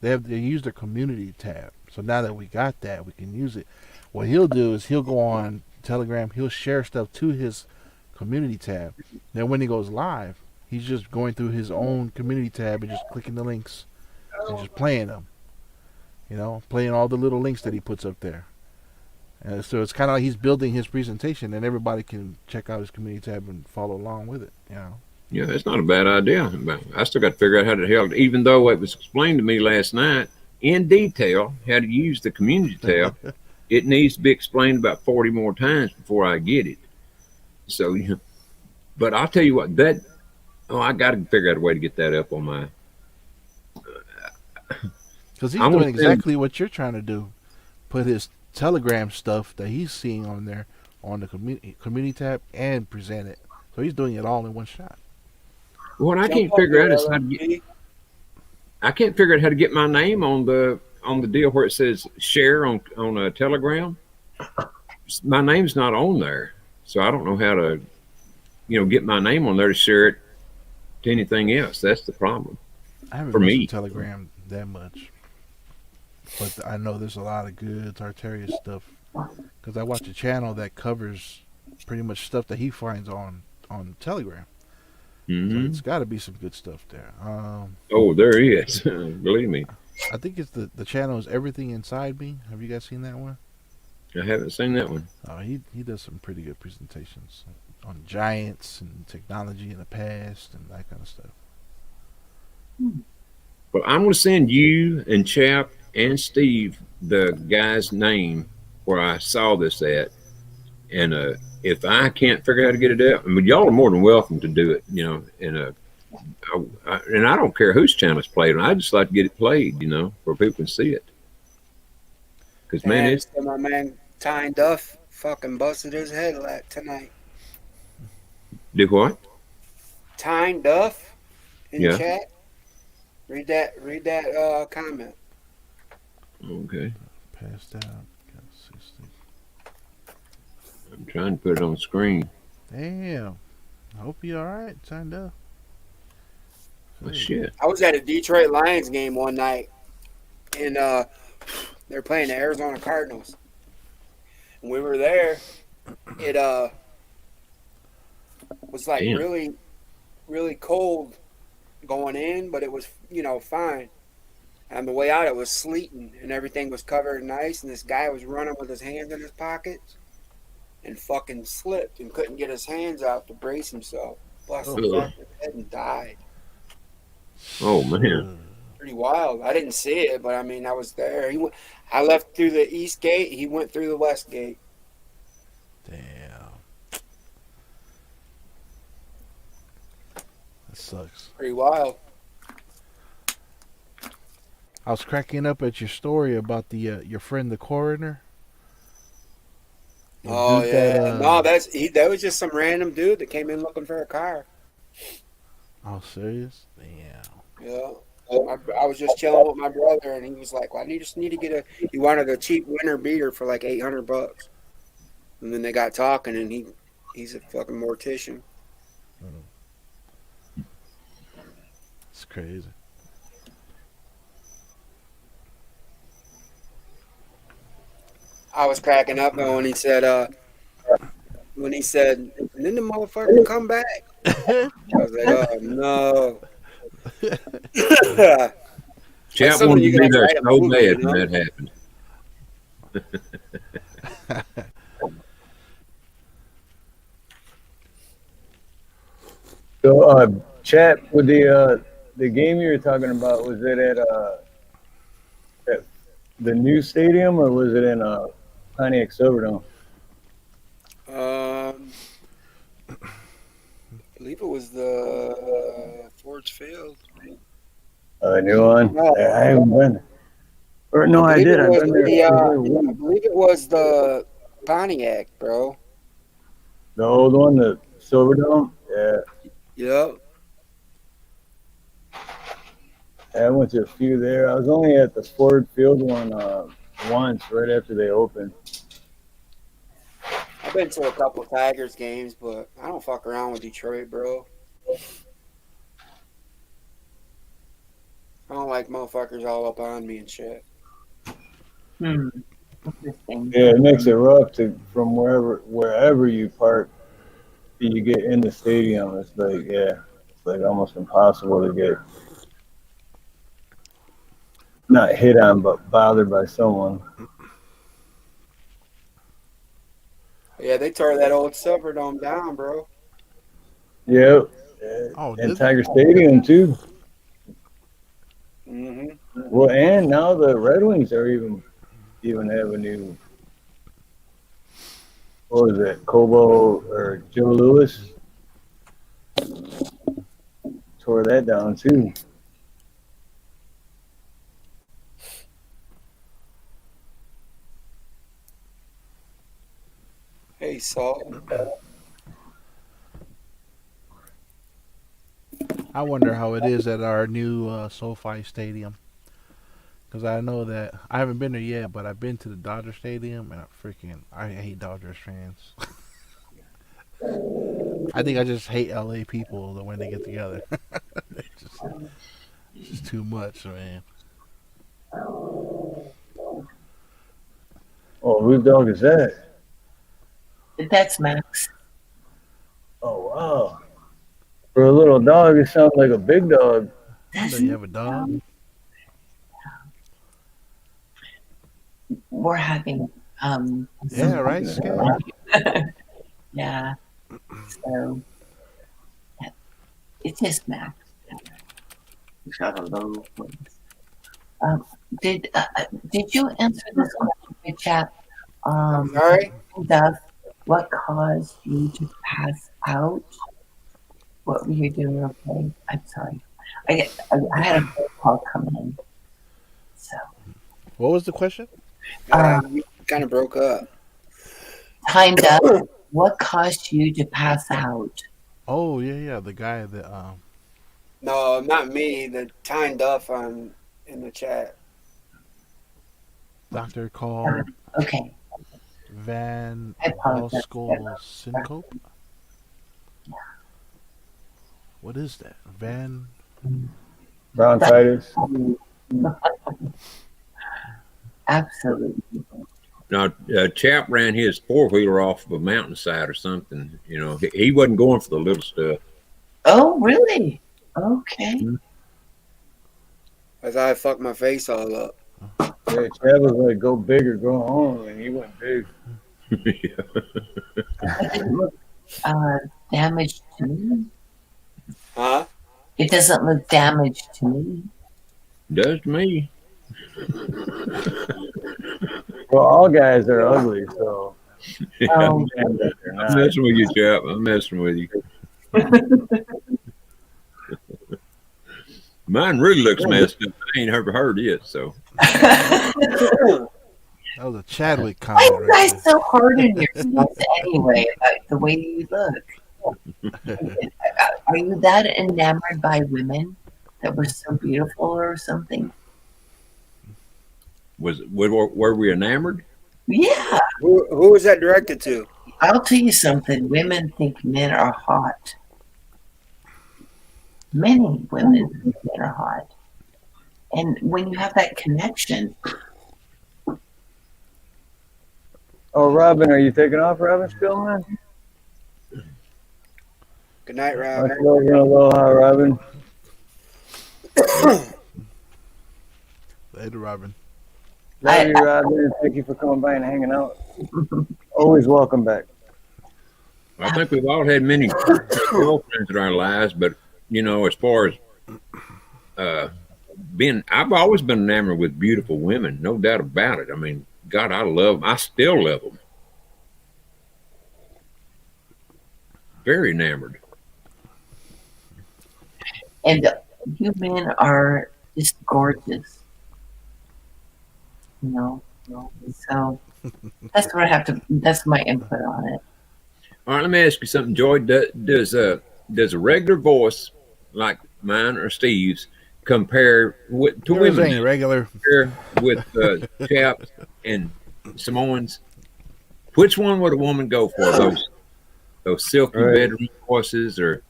[SPEAKER 8] they use their community tab. So now that we got that, we can use it. What he'll do is he'll go on Telegram, he'll share stuff to his community tab. Then when he goes live, he's just going through his own community tab and just clicking the links and just playing them. You know, playing all the little links that he puts up there. So it's kind of like he's building his presentation, and everybody can check out his community tab and follow along with it. You know.
[SPEAKER 4] Yeah, that's not a bad idea. But I still got to figure out how the hell, even though it was explained to me last night in detail how to use the community tab, it needs to be explained about 40 more times before I get it. So, you know, but I'll tell you what, I got to figure out a way to get that up on my.
[SPEAKER 8] Because he's doing exactly what you're trying to do. Put his Telegram stuff that he's seeing on there on the community tab and present it. So he's doing it all in one shot.
[SPEAKER 4] What I can't figure out is how to get. I can't figure out how to get my name on the deal where it says share on a Telegram. My name's not on there, so I don't know how to, get my name on there to share it to anything else. That's the problem
[SPEAKER 8] I haven't
[SPEAKER 4] for
[SPEAKER 8] messed with
[SPEAKER 4] me.
[SPEAKER 8] Telegram that much, but I know there's a lot of good Tartaria stuff because I watch a channel that covers pretty much stuff that he finds on Telegram. So it's got to be some good stuff there.
[SPEAKER 4] Oh, there is. Believe me.
[SPEAKER 8] I think it's the channel is Everything Inside Me. Have you guys seen that one?
[SPEAKER 4] I haven't seen that one.
[SPEAKER 8] Oh, he does some pretty good presentations on giants and technology in the past and that kind of stuff.
[SPEAKER 4] Well, I'm going to send you and Chap and Steve the guy's name where I saw this at. And if I can't figure out how to get it out, I mean, y'all are more than welcome to do it, and I don't care whose channel it's played on. I just like to get it played, where people can see it. Because, man,
[SPEAKER 2] And
[SPEAKER 4] it's...
[SPEAKER 2] so my man Tyne Duff fucking busted his head tonight.
[SPEAKER 4] Do what?
[SPEAKER 2] Tyne Duff in
[SPEAKER 4] Yeah.
[SPEAKER 2] chat. Read that comment.
[SPEAKER 4] Okay.
[SPEAKER 8] Passed out.
[SPEAKER 4] I'm trying to put it on the screen.
[SPEAKER 8] Damn. I hope you're alright, signed up.
[SPEAKER 4] Well, shit.
[SPEAKER 2] I was at a Detroit Lions game one night, and they're playing the Arizona Cardinals. And we were there. It was like
[SPEAKER 4] Damn.
[SPEAKER 2] really, really cold going in, but it was fine. On the way out, it was sleeting, and everything was covered in ice. And this guy was running with his hands in his pockets, and fucking slipped and couldn't get his hands out to brace himself. Busted his head and died.
[SPEAKER 4] Oh, man.
[SPEAKER 2] Pretty wild. I didn't see it, but I mean, I was there. I left through the east gate. He went through the west gate.
[SPEAKER 8] Damn. That sucks.
[SPEAKER 2] Pretty wild.
[SPEAKER 8] I was cracking up at your story about the your friend the coroner. The
[SPEAKER 2] Oh
[SPEAKER 8] dude
[SPEAKER 2] yeah.
[SPEAKER 8] that,
[SPEAKER 2] No, that was just some random dude that came in looking for a car.
[SPEAKER 8] Oh, serious? Damn.
[SPEAKER 2] Yeah. I was just chilling with my brother, and he was like, "Well, I just need to get he wanted a cheap winter beater for like $800." And then they got talking, and he's a fucking mortician.
[SPEAKER 8] It's crazy.
[SPEAKER 2] I was cracking up when he said, and then the motherfucker come back. I was like, oh no.
[SPEAKER 4] Chap wanted to be there so bad when that happened.
[SPEAKER 3] So, chat with the game you were talking about, was it at the new stadium or was it in Pontiac Silverdome?
[SPEAKER 2] I believe it was the Ford's Field.
[SPEAKER 3] A new one?
[SPEAKER 2] No.
[SPEAKER 3] I haven't been. Or no, I did. I've been there.
[SPEAKER 2] I believe it was the Pontiac, bro.
[SPEAKER 3] The old one, the Silverdome? Yeah.
[SPEAKER 2] Yep.
[SPEAKER 3] I went to a few there. I was only at the Ford Field one once, right after they opened.
[SPEAKER 2] I've been to a couple Tigers games, but I don't fuck around with Detroit, bro. I don't like motherfuckers all up on me and shit.
[SPEAKER 3] Yeah, it makes it rough from wherever you park till you get in the stadium. It's like almost impossible to get not hit on, but bothered by someone.
[SPEAKER 2] Yeah, they tore that old Silverdome down, bro.
[SPEAKER 3] Yep. And Tiger Stadium too.
[SPEAKER 2] Mm-hmm.
[SPEAKER 3] Well, and now the Red Wings are even have a new. What was it? Kobo or Joe Louis tore that down too.
[SPEAKER 2] Hey, Saul.
[SPEAKER 8] I wonder how it is at our new SoFi Stadium. Because I know that I haven't been there yet, but I've been to the Dodger Stadium, and I hate Dodgers fans. I think I just hate LA people the when they get together. just, it's just too much, man.
[SPEAKER 3] Oh, whose dog is that?
[SPEAKER 7] That's Max.
[SPEAKER 3] Oh, wow. For a little dog, it sounds like a big dog.
[SPEAKER 8] I know you have a dog.
[SPEAKER 7] We're having
[SPEAKER 8] Yeah, right, Scott?
[SPEAKER 7] yeah. So it's just Max. He's got a low voice. Did you answer this question in the chat?
[SPEAKER 2] Sorry?
[SPEAKER 7] Duff, what caused you to pass out? What were you doing? Okay, I'm sorry. I had a phone call come in. So
[SPEAKER 8] What was the question?
[SPEAKER 2] You kind of broke up.
[SPEAKER 7] Time Duff, what caused you to pass out?
[SPEAKER 8] Oh, yeah, the guy that
[SPEAKER 2] No, not me. The Tyne Duff in the chat.
[SPEAKER 8] doctor called
[SPEAKER 7] Okay.
[SPEAKER 8] Van
[SPEAKER 7] I apologize.
[SPEAKER 8] Alschool syncope. What is that? Van
[SPEAKER 3] Bronchitis.
[SPEAKER 7] Absolutely.
[SPEAKER 4] Now, a chap ran his four-wheeler off of a mountainside or something. You know, he wasn't going for the little stuff.
[SPEAKER 7] Oh, really? Okay.
[SPEAKER 2] That's how I fucked my face all up.
[SPEAKER 3] Yeah, Chad was like, go big or go home, and he went big.
[SPEAKER 7] It didn't look damaged to me.
[SPEAKER 2] Huh?
[SPEAKER 7] It doesn't look damaged to me.
[SPEAKER 4] Does to me.
[SPEAKER 3] Well, all guys are ugly, so.
[SPEAKER 7] Oh.
[SPEAKER 4] I'm messing with you, chap. I'm messing with you. Mine really looks messed up. I ain't ever heard it, so.
[SPEAKER 8] That was a Chadwick
[SPEAKER 7] Why are
[SPEAKER 8] comment
[SPEAKER 7] you
[SPEAKER 8] right
[SPEAKER 7] guys so hard on yourselves anyway about the way you look? Are you that enamored by women that were so beautiful or something?
[SPEAKER 4] Were we enamored?
[SPEAKER 7] Yeah.
[SPEAKER 2] Who was that directed to?
[SPEAKER 7] I'll tell you something. Women think men are hot. Many women think men are hot. And when you have that connection,
[SPEAKER 3] Oh, Robin, are you taking off, Robin, still, man?
[SPEAKER 2] Good night, Rob.
[SPEAKER 3] Much love and aloha, Robin.
[SPEAKER 8] Later, Robin.
[SPEAKER 3] Love you, Robin. Thank you for coming by and hanging out. Always welcome back.
[SPEAKER 4] I think we've all had many girlfriends in our lives, but, you know, as far as I've always been enamored with beautiful women, no doubt about it. I mean, God, I love them. I still love them. Very enamored.
[SPEAKER 7] and you men are just gorgeous. You know, so that's what I have to. That's my input on it.
[SPEAKER 4] All right, let me ask you something, Joy. Does a regular voice like mine or Steve's compare to
[SPEAKER 8] Yours
[SPEAKER 4] women?
[SPEAKER 8] ain't regular.
[SPEAKER 4] Compare with chaps and Samoans. Which one would a woman go for? Those silky
[SPEAKER 3] Right.
[SPEAKER 4] bedroom voices, or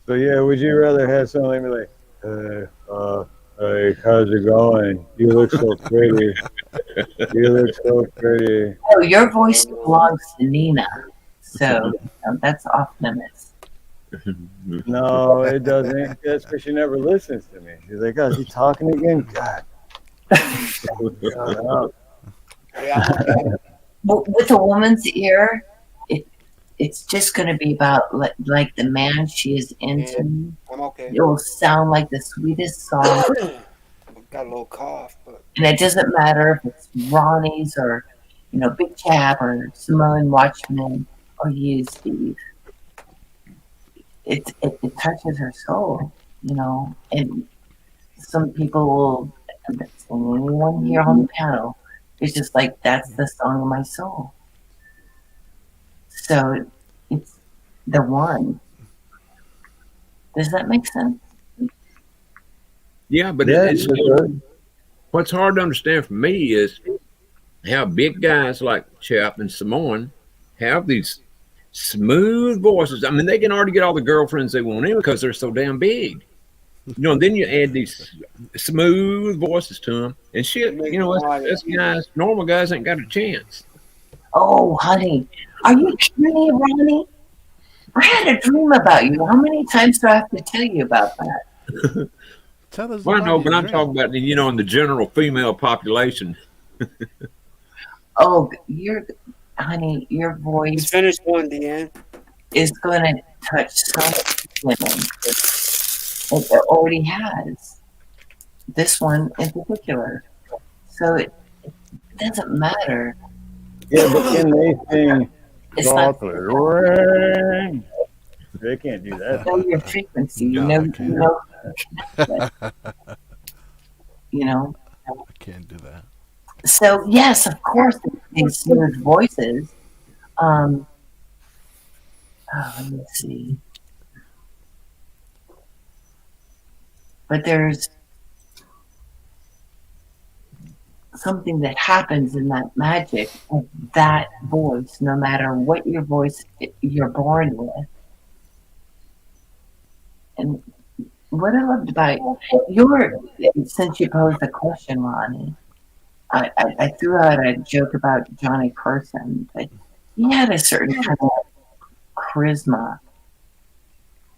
[SPEAKER 3] So yeah, would you rather have something like, hey, how's it going? You look so pretty. You look so pretty.
[SPEAKER 7] Oh, your voice belongs to Nina, so that's off limits.
[SPEAKER 3] No, it doesn't. That's because she never listens to me. She's like, oh, is he talking again? God. Shut up.
[SPEAKER 7] With a woman's ear, it's just going to be about like the man she is into.
[SPEAKER 2] I'm okay.
[SPEAKER 7] It will sound like the sweetest song,
[SPEAKER 2] I've got a little cough, but
[SPEAKER 7] and it doesn't matter if it's Ronnie's or Big Chap or Simone Watchman or you, Steve. It touches her soul, and some people will, anyone here on the panel, it's just like, that's the song of my soul. So it's the one. Does that make sense?
[SPEAKER 4] Yeah, but
[SPEAKER 3] Yeah,
[SPEAKER 4] it's what's hard to understand for me is how big guys like Chap and Samoan have these smooth voices. I mean, they can already get all the girlfriends they want in because they're so damn big. And then you add these smooth voices to them, and shit. Us guys, normal guys, ain't got a chance.
[SPEAKER 7] Oh, honey, are you kidding me, Ronnie? I had a dream about you. How many times do I have to tell you about that?
[SPEAKER 8] Tell us.
[SPEAKER 4] Well, I know,
[SPEAKER 8] about
[SPEAKER 4] but
[SPEAKER 8] your
[SPEAKER 4] I'm
[SPEAKER 8] dream.
[SPEAKER 4] talking about in the general female population.
[SPEAKER 7] Oh, honey, your
[SPEAKER 2] Just
[SPEAKER 7] voice
[SPEAKER 2] finished one, Deanne.
[SPEAKER 7] is going to touch some women. It already has. This one in particular. So it doesn't matter.
[SPEAKER 3] Yeah, but can they sing
[SPEAKER 7] It's not
[SPEAKER 3] softly? Ring? They can't do that.
[SPEAKER 7] know your frequency. You
[SPEAKER 8] No,
[SPEAKER 7] know,
[SPEAKER 8] I can't.
[SPEAKER 7] you know.
[SPEAKER 8] I can't do that.
[SPEAKER 7] So yes, of course, these smooth voices. Let me see. But there's something that happens in that magic of that voice, no matter what your voice you're born with. And what I loved about since you posed the question, Ronnie, I threw out a joke about Johnny Carson, but he had a certain kind of charisma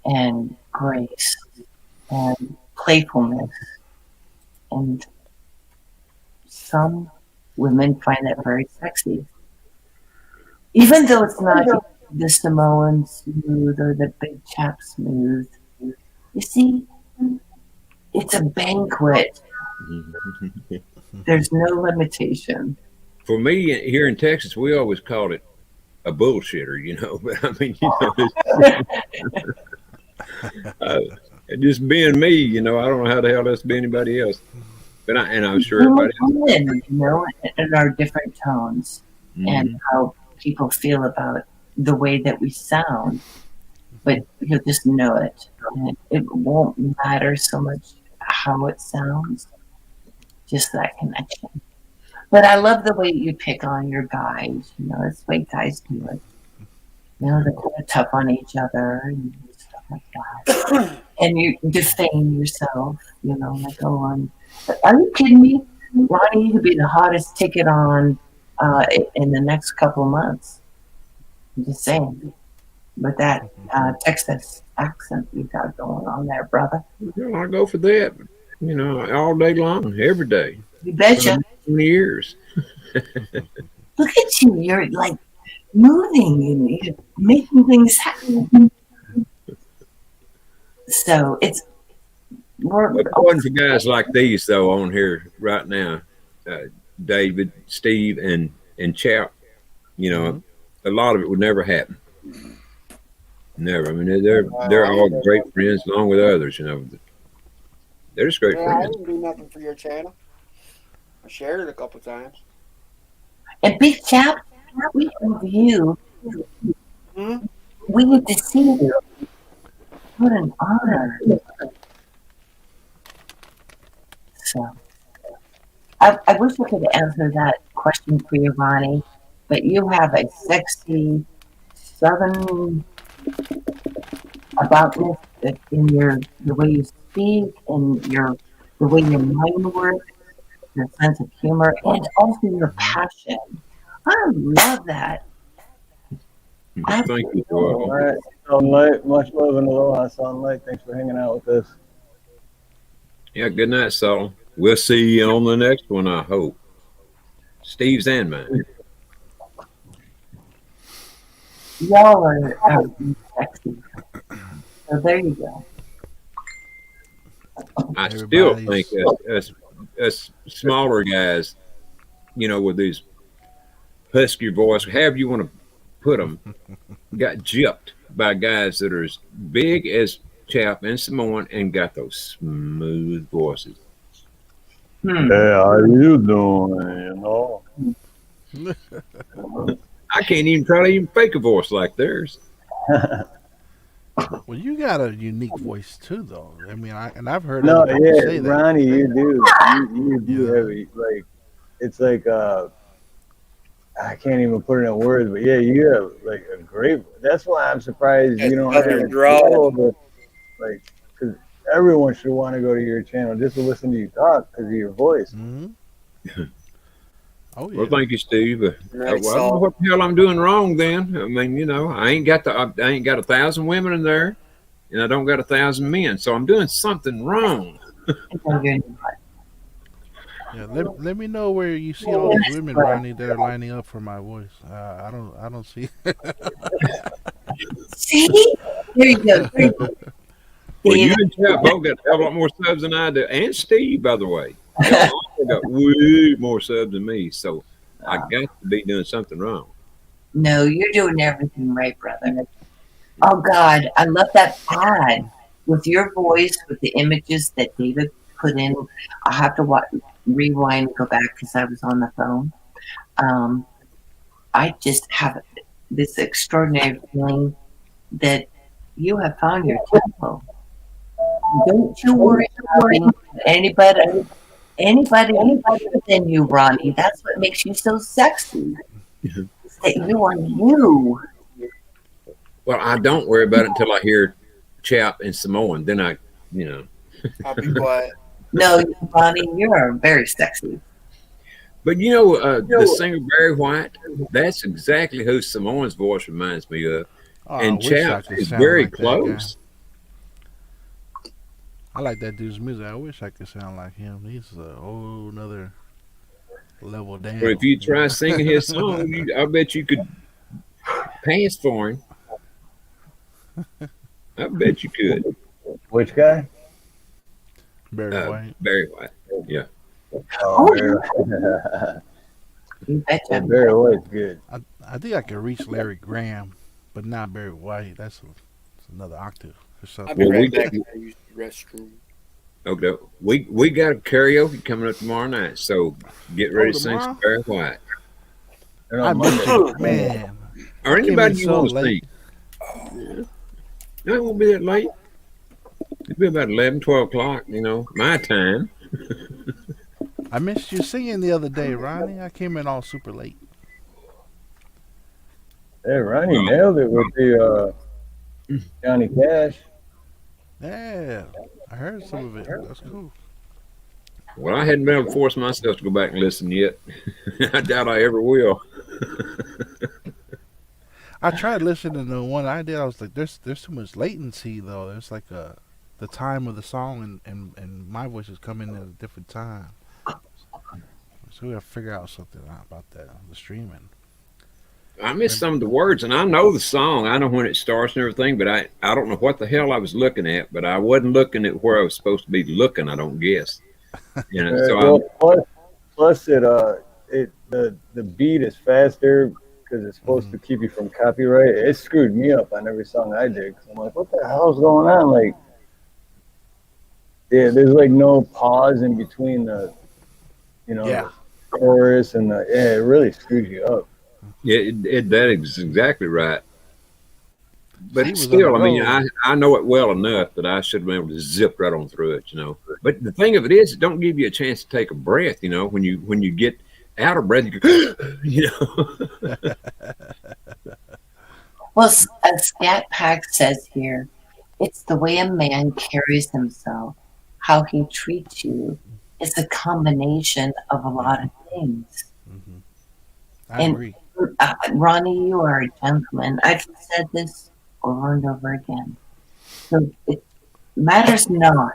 [SPEAKER 7] and grace and playfulness, and some women find that very sexy, even though it's not the Samoan smooth or the big chap smooth. You see, it's a banquet. There's no limitation.
[SPEAKER 4] For me, here in Texas, we always called it a bullshitter, But I mean, just being me, I don't know how the hell that's be anybody else. But I'm sure everybody else.
[SPEAKER 7] Women, in our different tones and how people feel about the way that we sound. But you'll just know it. And it won't matter so much how it sounds, just that connection. But I love the way you pick on your guys. It's the way guys do it. They're kind of tough on each other and stuff like that. And you defame yourself, like, oh, are you kidding me? Ronnie, you could be the hottest ticket on in the next couple of months. I'm just saying. With that Texas accent you got going on there, brother.
[SPEAKER 4] I go for that, all day long, every day.
[SPEAKER 7] You betcha.
[SPEAKER 4] 20 years.
[SPEAKER 7] Look at you. You're like moving and you're making things happen. So we're
[SPEAKER 4] one for guys like these though on here right now, David, Steve, and Chap. A lot of it would never happen. Never. I mean, they're all great friends along with others. They're just great
[SPEAKER 2] I
[SPEAKER 4] friends.
[SPEAKER 2] didn't do nothing for your channel. I shared it a couple times.
[SPEAKER 7] And Big Chap, we love you. We get to see you. What an honor. So, I wish I could answer that question for you, Ronnie, but you have a sexy Southern aboutness in the way you speak and the way your mind works, your sense of humor, and also your passion. I love that.
[SPEAKER 4] Thank you.
[SPEAKER 3] All right. Sunlight, much love and aloha, Sunlight. Thanks for hanging out with us.
[SPEAKER 4] Yeah, good night, Saul. We'll see you on the next one, I hope. Steve's and mine.
[SPEAKER 7] Y'all are sexy. So there you go.
[SPEAKER 4] I still think us smaller guys, with these husky voice, however you want to put them, got gypped by guys that are as big as Chap and Samoan and got those smooth voices.
[SPEAKER 3] Hey, how you doing?
[SPEAKER 4] I can't even try to even fake a voice like theirs.
[SPEAKER 8] Well, you got a unique voice too, though. I mean, I've heard
[SPEAKER 3] No,
[SPEAKER 8] other people
[SPEAKER 3] yeah,
[SPEAKER 8] say that.
[SPEAKER 3] Ronnie, you do. You do
[SPEAKER 8] Yeah.
[SPEAKER 3] have like it's like I can't even put it in words, but yeah, you have like a great. That's why I'm surprised
[SPEAKER 2] That
[SPEAKER 3] you don't have
[SPEAKER 2] southern
[SPEAKER 3] it
[SPEAKER 2] drawl.
[SPEAKER 3] all over. Like, because everyone should want to go to your channel just to listen to you talk because of your voice.
[SPEAKER 8] Hmm. Oh yeah.
[SPEAKER 4] Well, thank you, Steve. Well, I
[SPEAKER 2] Nice
[SPEAKER 4] don't know
[SPEAKER 2] salt.
[SPEAKER 4] what the hell I'm doing wrong. Then I mean, I ain't got 1,000 women in there, and I don't got 1,000 men, so I'm doing something wrong.
[SPEAKER 8] Yeah, let me know where you see all these women, Ronnie, that are lining up for my voice. I don't see.
[SPEAKER 7] See? There you go. There you go.
[SPEAKER 4] Well, you and Chap both got a hell of a lot more subs than I do, and Steve, by the way. Y'all also got way more subs than me, so I got to be doing something wrong.
[SPEAKER 7] No, you're doing everything right, brother. Oh God, I love that ad with your voice, with the images that David put in. I'll have to rewind and go back because I was on the phone. I just have this extraordinary feeling that you have found your tempo. Don't you worry about anybody than you, Ronnie. That's what makes you so sexy. That you are you.
[SPEAKER 4] Well, I don't worry about it until I hear Chap and Samoan. Then
[SPEAKER 2] I'll be quiet.
[SPEAKER 7] No, Ronnie, you are very sexy.
[SPEAKER 4] But the singer Barry White, that's exactly who Samoan's voice reminds me of.
[SPEAKER 8] Oh, I
[SPEAKER 4] And
[SPEAKER 8] wish I
[SPEAKER 4] Chap
[SPEAKER 8] could
[SPEAKER 4] is
[SPEAKER 8] sound
[SPEAKER 4] very
[SPEAKER 8] like that
[SPEAKER 4] close.
[SPEAKER 8] I like that dude's music. I wish I could sound like him. He's a whole nother level down.
[SPEAKER 4] But if you try singing his song, I bet you could pass for him. I bet you could.
[SPEAKER 3] Which guy?
[SPEAKER 8] Barry White.
[SPEAKER 4] Barry White. Yeah.
[SPEAKER 3] Oh, Barry White. Yeah, Barry White's good.
[SPEAKER 8] I think I could reach Larry Graham, but not Barry White. That's another octave or
[SPEAKER 2] I'll
[SPEAKER 8] something.
[SPEAKER 2] be
[SPEAKER 4] Well,
[SPEAKER 2] right
[SPEAKER 4] we-
[SPEAKER 2] back. I use the restroom.
[SPEAKER 4] Okay. We got a karaoke coming up tomorrow night, so get ready to sing some Barry White.
[SPEAKER 3] And
[SPEAKER 8] I
[SPEAKER 3] on
[SPEAKER 8] missed
[SPEAKER 3] Monday.
[SPEAKER 8] you, man.
[SPEAKER 4] Or
[SPEAKER 8] I came
[SPEAKER 4] anybody
[SPEAKER 8] in
[SPEAKER 4] you
[SPEAKER 8] so
[SPEAKER 4] want to
[SPEAKER 8] late.
[SPEAKER 4] sing. No, it won't be that late. It'll be about 11, 12 o'clock, my time.
[SPEAKER 8] I missed you singing the other day, Ronnie. I came in all super late.
[SPEAKER 3] Hey, Ronnie nailed it with the Johnny Cash.
[SPEAKER 8] Yeah, I heard some of it. That's cool.
[SPEAKER 4] Well, I hadn't been able to force myself to go back and listen yet. I doubt I ever will.
[SPEAKER 8] I tried listening to one I did. I was like, there's too much latency though. There's like the time of the song and my voice is coming at a different time. So we gotta figure out something about that on the streaming.
[SPEAKER 4] I missed some of the words, and I know the song. I know when it starts and everything, but I don't know what the hell I was looking at. But I wasn't looking at where I was supposed to be looking. I don't guess. So
[SPEAKER 3] Plus the beat is faster because it's supposed to keep you from copyright. It screwed me up on every song I did. 'Cause I'm like, what the hell's going on? Like, yeah, there's like no pause in between the the chorus and it really screws you up.
[SPEAKER 4] yeah, that is exactly right. But
[SPEAKER 8] He was
[SPEAKER 4] still,
[SPEAKER 8] on
[SPEAKER 4] I
[SPEAKER 8] the
[SPEAKER 4] mean,
[SPEAKER 8] road.
[SPEAKER 4] I know it well enough that I should have been able to zip right on through it, But the thing of it is, it don't give you a chance to take a breath, When you get out of breath, you go,
[SPEAKER 7] Well, as Scat Pack says here, it's the way a man carries himself, how he treats you. It's a combination of a lot of things.
[SPEAKER 8] I agree.
[SPEAKER 7] Ronnie, you are a gentleman. I've said this over and over again. So it matters not,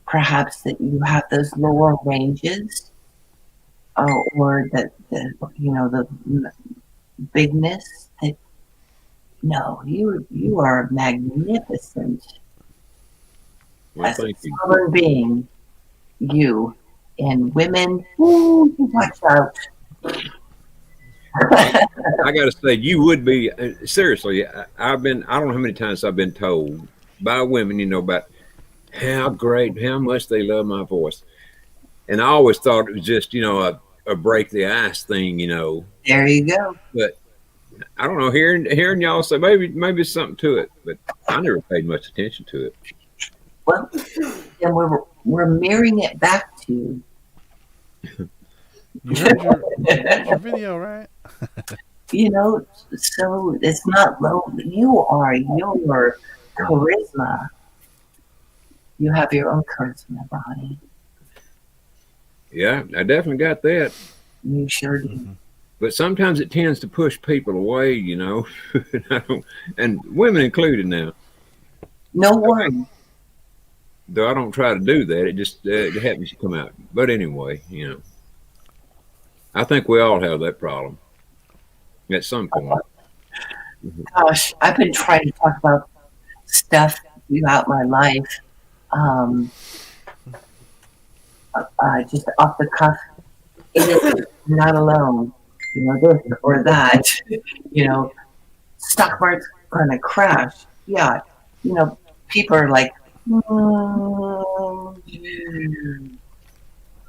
[SPEAKER 7] perhaps, that you have those lower ranges, or that the bigness. That no, you are magnificent
[SPEAKER 4] well,
[SPEAKER 7] as a
[SPEAKER 4] thank you.
[SPEAKER 7] human being. You and women, ooh, watch out.
[SPEAKER 4] I got to say, you would be seriously. I don't know how many times I've been told by women, about how great, how much they love my voice, and I always thought it was just, a break the ice thing,
[SPEAKER 7] There you go.
[SPEAKER 4] But I don't know. Hearing y'all say maybe it's something to it, but I never paid much attention to it.
[SPEAKER 7] Well, then we're mirroring it back to you.
[SPEAKER 8] You heard your video, right?
[SPEAKER 7] You know, so it's not low. You are your charisma. You have your own charisma, Ronnie.
[SPEAKER 4] Yeah, I definitely got that.
[SPEAKER 7] You sure do.
[SPEAKER 4] But sometimes it tends to push people away, you know, and women included now.
[SPEAKER 7] No worry.
[SPEAKER 4] Though I don't try to do that, it just it happens to come out. But anyway, you know, I think we all have that problem at some point.
[SPEAKER 7] Gosh, I've been trying to talk about stuff throughout my life. Just off the cuff. It is not alone. You know, this or that. You know, stock market's gonna crash. Yeah. You know, people are like,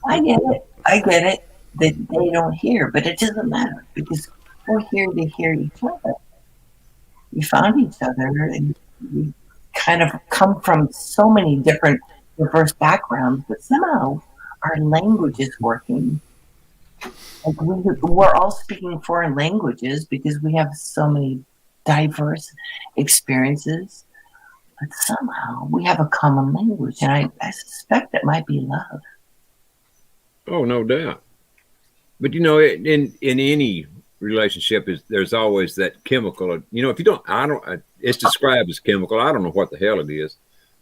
[SPEAKER 7] I get it that they don't hear, but it doesn't matter because we're here to hear each other. We found each other and we kind of come from so many different diverse backgrounds, but somehow our language is working. Like we're all speaking foreign languages because we have so many diverse experiences, but somehow we have a common language, and I suspect it might be love.
[SPEAKER 4] Oh, no doubt. But you know, in any relationship, there's always that chemical. You know, if you don't, it's described as chemical. I don't know what the hell it is,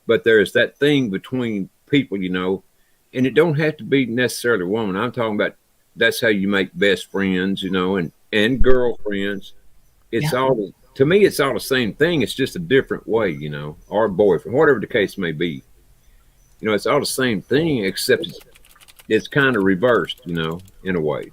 [SPEAKER 4] but there's that thing between people, you know, and it don't have to be necessarily a woman. I'm talking about that's how you make best friends, you know, and girlfriends. It's all, to me, it's all the same thing. It's just a different way, you know, or boyfriend, whatever the case may be. You know, it's all the same thing, except it's kind of reversed, you know, in a way.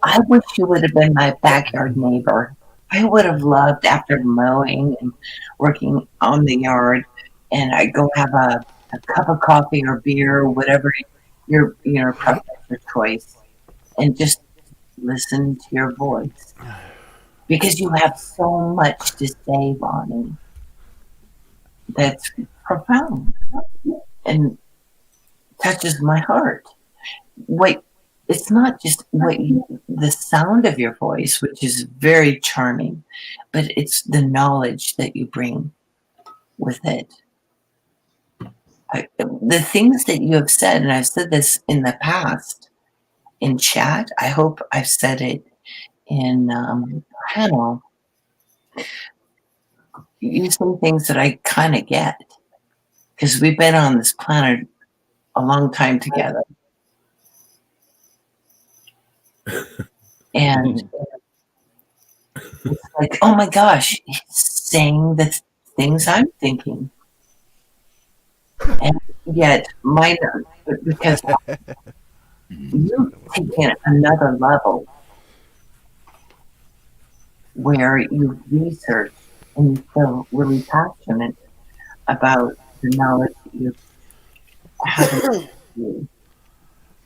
[SPEAKER 7] I wish you would have been my backyard neighbor. I would have loved, after mowing and working on the yard, and I go have a cup of coffee or beer or whatever your preference choice, and just listen to your voice because you have so much to say, Ronnie. That's profound and touches my heart. Wait, it's not just the sound of your voice, which is very charming, but it's the knowledge that you bring with it. The things that you have said, and I've said this in the past in chat, I hope I've said it in panel. You say things that I kind of get because we've been on this planet a long time together. And it's like, oh my gosh, he's saying the things I'm thinking. And yet, because you've taken another level where you research and you feel really passionate about the knowledge that you have.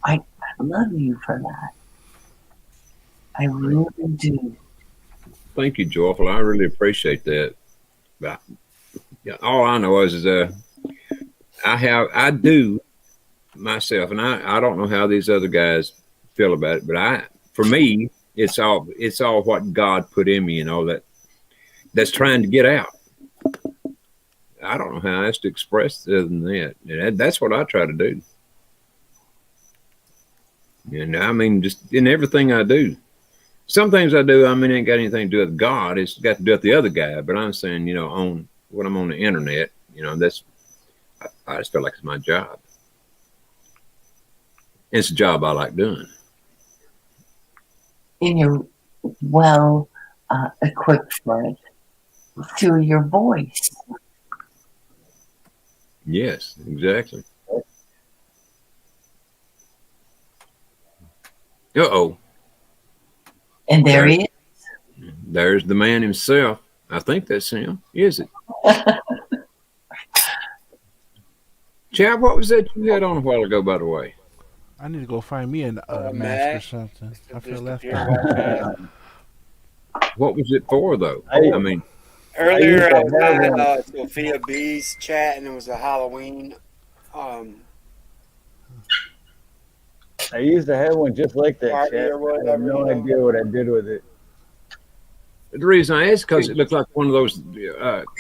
[SPEAKER 7] I love you for that. I really do.
[SPEAKER 4] Thank you, Joyful. I really appreciate that. But yeah, all I know is I do myself, and I don't know how these other guys feel about it, but for me, it's all what God put in me, and all that's trying to get out. I don't know how else to express it other than that. That's what I try to do. And I mean, just in everything I do. Some things I do, I mean, ain't got anything to do with God. It's got to do with the other guy. But I'm saying, you know, when I'm on the internet, you know, I just feel like it's my job. It's a job I like doing.
[SPEAKER 7] And you're well equipped for it through your voice.
[SPEAKER 4] Yes, exactly. Uh-oh.
[SPEAKER 7] And there he is.
[SPEAKER 4] There's the man himself. I think that's him. Is it? Chad, what was that you had on a while ago, by the way?
[SPEAKER 8] I need to go find me a mask or something. I feel left out.
[SPEAKER 4] What was it for, though?
[SPEAKER 3] I
[SPEAKER 4] mean,
[SPEAKER 2] Earlier,
[SPEAKER 3] used to
[SPEAKER 2] I was
[SPEAKER 3] have
[SPEAKER 2] in
[SPEAKER 3] one.
[SPEAKER 2] Sophia B's chat, and it was a Halloween.
[SPEAKER 3] I used to have one just like that,
[SPEAKER 2] Party
[SPEAKER 3] chat.
[SPEAKER 2] or
[SPEAKER 3] I have
[SPEAKER 2] whatever,
[SPEAKER 3] no
[SPEAKER 2] you know?
[SPEAKER 3] idea what I did with it.
[SPEAKER 4] the reason I asked because it looked like one of those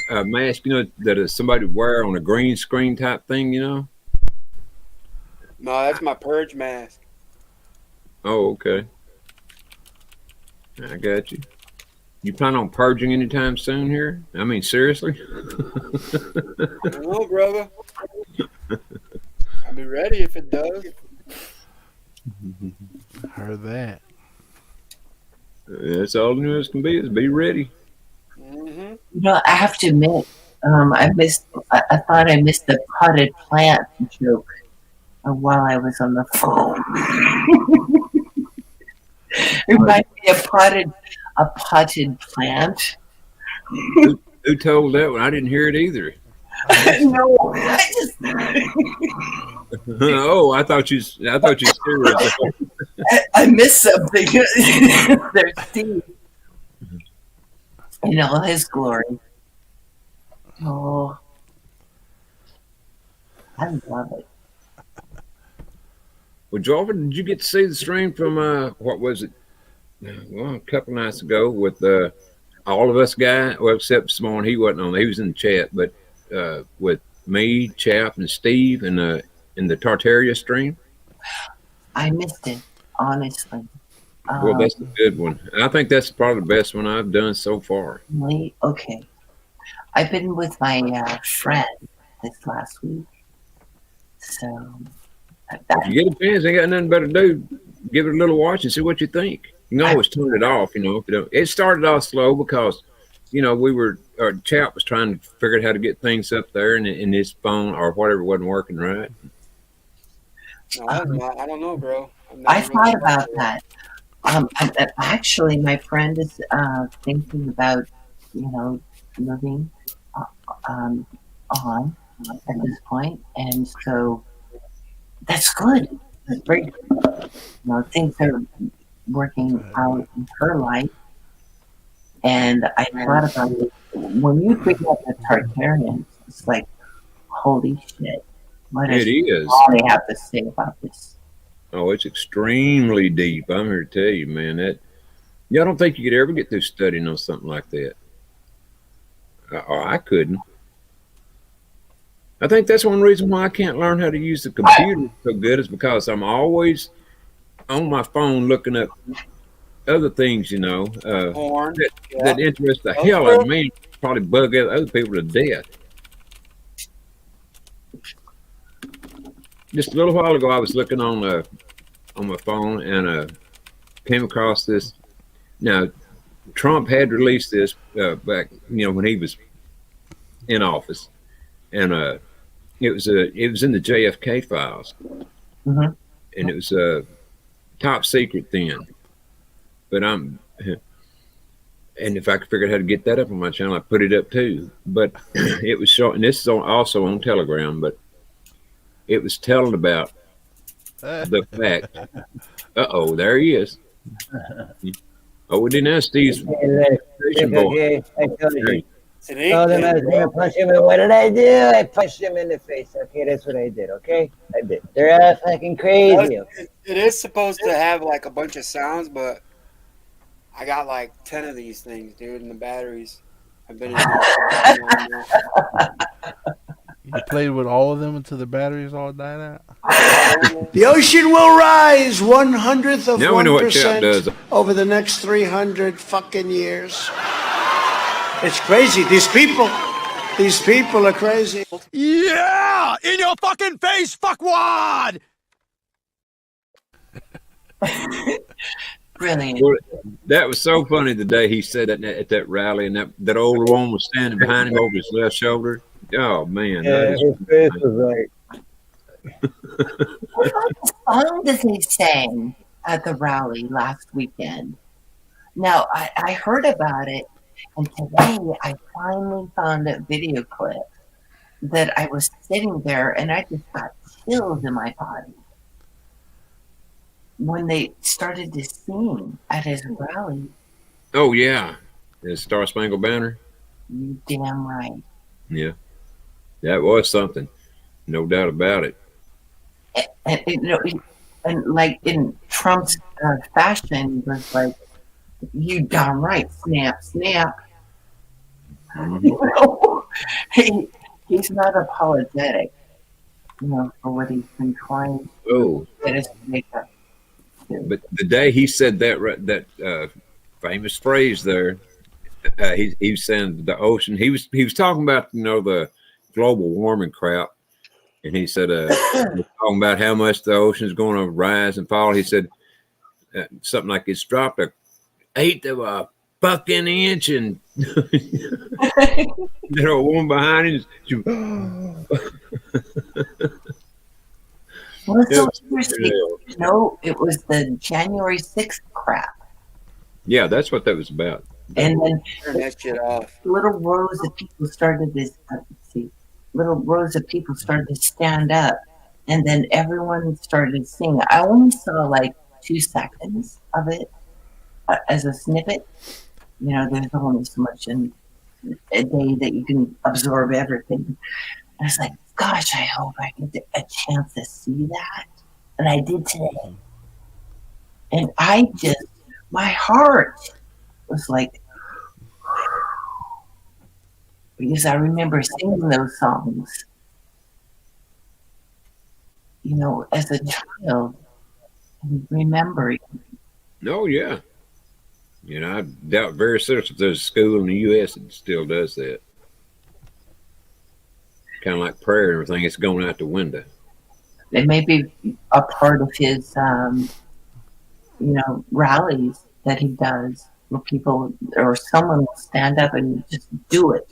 [SPEAKER 4] masks, that somebody would wear on a green screen type thing,
[SPEAKER 2] No, that's my purge mask.
[SPEAKER 4] Oh, okay. I got you. You plan on purging anytime soon here? I mean, seriously?
[SPEAKER 2] I don't know, brother. I'll be ready if it does.
[SPEAKER 8] Heard that.
[SPEAKER 4] That's all the news can be, is be ready.
[SPEAKER 2] Mm-hmm.
[SPEAKER 7] I have to admit, I thought I missed the potted plant joke while I was on the phone. It reminded me of a potted plant.
[SPEAKER 4] Who told that one? I didn't hear it either.
[SPEAKER 7] No, I just
[SPEAKER 4] Oh, I thought you said
[SPEAKER 7] I missed something. There's Steve in all his glory. Oh, I love it.
[SPEAKER 4] Well, Jordan, did you get to see the stream from what was it? Well, a couple nights ago with all of us guy. Well, except this morning he wasn't on. He was in the chat, but with me, Chap, and Steve, and in the Tartaria stream.
[SPEAKER 7] I missed it, honestly.
[SPEAKER 4] Well, that's a good one. I think that's probably the best one I've done so far.
[SPEAKER 7] Really? Okay. I've been with my friend this last week, so.
[SPEAKER 4] If you get a chance, ain't got nothing better to do. Give it a little watch and see what you think. You can always turn it off, if you don't. It started off slow because, our Chap was trying to figure out how to get things up there, and his phone or whatever wasn't working right.
[SPEAKER 2] No, I don't know, bro.
[SPEAKER 7] I thought about that. Actually, my friend is thinking about, moving on at this point, and so that's good. That's very good. Things are working out in her life, and I thought about it. When you bring up the Tartarians, it's like, holy shit! What does they have to say about this?
[SPEAKER 4] Oh, it's extremely deep. I'm here to tell you, man. I don't think you could ever get through studying on something like that. I couldn't. I think that's one reason why I can't learn how to use the computer so good, is because I'm always on my phone looking up other things, that interest the hell out of me, probably bug other people to death. Just a little while ago, I was looking on my phone and came across this. Now, Trump had released this back, when he was in office, and it was in the JFK files,
[SPEAKER 7] Mm-hmm.
[SPEAKER 4] and it was top secret then. But and if I could figure out how to get that up on my channel, I put it up too. But it was short, and this is also on Telegram, but it was telling about the fact. Uh-oh, there he is. Oh, we didn't ask Steve's station boy.
[SPEAKER 3] I told you.
[SPEAKER 2] It
[SPEAKER 3] Told him I was going to punch him, and what did I do? I punched him in the face. Okay, that's what I did, okay? I did. They're all fucking crazy.
[SPEAKER 2] It is supposed to have like a bunch of sounds, but I got like 10 of these things, dude, and the batteries. I've been in there.
[SPEAKER 8] You played with all of them until the batteries all died out?
[SPEAKER 1] The ocean will rise 1/100th of
[SPEAKER 4] Now we know what Chap does.
[SPEAKER 1] 1% over the next 300 fucking years. It's crazy. These people are crazy.
[SPEAKER 14] Yeah! In your fucking face, fuckwad!
[SPEAKER 7] Brilliant.
[SPEAKER 4] Well, that was so funny the day he said that at that rally, and that old woman was standing behind him over his left shoulder. Oh man,
[SPEAKER 3] Yeah, his face was like.
[SPEAKER 7] What song did they sing at the rally last weekend? Now, I heard about it, and today I finally found a video clip that I was sitting there, and I just got chills in my body when they started to sing at his rally.
[SPEAKER 4] Oh yeah, the Star Spangled Banner.
[SPEAKER 7] You damn right.
[SPEAKER 4] Yeah, that was something, no doubt about it.
[SPEAKER 7] And, and like in Trump's fashion was like, you darn right, snap, snap. You know, he's not apologetic, for what he's been trying
[SPEAKER 4] Oh,
[SPEAKER 7] to get us to make up to.
[SPEAKER 4] but the day he said that famous phrase there, he was saying the ocean. He was talking about the global warming crap, and he said talking about how much the ocean is going to rise and fall. He said something like it's dropped a eighth of a fucking inch, and there a woman behind him.
[SPEAKER 7] Well, it's so interesting. It was the January 6th crap.
[SPEAKER 4] Yeah, that's what that was about.
[SPEAKER 7] And then
[SPEAKER 2] Turn that shit off.
[SPEAKER 7] little rows of people started to stand up, and then everyone started singing. I only saw like 2 seconds of it as a snippet. There's only so much in a day that you can absorb everything. I was like, gosh, I hope I get a chance to see that. And I did today. And my heart was like, because I remember singing those songs, as a child, and remembering.
[SPEAKER 4] Oh yeah. I doubt very seriously if there's a school in the U.S. that still does that. Kind of like prayer and everything, it's going out the window.
[SPEAKER 7] It may be a part of his, rallies that he does, where people or someone will stand up and just do it,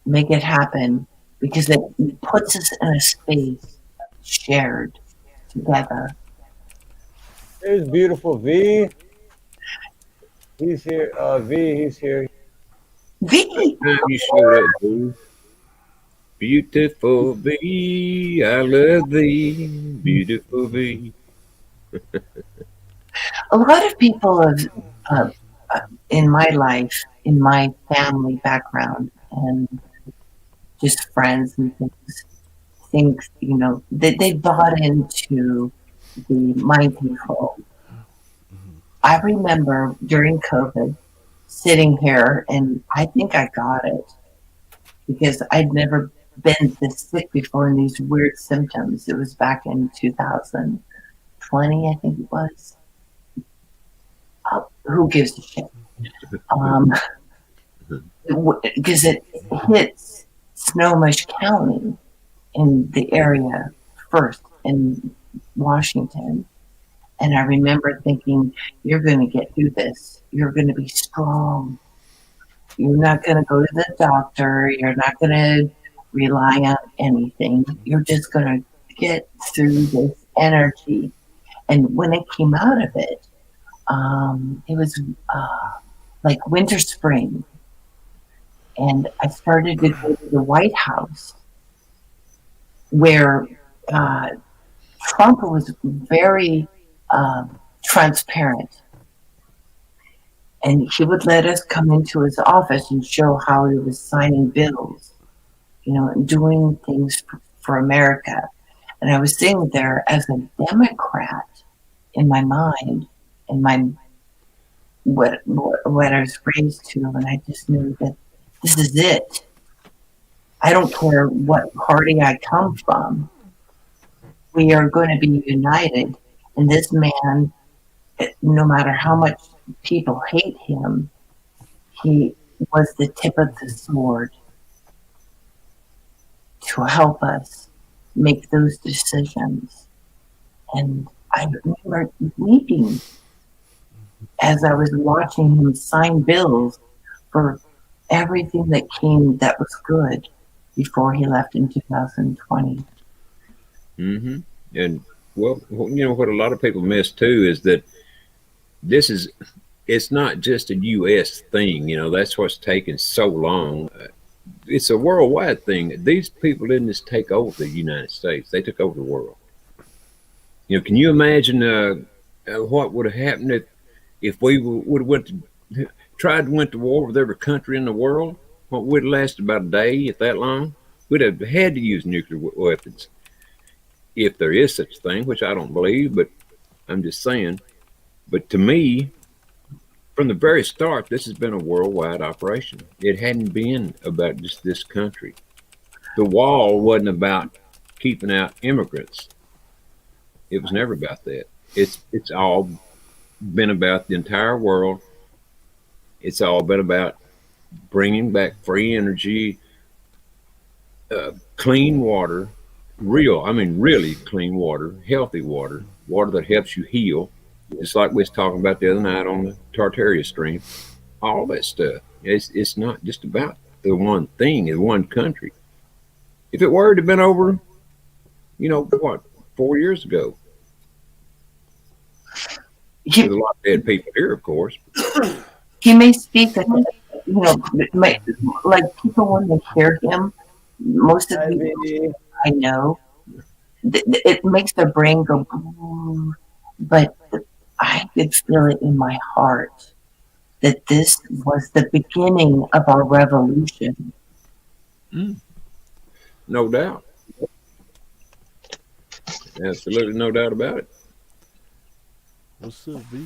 [SPEAKER 7] make it happen, because it puts us in a space shared together.
[SPEAKER 3] There's beautiful V. He's here. V, he's here.
[SPEAKER 7] V!
[SPEAKER 4] You showed up, dude. Beautiful V, I love thee. Beautiful V.
[SPEAKER 7] A lot of people have, in my life, in my family background, and just friends and things, think, that they bought into the mind control. I remember during COVID sitting here, and I think I got it because I'd never been this sick before in these weird symptoms. It was back in 2020, I think it was. Who gives a shit? Because it hits Snohomish County in the area first in Washington. And I remember thinking, you're going to get through this. You're going to be strong. You're not going to go to the doctor. You're not going to rely on anything. You're just going to get through this energy. And when it came out of it, it was like winter, spring. And I started to go to the White House, where Trump was very transparent. And he would let us come into his office and show how he was signing bills, and doing things for America. And I was sitting there as a Democrat in my mind, in my what I was raised to, and I just knew that this is it. I don't care what party I come from. We are going to be united. And this man, no matter how much people hate him, he was the tip of the sword to help us make those decisions. And I remember weeping as I was watching him sign bills for everything that came that was good before he left in 2020.
[SPEAKER 4] Mm-hmm. And well, what a lot of people miss too is that it's not just a U.S. thing. That's what's taken so long. It's a worldwide thing. These people didn't just take over the United States; they took over the world. Can you imagine what would have happened if we would have went to tried to went to war with every country in the world, what would last about a day if that long? We'd have had to use nuclear weapons if there is such a thing, which I don't believe, but I'm just saying. But to me, from the very start, this has been a worldwide operation. It hadn't been about just this country. The wall wasn't about keeping out immigrants. It was never about that. It's all been about the entire world. It's all been about bringing back free energy, clean water, really clean water, healthy water, water that helps you heal. Just like we was talking about the other night on the Tartaria stream, all that stuff. It's not just about the one thing in one country. If it were to have been over, 4 years ago, there's a lot of dead people here, of course.
[SPEAKER 7] He may speak that, like people when they hear him, most of the people I know, it makes their brain go, but I could feel it in my heart that this was the beginning of our revolution.
[SPEAKER 4] No doubt. Absolutely no doubt about it.
[SPEAKER 8] What's up, B?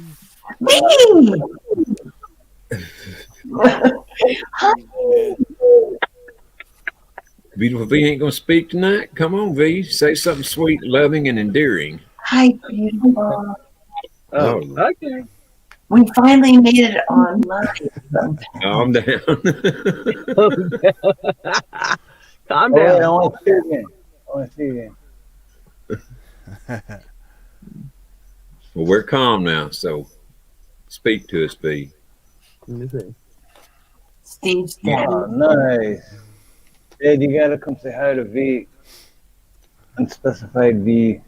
[SPEAKER 4] Beautiful V ain't gonna speak tonight. Come on, V. Say something sweet, loving, and endearing.
[SPEAKER 7] Hi, beautiful.
[SPEAKER 4] Oh,
[SPEAKER 15] okay.
[SPEAKER 7] We finally made it online.
[SPEAKER 4] Calm down.
[SPEAKER 15] Calm
[SPEAKER 3] Oh,
[SPEAKER 15] down.
[SPEAKER 3] I want to see it again. I want to see it again.
[SPEAKER 4] Well, we're calm now, so speak to us, V.
[SPEAKER 15] Let me see.
[SPEAKER 7] Steve's dad.
[SPEAKER 3] Oh, nice. Dad, you gotta come say hi to V. Unspecified V.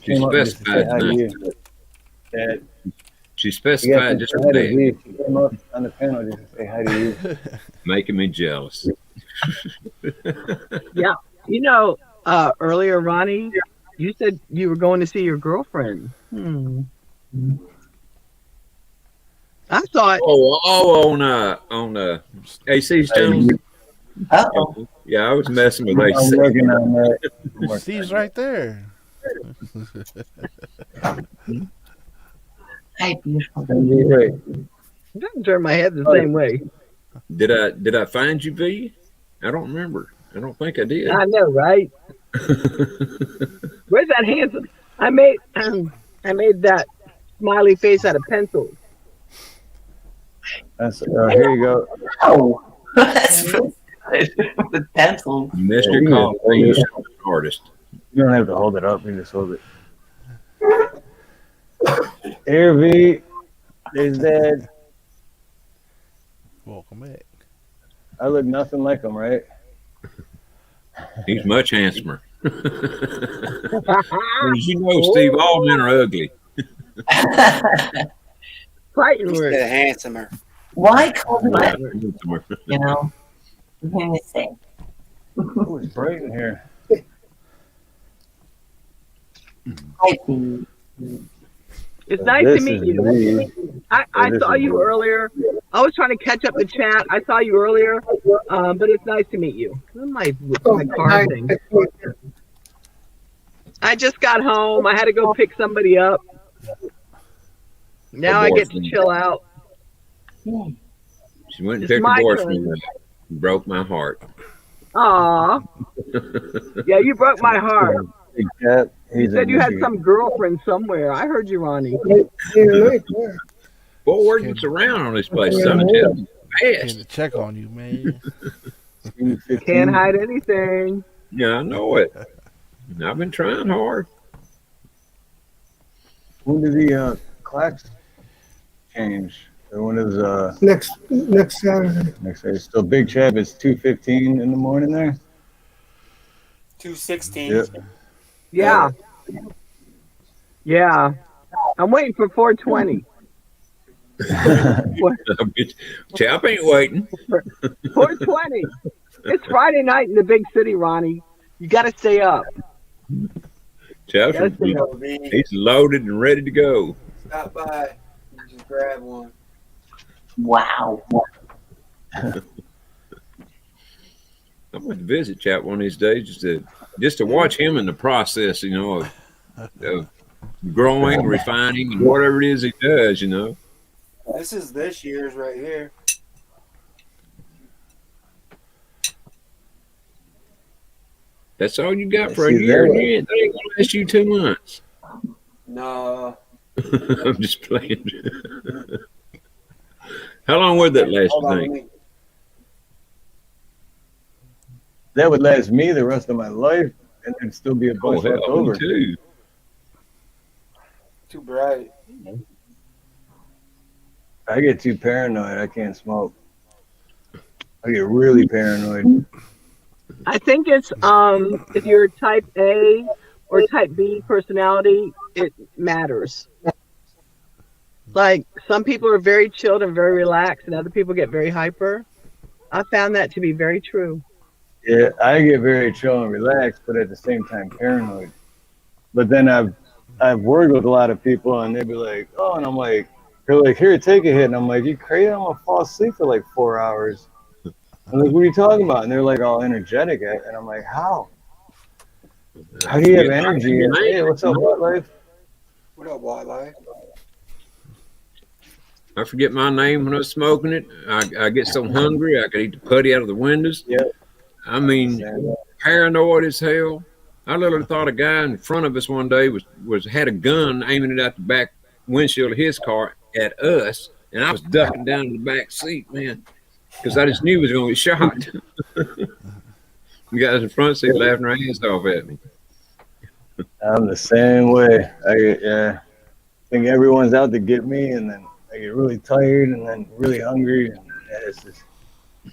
[SPEAKER 4] She specified tonight.
[SPEAKER 3] Dad,
[SPEAKER 4] She
[SPEAKER 3] you gotta
[SPEAKER 4] specified
[SPEAKER 3] come
[SPEAKER 4] just
[SPEAKER 3] say
[SPEAKER 4] for
[SPEAKER 3] hi to
[SPEAKER 4] that,
[SPEAKER 3] V. She came up on the panel just to say hi to you.
[SPEAKER 4] making me jealous.
[SPEAKER 15] Yeah. Earlier, Ronnie, you said you were going to see your girlfriend. I thought.
[SPEAKER 4] On AC's channel.
[SPEAKER 7] Uh-oh.
[SPEAKER 4] Yeah, I was messing with
[SPEAKER 3] I'm
[SPEAKER 4] AC.
[SPEAKER 3] working on that.
[SPEAKER 8] Steve's right there.
[SPEAKER 7] Hi, beautiful.
[SPEAKER 3] Right.
[SPEAKER 15] I didn't turn my head the same way.
[SPEAKER 4] Did I find you, V? I don't remember. I don't think I did.
[SPEAKER 15] I know, right? Where's that handsome? I made that smiley face out of pencils.
[SPEAKER 3] That's, here you go.
[SPEAKER 7] Oh, that's really good. With pencils.
[SPEAKER 4] Mr. Coffee, artist.
[SPEAKER 3] You don't have to hold it up. You just hold it. Here, V. There's Dad.
[SPEAKER 8] Welcome back.
[SPEAKER 3] I look nothing like him, right?
[SPEAKER 4] He's much handsomer. As you know, Steve, all men are ugly.
[SPEAKER 15] Fighting
[SPEAKER 2] He's
[SPEAKER 15] word.
[SPEAKER 2] the handsomer.
[SPEAKER 7] Why call him that?
[SPEAKER 4] Handsomer.
[SPEAKER 7] You know? I'm going to say.
[SPEAKER 3] Oh, it's bright in here.
[SPEAKER 7] Hi, Steve.
[SPEAKER 15] It's nice
[SPEAKER 3] This
[SPEAKER 15] to meet
[SPEAKER 3] is
[SPEAKER 15] you.
[SPEAKER 3] me.
[SPEAKER 15] I
[SPEAKER 3] This
[SPEAKER 15] saw
[SPEAKER 3] is
[SPEAKER 15] you
[SPEAKER 3] me.
[SPEAKER 15] earlier. I was trying to catch up the chat. I saw you earlier, but it's nice to meet you. My car thing. I just got home. I had to go pick somebody up. Now I get to chill out.
[SPEAKER 4] She went and
[SPEAKER 15] It's
[SPEAKER 4] picked
[SPEAKER 15] my
[SPEAKER 4] a boyfriend
[SPEAKER 15] turn.
[SPEAKER 4] up. Broke my heart.
[SPEAKER 15] Aw. Yeah, you broke my heart.
[SPEAKER 3] Big cat.
[SPEAKER 15] You
[SPEAKER 3] He's
[SPEAKER 15] said
[SPEAKER 3] in
[SPEAKER 15] you had
[SPEAKER 3] Michigan.
[SPEAKER 15] some girlfriend somewhere. I heard you, Ronnie.
[SPEAKER 4] Boy, word gets around on this place. Son,
[SPEAKER 8] Came
[SPEAKER 4] fast.
[SPEAKER 8] to check on you, man.
[SPEAKER 15] Can't hide anything.
[SPEAKER 4] Yeah, I know it. I've been trying hard.
[SPEAKER 3] When did the clocks change? Or when is
[SPEAKER 5] Next Saturday.
[SPEAKER 3] next day? Still Big Chap is 2:15 in the morning there.
[SPEAKER 2] 216.
[SPEAKER 3] Yep.
[SPEAKER 15] Yeah. Yeah. I'm waiting for 420.
[SPEAKER 4] Chap ain't waiting.
[SPEAKER 15] 420. It's Friday night in the big city, Ronnie. You got to stay up.
[SPEAKER 4] Chap's
[SPEAKER 15] Yes,
[SPEAKER 4] he's loaded and ready to go.
[SPEAKER 2] Stop by. grab one.
[SPEAKER 7] Wow.
[SPEAKER 4] I'm going to visit Chap one of these days just to watch him in the process, of growing, refining, and whatever it is he does,
[SPEAKER 2] This is this year's right here.
[SPEAKER 4] That's all you got for a year. That ain't going to last you 2 months.
[SPEAKER 2] No.
[SPEAKER 4] I'm just playing. How long would that last,
[SPEAKER 2] Hold
[SPEAKER 4] you
[SPEAKER 2] on,
[SPEAKER 4] think?
[SPEAKER 3] That would last me the rest of my life, and there'd still be a bunch left
[SPEAKER 4] hell,
[SPEAKER 3] over.
[SPEAKER 4] me too.
[SPEAKER 2] Too bright.
[SPEAKER 3] I get too paranoid. I can't smoke. I get really paranoid.
[SPEAKER 15] I think it's if you're type A or type B personality, it matters. Like some people are very chilled and very relaxed, and other people get very hyper. I found that to be very true.
[SPEAKER 3] Yeah, I get very chill and relaxed, but at the same time paranoid. But then I've worked with a lot of people, and they'd be like, "Oh," and I'm like, "They're like, here, take a hit," and I'm like, "You crazy? I'm gonna fall asleep for like 4 hours." I'm like, "What are you talking about?" And they're like all energetic, and I'm like, "How? How do you have energy?" And, hey, what's up, what life?
[SPEAKER 2] What up, wildlife?
[SPEAKER 4] I forget my name when I was smoking it. I get so hungry I could eat the putty out of the windows.
[SPEAKER 3] Yeah.
[SPEAKER 4] I mean, paranoid as hell. I literally thought a guy in front of us one day had a gun aiming it out the back windshield of his car at us, and I was ducking down in the back seat, man, because I just knew he was going to get shot. The guys in the front seat laughing their hands off at me.
[SPEAKER 3] I'm the same way. I think everyone's out to get me, and then I get really tired, and then really hungry, and it's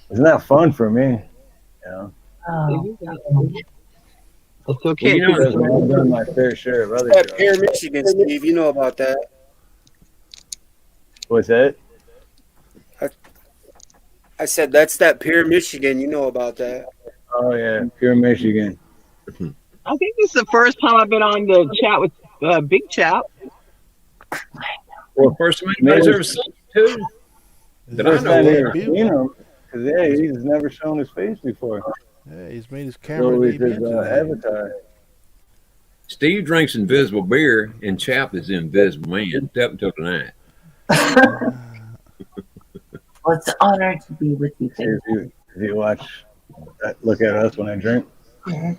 [SPEAKER 3] not fun for me,
[SPEAKER 15] It's okay.
[SPEAKER 3] Well, I've done my fair share of other
[SPEAKER 2] That
[SPEAKER 3] drugs.
[SPEAKER 2] Pier, Michigan, Steve. You know about that.
[SPEAKER 3] What's that?
[SPEAKER 2] I said that's that Pier, Michigan. You know about that.
[SPEAKER 3] Oh yeah, Pure Michigan.
[SPEAKER 15] I think this is the first time I've been on the chat with Big Chap.
[SPEAKER 4] Well, first time anybody's ever seen too. That I
[SPEAKER 3] First
[SPEAKER 4] know
[SPEAKER 3] time I
[SPEAKER 4] of.
[SPEAKER 3] ever seen him, because he's never shown his face before.
[SPEAKER 8] Yeah, he's made his camera
[SPEAKER 3] So
[SPEAKER 8] name
[SPEAKER 3] his
[SPEAKER 8] into that.
[SPEAKER 3] avatar.
[SPEAKER 4] Steve drinks invisible beer, and Chap is invisible man up until tonight.
[SPEAKER 7] Well, it's an honor to be with you.
[SPEAKER 3] If you watch, look at us when I drink.
[SPEAKER 4] Can't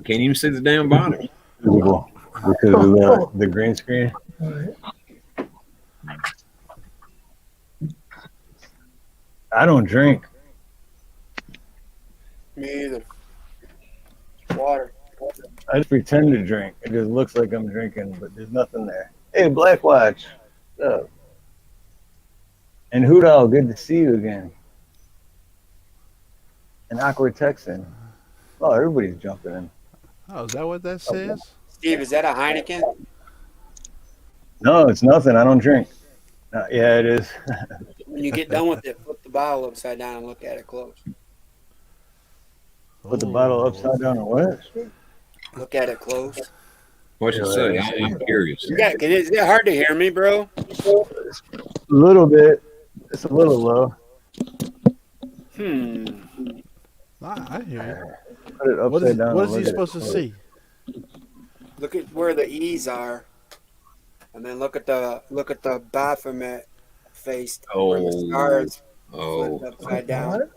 [SPEAKER 4] even see the damn bottle.
[SPEAKER 3] Visible because of the green screen. I don't drink.
[SPEAKER 2] Me either. Water.
[SPEAKER 3] I just pretend to drink. It just looks like I'm drinking, but there's nothing there. Hey, Black Watch. What's up? And Hoodall, good to see you again. And Awkward Texan. Oh, everybody's jumping in.
[SPEAKER 8] Oh, is that what that says?
[SPEAKER 2] Steve, is that a Heineken?
[SPEAKER 3] No, it's nothing. I don't drink. Yeah, it is.
[SPEAKER 2] When you get done with it, flip the bottle upside down and look at it close.
[SPEAKER 3] Put the bottle upside down and what?
[SPEAKER 2] Look at it close.
[SPEAKER 4] What's it say? I'm curious.
[SPEAKER 2] Yeah, is it hard to hear me, bro?
[SPEAKER 3] A little bit. It's a little low.
[SPEAKER 8] I hear you.
[SPEAKER 3] Put it upside down.
[SPEAKER 8] What is he supposed to see?
[SPEAKER 2] Look at where the E's are, and then look at the Baphomet face where the stars flipped upside down.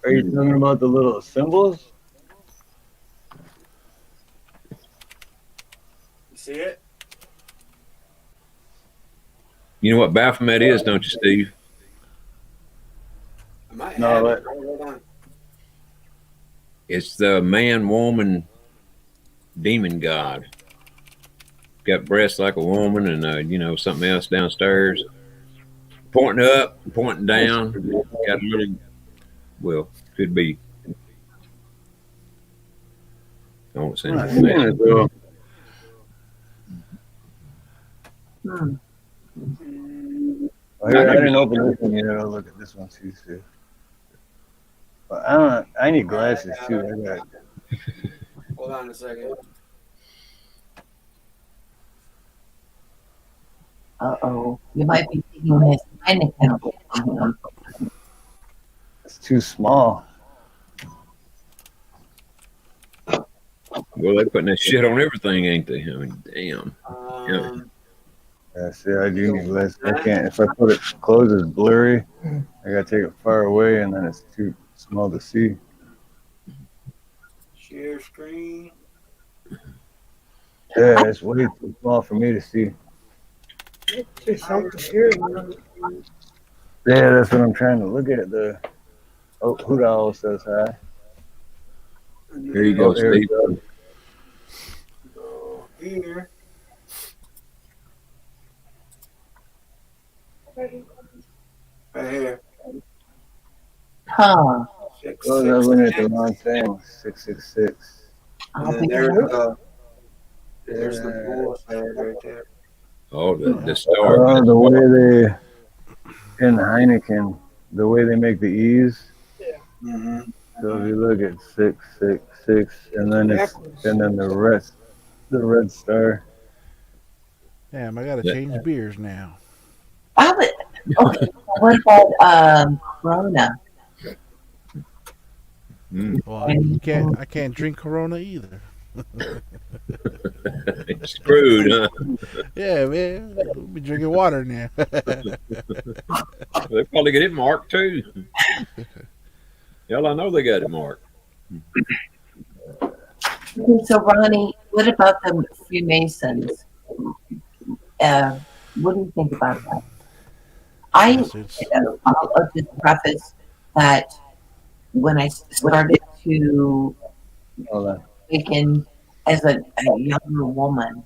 [SPEAKER 3] Are you talking about the little symbols?
[SPEAKER 2] You see it?
[SPEAKER 4] You know what Baphomet is, don't you, Steve?
[SPEAKER 2] I might
[SPEAKER 3] No,
[SPEAKER 2] have
[SPEAKER 3] but
[SPEAKER 2] it. Hold on.
[SPEAKER 4] It's the man, woman, demon god. Got breasts like a woman, and something else downstairs, pointing up, pointing down. Got a little, well, could be. I won't say anything.
[SPEAKER 3] I didn't open this one yet. I'll look at this one too. But I need glasses too.
[SPEAKER 2] Well, Hold on a second.
[SPEAKER 7] Uh-oh. You might be taking his Heineken away from him.
[SPEAKER 3] It's too small.
[SPEAKER 4] Well, they're putting that shit on everything, ain't they? I mean, damn. Yeah.
[SPEAKER 3] Yeah, see, I do need less. I can't. If I put it close, it's blurry. I gotta take it far away, and then it's too small to see.
[SPEAKER 2] Share screen.
[SPEAKER 3] Yeah, it's way too small for me to see. Yeah, that's what I'm trying to look at. The Hoot Owl says hi.
[SPEAKER 4] Here you go,
[SPEAKER 3] there we
[SPEAKER 4] Steve.
[SPEAKER 3] go.
[SPEAKER 2] Go here. Right here.
[SPEAKER 7] Huh.
[SPEAKER 3] Oh, I was looking at the wrong thing. 666.
[SPEAKER 2] And then there's the bull's head right there.
[SPEAKER 4] Oh, the star.
[SPEAKER 3] Oh, the way they in Heineken, the way they make the E's.
[SPEAKER 2] Mm-hmm.
[SPEAKER 3] So if you look at 666, and then the red star.
[SPEAKER 8] Damn, I gotta change beers now.
[SPEAKER 7] Okay, what about Corona?
[SPEAKER 8] Well, I can't drink Corona either.
[SPEAKER 4] Screwed, huh?
[SPEAKER 8] Yeah, man. We'll be drinking water now.
[SPEAKER 4] They probably get it marked too. Hell, I know they got it marked.
[SPEAKER 7] Okay, so Ronnie, what about the Freemasons? What do you think about that? I'll just preface that when I started to awaken as a younger woman,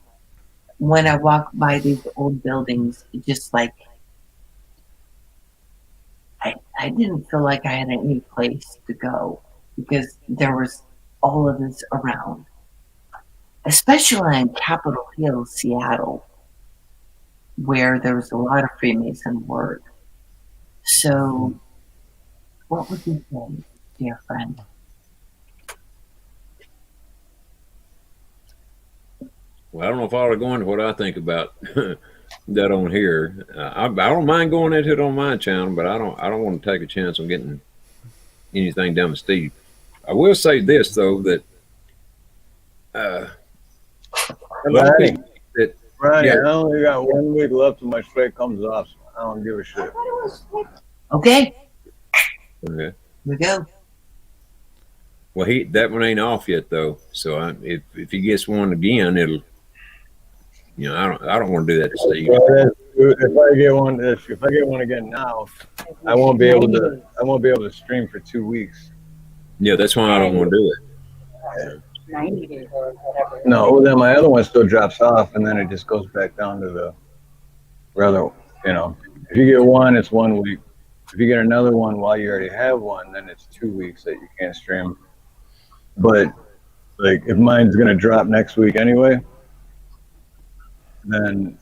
[SPEAKER 7] when I walk by these old buildings, it just like I didn't feel like I had any place to go because there was all of this around, especially in Capitol Hill, Seattle, where there was a lot of Freemason work. So, what would you say, dear friend?
[SPEAKER 4] Well, I don't know if I ought to go into what I think about that on here. I don't mind going into it on my channel, but I don't want to take a chance on getting anything done with Steve. I will say this though, that
[SPEAKER 3] Right,
[SPEAKER 4] yeah.
[SPEAKER 3] I only got 1 week left till my strike comes off, so I don't give a shit.
[SPEAKER 7] Okay.
[SPEAKER 4] Okay.
[SPEAKER 7] Here we go.
[SPEAKER 4] Well, that one ain't off yet though. So if he gets one again, it'll. I don't want to do that to Steve.
[SPEAKER 3] If I get one again now, I won't be able to stream for 2 weeks.
[SPEAKER 4] Yeah, that's why I don't want to do it.
[SPEAKER 6] 90 days.
[SPEAKER 3] No, well, then my other one still drops off, and then it just goes back down to the if you get one, it's 1 week. If you get another one while you already have one, then it's 2 weeks that you can't stream. But like, if mine's gonna drop next week anyway, then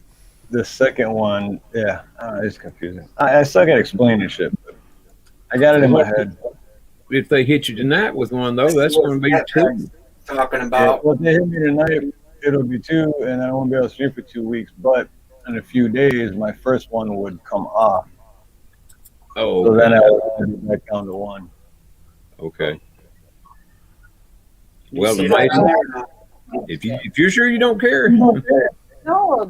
[SPEAKER 3] the second one, it's confusing. I suck at explaining shit, but I got it in my head.
[SPEAKER 4] If they hit you tonight with one though, that's going to be 2.
[SPEAKER 2] Talking about.
[SPEAKER 3] Well, if they hit me tonight, it'll be 2, and I won't be able to stream for 2 weeks. But in a few days, my first one would come off.
[SPEAKER 4] Oh,
[SPEAKER 3] so then I would be back down to 1.
[SPEAKER 4] Okay. Well, if you're sure you don't care.
[SPEAKER 7] No,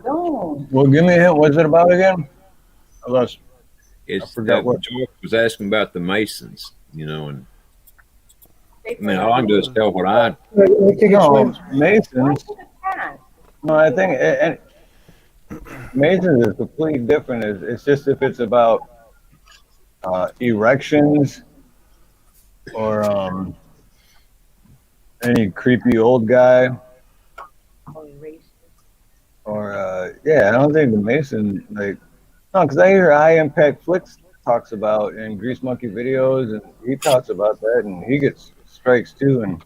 [SPEAKER 7] don't.
[SPEAKER 3] Well, give me a hint. What's it about again?
[SPEAKER 4] It's that George was asking about the Masons, and I mean, all I can do is tell what I.
[SPEAKER 3] No, Masons. No, I think Masons is completely different. It's just if it's about erections or any creepy old guy. Or I don't think the Mason because I hear High Impact Flicks talks about in Grease Monkey videos, and he talks about that, and he gets strikes too, and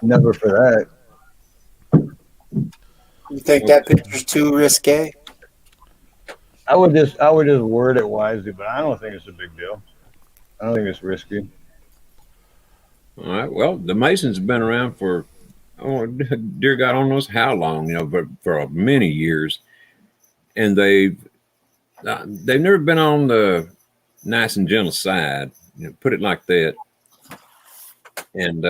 [SPEAKER 3] never for that.
[SPEAKER 2] You think that picture's too risque?
[SPEAKER 3] I would just word it wisely, but I don't think it's a big deal. I don't think it's risky.
[SPEAKER 4] All right. Well, the Masons have been around for oh, dear God, I don't know how long, you know, but for many years. And they've never been on the nice and gentle side, you know, put it like that. And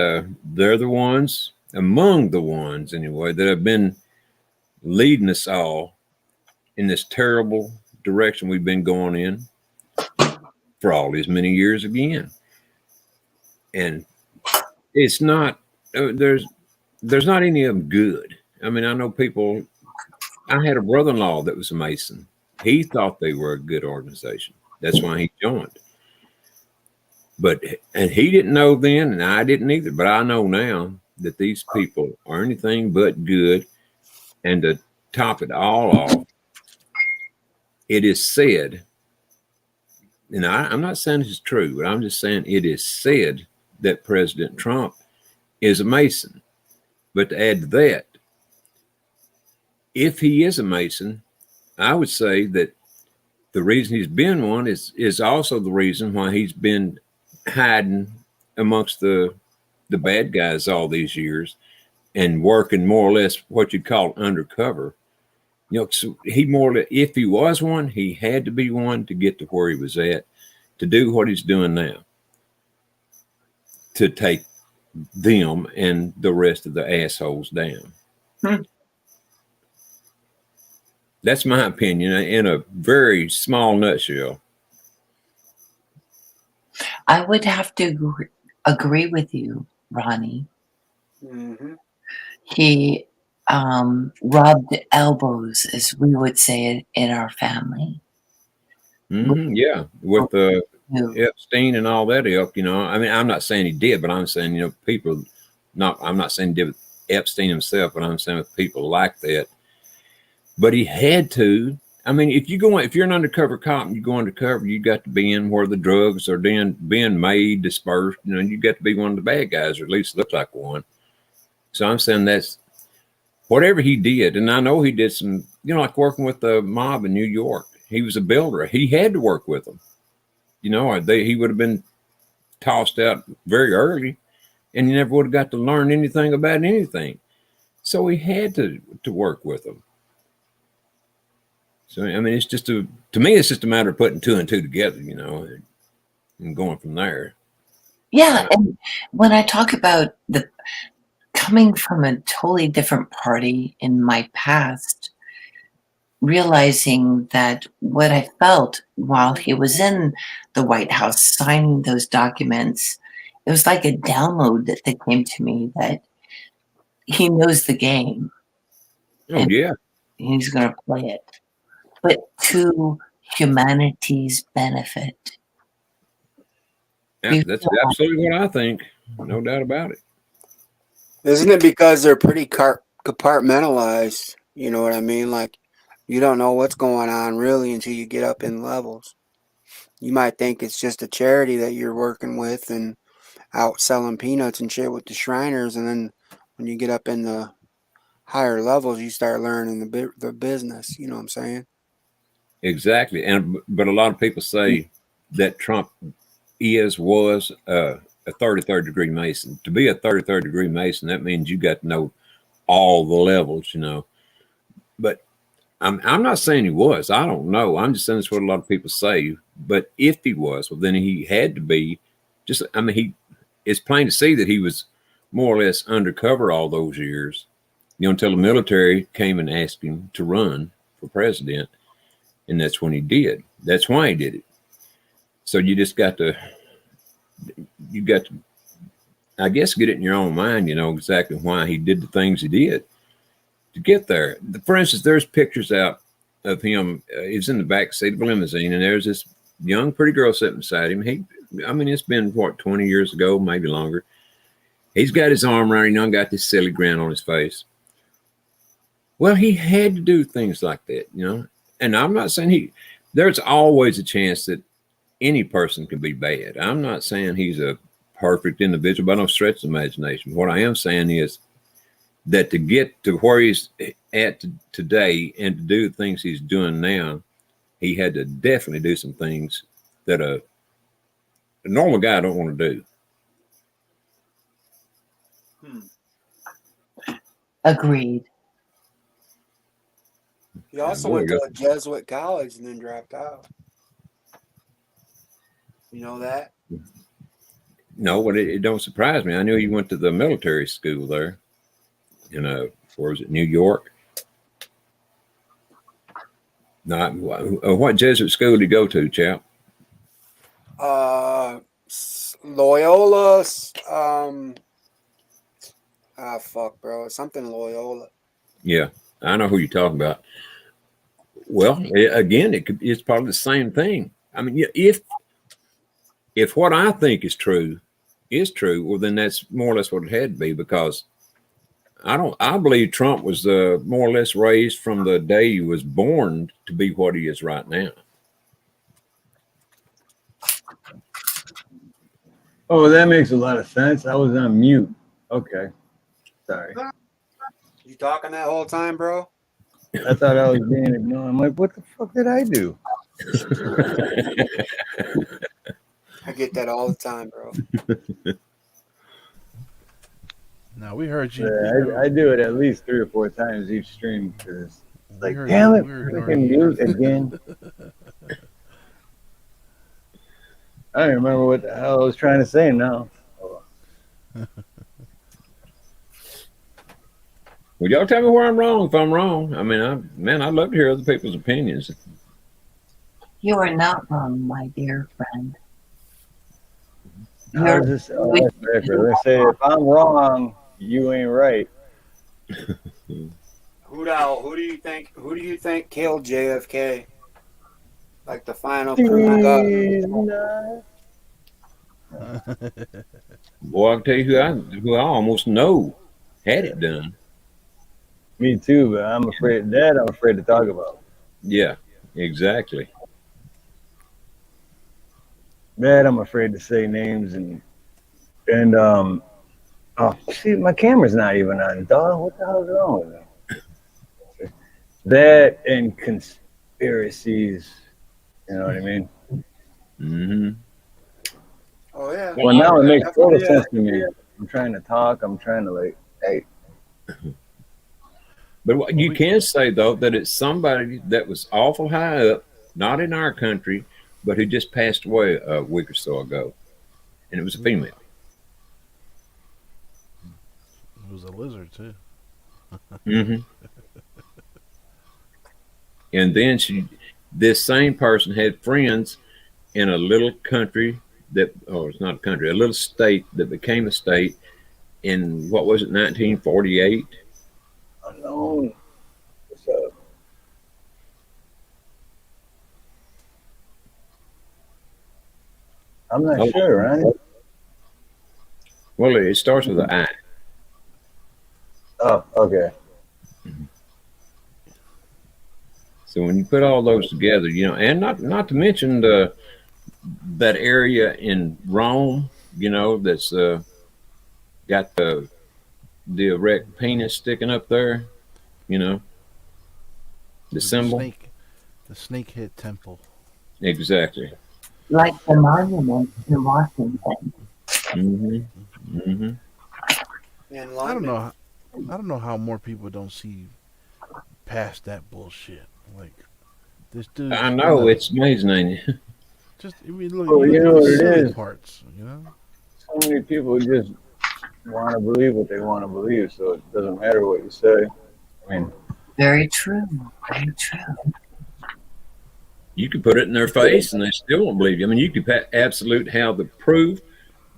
[SPEAKER 4] they're the ones, among the ones anyway, that have been leading us all in this terrible direction we've been going in for all these many years again. And it's not, there's not any of them good. I mean, I know people, I had a brother-in-law that was a Mason. He thought they were a good organization. That's why he joined. And he didn't know then, and I didn't either, but I know now that these people are anything but good. And to top it all off, it is said, and I'm not saying this is true, but I'm just saying it is said that President Trump is a Mason. But to add to that, if he is a Mason, I would say that the reason he's been one is also the reason why he's been hiding amongst the bad guys all these years and working more or less what you'd call undercover. You know, so he more or less, if he was one, he had to be one to get to where he was at, to do what he's doing now, to take them and the rest of the assholes down. That's my opinion in a very small nutshell.
[SPEAKER 7] I would have to agree with you, Ronnie.
[SPEAKER 2] Mm-hmm.
[SPEAKER 7] He rubbed elbows, as we would say it in our family.
[SPEAKER 4] Mm-hmm, yeah, with Epstein and all that ilk, you know. I mean, I'm not saying he did, but I'm saying, you know, people, I'm not saying he did with Epstein himself, but I'm saying with people like that. But he had to. I mean, if you're an undercover cop and you go undercover, you got to be in where the drugs are being made, dispersed. You know, you got to be one of the bad guys, or at least look like one. So I'm saying that's whatever he did, and I know he did some, you know, like working with the mob in New York. He was a builder. He had to work with them. You know, he would have been tossed out very early, and he never would have got to learn anything about anything. So he had to work with them. So, I mean, to me, it's just a matter of putting two and two together, you know, and going from there.
[SPEAKER 7] Yeah. And when I talk about coming from a totally different party in my past, realizing that what I felt while he was in the White House signing those documents, it was like a download that came to me that he knows the game.
[SPEAKER 4] Oh, yeah.
[SPEAKER 7] He's going to play it. But to humanity's benefit.
[SPEAKER 4] Yeah, that's absolutely what I think. No doubt about it.
[SPEAKER 2] Isn't it because they're pretty compartmentalized? You know what I mean? Like, you don't know what's going on really until you get up in levels. You might think it's just a charity that you're working with and out selling peanuts and shit with the Shriners, and then when you get up in the higher levels, you start learning the business. You know what I'm saying?
[SPEAKER 4] Exactly. But a lot of people say that Trump was a 33rd degree Mason. To be a 33rd degree Mason, that means you got to know all the levels, you know. But I'm not saying he was. I don't know. I'm just saying that's what a lot of people say. But if he was, well, then he had to be just, I mean, it's plain to see that he was more or less undercover all those years, you know, until the military came and asked him to run for president. And that's when he did. That's why he did it. So you got to, I guess, get it in your own mind, you know, exactly why he did the things he did to get there. For instance, there's pictures out of him. He's in the back seat of a limousine, and there's this young, pretty girl sitting beside him. I mean, it's been, 20 years ago, maybe longer. He's got his arm around her, got this silly grin on his face. Well, he had to do things like that, you know. And I'm not saying there's always a chance that any person can be bad. I'm not saying he's a perfect individual, but I don't stretch the imagination. What I am saying is that to get to where he's at today and to do the things he's doing now, he had to definitely do some things that a normal guy don't want to do.
[SPEAKER 7] Agreed.
[SPEAKER 2] He also
[SPEAKER 4] Boy,
[SPEAKER 2] went to a Jesuit college and then dropped out. You know that?
[SPEAKER 4] No, but it don't surprise me. I knew he went to the military school there in where was it, New York? Not what Jesuit school did he go to, chap?
[SPEAKER 2] Loyola. Fuck, bro. Something Loyola.
[SPEAKER 4] Yeah, I know who you're talking about. Well, again, it's probably the same thing. I mean, if what I think is true, well, then that's more or less what it had to be, because I believe Trump was more or less raised from the day he was born to be what he is right now.
[SPEAKER 3] Oh, that makes a lot of sense. I was on mute. Okay. Sorry.
[SPEAKER 2] You talking that whole time, bro?
[SPEAKER 3] I thought I was being ignored. I'm like, what the fuck did I do?
[SPEAKER 2] I get that all the time, bro.
[SPEAKER 8] Now we heard you.
[SPEAKER 3] Yeah, I do it at least 3 or 4 times each stream because it's like, damn it, freaking mute again. I don't remember what the hell I was trying to say now.
[SPEAKER 4] Well, y'all tell me where I'm wrong if I'm wrong. I mean, I'd love to hear other people's opinions.
[SPEAKER 7] You are not wrong, my dear friend.
[SPEAKER 3] Let's say if I'm wrong, you ain't right.
[SPEAKER 2] Who do you think killed JFK? Like the final God.
[SPEAKER 4] Boy, I'll tell you who I almost know had it done.
[SPEAKER 3] Me too, but I'm afraid to talk about.
[SPEAKER 4] Yeah, exactly.
[SPEAKER 3] That I'm afraid to say names and oh, see, my camera's not even on, dog. What the hell's wrong with me? That and conspiracies, you know what I mean?
[SPEAKER 4] Mm-hmm.
[SPEAKER 2] Oh yeah.
[SPEAKER 3] Well, now it makes total sense to me. I'm trying to talk. I'm trying to like, hey.
[SPEAKER 4] But what you can say though, that it's somebody that was awful high up, not in our country, but who just passed away a week or so ago, and it was a female.
[SPEAKER 8] It was a lizard too.
[SPEAKER 4] Mm-hmm. And then this same person had friends in a little country it's not a country, a little state that became a state in, what was it, 1948?
[SPEAKER 3] Unknown. What's up? I'm not sure, right?
[SPEAKER 4] Well, it starts with an I.
[SPEAKER 3] Oh, okay.
[SPEAKER 4] So when you put all those together, and not to mention that area in Rome, that's got the erect penis sticking up there, the symbol.
[SPEAKER 8] The snakehead temple.
[SPEAKER 4] Exactly.
[SPEAKER 7] Like the monument in Washington.
[SPEAKER 4] Mm-hmm. Mm-hmm.
[SPEAKER 8] I don't know how more people don't see past that bullshit. Like this dude.
[SPEAKER 4] I know, it's amazing, ain't it?
[SPEAKER 8] Just look,
[SPEAKER 3] well, you know what it is.
[SPEAKER 8] Parts,
[SPEAKER 3] So many people just want to believe what they want to believe, so it doesn't matter what you say. I mean,
[SPEAKER 7] very true. Very true.
[SPEAKER 4] You could put it in their face and they still won't believe you. I mean, you could absolutely have the proof,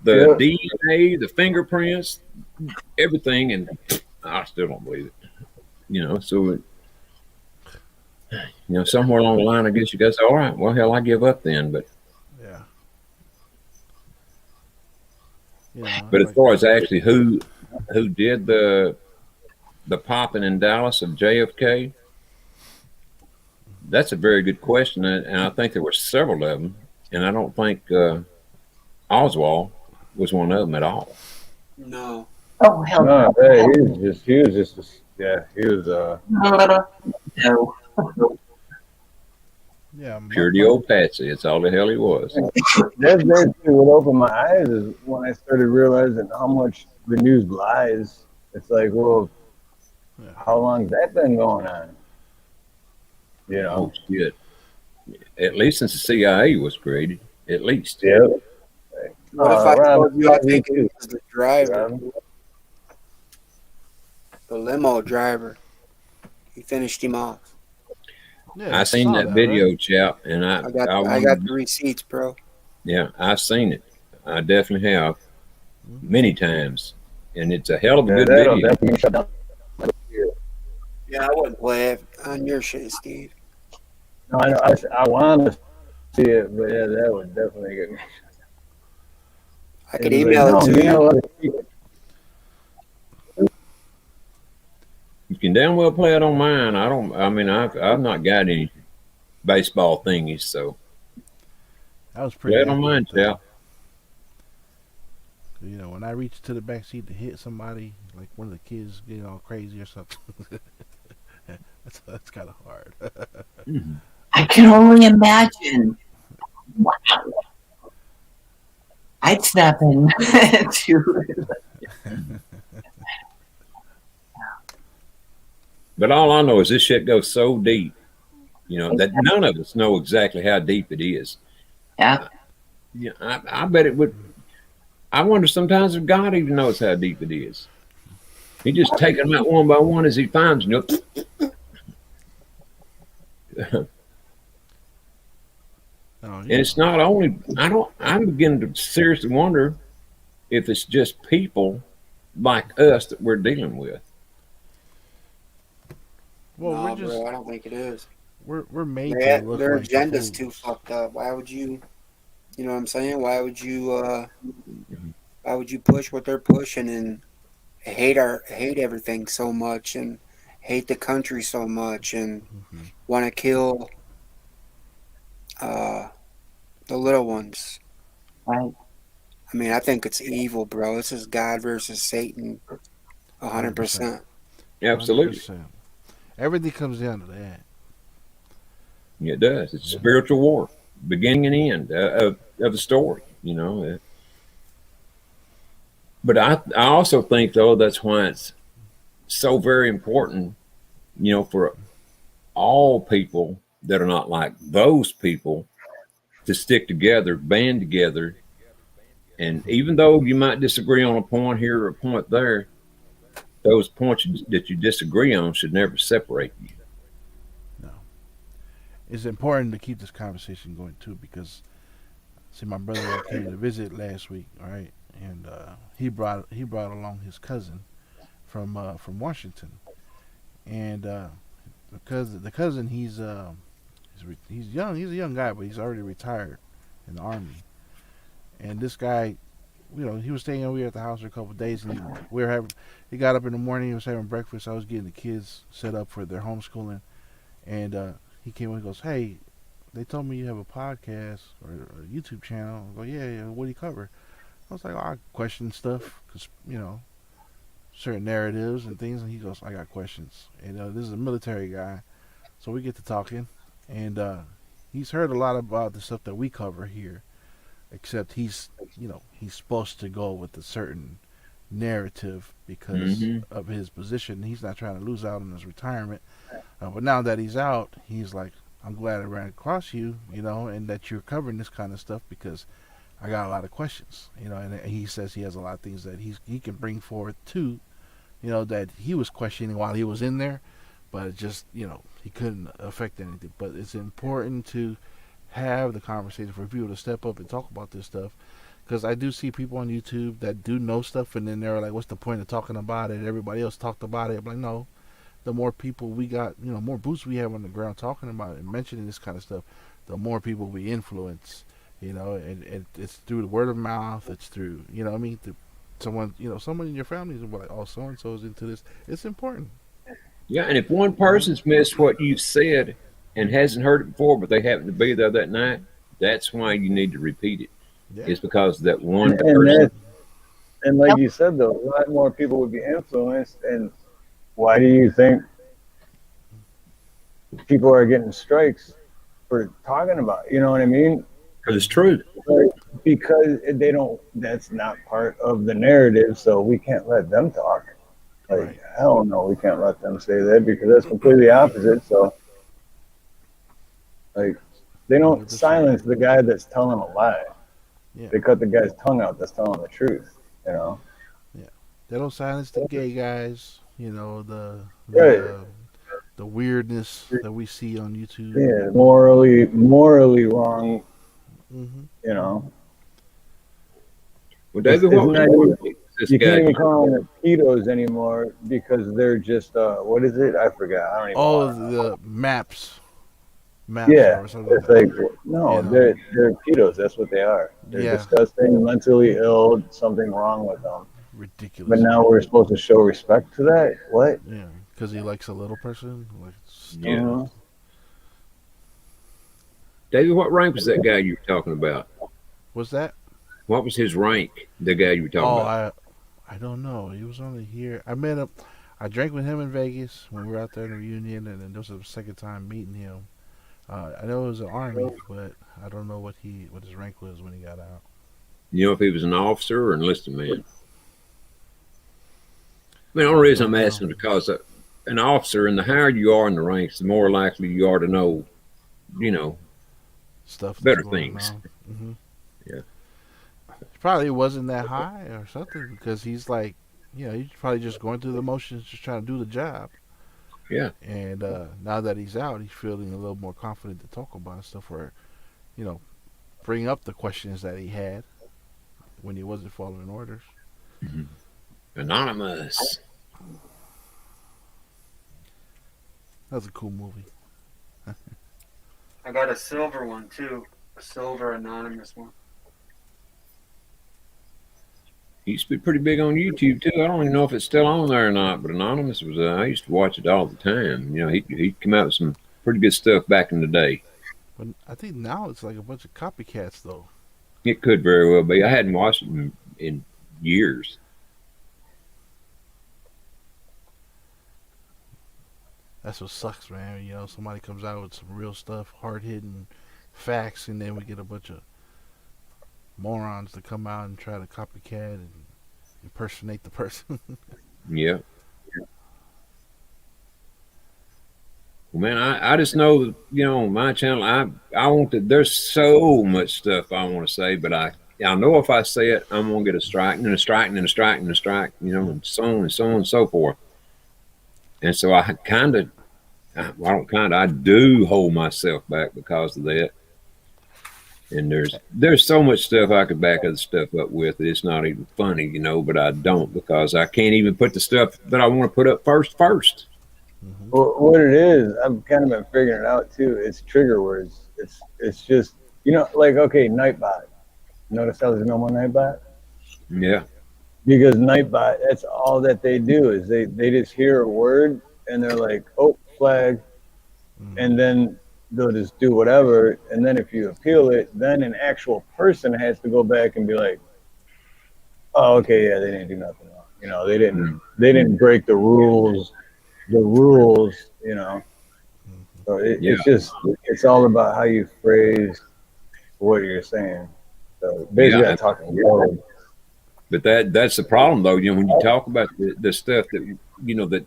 [SPEAKER 4] the DNA, the fingerprints, everything, and I still don't believe it. So somewhere along the line, I guess you guys say, all right, well, hell, I give up then. But but as far as actually who did the popping in Dallas of JFK, that's a very good question, and I think there were several of them, and I don't think Oswald was one of them at all.
[SPEAKER 2] No.
[SPEAKER 7] Oh hell
[SPEAKER 3] no! He was just
[SPEAKER 7] no.
[SPEAKER 8] Yeah,
[SPEAKER 4] purity old Patsy. It's all the hell he was.
[SPEAKER 3] That's basically what opened my eyes is when I started realizing how much the news lies. It's like, well, how long's that been going on? You
[SPEAKER 4] Oh
[SPEAKER 3] know?
[SPEAKER 4] shit! At least since the CIA was created, at least.
[SPEAKER 3] Yeah.
[SPEAKER 2] What if I
[SPEAKER 3] Rob,
[SPEAKER 2] told you I
[SPEAKER 3] me
[SPEAKER 2] think
[SPEAKER 3] too.
[SPEAKER 2] it was the driver,
[SPEAKER 3] Rob.
[SPEAKER 2] the limo driver? He finished him off.
[SPEAKER 8] Yeah,
[SPEAKER 4] I seen
[SPEAKER 8] saw
[SPEAKER 4] that
[SPEAKER 8] that,
[SPEAKER 4] video,
[SPEAKER 8] right?
[SPEAKER 4] chap, and I
[SPEAKER 2] I got
[SPEAKER 4] wanted.
[SPEAKER 2] the receipts, bro.
[SPEAKER 4] Yeah, I've seen it. I definitely have many times, and it's a hell of a
[SPEAKER 3] Yeah,
[SPEAKER 4] good
[SPEAKER 3] that'll
[SPEAKER 4] video.
[SPEAKER 3] definitely shut down.
[SPEAKER 2] Yeah, I wouldn't play it on your shit, Steve.
[SPEAKER 3] No, I want to see it, but yeah, that would definitely get me.
[SPEAKER 2] I could
[SPEAKER 3] Like,
[SPEAKER 2] email
[SPEAKER 3] no,
[SPEAKER 2] it to
[SPEAKER 3] you
[SPEAKER 2] you.
[SPEAKER 3] know what?
[SPEAKER 4] You can damn well play it on mine. I don't. I mean, I've not got any baseball thingies, so
[SPEAKER 8] That was
[SPEAKER 4] play
[SPEAKER 8] pretty
[SPEAKER 4] it on mine,
[SPEAKER 8] accurate, though.
[SPEAKER 4] chap.
[SPEAKER 8] You know, when I reached to the back seat to hit somebody, like one of the kids getting all crazy or something, that's kind of hard.
[SPEAKER 4] Mhm.
[SPEAKER 7] I can only imagine. Wow. I'd snap in too.
[SPEAKER 4] But all I know is this shit goes so deep, you know, that none of us know exactly how deep it is.
[SPEAKER 7] Yeah.
[SPEAKER 4] Yeah, I bet it would. I wonder sometimes if God even knows how deep it is. He just taking them out one by one as he finds them. And it's not only. I'm beginning to seriously wonder if it's just people like us that we're dealing with.
[SPEAKER 8] Well,
[SPEAKER 2] No,
[SPEAKER 8] we're just
[SPEAKER 2] bro, I don't think it is.
[SPEAKER 8] we're made to look
[SPEAKER 2] Their
[SPEAKER 8] like the
[SPEAKER 2] agenda's
[SPEAKER 8] fools.
[SPEAKER 2] too fucked up. Why would you? You know what I'm saying? Why would you? Why would you push what they're pushing and hate everything so much and hate the country so much and want to kill the little ones?
[SPEAKER 7] Right.
[SPEAKER 2] I mean, I think it's evil, bro. This is God versus Satan, 100%.
[SPEAKER 4] Absolutely.
[SPEAKER 8] 100%. Everything comes down to that.
[SPEAKER 4] It does. It's spiritual war, beginning and end of the story, you know. But I also think, though, that's why it's so very important, you know, for all people that are not like those people to stick together, band together. And even though you might disagree on a point here or a point there, those points that you disagree on should never separate you.
[SPEAKER 8] No, it's important to keep this conversation going too because see, my brother came to visit last week, right? And he brought along his cousin from Washington, and the cousin he's young, he's a young guy, but he's already retired in the army. And this guy, you know, he was staying over here at the house for a couple of days, and he got up in the morning, he was having breakfast. I was getting the kids set up for their homeschooling, and he came in and goes, "Hey, they told me you have a podcast or a YouTube channel." I go, yeah, what do you cover? I was like, I question stuff because, you know, certain narratives and things. And he goes, I got questions. And this is a military guy. So we get to talking. And he's heard a lot about the stuff that we cover here. Except he's supposed to go with a certain narrative because of his position. He's not trying to lose out on his retirement. But now that he's out, he's like, I'm glad I ran across you, you know, and that you're covering this kind of stuff because I got a lot of questions, you know, and he says he has a lot of things that he can bring forward too, you know, that he was questioning while he was in there, but it just, you know, he couldn't affect anything. But it's important to have the conversation for people to step up and talk about this stuff because I do see people on YouTube that do know stuff and then they're like, what's the point of talking about it? Everybody else talked about it. I'm like, no. The more people we got, you know, more boots we have on the ground talking about it and mentioning this kind of stuff, the more people we influence, you know, and it's through the word of mouth, it's through, you know what I mean, through someone in your family is like, oh, so-and-so's into this. It's important.
[SPEAKER 4] Yeah, and if one person's missed what you've said and hasn't heard it before, but they happen to be there that night, that's why you need to repeat it. Yeah. It's because that one person.
[SPEAKER 3] And like you said, though, a lot more people would be influenced. And why do you think people are getting strikes for talking about it? You know what I mean?
[SPEAKER 4] Because it's true.
[SPEAKER 3] Because they don't, that's not part of the narrative, so we can't let them talk. Like,
[SPEAKER 8] Right.
[SPEAKER 3] hell no, we can't let them say that because that's completely opposite. So, like, they don't
[SPEAKER 8] 100%.
[SPEAKER 3] silence the guy that's telling a lie.
[SPEAKER 8] Yeah.
[SPEAKER 3] They cut the guy's tongue out that's telling the truth. You know.
[SPEAKER 8] Yeah. They don't silence the gay guys. You know
[SPEAKER 3] Right.
[SPEAKER 8] the weirdness that we see on YouTube.
[SPEAKER 3] Yeah, morally wrong.
[SPEAKER 8] Hmm.
[SPEAKER 3] You know.
[SPEAKER 4] Well, David, what was this
[SPEAKER 3] you
[SPEAKER 4] guy?
[SPEAKER 3] can't even call them pedos anymore because they're just what is it? I forgot. I don't even.
[SPEAKER 8] Oh,
[SPEAKER 3] know.
[SPEAKER 8] the maps.
[SPEAKER 3] Yeah,
[SPEAKER 8] or something.
[SPEAKER 3] it's like no,
[SPEAKER 8] You know.
[SPEAKER 3] they're pedos. That's what they are. They're
[SPEAKER 8] Yeah.
[SPEAKER 3] disgusting, mentally ill, something wrong with them.
[SPEAKER 8] Ridiculous.
[SPEAKER 3] But now we're supposed to show respect to that? What?
[SPEAKER 8] Yeah, because he likes a little person. Like,
[SPEAKER 4] Yeah. David, what rank was that guy you were talking about?
[SPEAKER 8] What's that?
[SPEAKER 4] What was his rank? The guy you were talking about?
[SPEAKER 8] I don't know. He was only here. I met him. I drank with him in Vegas when we were out there in the reunion, and then this was the second time meeting him. I know it was an army, but I don't know what his rank was when he got out.
[SPEAKER 4] You know if he was an officer or enlisted man? I mean, the only reason I'm asking is because an officer, and the higher you are in the ranks, the more likely you are to know,
[SPEAKER 8] Stuff
[SPEAKER 4] better things.
[SPEAKER 8] Mm-hmm.
[SPEAKER 4] Yeah.
[SPEAKER 8] He probably wasn't that high or something because he's like, he's probably just going through the motions, just trying to do the job.
[SPEAKER 4] Yeah.
[SPEAKER 8] And now that he's out, he's feeling a little more confident to talk about stuff or, bring up the questions that he had when he wasn't following orders.
[SPEAKER 4] Mm-hmm. Anonymous.
[SPEAKER 8] That was a cool movie.
[SPEAKER 2] I got a silver one too, a silver anonymous one.
[SPEAKER 4] He used to be pretty big on YouTube too. I don't even know if it's still on there or not, but Anonymous was. I used to watch it all the time. He'd come out with some pretty good stuff back in the day.
[SPEAKER 8] But I think now it's like a bunch of copycats, though.
[SPEAKER 4] It could very well be. I hadn't watched it in years.
[SPEAKER 8] That's what sucks, man. Somebody comes out with some real stuff, hard-hitting facts, and then we get a bunch of morons to come out and try to copycat and impersonate the person.
[SPEAKER 4] Yeah. Well, man, I just know that, on my channel, I want to, there's so much stuff I want to say, but I know if I say it, I'm going to get a strike and a strike and a strike and a strike, and so on and so on and so forth. And so I do hold myself back because of that. And there's so much stuff I could back other stuff up with that it's not even funny, but I don't because I can't even put the stuff that I want to put up first.
[SPEAKER 8] Mm-hmm.
[SPEAKER 3] Well, what it is, I've kind of been figuring it out too. It's trigger words. It's just like okay, Nightbot. Notice how there's no more Nightbot?
[SPEAKER 4] Yeah.
[SPEAKER 3] Because Nightbot, that's all that they do is they just hear a word and they're like, oh, flag, and then they'll just do whatever. And then if you appeal it, then an actual person has to go back and be like, oh, okay, yeah, they didn't do nothing wrong. They didn't break the rules. So it's all about how you phrase what you're saying. So basically, I'm talking code.
[SPEAKER 4] But that's the problem, though. When you talk about the stuff that that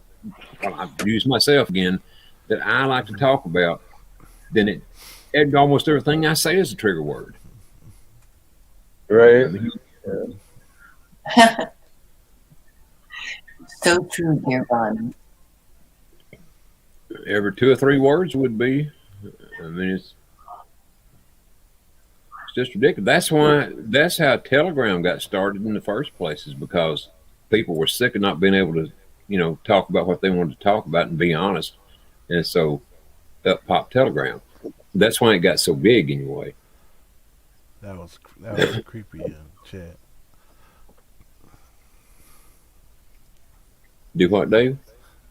[SPEAKER 4] I've used myself again, that I like to talk about, then almost everything I say is a trigger word.
[SPEAKER 3] Right.
[SPEAKER 7] So true, dear Ron.
[SPEAKER 4] Every 2 or 3 words would be. I mean, it's just ridiculous. That's how Telegram got started in the first place, is because people were sick of not being able to, talk about what they wanted to talk about and be honest. And so up popped Telegram. That's why it got so big anyway.
[SPEAKER 8] That was creepy, chat.
[SPEAKER 4] Do what, Dave?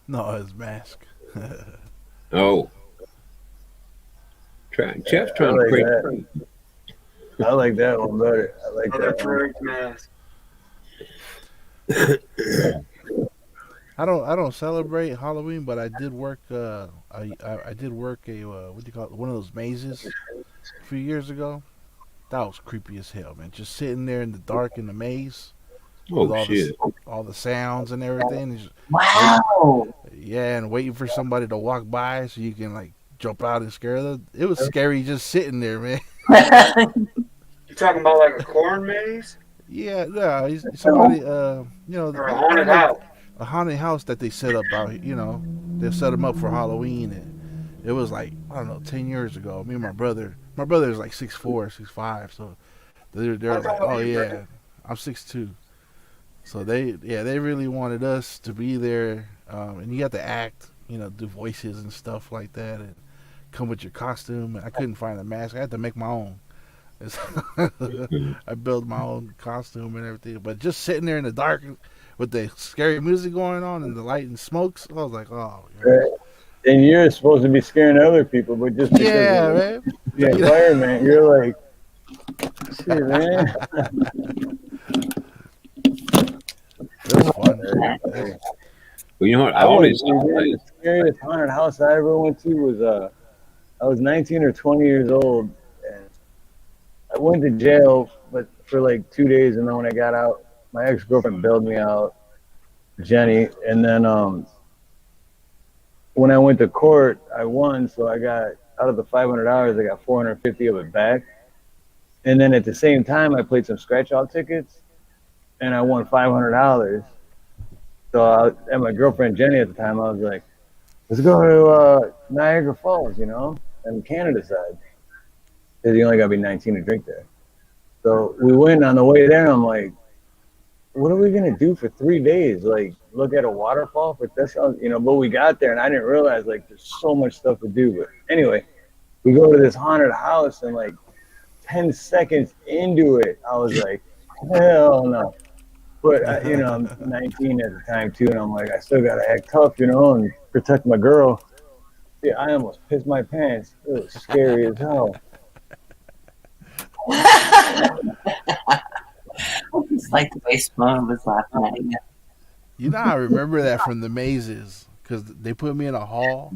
[SPEAKER 8] No, his mask.
[SPEAKER 4] Oh. Chef's trying to creep.
[SPEAKER 3] I like that one better. I like that one.
[SPEAKER 2] Mask.
[SPEAKER 8] I don't celebrate Halloween, but I did work. I did work a what do you call it? One of those mazes a few years ago. That was creepy as hell, man. Just sitting there in the dark in the maze.
[SPEAKER 4] Oh shit!
[SPEAKER 8] all the sounds and everything.
[SPEAKER 7] Wow.
[SPEAKER 8] Yeah, and waiting for somebody to walk by so you can like jump out and scare them. It was scary just sitting there, man.
[SPEAKER 2] You talking about like a corn maze?
[SPEAKER 8] Yeah, yeah. Somebody,
[SPEAKER 2] Or a
[SPEAKER 8] I don't
[SPEAKER 2] haunted
[SPEAKER 8] know,
[SPEAKER 2] house?
[SPEAKER 8] a haunted house that they set up out. They set them up for Halloween, and it was like I don't know, 10 years ago. Me and my brother is like 6'4", 6'5", so they're like, oh yeah, I'm 6'2". So they really wanted us to be there, and you have to act, do voices and stuff like that, and come with your costume. I couldn't find a mask. I had to make my own. I built my own costume and everything, but just sitting there in the dark with the scary music going on and the light and smokes, I was like, oh.
[SPEAKER 3] Right. And you're supposed to be scaring other people, but just because of
[SPEAKER 8] man.
[SPEAKER 3] the environment, you're like, shit, man.
[SPEAKER 8] It was fun.
[SPEAKER 4] Well, you know what?
[SPEAKER 3] The scariest haunted house I ever went to was I was 19 or 20 years old, and I went to jail, but for like 2 days, and then when I got out, my ex-girlfriend bailed me out, Jenny, and then when I went to court, I won, so I got out of the $500, I got 450 of it back, and then at the same time, I played some scratch-out tickets, and I won $500. So and my girlfriend Jenny at the time, I was like, let's go to Niagara Falls, and Canada side, because you only got to be 19 to drink there. So we went on the way there, and I'm like, what are we going to do for 3 days? Like, look at a waterfall? But but we got there, and I didn't realize, like, there's so much stuff to do. But anyway, we go to this haunted house, and like 10 seconds into it, I was like, hell no. But, I'm 19 at the time, too, and I'm like, I still got to act tough, and protect my girl. Yeah, I almost pissed my pants. It was scary as hell.
[SPEAKER 7] It's like the way Simone was laughing at you.
[SPEAKER 8] I remember that from the mazes, because they put me in a hall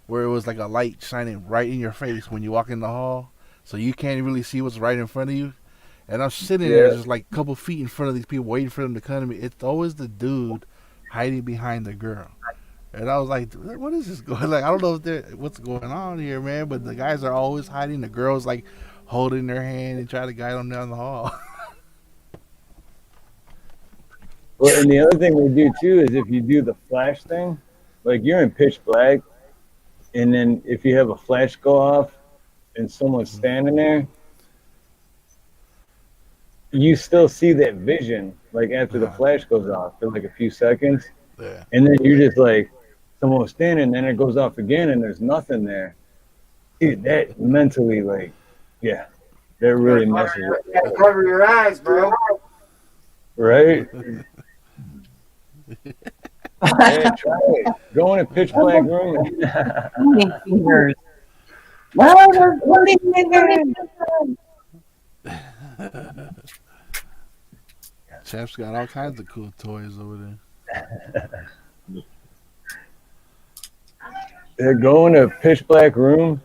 [SPEAKER 8] where it was like a light shining right in your face when you walk in the hall, so you can't really see what's right in front of you. And I'm sitting there just like a couple feet in front of these people waiting for them to come to me. It's always the dude hiding behind the girl. And I was like, what is this going? Like, I don't know what's going on here, man. But the guys are always hiding. The girls like holding their hand and trying to guide them down the hall.
[SPEAKER 3] Well, and the other thing we do too is if you do the flash thing, like you're in pitch black, and then if you have a flash go off and someone's standing there, you still see that vision, like after the flash goes off for like a few seconds.
[SPEAKER 8] Yeah.
[SPEAKER 3] And then you're just like, someone was standing, and then it goes off again, and there's nothing there. Dude, that mentally, like, yeah, that really messes with
[SPEAKER 2] you. You gotta cover your eyes, bro.
[SPEAKER 3] Right? Hey, try it. Go in a pitch black room.
[SPEAKER 7] Fingers. Well, they're pointing fingers.
[SPEAKER 8] Champ's got all kinds of cool toys over there.
[SPEAKER 3] Yeah, go in a pitch black room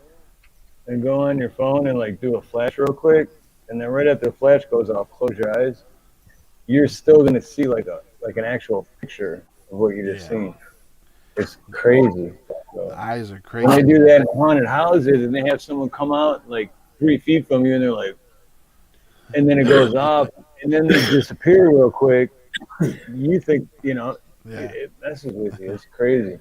[SPEAKER 3] and go on your phone and like do a flash real quick, and then right after the flash goes off, close your eyes. You're still gonna see like an actual picture of what you just seen. It's crazy. So,
[SPEAKER 8] the eyes are crazy.
[SPEAKER 3] When they do that in haunted houses and they have someone come out like 3 feet from you and they're like, and then it goes off and then they disappear real quick. You think, it messes with you. It's crazy.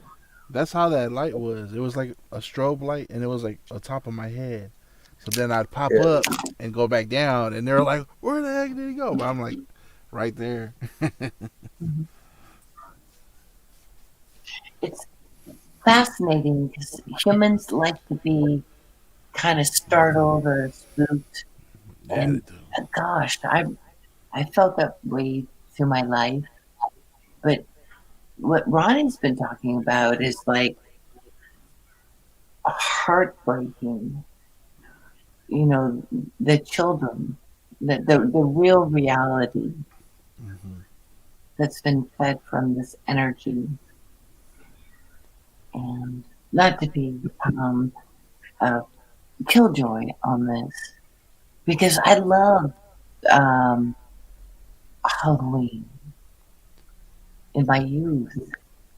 [SPEAKER 8] That's how that light was. It was like a strobe light, and it was like on top of my head. So then I'd pop up and go back down, and they're like, where the heck did he go? But I'm like, right there.
[SPEAKER 7] It's fascinating because humans like to be kind of startled or spooked.
[SPEAKER 8] Yeah,
[SPEAKER 7] and gosh, I felt that way through my life. But what Ronnie's been talking about is like heartbreaking. The children, the real reality that's been fed from this energy. And not to be killjoy on this, because I love Halloween. in my youth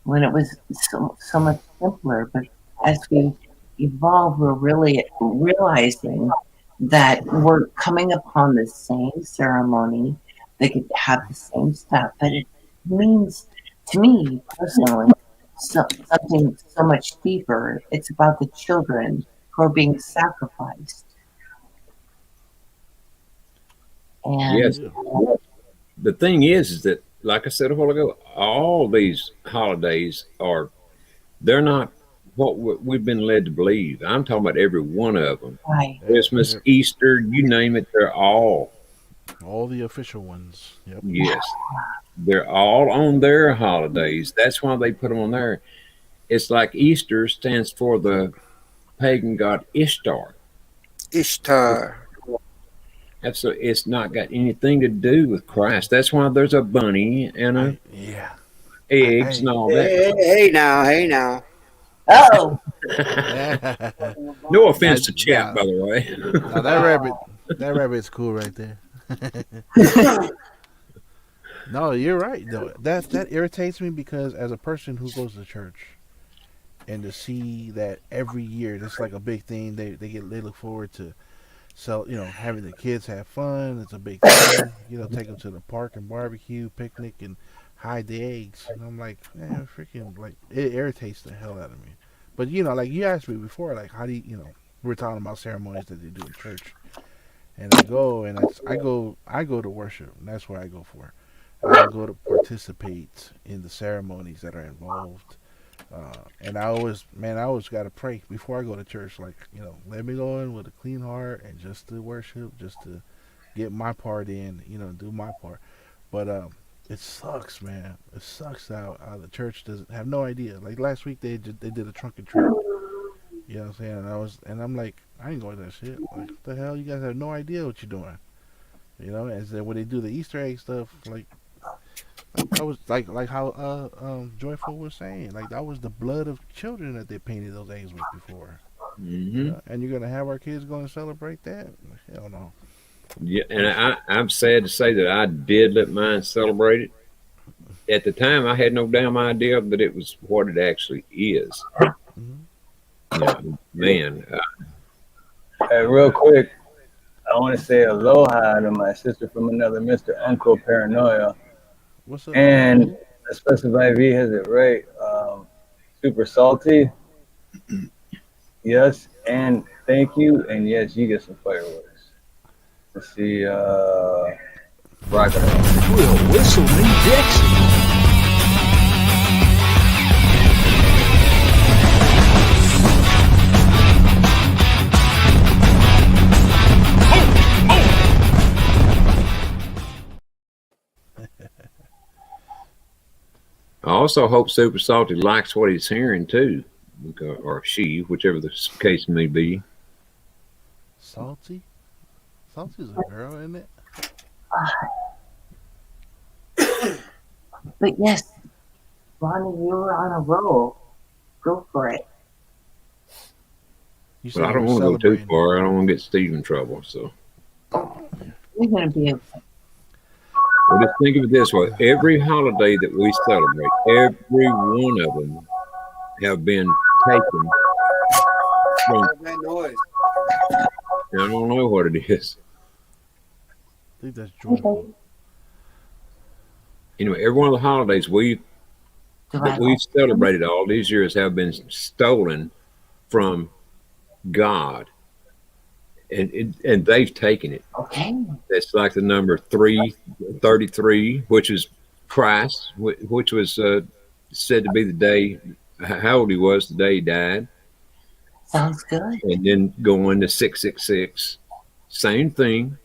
[SPEAKER 7] when it was so much simpler. But as we evolve, we're really realizing that we're coming upon the same ceremony. They could have the same stuff, but it means to me personally something so much deeper. It's about the children who are being sacrificed. And
[SPEAKER 4] Yes. The thing is that, like I said a while ago, all these holidays they're not what we've been led to believe. I'm talking about every one of them.
[SPEAKER 7] right.
[SPEAKER 4] Christmas, Easter, you name it, they're all
[SPEAKER 8] the official ones. Yep.
[SPEAKER 4] yes. They're all on their holidays. That's why they put them on there. It's like Easter stands for the pagan god Ishtar.
[SPEAKER 2] Ishtar.
[SPEAKER 4] It's not got anything to do with Christ. That's why there's a bunny and eggs and all that.
[SPEAKER 2] Hey now.
[SPEAKER 7] Oh.
[SPEAKER 4] No offense to Chap, by the way.
[SPEAKER 8] Now that rabbit's cool right there. No, you're right though. That irritates me because as a person who goes to church, and to see that every year that's like a big thing. They look forward to, so having the kids have fun. It's a big thing. Take them to the park and barbecue, picnic, and hide the eggs. And I'm like, man, freaking like it irritates the hell out of me. But like you asked me before, like how do you we're talking about ceremonies that they do in church, and I go and I go to worship. And that's what I go for. I go to participate in the ceremonies that are involved. And I always got to pray before I go to church. Like, let me go in with a clean heart and just to worship, just to get my part in, do my part. But it sucks, man. It sucks how the church doesn't have no idea. Like last week they did a trunk and treat. You know what I'm saying? And I'm like, I ain't going to that shit. Like, what the hell? You guys have no idea what you're doing. And then when they do the Easter egg stuff, like that was like how Joyful was saying, like that was the blood of children that they painted those eggs with before.
[SPEAKER 4] Mm-hmm.
[SPEAKER 8] And you're gonna have our kids going to celebrate that? Hell no.
[SPEAKER 4] Yeah, and I'm sad to say that I did let mine celebrate it. At the time, I had no damn idea that it was what it actually is. Mm-hmm. Man.
[SPEAKER 3] Hey, real quick, I want to say aloha to my sister from another Mr. Uncle Paranoia.
[SPEAKER 8] What's up?
[SPEAKER 3] And I specify V has it right. Super salty. Yes, and thank you. And yes, you get some fireworks. Let's see. Rock it up.
[SPEAKER 14] We'll whistle me Dixie.
[SPEAKER 4] I also hope Super Salty likes what he's hearing too, or she, whichever the case may be.
[SPEAKER 8] Salty? Salty's a girl, isn't it?
[SPEAKER 7] But yes, Ronnie, you were on a roll. Go for it.
[SPEAKER 4] But I don't want to go too far. I don't want to get Steve in trouble. So
[SPEAKER 7] You're going to be okay.
[SPEAKER 4] Well, just think of it this way. Every holiday that we celebrate, every one of them have been taken from...
[SPEAKER 2] That noise.
[SPEAKER 4] I don't know what it is.
[SPEAKER 8] I think that's Joyful.
[SPEAKER 4] Anyway, every one of the holidays that we've celebrated all these years have been stolen from God. And they've taken it.
[SPEAKER 7] Okay.
[SPEAKER 4] That's like the number 333, which is Christ, which was said to be the day, how old he was the day he died.
[SPEAKER 7] Sounds good.
[SPEAKER 4] And then going to 666, same thing.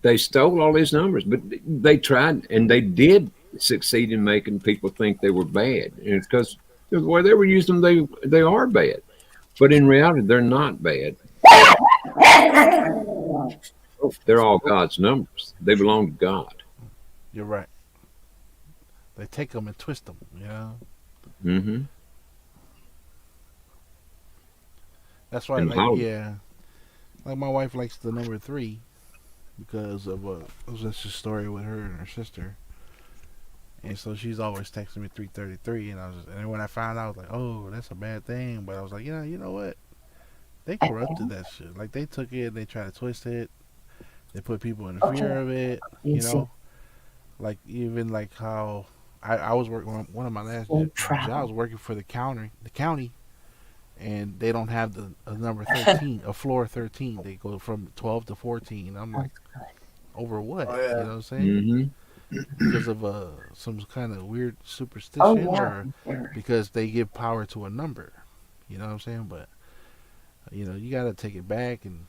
[SPEAKER 4] They stole all these numbers, but they tried, and they did succeed in making people think they were bad. And it's because the way they were using them, they are bad. But in reality, they're not bad. They're all God's numbers. They belong to God.
[SPEAKER 8] You're right. They take them and twist them,
[SPEAKER 4] Mm-hmm.
[SPEAKER 8] That's why, like my wife likes the number 3 because of that's just a story with her and her sister. And so she's always texting me 3:33, and and then when I found out, I was like, oh, that's a bad thing. But I was like, you know what? They corrupted that shit. Like they took it, they tried to twist it. They put people in fear of it. You know, like even like how I was working on one of my last jobs, working for the county, and they don't have a number 13, a floor 13. They go from 12 to 14. I'm like, over what?
[SPEAKER 2] Oh, yeah.
[SPEAKER 8] You know what I'm saying?
[SPEAKER 4] Mm-hmm.
[SPEAKER 8] Because of some kind of weird superstition, or because they give power to a number. You know what I'm saying? But you got to take it back and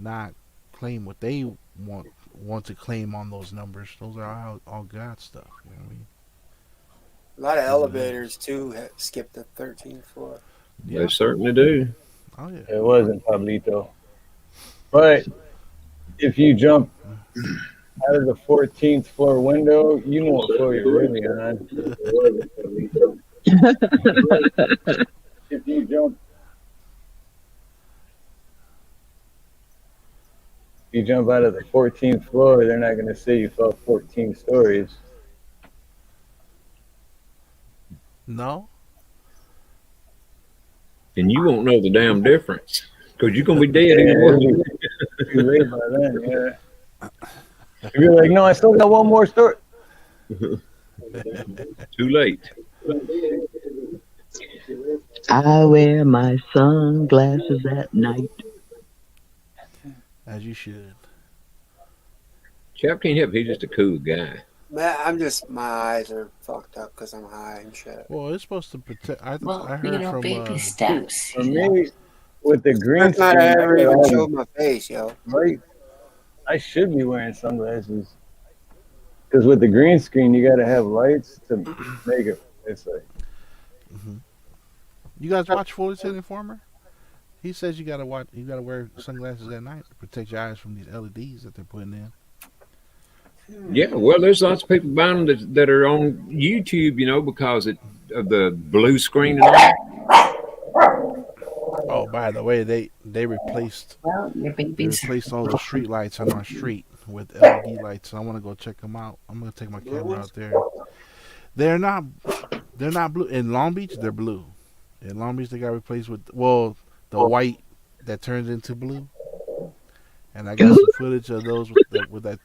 [SPEAKER 8] not claim what they want to claim on those numbers. Those are all God stuff. You know what I mean?
[SPEAKER 2] A lot of elevators too skip the 13th floor.
[SPEAKER 8] Yeah.
[SPEAKER 4] They certainly do.
[SPEAKER 8] Oh yeah.
[SPEAKER 3] It wasn't Pablito. But if you jump out of the 14th floor window, you know what floor you're really on. If you jump out of the 14th floor, they're not going to say you fell 14 stories.
[SPEAKER 8] No.
[SPEAKER 4] And you won't know the damn difference because you're gonna be dead anyway.
[SPEAKER 3] Too late by then, yeah. If you're like, no, I still got one more story.
[SPEAKER 4] Too late.
[SPEAKER 16] I wear my sunglasses at night.
[SPEAKER 8] As you should.
[SPEAKER 4] Chap can't help. He's just a cool guy.
[SPEAKER 2] Man, my eyes are fucked up because I'm high and shit.
[SPEAKER 8] Well, it's supposed to protect. I heard
[SPEAKER 7] you know,
[SPEAKER 8] from
[SPEAKER 7] baby steps.
[SPEAKER 3] For me, with the green
[SPEAKER 2] That's not
[SPEAKER 3] screen,
[SPEAKER 2] ever even showed my face, yo.
[SPEAKER 3] Right? I should be wearing sunglasses. Because with the green screen, you got to have lights to make it. It's like.
[SPEAKER 8] Mm-hmm. You guys watch Fullerton Informer? He says you gotta wear sunglasses at night to protect your eyes from these LEDs that they're putting in.
[SPEAKER 4] Yeah, well, there's lots of people buying them that are on YouTube, because of the blue screen and all.
[SPEAKER 8] Oh, by the way, they replaced all the street lights on our street with LED lights. I want to go check them out. I'm gonna take my camera out there. They're not blue in Long Beach. They're blue. In Long Beach, they got replaced with the white that turns into blue. And I got some footage of those with that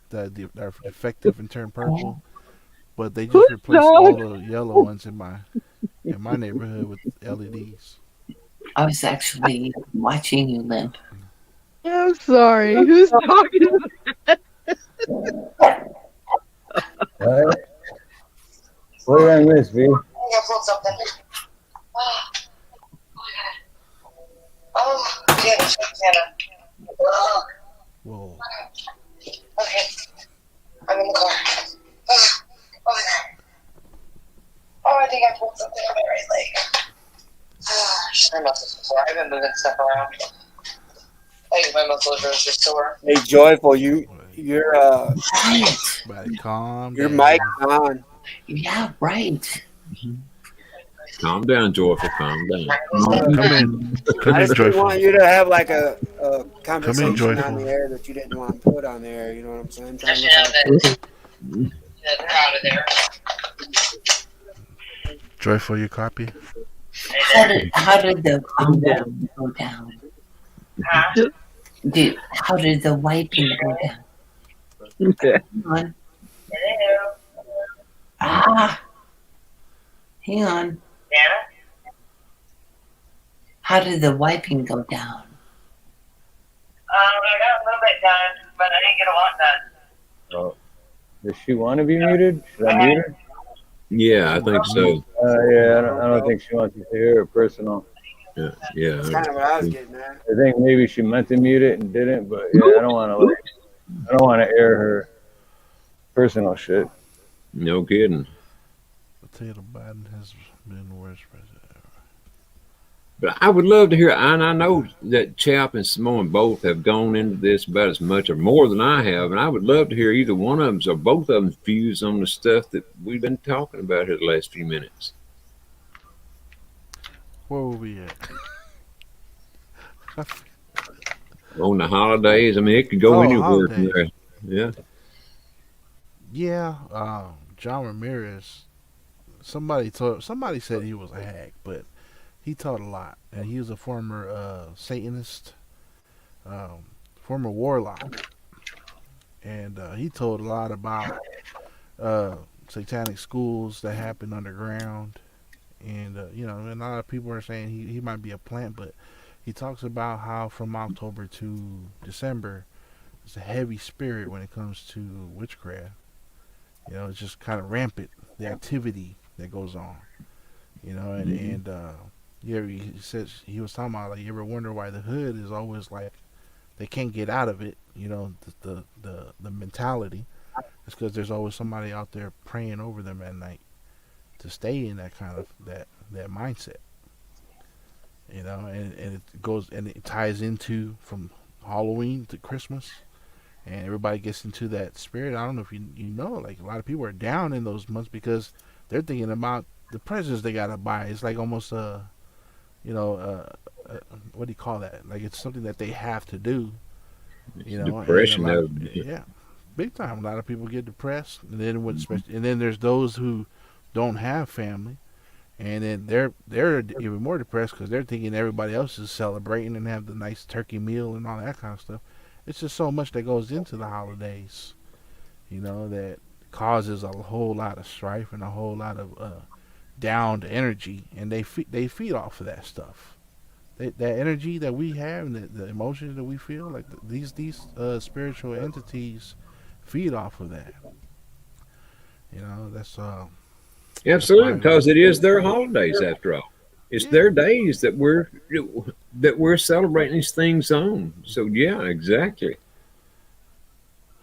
[SPEAKER 8] are defective and turn purple. But they just replaced all the yellow ones in my neighborhood with LEDs.
[SPEAKER 7] I was actually watching you limp.
[SPEAKER 15] I'm sorry. Who's talking?
[SPEAKER 3] What did I miss, V?
[SPEAKER 17] Oh, Santa.
[SPEAKER 8] Whoa.
[SPEAKER 17] Okay. I'm in the car. Oh, I think I pulled something on my right leg. Sorry about this before. I've been moving stuff around. I think my muscles are just sore.
[SPEAKER 2] Hey, Joyful, your
[SPEAKER 8] calm
[SPEAKER 2] your
[SPEAKER 8] down.
[SPEAKER 2] mic on.
[SPEAKER 7] Yeah, right.
[SPEAKER 4] Calm down, Joyful. Calm down.
[SPEAKER 8] Come
[SPEAKER 2] I
[SPEAKER 8] in,
[SPEAKER 2] just didn't
[SPEAKER 8] Joyful.
[SPEAKER 2] want you to have like a conversation
[SPEAKER 8] Joyful.
[SPEAKER 2] on the air that you didn't want to put on there. You know what I'm saying? I'm trying to
[SPEAKER 17] They're out of there.
[SPEAKER 8] Joyful, your copy.
[SPEAKER 7] How did the wiping go down? How did the wiping go down? Hang on. Hang on. How did the wiping go down?
[SPEAKER 17] I got a little bit done, but I didn't get a lot done.
[SPEAKER 3] Oh. Does she want to be muted? Should I mute her?
[SPEAKER 4] Yeah, I think so.
[SPEAKER 3] Yeah, I don't think she wants to hear it personal.
[SPEAKER 4] Yeah.
[SPEAKER 2] That's kind of what I was getting at.
[SPEAKER 3] I think maybe she meant to mute it and didn't, but yeah, I don't want to air her personal shit.
[SPEAKER 4] No kidding.
[SPEAKER 8] Potato Biden has been the worst president ever.
[SPEAKER 4] But I would love to hear, and I know that Chap and Simone both have gone into this about as much or more than I have, and I would love to hear either one of them's or both of them's views on the stuff that we've been talking about here the last few minutes.
[SPEAKER 8] Where were we at?
[SPEAKER 4] On the holidays, I mean, it could go anywhere from there. Yeah.
[SPEAKER 8] Yeah, John Ramirez, somebody said he was a hack, but he taught a lot, and he was a former Satanist, former warlock, and he told a lot about satanic schools that happen underground, and and a lot of people are saying he might be a plant, but he talks about how from October to December, it's a heavy spirit when it comes to witchcraft. It's just kind of rampant, the activity that goes on. Yeah, he says he was talking about, like, you ever wonder why the hood is always like they can't get out of it? The mentality. It's because there's always somebody out there praying over them at night to stay in that kind of that mindset. And it goes and it ties into from Halloween to Christmas, and everybody gets into that spirit. I don't know if you know, like, a lot of people are down in those months because they're thinking about the presents they gotta buy. It's like almost what do you call that? Like, it's something that they have to do.
[SPEAKER 4] Depression,
[SPEAKER 8] yeah, big time. A lot of people get depressed, and then and then there's those who don't have family, and then they're even more depressed because they're thinking everybody else is celebrating and have the nice turkey meal and all that kind of stuff. It's just so much that goes into the holidays, that causes a whole lot of strife and a whole lot of downed energy, and they feed off of that stuff. That energy that we have and the emotions that we feel, like these spiritual entities feed off of that. That's
[SPEAKER 4] absolutely, because it is their holidays after all. It's their days that we're celebrating these things on. So yeah, exactly.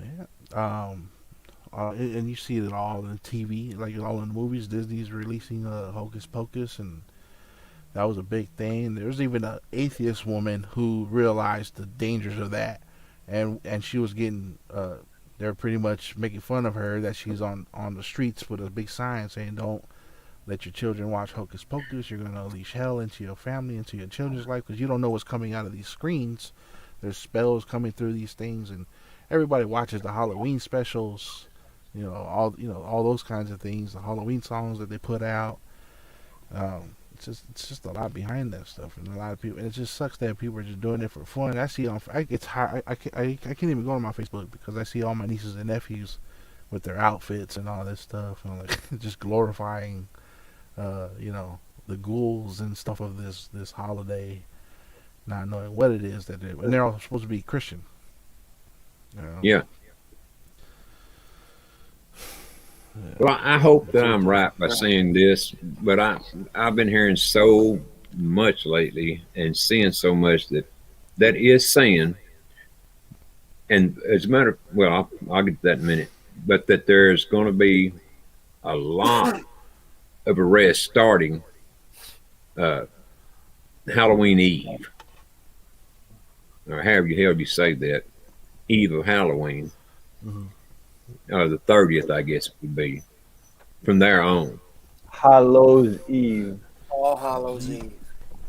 [SPEAKER 8] Yeah. And you see it all in TV, like all in the movies. Disney's releasing Hocus Pocus, and that was a big thing. There was even an atheist woman who realized the dangers of that, and she was getting they're pretty much making fun of her that she's on the streets with a big sign saying, "Don't let your children watch Hocus Pocus. You're going to unleash hell into your family, into your children's life, because you don't know what's coming out of these screens. There's spells coming through these things." And everybody watches the Halloween specials, all those kinds of things, the Halloween songs that they put out. It's just a lot behind that stuff, and a lot of people. And it just sucks that people are just doing it for fun. I see it's hard. I can't even go on my Facebook because I see all my nieces and nephews with their outfits and all this stuff, and like just glorifying, the ghouls and stuff of this holiday, not knowing what it is that and they're all supposed to be Christian.
[SPEAKER 4] Yeah. Well, I hope that I'm right by saying this, but I've been hearing so much lately and seeing so much that is saying, and as a matter of, well, I'll get to that in a minute, but that there's going to be a lot of arrests starting Halloween Eve, or however the hell you say that, Eve of Halloween.
[SPEAKER 8] Mm-hmm.
[SPEAKER 4] The 30th, I guess it would be, from there on.
[SPEAKER 3] Hallows Eve.
[SPEAKER 2] All Hallows Eve.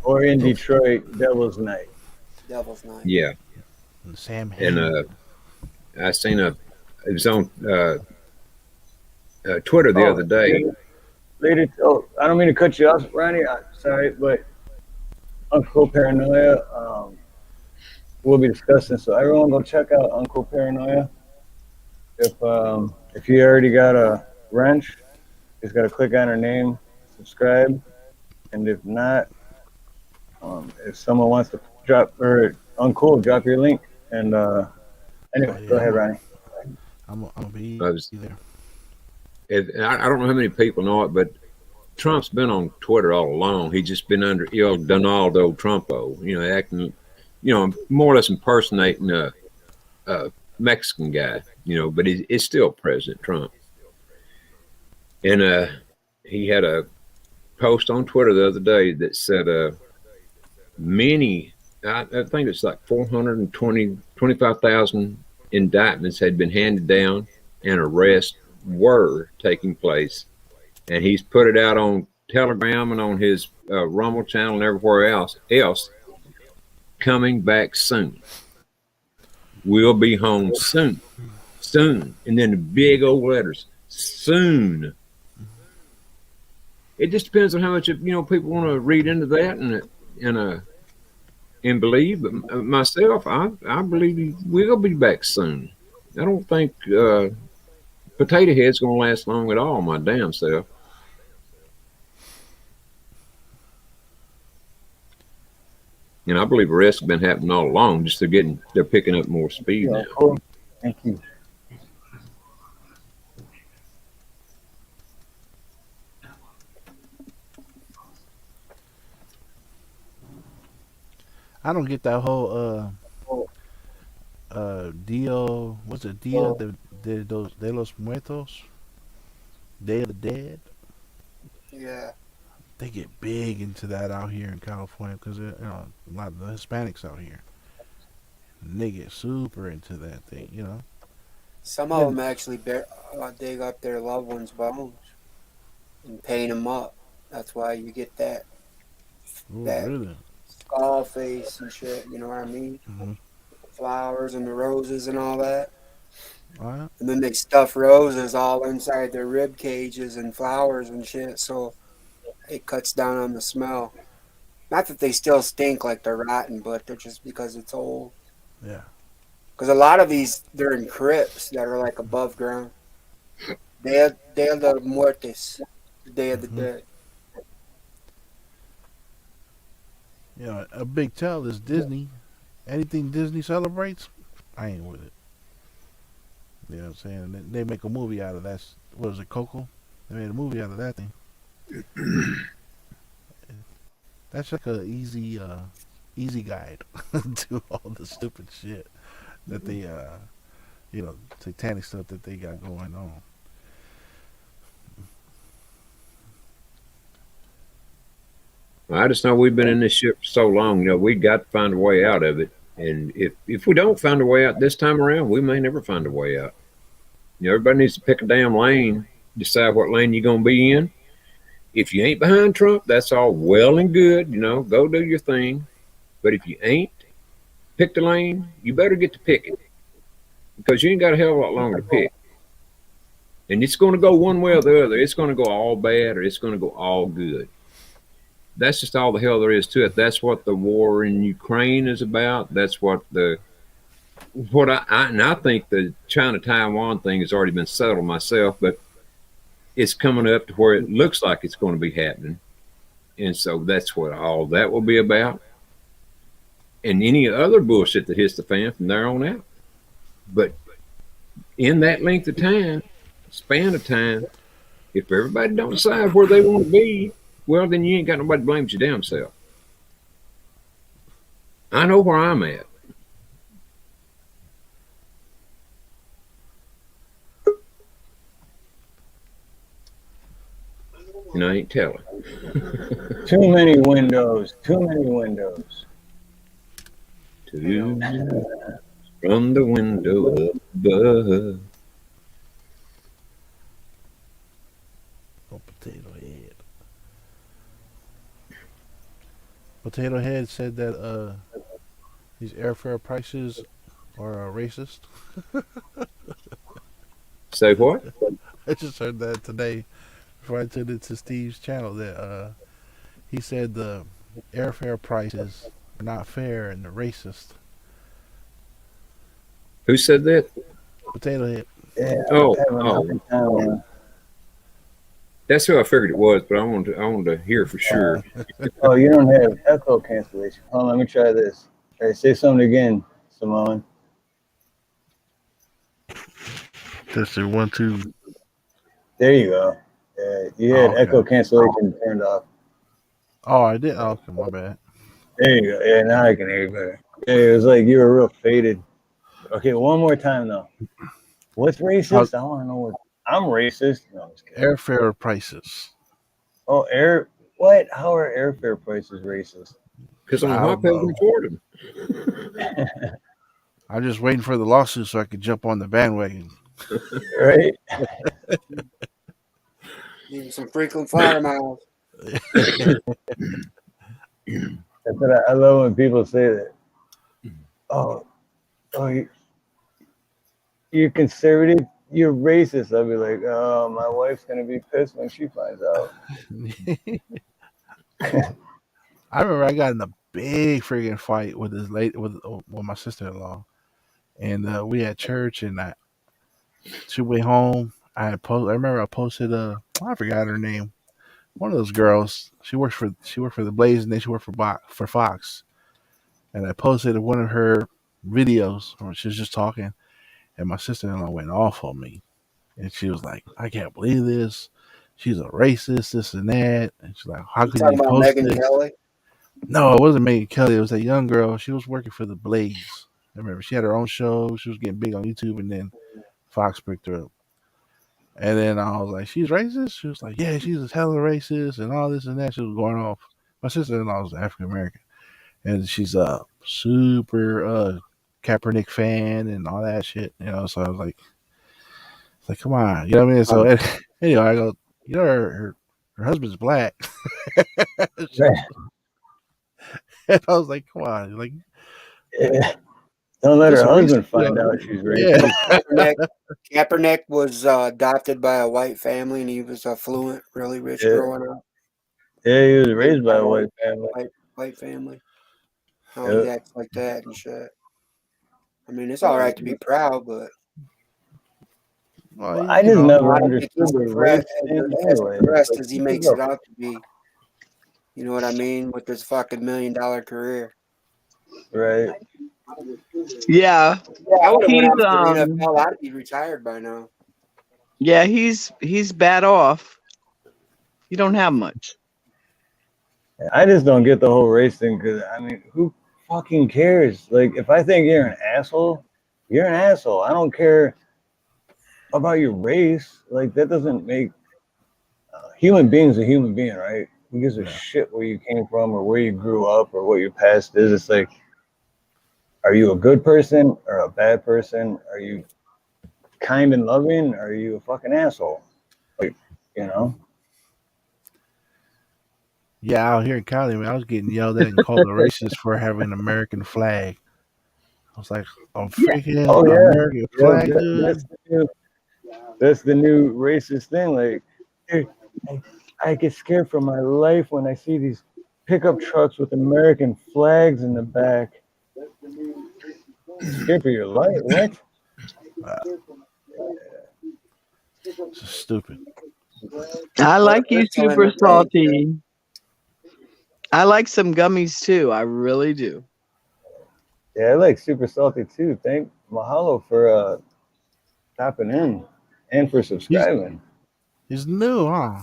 [SPEAKER 3] Or in Detroit, Devil's Night.
[SPEAKER 2] Devil's Night.
[SPEAKER 4] Yeah.
[SPEAKER 8] And Sam
[SPEAKER 4] And I seen it was on Twitter the other day.
[SPEAKER 3] Later, I don't mean to cut you off, Ronnie. Sorry, but Uncle Paranoia, we'll be discussing. So everyone go check out Uncle Paranoia. If you already got a wrench, just gotta click on her name, subscribe, and if not, if someone wants to drop or Uncool, drop your link. And anyway, go ahead, Ronnie.
[SPEAKER 8] I'm gonna be there.
[SPEAKER 4] I don't know how many people know it, but Trump's been on Twitter all along. He's just been under Donaldo Trumpo, acting, more or less impersonating a Mexican guy, but it's still President Trump. And he had a post on Twitter the other day that said I think it's like 25,000 indictments had been handed down and arrests were taking place. And he's put it out on Telegram and on his Rumble channel and everywhere else, coming back soon. We'll be home soon. And then the big old letters, soon. It just depends on how much people want to read into that and believe. But myself, I believe he will be back soon. I don't think Potato Head's gonna last long at all. My damn self. And I believe the rest have been happening all along. Just they're picking up more speed now.
[SPEAKER 3] Cool. Thank you.
[SPEAKER 8] I don't get that whole deal. What's it? Dia de los Muertos, Day of the Dead.
[SPEAKER 2] Yeah.
[SPEAKER 8] They get big into that out here in California because a lot of the Hispanics out here. And they get super into that thing.
[SPEAKER 2] Some of them actually dig up their loved ones' bones and paint them up. That's why you get that
[SPEAKER 8] really?
[SPEAKER 2] skull face and shit. You know what I mean?
[SPEAKER 8] Mm-hmm.
[SPEAKER 2] Flowers and the roses and all that.
[SPEAKER 8] Right.
[SPEAKER 2] And then they stuff roses all inside their rib cages and flowers and shit, so it cuts down on the smell. Not that they still stink like they're rotten, but they're just because it's old.
[SPEAKER 8] Yeah.
[SPEAKER 2] Because a lot of these, they're in crypts that are like above ground. Day of the Muertes, the Day of the Dead.
[SPEAKER 8] A big tell is Disney. Anything Disney celebrates, I ain't with it. You know what I'm saying? They make a movie out of that. What was it, Coco? They made a movie out of that thing. That's like a easy guide to all the stupid shit that they, satanic stuff that they got going on.
[SPEAKER 4] I just know we've been in this shit for so long. We got to find a way out of it. And if we don't find a way out this time around, we may never find a way out. Everybody needs to pick a damn lane, decide what lane you're going to be in. If you ain't behind Trump, that's all well and good. Go do your thing. But if you ain't, pick the lane, you better get to pick it. Because you ain't got a hell of a lot longer to pick. And it's going to go one way or the other. It's going to go all bad or it's going to go all good. That's just all the hell there is to it. That's what the war in Ukraine is about. That's I think the China-Taiwan thing has already been settled myself, but it's coming up to where it looks like it's going to be happening. And so that's what all that will be about. And any other bullshit that hits the fan from there on out. But in that length of time, span of time, if everybody don't decide where they want to be, well, then you ain't got nobody to blame but your damn self. I know where I'm at. And I ain't telling.
[SPEAKER 3] Too many windows. Too many windows.
[SPEAKER 4] From the window above.
[SPEAKER 8] Oh, Potato Head. Potato Head said that these airfare prices are racist.
[SPEAKER 4] Say what?
[SPEAKER 8] I just heard that today before I tuned into Steve's channel that he said the airfare prices are not fair and they're racist.
[SPEAKER 4] Who said that?
[SPEAKER 8] Potato Head.
[SPEAKER 3] Yeah.
[SPEAKER 4] Oh. That's who I figured it was, but I wanted to hear for sure.
[SPEAKER 3] Oh, you don't have echo cancellation. Hold on, let me try this. All right, say something again, Simone.
[SPEAKER 8] Testing 1, 2.
[SPEAKER 3] There you go. You had echo cancellation turned off.
[SPEAKER 8] Oh, I did. Oh, okay, my bad.
[SPEAKER 3] There you go. Yeah, now I can hear you better. Yeah, it was like you were real faded. Okay, one more time though. What's racist? I want to know what. I'm racist. No, I'm just kidding.
[SPEAKER 8] Airfare prices.
[SPEAKER 3] Oh, what? How are airfare prices racist?
[SPEAKER 4] Because on hot people afford them.
[SPEAKER 8] I'm just waiting for the lawsuit so I can jump on the bandwagon.
[SPEAKER 3] Right?
[SPEAKER 2] Need some frequent flyer miles.
[SPEAKER 3] That's what I love when people say that. Oh, you're conservative. you're racist, I'll be like, oh, my wife's gonna be pissed when she finds out.
[SPEAKER 8] I remember I got in a big freaking fight with this lady with my sister-in-law, and we at church, and she went home. I remember I posted I forgot her name. One of those girls. She worked for the Blaze, and then she worked for Fox. And I posted one of her videos where she was just talking, and my sister-in-law went off on me, and she was like, "I can't believe this. She's a racist, this and that." And she's like, "How
[SPEAKER 2] You
[SPEAKER 8] could
[SPEAKER 2] talking
[SPEAKER 8] you
[SPEAKER 2] about
[SPEAKER 8] post
[SPEAKER 2] Megan
[SPEAKER 8] this?"
[SPEAKER 2] Kelly?
[SPEAKER 8] No, it wasn't Megan Kelly. It was a young girl. She was working for the Blaze. I remember she had her own show. She was getting big on YouTube, and then Fox picked her up. And then I was like, "She's racist?" She was like, "Yeah, she's hella racist and all this and that." She was going off. My sister-in-law was African American, and she's a super Kaepernick fan and all that shit. So I was like, it's like, come on, you know what I mean? So anyway, I go, her husband's black. And I was like, come on, like,
[SPEAKER 3] Yeah. Don't let her
[SPEAKER 8] just
[SPEAKER 3] husband
[SPEAKER 8] recently,
[SPEAKER 3] find out she's racist.
[SPEAKER 8] yeah.
[SPEAKER 2] Kaepernick was adopted by a white family, and he was affluent, really rich
[SPEAKER 3] Yeah.
[SPEAKER 2] growing up.
[SPEAKER 3] Yeah, he was raised by a white family.
[SPEAKER 2] White family. Oh, he acts like that and shit. I mean, it's all right to be proud, but
[SPEAKER 8] Well,
[SPEAKER 3] I just never
[SPEAKER 2] I don't think
[SPEAKER 3] understood
[SPEAKER 2] he's
[SPEAKER 3] the race thing
[SPEAKER 2] as
[SPEAKER 3] anyway.
[SPEAKER 2] progressed as he makes it out to be. You know what I mean? With this fucking $1 million career.
[SPEAKER 3] Right.
[SPEAKER 15] Yeah.
[SPEAKER 2] I would have went
[SPEAKER 15] He's
[SPEAKER 2] out to the NFL. I'd be retired by now.
[SPEAKER 15] Yeah, he's bad off. You don't have much.
[SPEAKER 3] I just don't get the whole race thing because, I mean, who fucking cares? Like, if I think you're an asshole, you're an asshole. I don't care about your race. Like, that doesn't make human beings a human being, right? Who gives a shit where you came from or where you grew up or what your past is? It's like, are you a good person or a bad person? Are you kind and loving? Or are you a fucking asshole? Like, you know?
[SPEAKER 8] Yeah, out here in Cali, man, I was getting yelled at and called a racist for having an American flag. I was like, a freaking American flag, dude.
[SPEAKER 3] That's the new racist thing. Like, I get scared for my life when I see these pickup trucks with American flags in the back. Scared for your life? What?
[SPEAKER 8] It's stupid.
[SPEAKER 15] I like you, super salty. I like some gummies too. I really do.
[SPEAKER 3] Yeah, I like Super Salty too. Thank Mahalo for tapping in and for subscribing.
[SPEAKER 8] He's new, huh?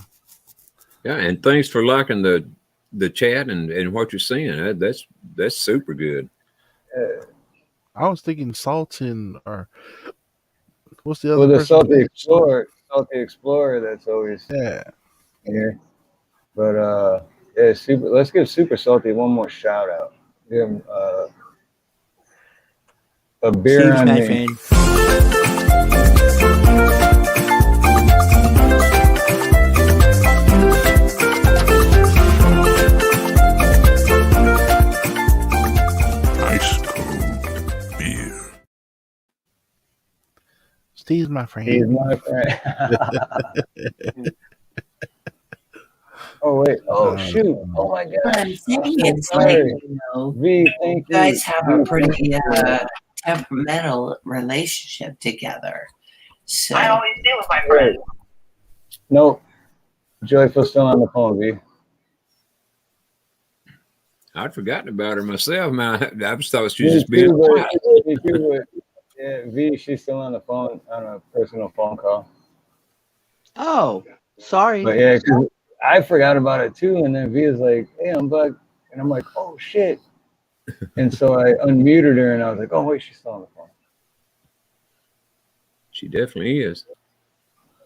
[SPEAKER 4] Yeah, and thanks for liking the chat and what you're seeing. That's super good.
[SPEAKER 8] I was thinking Sultan or what's the other
[SPEAKER 3] Well, the
[SPEAKER 8] person?
[SPEAKER 3] Salty Explorer that's always
[SPEAKER 8] here.
[SPEAKER 3] But yeah, super. Let's give Super Salty one more shout out. Give him a beer
[SPEAKER 18] Steve's
[SPEAKER 3] on
[SPEAKER 18] my
[SPEAKER 3] me.
[SPEAKER 18] friend.
[SPEAKER 12] Ice cold beer.
[SPEAKER 8] Steve's my friend.
[SPEAKER 3] He's my friend. Oh wait! Oh shoot! Oh my God!
[SPEAKER 7] But I'm thinking it's like,
[SPEAKER 3] V, thank
[SPEAKER 7] you guys
[SPEAKER 3] you.
[SPEAKER 7] have a pretty temperamental relationship together. So I always do with my friends.
[SPEAKER 3] Nope. Joyful's still on the phone, V.
[SPEAKER 4] I'd forgotten about her myself, man. I just thought she
[SPEAKER 3] Me
[SPEAKER 4] was just being
[SPEAKER 3] too,
[SPEAKER 4] quiet.
[SPEAKER 3] Yeah, V, she's still on the phone on a personal phone call.
[SPEAKER 15] Oh, sorry.
[SPEAKER 3] But yeah, 'cause I forgot about it too, and then V is like, "Hey, I'm back," and I'm like, "Oh shit!" And so I unmuted her, and I was like, "Oh wait, she's still on the phone."
[SPEAKER 4] She definitely is.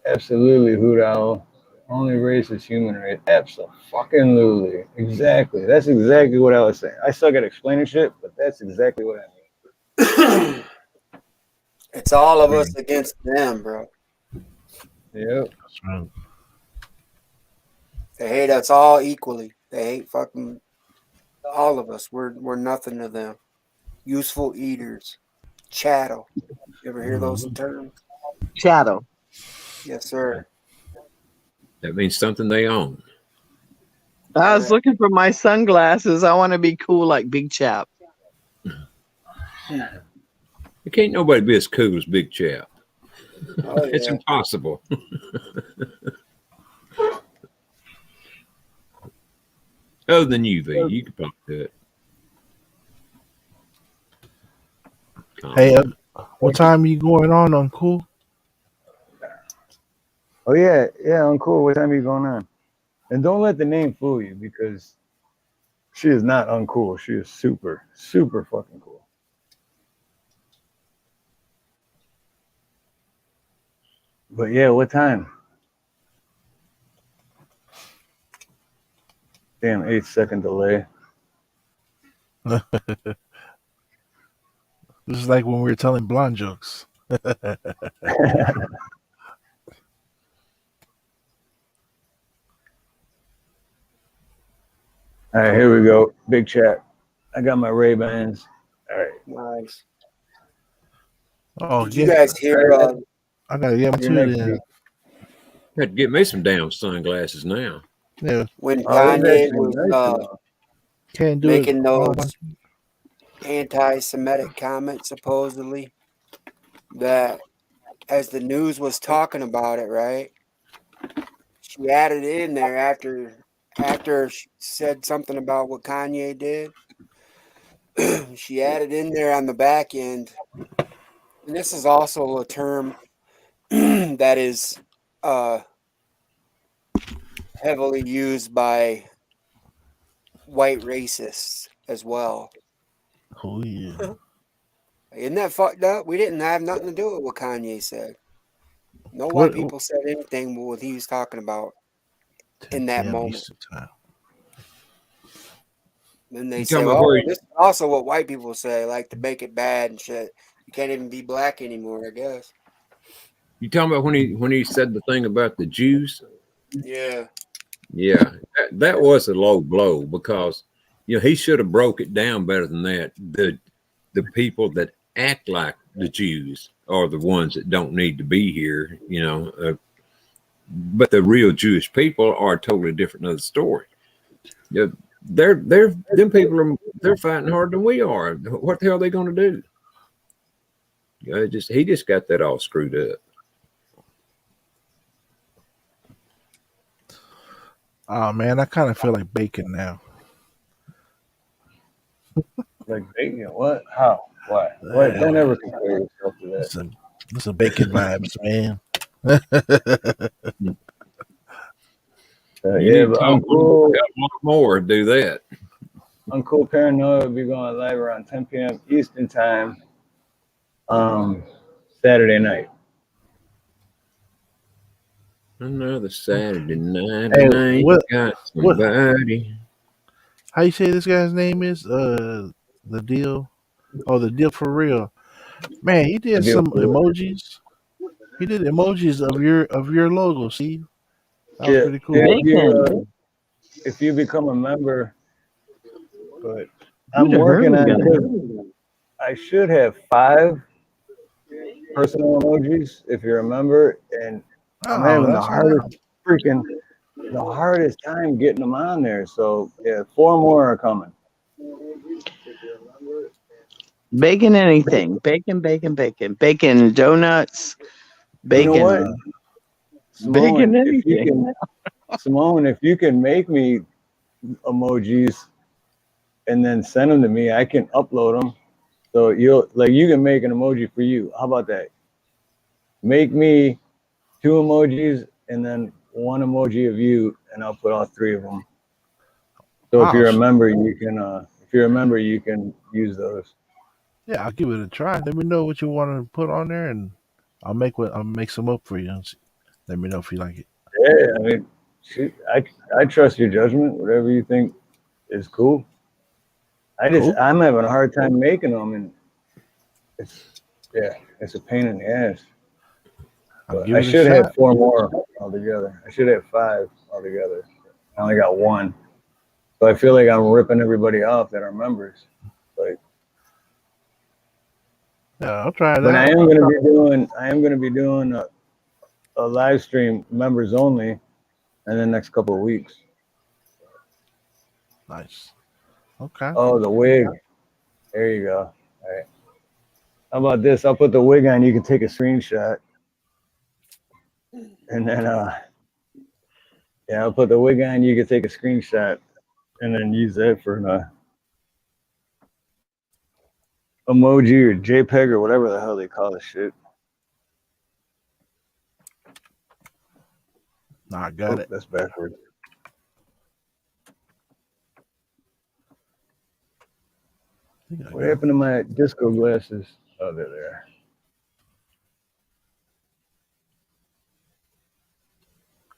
[SPEAKER 3] Absolutely, Hoot Owl. Only race is human race. Absolutely. Exactly. That's exactly what I was saying. I suck at explaining shit, but that's exactly what I mean.
[SPEAKER 2] It's all of us against them, bro.
[SPEAKER 3] Yep.
[SPEAKER 8] That's right.
[SPEAKER 2] They hate us all equally. They hate fucking all of us. We're nothing to them. Useful eaters. Chattel. You ever hear those terms?
[SPEAKER 15] Chattel.
[SPEAKER 2] Yes, sir.
[SPEAKER 4] That means something they own.
[SPEAKER 15] I was looking for my sunglasses. I want to be cool like Big Chap.
[SPEAKER 4] Can't nobody be as cool as Big Chap.
[SPEAKER 2] Oh,
[SPEAKER 4] It's
[SPEAKER 2] yeah.
[SPEAKER 4] impossible. Other than you, V, you can probably do it.
[SPEAKER 8] Hey, what time are you going on Cool?
[SPEAKER 3] Oh yeah, uncool. What time are you going on? And don't let the name fool you, because she is not uncool. She is super, super fucking cool. But yeah, what time? Damn, 8-second delay.
[SPEAKER 8] This is like when we were telling blonde jokes.
[SPEAKER 3] All right, here we go. Big chat. I got my Ray-Bans. All right.
[SPEAKER 2] Nice.
[SPEAKER 8] Oh,
[SPEAKER 2] Did you guys hear?
[SPEAKER 8] I gotta get them too then.
[SPEAKER 4] Had to get me some damn sunglasses now.
[SPEAKER 8] Yeah.
[SPEAKER 2] When Kanye was
[SPEAKER 8] Can't do
[SPEAKER 2] making
[SPEAKER 8] it.
[SPEAKER 2] those anti-Semitic comments, supposedly, that as the news was talking about it, right? She added in there after she said something about what Kanye did. She added in there on the back end, and this is also a term that is heavily used by white racists as well.
[SPEAKER 8] Oh yeah.
[SPEAKER 2] Isn't that fucked up? We didn't have nothing to do with what Kanye said. No white people said anything with what he was talking about in that moment. Then they say, "Oh, this is also what white people say, like to make it bad and shit. You can't even be black anymore, I guess."
[SPEAKER 4] You talking about when he said the thing about the Jews?
[SPEAKER 2] Yeah.
[SPEAKER 4] Yeah, that was a low blow, because he should have broke it down better than that. The people that act like the Jews are the ones that don't need to be here, but the real Jewish people are a totally different other story. Yeah, them people they're fighting harder than we are. What the hell are they going to do? He just got that all screwed up.
[SPEAKER 8] Oh man, I kind of feel like bacon now.
[SPEAKER 3] Like bacon? What? How? Why? What? Don't ever compare yourself to that.
[SPEAKER 8] It's a bacon vibes, man.
[SPEAKER 3] Yeah, but Uncool,
[SPEAKER 4] a lot more do that.
[SPEAKER 3] Uncool Paranoia will be going live around 10 p.m. Eastern time, Saturday night.
[SPEAKER 4] Another Saturday night,
[SPEAKER 8] Hey,
[SPEAKER 4] and I ain't got somebody.
[SPEAKER 8] How you say this guy's name is? The deal. Oh, the deal for real. Man, he did some emojis. He did emojis of your logo. See, that was pretty cool.
[SPEAKER 3] If you become a member, but I'm working on it. I should have 5 personal emojis if you're a member, and I'm having the hardest time getting them on there. So yeah, 4 more are coming.
[SPEAKER 15] Bacon anything. Bacon donuts. Bacon.
[SPEAKER 3] You know what? Simone,
[SPEAKER 15] bacon anything.
[SPEAKER 3] Simone, if you can make me emojis and then send them to me, I can upload them. So you can make an emoji for you. How about that? Make me 2 emojis and then 1 emoji of you, and I'll put all 3 of them. So if you're a member, you can use those.
[SPEAKER 8] Yeah, I'll give it a try. Let me know what you want to put on there, and I'll make some up for you. Let me know if you like it.
[SPEAKER 3] Yeah, I mean, shoot, I trust your judgment. Whatever you think is cool. I'm having a hard time making them, and it's a pain in the ass. But I should have 4 more altogether. I should have 5 altogether. I only got 1, so I feel like I'm ripping everybody off that are members. Like,
[SPEAKER 8] Yeah, I'll try it
[SPEAKER 3] But
[SPEAKER 8] out.
[SPEAKER 3] I am gonna be doing a live stream members only in the next couple of weeks.
[SPEAKER 8] Nice. Okay.
[SPEAKER 3] Oh, the wig. There you go. All right. How about this? I'll put the wig on. You can take a screenshot, and then yeah, I'll put the wig on. You can take a screenshot, and then use that for an emoji or JPEG or whatever the hell they call this shit.
[SPEAKER 8] Nah, I got it.
[SPEAKER 3] That's backwards. What happened to my disco glasses? Oh, they're there.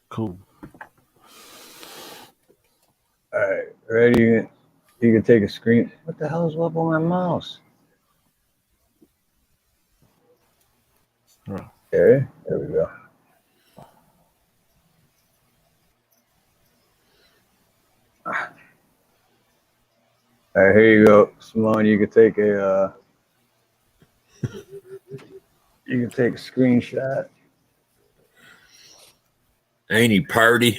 [SPEAKER 8] Cool.
[SPEAKER 3] All right, ready? You can take a screen. What the hell is up on my mouse? Okay, there we go. All right, here you go, Simone. You can take a screenshot.
[SPEAKER 4] Ain't he party?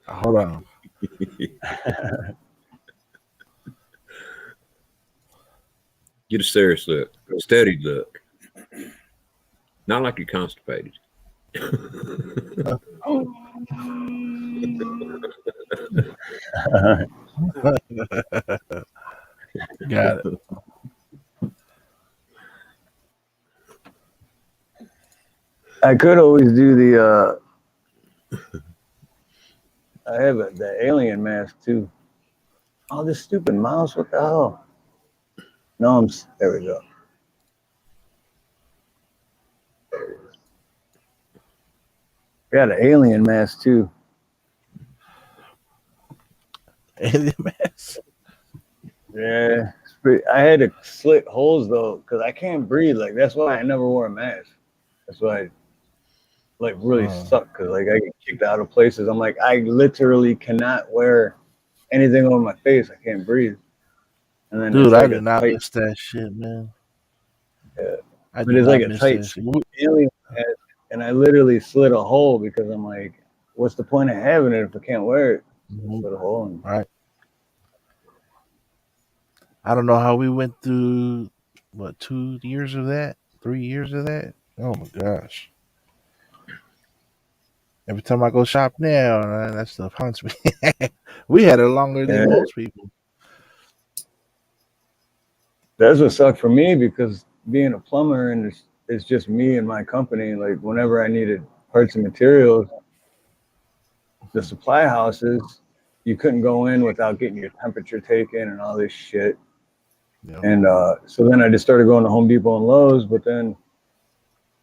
[SPEAKER 8] Hold on.
[SPEAKER 4] Get a serious look, steady look. Not like you're constipated.
[SPEAKER 8] Got it.
[SPEAKER 3] I could always do the I have the alien mask too. Oh, this stupid mouse! What the hell? No, there we go. Got an alien mask too.
[SPEAKER 8] Alien mask.
[SPEAKER 3] Yeah, I had to slit holes though, cause I can't breathe. Like that's why I never wore a mask. That's why I like really suck, cause like I get kicked out of places. I'm like I literally cannot wear anything over my face. I can't breathe. And then
[SPEAKER 8] Dude,
[SPEAKER 3] it's like
[SPEAKER 8] I did not
[SPEAKER 3] tight,
[SPEAKER 8] miss that shit, man.
[SPEAKER 3] yeah.
[SPEAKER 8] I
[SPEAKER 3] But
[SPEAKER 8] did
[SPEAKER 3] it's
[SPEAKER 8] not
[SPEAKER 3] like a
[SPEAKER 8] miss
[SPEAKER 3] tight
[SPEAKER 8] that shit.
[SPEAKER 3] alien mask, and I literally slit a hole because I'm like, what's the point of having it if I can't wear it? Slit a hole. And,
[SPEAKER 8] right. I don't know how we went through, what, 2 years of that? 3 years of that? Oh my gosh. Every time I go shop now, that stuff haunts me. We had it longer than most people.
[SPEAKER 3] That's what sucked for me because being a plumber and it's just me and my company. Like whenever I needed parts and materials, the supply houses, you couldn't go in without getting your temperature taken and all this shit.
[SPEAKER 8] Yep.
[SPEAKER 3] And so then I just started going to Home Depot and Lowe's. But then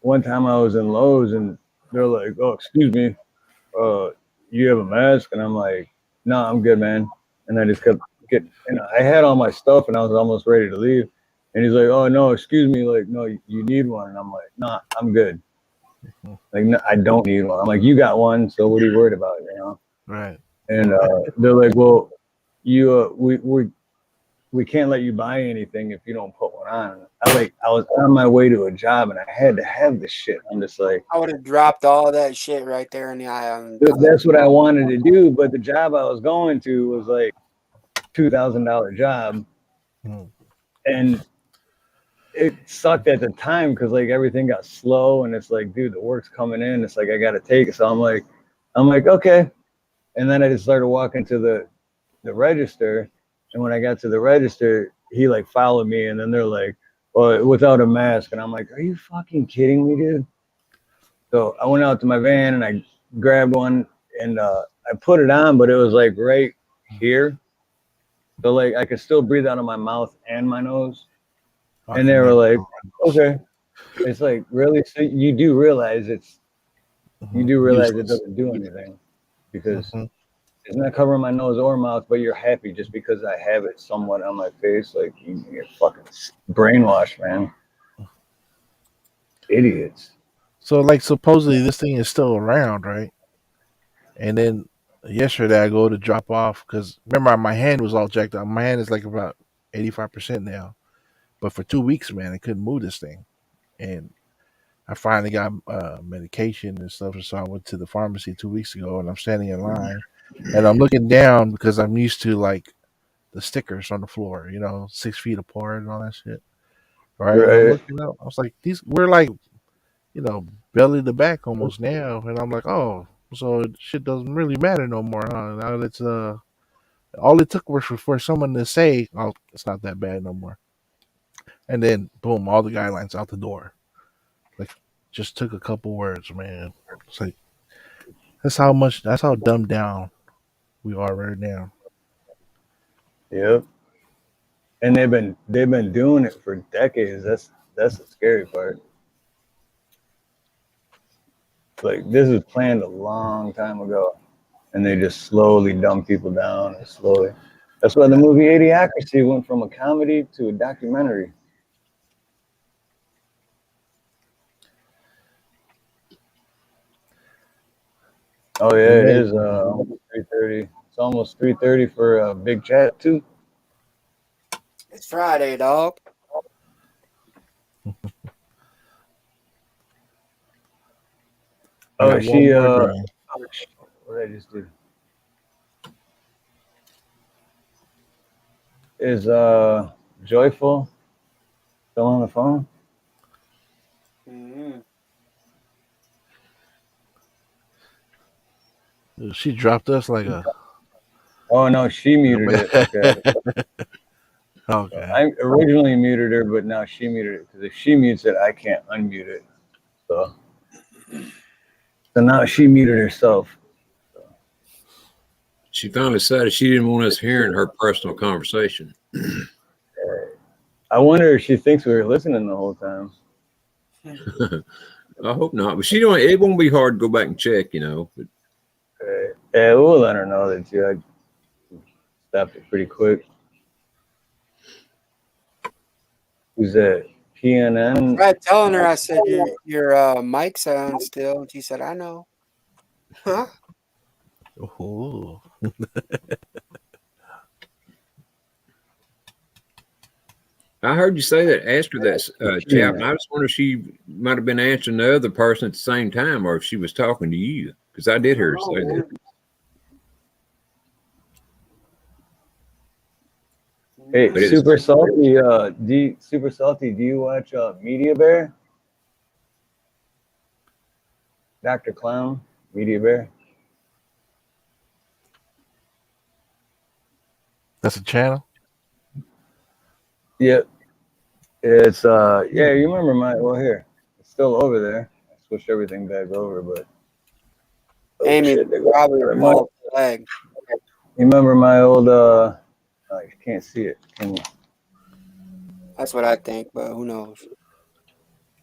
[SPEAKER 3] one time I was in Lowe's and they're like, "Oh, excuse me, you have a mask?" And I'm like, "No, I'm good, man." And I just kept getting, I had all my stuff and I was almost ready to leave. And he's like, "Oh, no, excuse me. Like, no, you need one." And I'm like, "Nah, I'm good. Like, no, I don't need one." I'm like, "You got one. So what are you worried about, you know?"
[SPEAKER 8] Right.
[SPEAKER 3] And they're like, "Well, we can't let you buy anything if you don't put one on." I was on my way to a job and I had to have this shit. I'm just like,
[SPEAKER 2] I would have dropped all that shit right there in the aisle.
[SPEAKER 3] that's what I wanted to do. But the job I was going to was like $2,000 job. And it sucked at the time because like everything got slow and it's like, dude, the work's coming in. It's like I gotta take it. So I'm like, okay. And then I just started walking to the register. And when I got to the register, he like followed me and then they're like, "Well, without a mask." And I'm like, "Are you fucking kidding me, dude?" So I went out to my van and I grabbed one and I put it on, but it was like right here. So like I could still breathe out of my mouth and my nose. And they were like, "Okay." It's like, really? So you do realize it doesn't do anything because it's not covering my nose or mouth, but you're happy just because I have it somewhat on my face. Like you're fucking brainwashed, man. Idiots.
[SPEAKER 8] So, like, supposedly this thing is still around, right? And then yesterday I go to drop off because remember my hand was all jacked up. My hand is like about 85% now. But for 2 weeks, man, I couldn't move this thing, and I finally got medication and stuff. So I went to the pharmacy 2 weeks ago, and I'm standing in line, and I'm looking down because I'm used to like the stickers on the floor, 6 feet apart and all that shit. Right, and I'm
[SPEAKER 3] Right.
[SPEAKER 8] looking up. I was like, we're like, belly to back almost now, and I'm like, oh, so shit doesn't really matter no more, huh? Now it's all it took was for someone to say, oh, it's not that bad no more, and then boom, all the guidelines out the door. Like, just took a couple words, man. It's like that's how dumbed down we are right now.
[SPEAKER 3] Yep. And they've been doing it for decades. That's the scary part. Like, this was planned a long time ago, and they just slowly dumb people down and slowly. That's why the movie Idiocracy went from a comedy to a documentary. Oh yeah, it is almost 3:30. It's almost 3:30 for a big chat too.
[SPEAKER 2] It's Friday, dog.
[SPEAKER 3] Oh,
[SPEAKER 8] got
[SPEAKER 3] she
[SPEAKER 8] one more day.
[SPEAKER 3] what did I just do? Is Joyful still on the phone?
[SPEAKER 2] Mm-hmm.
[SPEAKER 8] She dropped us like a.
[SPEAKER 3] Oh no, she muted it. Okay.
[SPEAKER 8] Okay.
[SPEAKER 3] I originally muted her, but now she muted it because if she mutes it, I can't unmute it. So now she muted herself.
[SPEAKER 4] She finally decided she didn't want us hearing her personal conversation.
[SPEAKER 3] I wonder if she thinks we were listening the whole time.
[SPEAKER 4] I hope not, but she don't. It won't be hard to go back and check, But
[SPEAKER 3] Yeah, we'll let her know that I stopped it pretty quick. Who's that? PNN?
[SPEAKER 2] I tried telling her, I said, your mic's on still. And she said, I know. Huh?
[SPEAKER 8] Oh.
[SPEAKER 4] I heard you say that. Asked her that, chap, and I just wonder if she might have been answering the other person at the same time, or if she was talking to you, because I did hear her say that.
[SPEAKER 3] Hey, Super Salty, Super Salty, do you watch Media Bear? Dr. Clown, Media Bear?
[SPEAKER 8] That's a channel?
[SPEAKER 3] Yep. It's yeah, you remember here. It's still over there. I switched everything back over, but
[SPEAKER 2] Amy probably removed the leg.
[SPEAKER 3] You remember my old you can't see it, can you?
[SPEAKER 2] That's what I think, but who knows?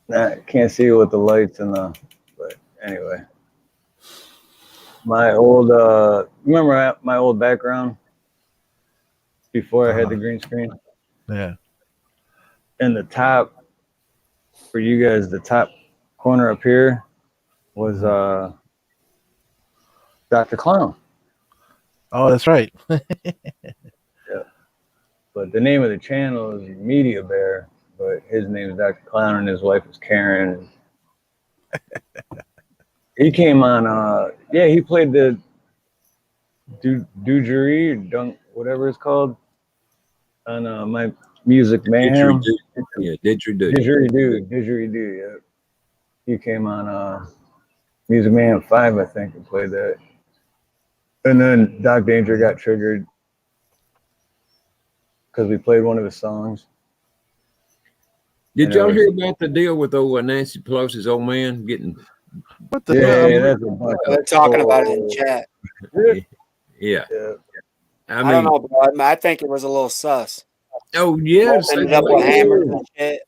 [SPEAKER 3] Nah, can't see it with the lights and but anyway. My old remember my old background before I had the green screen?
[SPEAKER 8] Yeah.
[SPEAKER 3] And the top for you guys, the top corner up here was Dr. Clown.
[SPEAKER 8] Oh, that's right.
[SPEAKER 3] Yeah. But the name of the channel is Media Bear, but his name is Dr. Clown and his wife is Karen. He came on he played the Dudgery or Dunk, whatever it's called, on my Music Mayhem.
[SPEAKER 4] Yeah, Didgeridoo.
[SPEAKER 3] Didgeridoo, yeah. He came on Music Mayhem 5, I think, and played that. And then Doc Danger got triggered because we played one of his songs.
[SPEAKER 4] Did y'all hear about the deal with old Nancy Pelosi's old man getting?
[SPEAKER 8] What the
[SPEAKER 3] hell?
[SPEAKER 2] They're talking about it in chat.
[SPEAKER 4] Yeah.
[SPEAKER 2] I don't know, bro. I think it was a little sus.
[SPEAKER 4] Oh yeah,
[SPEAKER 2] Ended up with hammers and shit.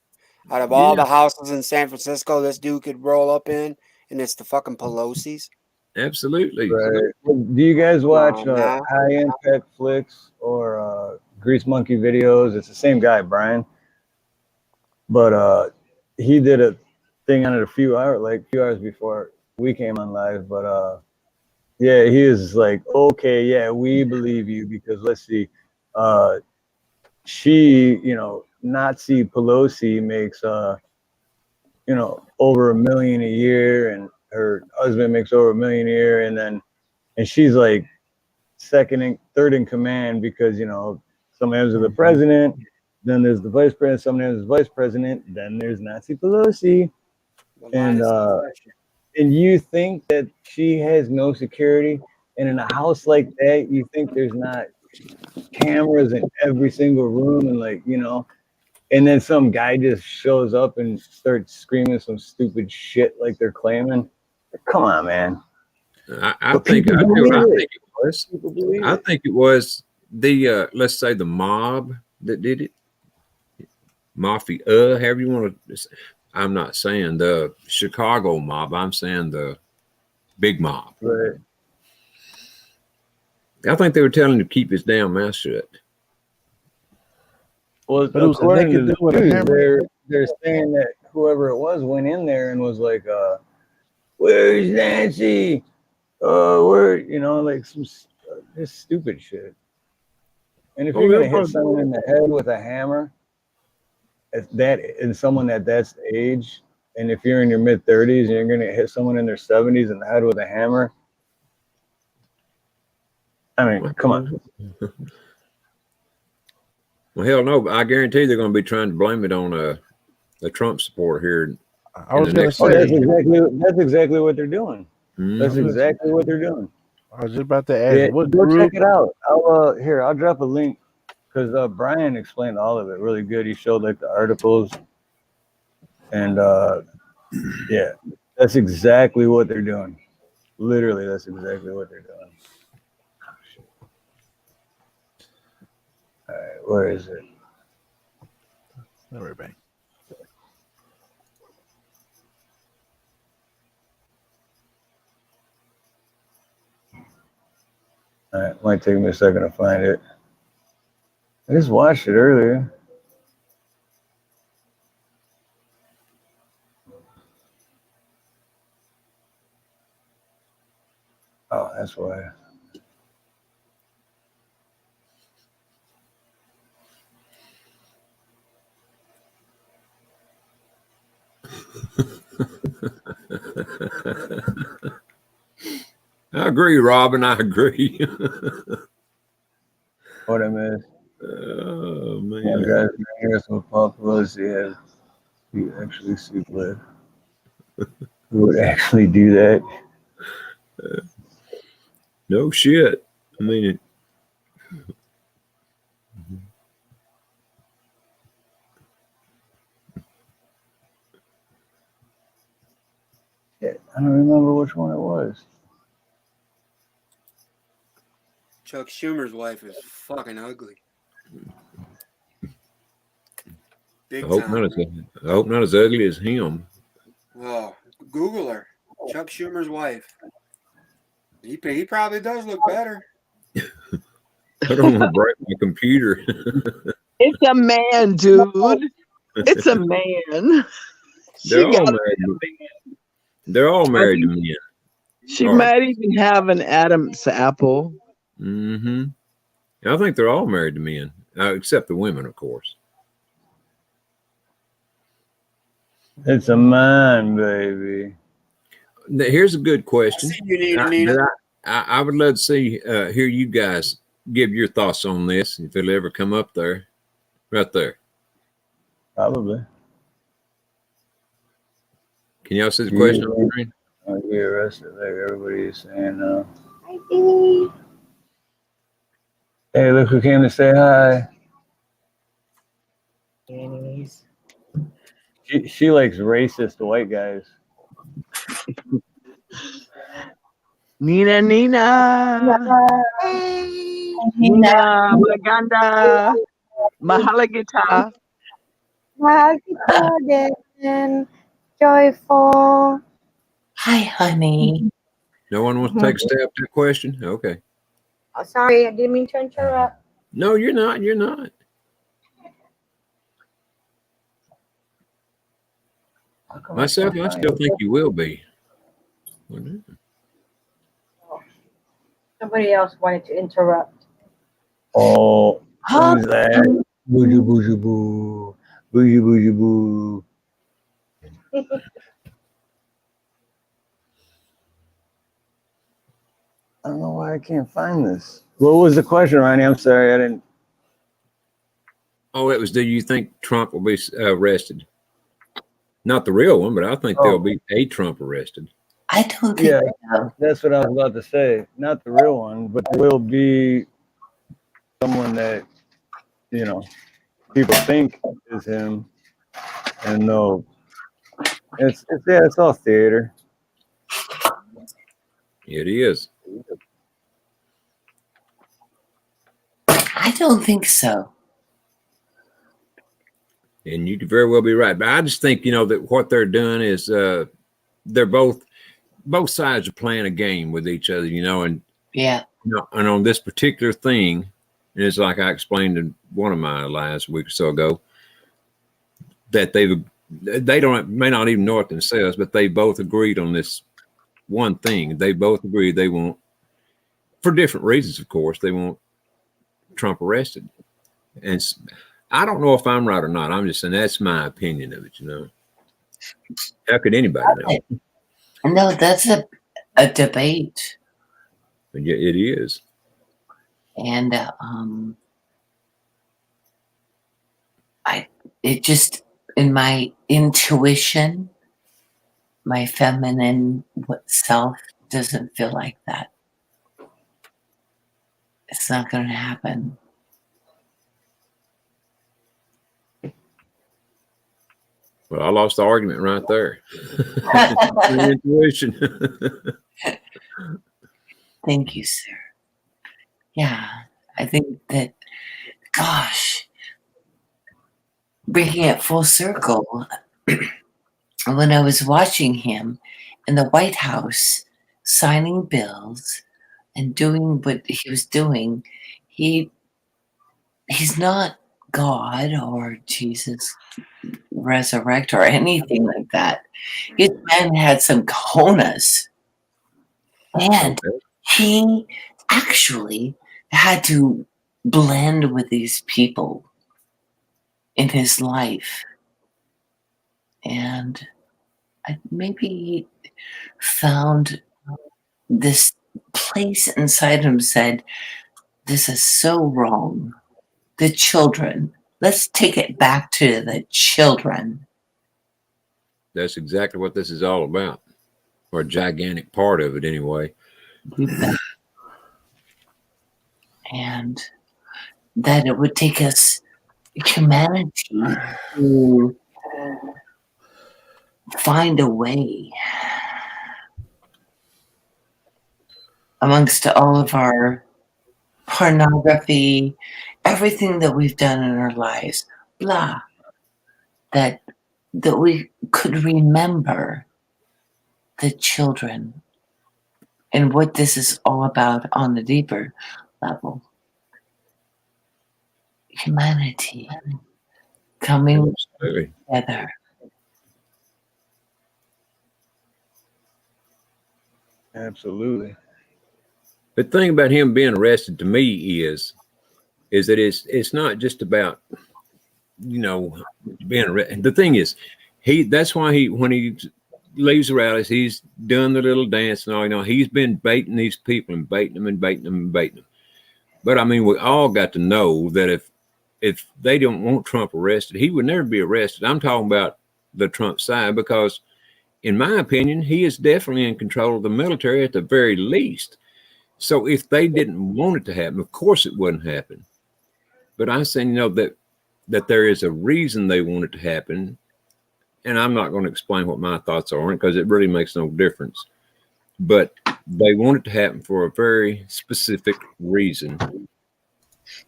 [SPEAKER 2] Out of all the houses in San Francisco, this dude could roll up in, and it's the fucking Pelosi's.
[SPEAKER 4] Absolutely.
[SPEAKER 3] Right. Do you guys watch High Impact Flicks or Grease Monkey videos? It's the same guy, Brian. But he did a thing on it a few hours before we came on live. But yeah, he is like, okay, yeah, we believe you because let's see, she, Nazi Pelosi makes you know, over $1 million a year, and her husband makes over $1 million a year, and she's like third in command because, you know, sometimes there's the president, then there's the vice president, sometimes there's the vice president, then there's Nancy Pelosi, and you think that she has no security, and in a house like that, you think there's not cameras in every single room, and like, you know, and then some guy just shows up and starts screaming some stupid shit like they're claiming. Come on, man.
[SPEAKER 4] I think it was the let's say the mob that did it. Mafia, however you want to. I'm not saying the Chicago mob. I'm saying the big mob.
[SPEAKER 3] Right.
[SPEAKER 4] I think they were telling him to keep his damn mouth shut.
[SPEAKER 3] Well,
[SPEAKER 8] But it was a
[SPEAKER 3] according to
[SPEAKER 8] naked
[SPEAKER 3] the
[SPEAKER 8] dude with a
[SPEAKER 3] news,
[SPEAKER 8] hammer.
[SPEAKER 3] they're saying that whoever it was went in there and was like, "Where's Nancy? Where?" You know, like some just stupid shit. And if you're gonna hit someone in the head with a hammer, and someone that's age, and if you're in your mid-30s and you're gonna hit someone in their 70s in the head with a hammer, I mean, come on.
[SPEAKER 4] Well, hell no, but I guarantee they're going to be trying to blame it on a Trump supporter here.
[SPEAKER 8] I was going to say
[SPEAKER 3] that's exactly what they're doing. That's exactly what they're doing.
[SPEAKER 8] I was just about to ask, what
[SPEAKER 3] go
[SPEAKER 8] group?
[SPEAKER 3] check it out. I'll drop a link because Brian explained all of it really good. He showed like the articles, and yeah, that's exactly what they're doing. Literally, that's exactly what they're doing. All right, where is it?
[SPEAKER 8] Don't worry about it.
[SPEAKER 3] All right, might take me a second to find it. I just watched it earlier. Oh, that's why.
[SPEAKER 4] I agree, Robin. I agree.
[SPEAKER 3] What I missed?
[SPEAKER 4] Oh man!
[SPEAKER 3] Yeah, guys, here's what Paul Pelosi has. You actually see blood. Who would actually do that?
[SPEAKER 4] No shit. I mean,
[SPEAKER 3] I don't remember which one it was.
[SPEAKER 2] Chuck Schumer's wife is fucking ugly. Big
[SPEAKER 4] I hope
[SPEAKER 2] time.
[SPEAKER 4] not as ugly as him.
[SPEAKER 2] Oh, Google her. Chuck Schumer's wife. He probably does look better.
[SPEAKER 4] I don't want to break my computer.
[SPEAKER 15] It's a man, dude. It's a man.
[SPEAKER 4] They're all married to men.
[SPEAKER 15] She might even have an Adam's apple.
[SPEAKER 4] Mm-hmm. I think they're all married to men, except the women, of course.
[SPEAKER 3] It's a man, baby.
[SPEAKER 4] Here's a good question.
[SPEAKER 2] Nina.
[SPEAKER 4] I would love to hear you guys give your thoughts on this if it'll ever come up there, right there.
[SPEAKER 3] Probably.
[SPEAKER 4] Can y'all see the question on the screen?
[SPEAKER 3] I'll be arrested like everybody is saying. Hey, look who came to say hi.
[SPEAKER 18] Anyways.
[SPEAKER 3] She likes racist white guys.
[SPEAKER 15] NinaNina. Nina Maganda. Mahalagita.
[SPEAKER 18] Mahalagita. Joyful.
[SPEAKER 7] Hi, honey.
[SPEAKER 4] No one wants to take a stab at that question? Okay.
[SPEAKER 18] Oh, sorry, I didn't mean to interrupt.
[SPEAKER 4] No, you're not. You're not. Myself, I still think you will be.
[SPEAKER 18] Somebody else wanted to interrupt.
[SPEAKER 3] Oh, who's that? Boo boo boo boo. Boogie boogie boo. I don't know why I can't find this. What was the question, Ronnie? I'm sorry, I didn't.
[SPEAKER 4] Oh, it was, do you think Trump will be arrested? Not the real one, but I think there'll be a Trump arrested.
[SPEAKER 7] I don't think
[SPEAKER 3] Yeah,
[SPEAKER 7] so.
[SPEAKER 3] that's what I was about to say. Not the real one, but there will be someone that, you know, people think is him, and no, it's all theater.
[SPEAKER 4] It is.
[SPEAKER 7] I don't think so.
[SPEAKER 4] And you could very well be right. But I just think, you know, that what they're doing is they're both sides are playing a game with each other, you know, and
[SPEAKER 7] yeah.
[SPEAKER 4] You know, and on this particular thing, and it's like I explained in one of my lives a week or so ago, that they may not even know it themselves, but they both agreed on this one thing. They both agreed they want, for different reasons, of course, they want Trump arrested. And I don't know if I'm right or not. I'm just saying that's my opinion of it, you know. How could anybody know?
[SPEAKER 7] No, that's a debate.
[SPEAKER 4] Yeah, it is.
[SPEAKER 7] And it just, in my intuition, my feminine self doesn't feel like that. It's not going to happen.
[SPEAKER 4] Well, I lost the argument right there. Intuition.
[SPEAKER 7] Thank you, sir. Yeah, I think that, gosh, bringing it full circle, when I was watching him in the White House signing bills and doing what he was doing, he's not God or Jesus resurrect or anything like that. His man had some cojones, and he actually had to blend with these people in his life, and maybe he found this place inside him, said, this is so wrong. The children, let's take it back to the children.
[SPEAKER 4] That's exactly what this is all about, or a gigantic part of it anyway.
[SPEAKER 7] And that it would take us, humanity, to find a way amongst all of our pornography, everything that we've done in our lives, blah, that we could remember the children and what this is all about on the deeper level. Humanity coming together.
[SPEAKER 3] Absolutely.
[SPEAKER 4] The thing about him being arrested to me is that it's not just about, you know, being arrested. The thing is, that's why when he leaves the rallies, he's done the little dance and all, you know, he's been baiting these people and baiting them and baiting them and baiting them. But I mean, we all got to know that if they don't want Trump arrested, he would never be arrested. I'm talking about the Trump side, because in my opinion, he is definitely in control of the military at the very least. So if they didn't want it to happen, of course it wouldn't happen. But I'm saying, you know, that there is a reason they want it to happen. And I'm not going to explain what my thoughts are on it, because it really makes no difference. But they want it to happen for a very specific reason.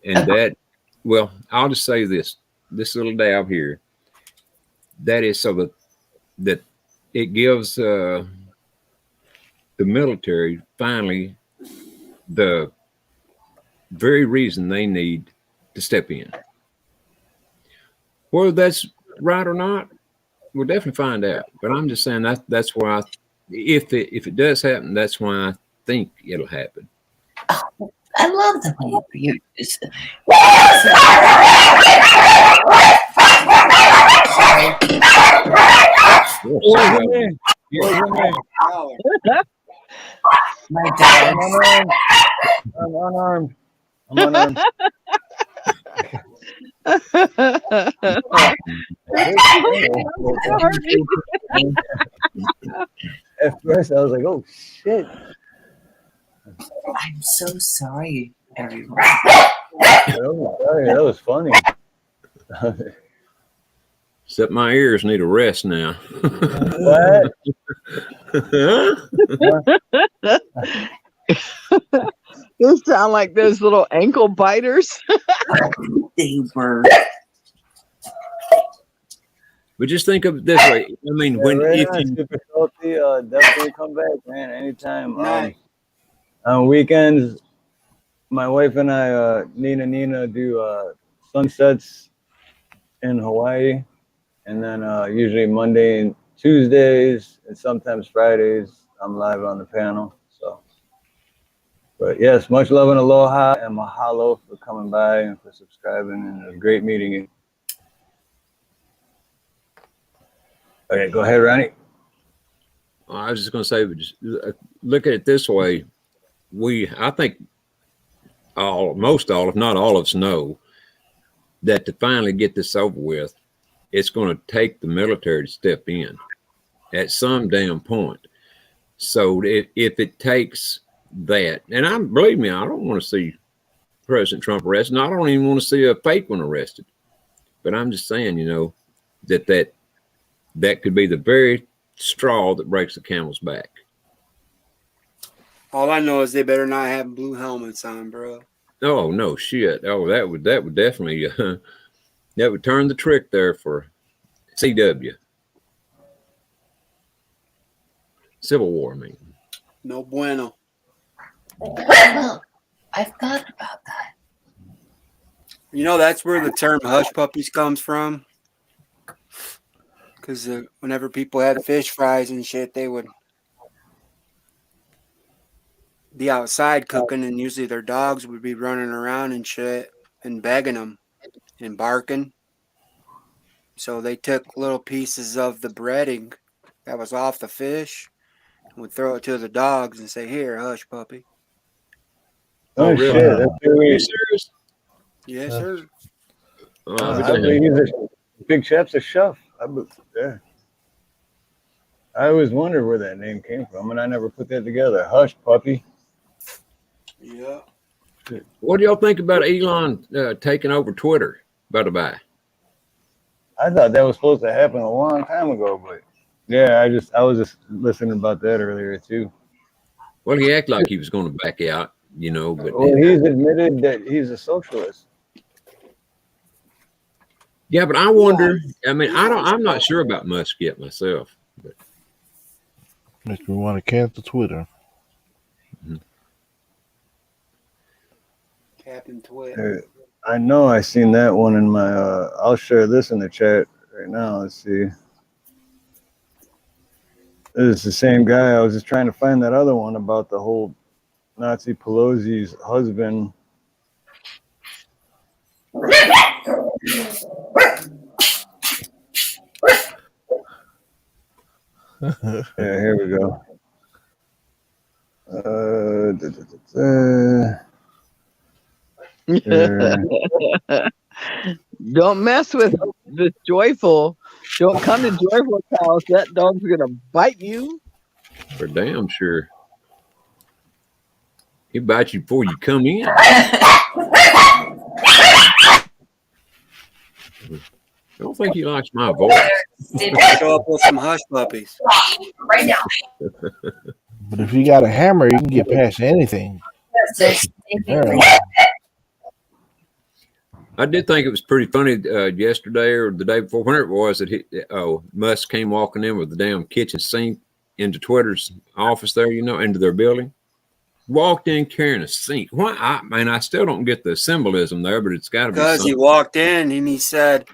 [SPEAKER 4] And that, well, I'll just say this little dab here, that is so that it gives the military finally the very reason they need to step in. Whether that's right or not, we'll definitely find out. But I'm just saying that's why if it does happen, that's why I think it'll happen.
[SPEAKER 7] Oh, I love the way you just My dad.
[SPEAKER 3] I'm unarmed. I'm unarmed. At first, I was like, "Oh shit!"
[SPEAKER 7] I'm so sorry, everyone.
[SPEAKER 3] That was funny.
[SPEAKER 4] Except my ears need a rest now.
[SPEAKER 3] What?
[SPEAKER 15] You sound like those little ankle biters.
[SPEAKER 7] They were.
[SPEAKER 4] But just think of it this way. I mean, when if you
[SPEAKER 3] super salty, definitely come back, man. Anytime.
[SPEAKER 2] Nice.
[SPEAKER 3] On weekends, my wife and I, NinaNina, do sunsets in Hawaii, and then usually Monday and Tuesdays, and sometimes Fridays, I'm live on the panel. So, but yes, much love and aloha, and mahalo for coming by and for subscribing, and it was great meeting you. Okay, go ahead, Ronnie.
[SPEAKER 4] I was just going to say, just look at it this way. I think most all, if not all of us know that to finally get this over with, it's going to take the military to step in at some damn point. So if it takes that, and believe me, I don't want to see President Trump arrested. And I don't even want to see a fake one arrested. But I'm just saying, that could be the very straw that breaks the camel's back.
[SPEAKER 2] All I know is they better not have blue helmets on, bro.
[SPEAKER 4] Oh no, shit! Oh, that would definitely that would turn the trick there for CW. Civil War, I mean.
[SPEAKER 2] No bueno.
[SPEAKER 7] Well, I've thought about that.
[SPEAKER 2] That's where the term hush puppies comes from. Because whenever people had fish fries and shit, they would be outside cooking, and usually their dogs would be running around and shit and begging them and barking. So they took little pieces of the breading that was off the fish and would throw it to the dogs and say, "Here, hush puppy."
[SPEAKER 3] Oh, really? Shit, that's
[SPEAKER 4] Are you serious?
[SPEAKER 2] Yes, sir.
[SPEAKER 3] I believe Big Chef's a chef. Yeah. I always wondered where that name came from, and I never put that together. Hush puppy.
[SPEAKER 2] Yeah.
[SPEAKER 4] What do y'all think about Elon taking over Twitter? By the by,
[SPEAKER 3] I thought that was supposed to happen a long time ago, but yeah, I was just listening about that earlier too.
[SPEAKER 4] Well, he acted like he was going to back out, but
[SPEAKER 3] he's admitted that he's a socialist.
[SPEAKER 4] Yeah, but I wonder. I mean, I'm not sure about Musk yet myself. But
[SPEAKER 8] makes me want to cancel Twitter.
[SPEAKER 4] Mm-hmm.
[SPEAKER 2] Captain Twitter.
[SPEAKER 3] I know I seen that one in my. I'll share this in the chat right now. Let's see. This is the same guy. I was just trying to find that other one about the whole Nazi Pelosi's husband. Yeah, here we go.
[SPEAKER 15] Don't mess with this Joyful. Don't come to Joyful's house. That dog's gonna bite you.
[SPEAKER 4] For damn sure. He bites you before you come in. I don't think he likes my voice.
[SPEAKER 2] Show up with some hush puppies.
[SPEAKER 7] Right now.
[SPEAKER 8] But if you got a hammer, you can get past anything.
[SPEAKER 4] I did think it was pretty funny yesterday or the day before, whenever it was, that Musk came walking in with the damn kitchen sink into Twitter's office there, into their building. Walked in carrying a sink. Why? I still don't get the symbolism there, but it's got to be
[SPEAKER 2] Because
[SPEAKER 4] something.
[SPEAKER 2] he walked in and he said,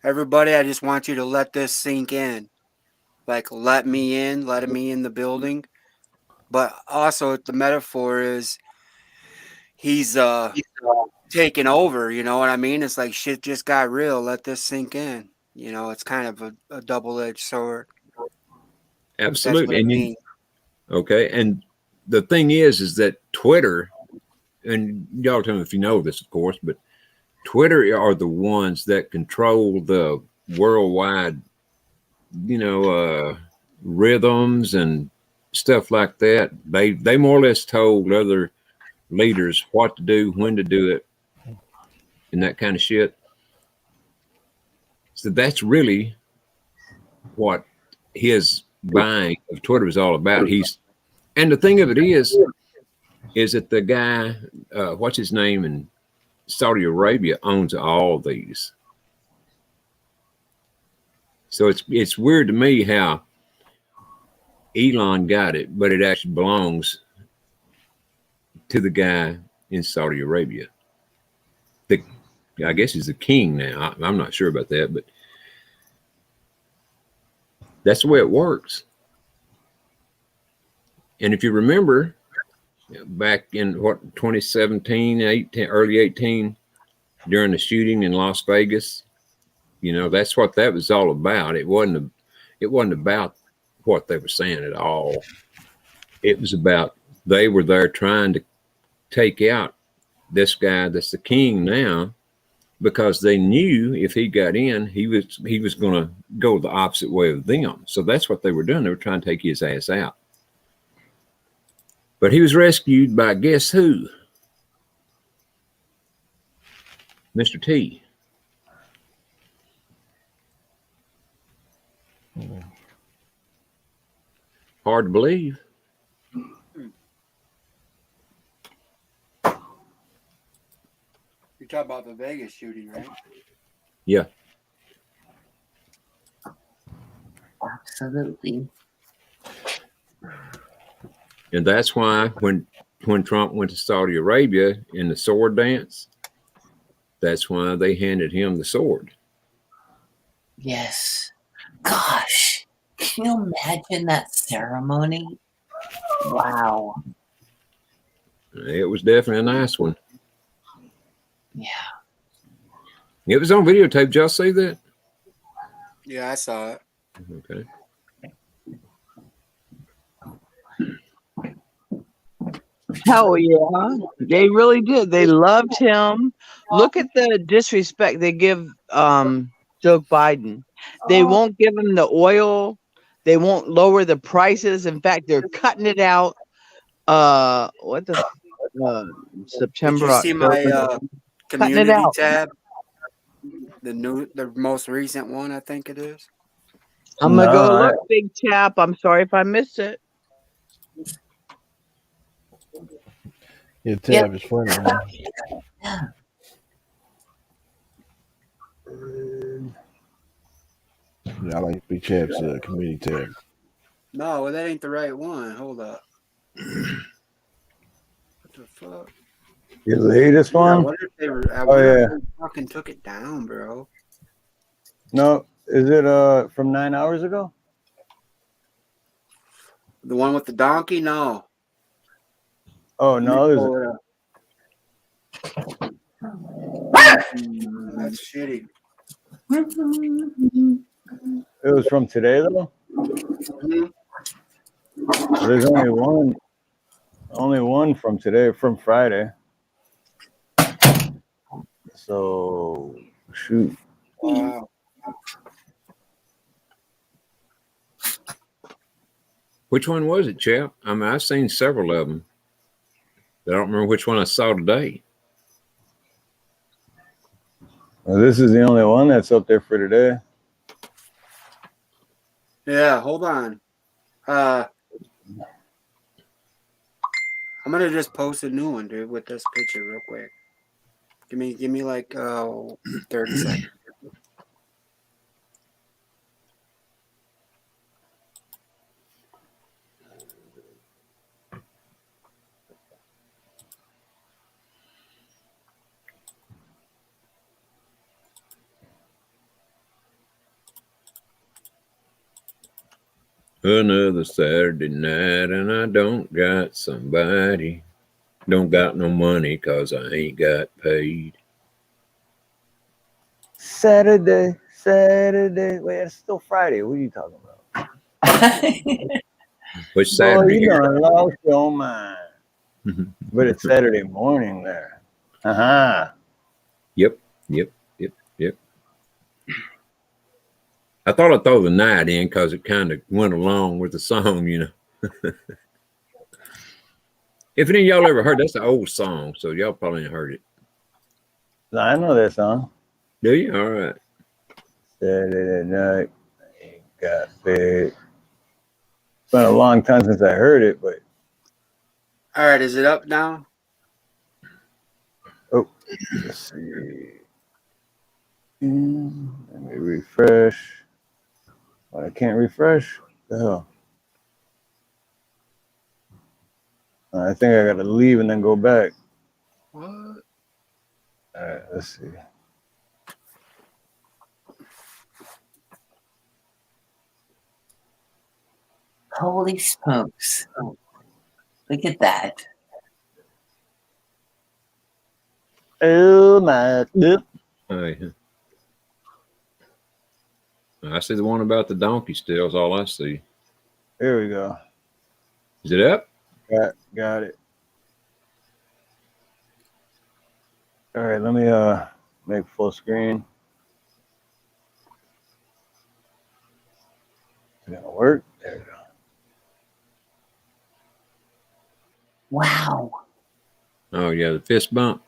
[SPEAKER 2] "Everybody, I just want you to let this sink in. Like, let me in the building." But also the metaphor is he's taking over, you know what I mean? It's like shit just got real. Let this sink in. You know, it's kind of a double-edged sword. That's what
[SPEAKER 4] Absolutely.
[SPEAKER 2] it
[SPEAKER 4] And
[SPEAKER 2] means.
[SPEAKER 4] okay. And the thing is that Twitter, and y'all tell me if you know this, of course, but Twitter are the ones that control the worldwide, rhythms and stuff like that. They more or less told other leaders what to do, when to do it, and that kind of shit. So that's really what his buying of Twitter was all about. And the thing of it is that the guy, what's his name, in Saudi Arabia owns all these. So it's weird to me how Elon got it, but it actually belongs to the guy in Saudi Arabia. I guess he's the king now. I'm not sure about that, but that's the way it works. And if you remember back in 2017, early 18, during the shooting in Las Vegas, that's what that was all about. It wasn't about what they were saying at all. It was about they were there trying to take out this guy that's the king now, because they knew if he got in, he was going to go the opposite way of them. So that's what they were doing. They were trying to take his ass out. But he was rescued by, guess who? Mr. T. Hard to believe.
[SPEAKER 2] You're talking about the Vegas shooting, right?
[SPEAKER 4] Yeah.
[SPEAKER 7] Absolutely.
[SPEAKER 4] And that's why when Trump went to Saudi Arabia in the sword dance, that's why they handed him the sword.
[SPEAKER 7] Yes. Gosh, can you imagine that ceremony? Wow.
[SPEAKER 4] It was definitely a nice one.
[SPEAKER 7] Yeah.
[SPEAKER 4] It was on videotape. Did y'all see that?
[SPEAKER 2] Yeah, I saw it.
[SPEAKER 4] Okay.
[SPEAKER 15] Hell yeah. They really did. They loved him. Look at the disrespect they give Joe Biden. They won't give him the oil. They won't lower the prices. In fact, they're cutting it out. September,
[SPEAKER 2] Did you see my
[SPEAKER 15] October. Cutting it
[SPEAKER 2] community
[SPEAKER 15] out.
[SPEAKER 2] tab? The most recent one, I think it is.
[SPEAKER 15] I'm gonna go look, big chap. I'm sorry if I missed it.
[SPEAKER 8] Your tab is funny, man. Yeah, I like Big Chap's comedic tab.
[SPEAKER 2] No, well, that ain't the right one. Hold up. What the fuck?
[SPEAKER 3] Your latest one?
[SPEAKER 2] I wonder if they were.
[SPEAKER 3] Oh yeah.
[SPEAKER 2] They fucking took it down, bro.
[SPEAKER 3] No, is it from 9 hours ago?
[SPEAKER 2] The one with the donkey? No.
[SPEAKER 3] Oh no,
[SPEAKER 2] That's shitty.
[SPEAKER 3] it was from today though.
[SPEAKER 2] Mm-hmm.
[SPEAKER 3] There's only one from today, from Friday. So shoot.
[SPEAKER 2] Wow.
[SPEAKER 4] Which one was it, chap? I mean, I've seen several of them, but I don't remember which one I saw today.
[SPEAKER 3] Well, this is the only one that's up there for today.
[SPEAKER 2] Yeah, hold on. I'm gonna just post a new one, dude, with this picture real quick. Give me like 30 seconds.
[SPEAKER 4] Another Saturday night and I don't got somebody. Don't got no money cause I ain't got paid.
[SPEAKER 3] Saturday, Saturday. Wait, it's still Friday. What are you talking about?
[SPEAKER 4] Which
[SPEAKER 3] Boy,
[SPEAKER 4] Saturday?
[SPEAKER 3] you done lost your mind. But it's Saturday morning there.
[SPEAKER 4] Yep. I thought I'd throw the night in because it kind of went along with the song, you know. If any of y'all ever heard, that's an old song, so y'all probably ain't heard it.
[SPEAKER 3] I know that song.
[SPEAKER 4] Do you? All right.
[SPEAKER 3] Saturday night, I ain't got paid. It's been a long time since I heard it, but.
[SPEAKER 2] All right, is it up now?
[SPEAKER 3] Oh, let's see. Let me refresh. Well, I can't refresh. What the hell? I think I gotta leave and then go back.
[SPEAKER 2] What?
[SPEAKER 3] All right, let's see.
[SPEAKER 7] Holy smokes. Look at that.
[SPEAKER 3] Oh my lip.
[SPEAKER 4] Hey. I see the one about the donkey still is all I see.
[SPEAKER 3] Here we go.
[SPEAKER 4] Is it up?
[SPEAKER 3] Got it. All right, let me make full screen. Is it gonna work? There we go.
[SPEAKER 7] Wow.
[SPEAKER 4] Oh yeah, the fist bump.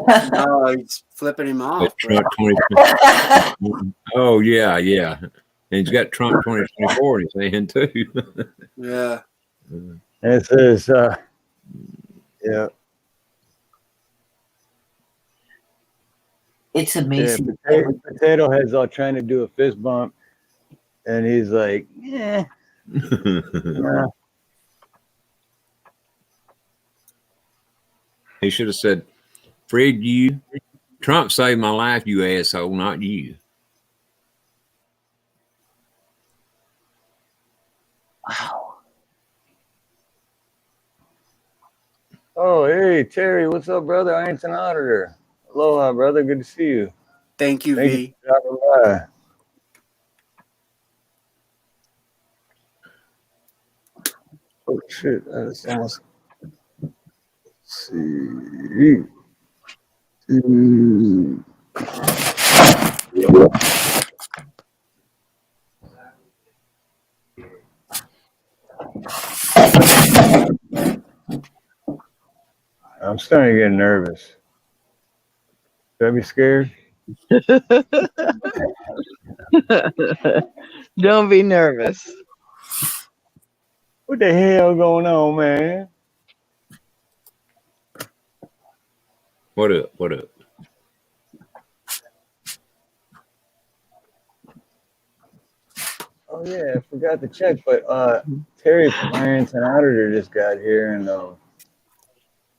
[SPEAKER 2] No, he's flipping him off.
[SPEAKER 4] Trump 20. Oh yeah. And he's got Trump 2024 in his hand too.
[SPEAKER 2] Yeah.
[SPEAKER 3] It says, yeah.
[SPEAKER 7] It's amazing.
[SPEAKER 3] Yeah, Potato Head's all trying to do a fist bump, and he's like, yeah.
[SPEAKER 4] He should have said, "Frig you. Trump saved my life, you asshole, not you."
[SPEAKER 7] Wow.
[SPEAKER 3] Oh, hey, Terry, what's up, brother? I ain't an auditor. Aloha, brother. Good to see you.
[SPEAKER 2] Thank you,
[SPEAKER 3] Thank
[SPEAKER 2] V.
[SPEAKER 3] you for dropping by. Oh, shit. That's almost. Let's see. I'm starting to get nervous. Should I be scared?
[SPEAKER 16] Don't be nervous.
[SPEAKER 3] What the hell going on, man?
[SPEAKER 4] What up? What up?
[SPEAKER 3] Oh yeah, I forgot to check, but Terry from Ironton Auditor just got here, and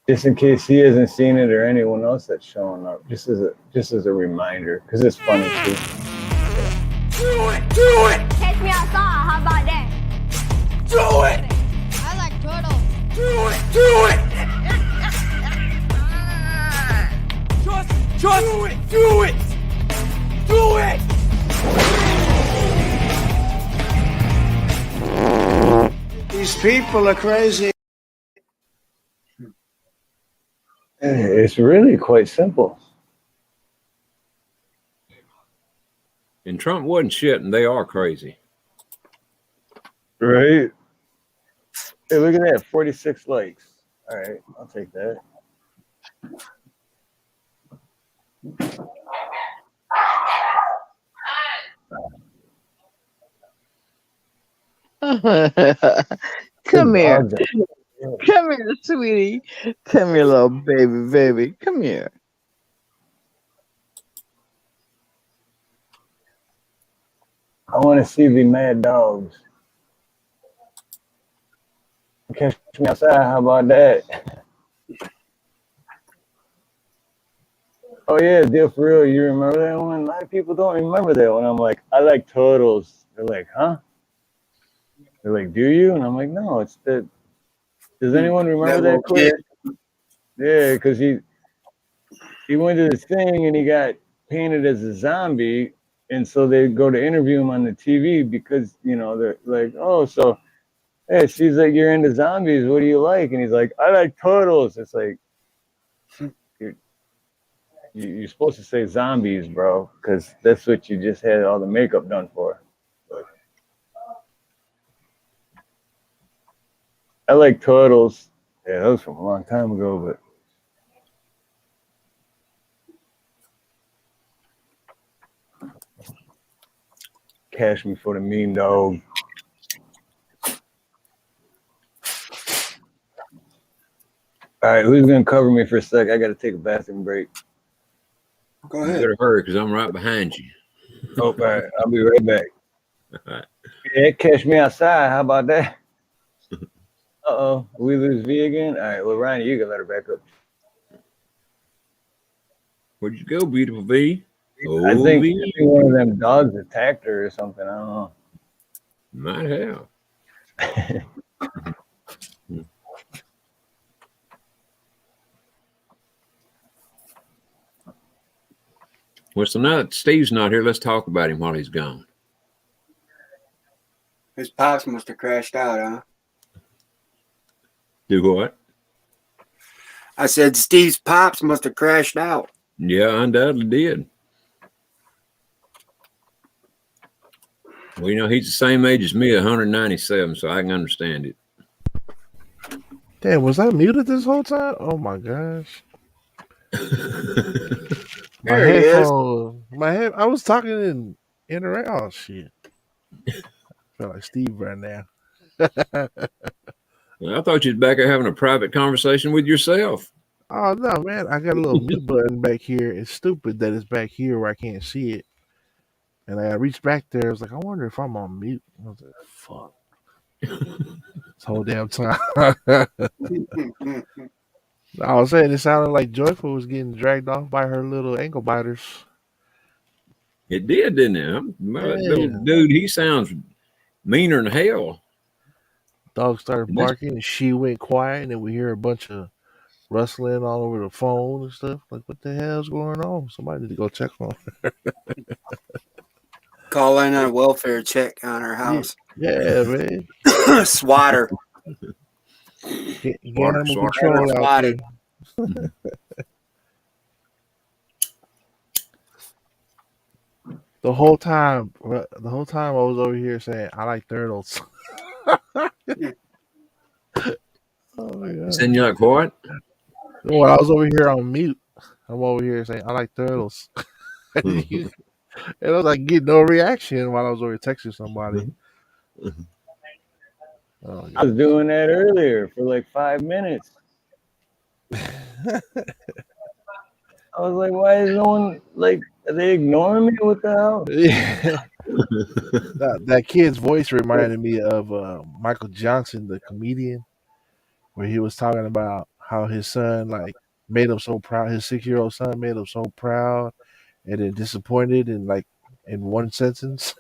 [SPEAKER 3] just in case he hasn't seen it or anyone else that's showing up, just as a reminder, because it's funny too.
[SPEAKER 1] Do it! Catch me outside, how about that? Do it! I like turtles. Do it! Just do it! These people are crazy.
[SPEAKER 3] It's really quite simple.
[SPEAKER 4] And Trump wasn't shit, and they are crazy.
[SPEAKER 3] Right? Hey, look at that, 46 likes. All right, I'll take that.
[SPEAKER 16] Come here. Come here, sweetie. Come here, little baby. Come here.
[SPEAKER 3] I want to see the mad dogs. Catch me outside, how about that? Oh yeah, Deal for Real, you remember that one? A lot of people don't remember that one. I'm like, I like turtles. They're like, huh? They're like, do you? And I'm like, no, it's the. Does anyone remember that clip? Yeah, because he went to this thing and he got painted as a zombie, And so they go to interview him on the TV because, you know, they're like, oh, so, hey, she's like, you're into zombies. What do you like? And he's like, I like turtles. It's like, you're supposed to say zombies, bro, because that's what you just had all the makeup done for. But I like turtles. Yeah, that was from a long time ago, but cash me for the mean dog. All right, who's gonna cover me for a sec? I gotta take a bathroom break.
[SPEAKER 2] Go
[SPEAKER 4] You
[SPEAKER 2] ahead.
[SPEAKER 4] better hurry because I'm right behind you.
[SPEAKER 3] Oh, all right, I'll be right back.
[SPEAKER 4] All right.
[SPEAKER 3] Yeah, catch me outside. How about that? Uh-oh, we lose V again? All right, well, Ryan, you can let her back up.
[SPEAKER 4] Where'd you go, beautiful V?
[SPEAKER 3] I
[SPEAKER 4] Oh,
[SPEAKER 3] think
[SPEAKER 4] V.
[SPEAKER 3] one of them dogs attacked her or something. I don't know.
[SPEAKER 4] Might have. Well, so now that Steve's not here, let's talk about him while he's gone.
[SPEAKER 2] His pops must have crashed out, huh?
[SPEAKER 4] Do what?
[SPEAKER 2] I said Steve's pops must have crashed out.
[SPEAKER 4] Yeah, undoubtedly did. Well, you know, he's the same age as me, 197, so I can understand it.
[SPEAKER 8] Damn, was I muted this whole time? Oh my gosh. I was talking in interact. Oh shit. I feel like Steve right now.
[SPEAKER 4] Well, I thought you'd back there having a private conversation with yourself.
[SPEAKER 8] Oh no, man! I got a little mute button back here. It's stupid that it's back here where I can't see it. And I reached back there. I was like, I wonder if I'm on mute. I was like, fuck. This whole damn time. I was saying it sounded like Joyful was getting dragged off by her little ankle biters.
[SPEAKER 4] It did, didn't it? That little dude, he sounds meaner than hell.
[SPEAKER 8] Dog started barking and she went quiet, and then we hear a bunch of rustling all over the phone and stuff. Like, what the hell's going on? Somebody need to go check on her.
[SPEAKER 2] Call in on a welfare check on her house.
[SPEAKER 8] Yeah, man.
[SPEAKER 2] Swatter.
[SPEAKER 8] Get animal control out there. The whole time I was over here saying I like turtles. Oh my god!
[SPEAKER 4] Saying you like what?
[SPEAKER 8] Well, I was over here on mute. I'm over here saying I like turtles, and I was like getting no reaction while I was over here texting somebody. Oh,
[SPEAKER 3] I was doing that earlier for like 5 minutes. I was like, why is no one, like, are they ignoring me? What the hell?
[SPEAKER 8] Yeah. that kid's voice reminded me of Michael Johnson, the comedian, where he was talking about how his son like made him so proud. His 6-year-old son made him so proud, and then disappointed in one sentence,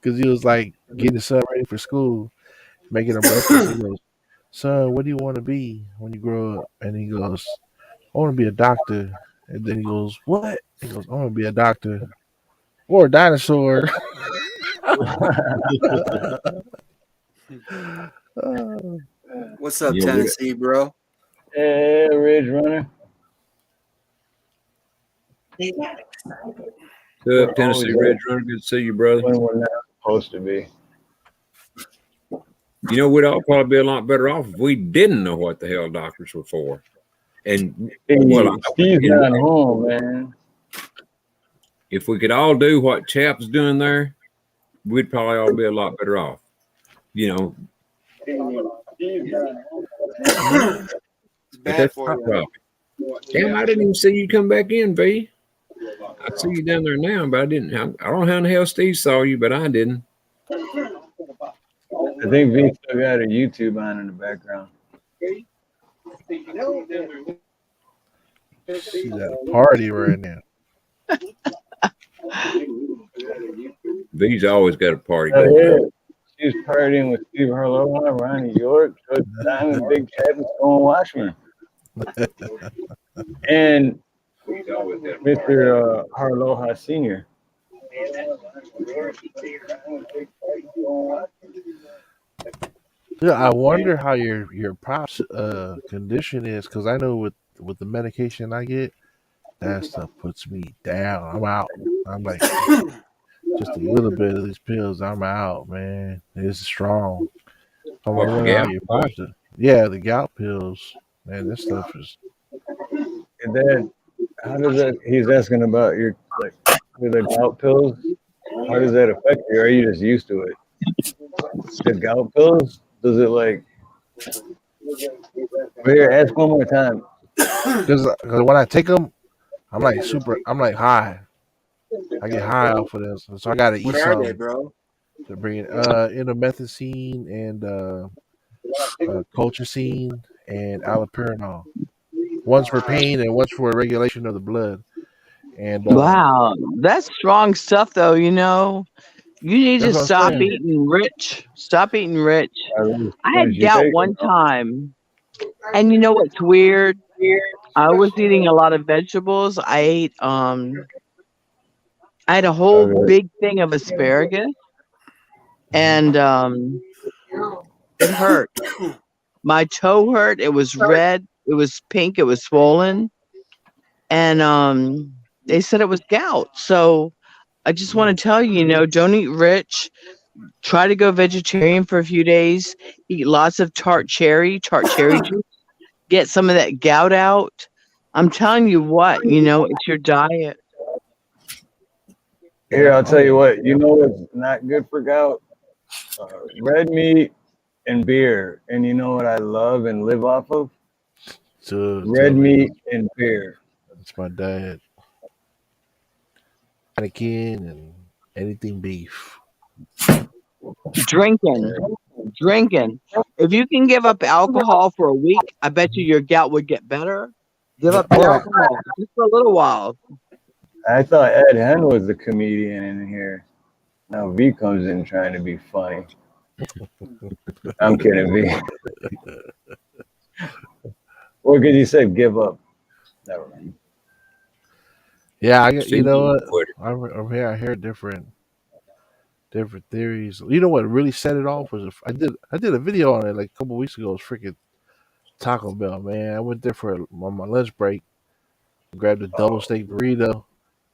[SPEAKER 8] because he was like getting his son ready for school, making him breakfast. He goes, "Son, what do you want to be when you grow up?" And he goes, "I want to be a doctor." And then he goes, "What?" He goes, "I want to be a doctor or a dinosaur."
[SPEAKER 2] What's up, Tennessee, bro?
[SPEAKER 3] Hey, Ridge Runner.
[SPEAKER 4] Good up, Tennessee Ridge Runner. Good to see you, brother.
[SPEAKER 3] When we're not supposed to be.
[SPEAKER 4] You know, we'd all probably be a lot better off if we didn't know what the hell doctors were for. And
[SPEAKER 3] Steve's not home, man.
[SPEAKER 4] If we could all do what Chap's doing there, we'd probably all be a lot better off. You know, but that's not problem. Damn, I didn't even see you come back in, V. I see you down there now, but I didn't. I don't know how in the hell Steve saw you, but I didn't.
[SPEAKER 3] I think V still got a YouTube on in the background.
[SPEAKER 8] She's at a party right now.
[SPEAKER 4] V's always got a party
[SPEAKER 3] Oh,
[SPEAKER 4] going
[SPEAKER 3] yeah.
[SPEAKER 4] on.
[SPEAKER 3] She's partying with Steve Harloha, Ronnie York, Coach Diamond, Big Cat, and Stone Washman. And Mr. Harloha Senior.
[SPEAKER 8] Yeah, I wonder how your pops condition is, because I know with the medication I get, that stuff puts me down. I'm out. I'm like just a little bit of these pills. I'm out, man. It's strong. I
[SPEAKER 4] What, the
[SPEAKER 8] wonder how
[SPEAKER 4] gap?
[SPEAKER 8] your pops do. Yeah, the gout pills. Man, this stuff is.
[SPEAKER 3] And then, how does that? He's asking about your like with the gout pills. How does that affect you? Or are you just used to it? The gout pills? Does it like? Here, ask one more time.
[SPEAKER 8] Because when I take them, I'm like super. I'm like high. I get high off of this, so I got to eat
[SPEAKER 2] What are they,
[SPEAKER 8] something
[SPEAKER 2] bro?
[SPEAKER 8] to bring it. Indomethacine and colchicine and allopurinol. One's for pain and one's for regulation of the blood. And
[SPEAKER 16] Wow, that's strong stuff, though. You need
[SPEAKER 8] that's
[SPEAKER 16] to
[SPEAKER 8] what I'm
[SPEAKER 16] stop
[SPEAKER 8] saying.
[SPEAKER 16] eating rich. Stop eating rich. I
[SPEAKER 3] What did
[SPEAKER 16] had
[SPEAKER 3] you
[SPEAKER 16] gout
[SPEAKER 3] take?
[SPEAKER 16] one time, and you know what's weird? I was eating a lot of vegetables. I had a whole
[SPEAKER 3] Okay.
[SPEAKER 16] big thing of asparagus, and it hurt. My toe hurt. It was red. It was pink. It was swollen, and they said it was gout. So I just want to tell you, don't eat rich. Try to go vegetarian for a few days. Eat lots of tart cherry juice. Get some of that gout out. I'm telling you what, it's your diet.
[SPEAKER 3] Here,
[SPEAKER 8] Yeah.
[SPEAKER 3] I'll
[SPEAKER 8] Oh
[SPEAKER 3] tell you
[SPEAKER 8] yeah.
[SPEAKER 3] what. You know what's not good for gout? Red meat and beer. And you know what I love and live off of?
[SPEAKER 8] Tell
[SPEAKER 3] Red
[SPEAKER 8] me,
[SPEAKER 3] meat and beer.
[SPEAKER 8] it's my diet. Anakin and anything beef.
[SPEAKER 16] Drinking, drinking. If you can give up alcohol for a week, I bet you your gout would get better. Give up the
[SPEAKER 8] Oh, I,
[SPEAKER 16] alcohol just for a little while.
[SPEAKER 3] I thought Ed Hen was the comedian in here. Now V comes in trying to be funny. I'm kidding, V. Well, because you said give up. Never mind.
[SPEAKER 8] yeah, you
[SPEAKER 4] Steve
[SPEAKER 8] know what?
[SPEAKER 4] quit it.
[SPEAKER 8] I hear different theories. You know what really set it off was I did a video on it like a couple weeks ago. It was freaking Taco Bell, man. I went there on my lunch break, grabbed a double steak burrito,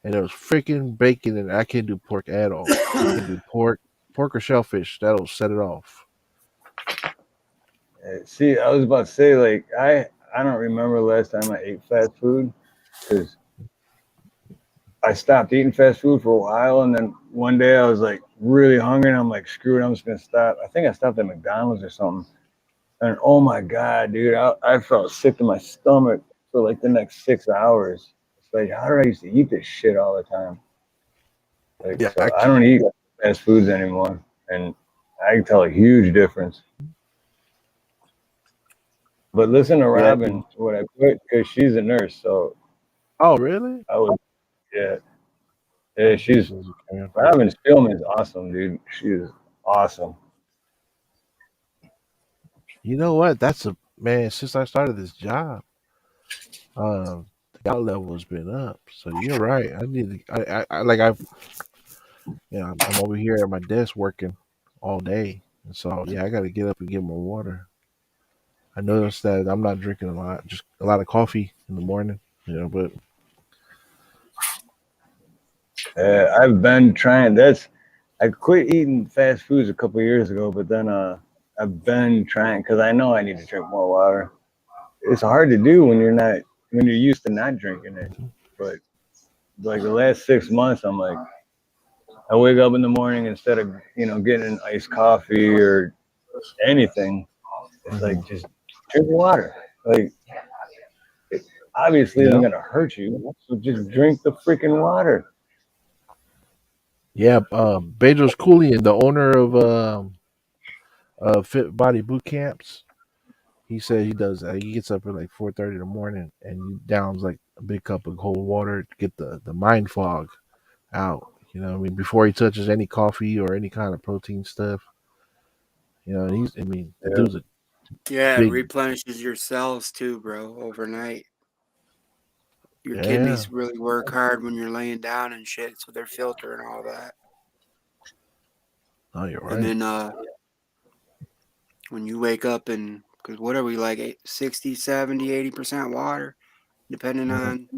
[SPEAKER 8] and it was freaking bacon, and I can't do pork at all. I can do pork or shellfish. That'll set it off.
[SPEAKER 3] See, I was about to say, like, I don't remember the last time I ate fast food because I stopped eating fast food for a while, and then one day I was like really hungry, and I'm like, screw it, I'm just gonna stop. I think I stopped at McDonald's or something, and oh my god, dude, I felt sick to my stomach for like the next 6 hours. It's like, how did I used to eat this shit all the time? Like,
[SPEAKER 8] Yeah,
[SPEAKER 3] so I don't eat fast foods anymore, and I can tell a huge difference. But listen to
[SPEAKER 8] yeah.
[SPEAKER 3] Robin, what I put, because she's a nurse, so
[SPEAKER 8] Oh, really?
[SPEAKER 3] I would, yeah, yeah, she's Robin Spielman is awesome, dude. She is awesome.
[SPEAKER 8] You know what? That's a man. Since I started this job, the gout level has been up. So you're right. I need to. I like I've. I'm over here at my desk working all day, and so yeah, I got to get up and get more water. I noticed that I'm not drinking a lot, just a lot of coffee in the morning. But
[SPEAKER 3] I've been trying. I quit eating fast foods a couple years ago, but then I've been trying because I know I need to drink more water. It's hard to do when you're used to not drinking it. But like the last 6 months, I'm like, I wake up in the morning instead of getting an iced coffee or anything. It's like just drink water. Like it obviously isn't
[SPEAKER 8] yeah,
[SPEAKER 3] gonna hurt you, so just drink the freaking water.
[SPEAKER 8] yeah. Bedros Koulian, the owner of Fit Body Boot Camps, he said he does. He gets up at like 4:30 in the morning and he downs like a big cup of cold water to get the mind fog out. I mean, before he touches any coffee or any kind of protein stuff. And I mean, the
[SPEAKER 3] Yeah.
[SPEAKER 8] dude's a
[SPEAKER 2] Yeah, it
[SPEAKER 8] big.
[SPEAKER 2] replenishes your cells too, bro, overnight. Your
[SPEAKER 8] Yeah.
[SPEAKER 2] kidneys really work hard when you're laying down and shit, so they're filtering all that.
[SPEAKER 8] Oh, you're
[SPEAKER 2] And
[SPEAKER 8] right.
[SPEAKER 2] then when you wake up and, because what are we like, 60, 70, 80% water, depending
[SPEAKER 8] Mhm.
[SPEAKER 2] on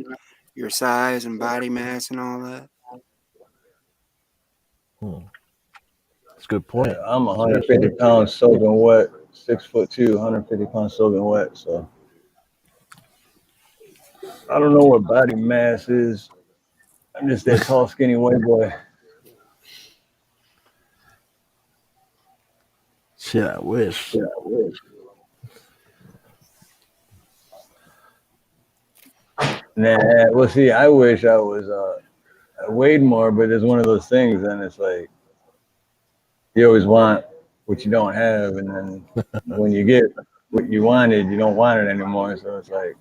[SPEAKER 2] your size and body mass and all that.
[SPEAKER 8] That's a good point.
[SPEAKER 3] I'm 150 pounds soaking wet, 6'2", 150 pounds soaking wet. So I don't know what body mass is. I'm just that tall, skinny white boy.
[SPEAKER 8] Shit, I wish.
[SPEAKER 3] Nah, well, see, I wish I was I weighed more, but it's one of those things, and it's like you always want what you don't have, and then when you get what you wanted, you don't want it anymore. So it's like,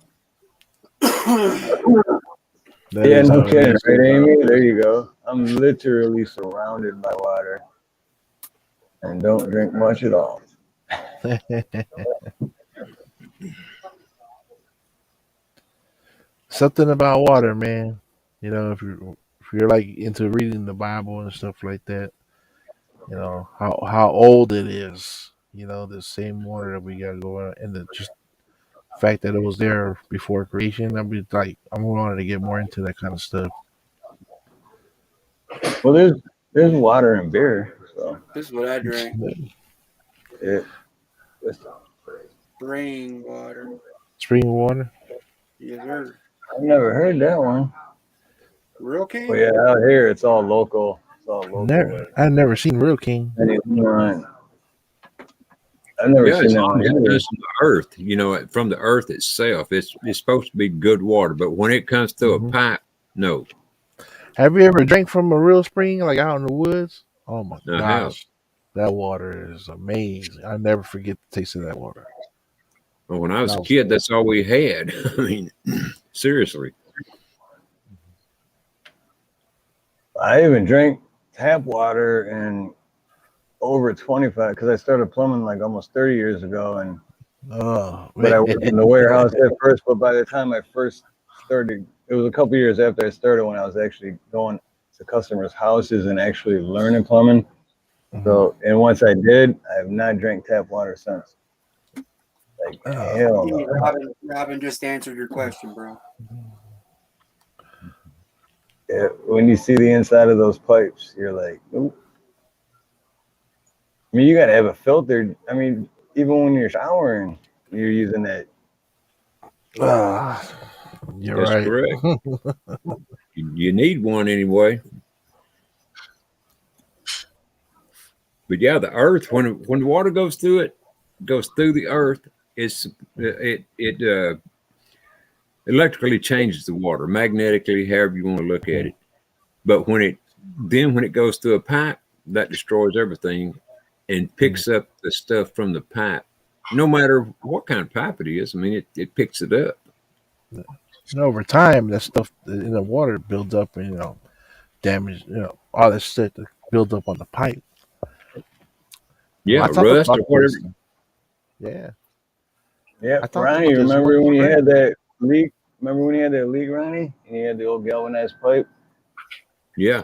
[SPEAKER 8] That
[SPEAKER 3] yeah,
[SPEAKER 8] is
[SPEAKER 3] no
[SPEAKER 8] how it
[SPEAKER 3] kidding,
[SPEAKER 8] is.
[SPEAKER 3] right, Amy? There you go. I'm literally surrounded by water and don't drink much at all.
[SPEAKER 8] Something about water, man. You know, if you're like into reading the Bible and stuff like that, you know how old it is. You know, the same water that we got going, and the just fact that it was there before creation. I mean, like I'm wanting to get more into that kind of stuff.
[SPEAKER 3] Well, there's water and beer, so
[SPEAKER 2] This is what I drink.
[SPEAKER 3] it, it's,
[SPEAKER 2] Spring water.
[SPEAKER 8] Spring water.
[SPEAKER 2] Yes, sir.
[SPEAKER 3] I've never heard that one.
[SPEAKER 2] Real
[SPEAKER 3] But
[SPEAKER 2] King?
[SPEAKER 3] yeah, out here it's all local. It's all local.
[SPEAKER 8] I've never seen Real King.
[SPEAKER 3] And it's not, I've never
[SPEAKER 4] Yeah,
[SPEAKER 3] seen
[SPEAKER 4] as
[SPEAKER 3] that
[SPEAKER 4] long
[SPEAKER 3] one
[SPEAKER 4] as it
[SPEAKER 3] either.
[SPEAKER 4] comes from the earth, from the earth itself, it's supposed to be good water. But when it comes through a pipe, no.
[SPEAKER 8] Have you ever drank from a real spring, like out in the woods? Oh my
[SPEAKER 4] I have.
[SPEAKER 8] gosh, that water is amazing. I never forget the taste of that water.
[SPEAKER 4] Well, when I was a kid, that's all we had. I mean, seriously.
[SPEAKER 3] I even drank tap water and over 25 because I started plumbing like almost 30 years ago, and but I worked in the warehouse at first. But by the time I first started, it was a couple years after I started when I was actually going to customers' houses and actually learning plumbing. So, and once I did, I have not drank tap water since. Like hell no.
[SPEAKER 2] Robin just answered your question, bro.
[SPEAKER 3] Yeah, when you see the inside of those pipes, you're like, oop. I mean, you gotta have a filter. I mean, even when you're showering, you're using that.
[SPEAKER 8] You're
[SPEAKER 4] That's
[SPEAKER 8] right.
[SPEAKER 4] correct. You need one anyway. But yeah, the earth, when the water goes through it, goes through the earth, it electrically changes the water, magnetically, however you want to look at it. But when it goes through a pipe, that destroys everything and picks up the stuff from the pipe. No matter what kind of pipe it is, I mean, it picks it up.
[SPEAKER 8] And over time, that stuff in the water builds up, and damage. All that shit that builds up on the pipe.
[SPEAKER 4] Yeah,
[SPEAKER 8] I talked
[SPEAKER 4] rust
[SPEAKER 8] about
[SPEAKER 4] or whatever.
[SPEAKER 8] this. Yeah.
[SPEAKER 3] Yeah,
[SPEAKER 8] I talked
[SPEAKER 3] Ronnie,
[SPEAKER 8] about this
[SPEAKER 3] remember when you
[SPEAKER 8] one
[SPEAKER 3] had that leak? Remember when you had that leak, Ronnie? And you had the old galvanized pipe?
[SPEAKER 4] Yeah.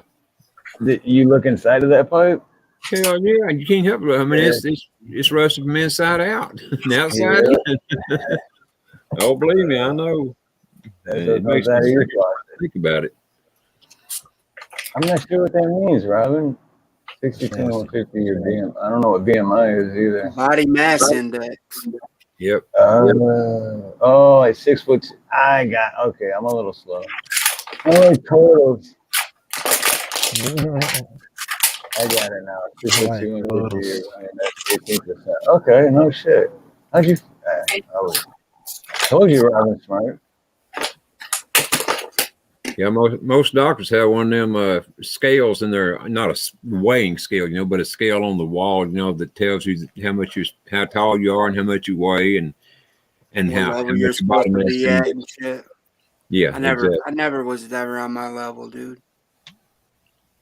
[SPEAKER 3] Did you look inside of that pipe?
[SPEAKER 4] Hell yeah, you can't help it. I mean, it's rusted from inside out, and outside in. Oh, believe me, I know.
[SPEAKER 3] That's
[SPEAKER 4] It
[SPEAKER 3] what
[SPEAKER 4] makes
[SPEAKER 3] comes out
[SPEAKER 4] me
[SPEAKER 3] of your
[SPEAKER 4] sick to
[SPEAKER 3] closet.
[SPEAKER 4] think about it.
[SPEAKER 3] I'm not sure what that means, Robin. 62 and 150 your BM. I don't know what BMI is either.
[SPEAKER 2] Body mass index.
[SPEAKER 4] Yep.
[SPEAKER 3] Oh, at 6 foot. Okay, I'm a little slow. I like totals. I got it now. 6 foot 2 and 50. I mean, that's 18%. Okay, no shit. How'd you? Told you, Robin, smart.
[SPEAKER 4] Yeah, most doctors have one of them scales in there, not a weighing scale, but a scale on the wall, that tells you how tall you are and how much you weigh and
[SPEAKER 2] What
[SPEAKER 4] how
[SPEAKER 2] level
[SPEAKER 4] much
[SPEAKER 2] you're
[SPEAKER 4] your
[SPEAKER 2] supposed
[SPEAKER 4] body
[SPEAKER 2] to
[SPEAKER 4] mass
[SPEAKER 2] be at
[SPEAKER 4] index.
[SPEAKER 2] and shit.
[SPEAKER 4] Yeah,
[SPEAKER 2] I never was ever on my level, dude.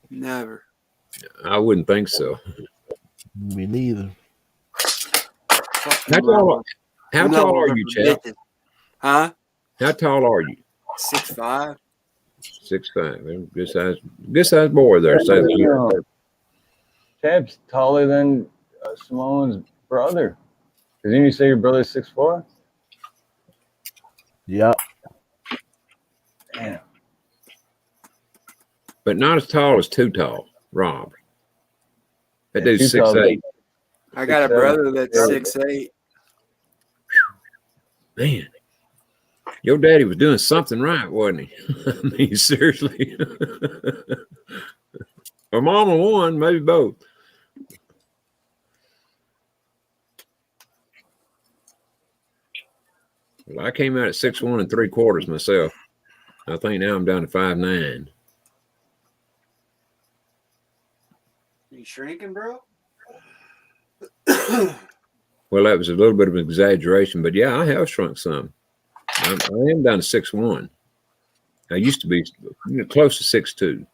[SPEAKER 2] Never.
[SPEAKER 4] I wouldn't think so.
[SPEAKER 8] Me neither.
[SPEAKER 4] How tall are you, chap?
[SPEAKER 2] Huh?
[SPEAKER 4] How tall are you?
[SPEAKER 2] 6'5".
[SPEAKER 4] 6'5". Good size boy there. So,
[SPEAKER 3] Tab's taller than Simone's brother. Didn't you say your brother's 6'4"?
[SPEAKER 8] Yep.
[SPEAKER 3] Damn.
[SPEAKER 4] but not as tall as Too Tall, Rob. That
[SPEAKER 3] Yeah,
[SPEAKER 4] dude's
[SPEAKER 3] Too Tall's
[SPEAKER 4] 6'8".
[SPEAKER 2] I got a
[SPEAKER 3] 6'7".
[SPEAKER 2] brother that's 6'8".
[SPEAKER 4] Man, your daddy was doing something right, wasn't he? I mean, seriously. Or mama one, maybe both. Well, I came out at 6'1" 3/4" myself. I think now I'm down to 5'9".
[SPEAKER 2] You shrinking, bro?
[SPEAKER 4] Well, that was a little bit of an exaggeration, but yeah, I have shrunk some. I am down to 6'1". I used to be close to 6'2".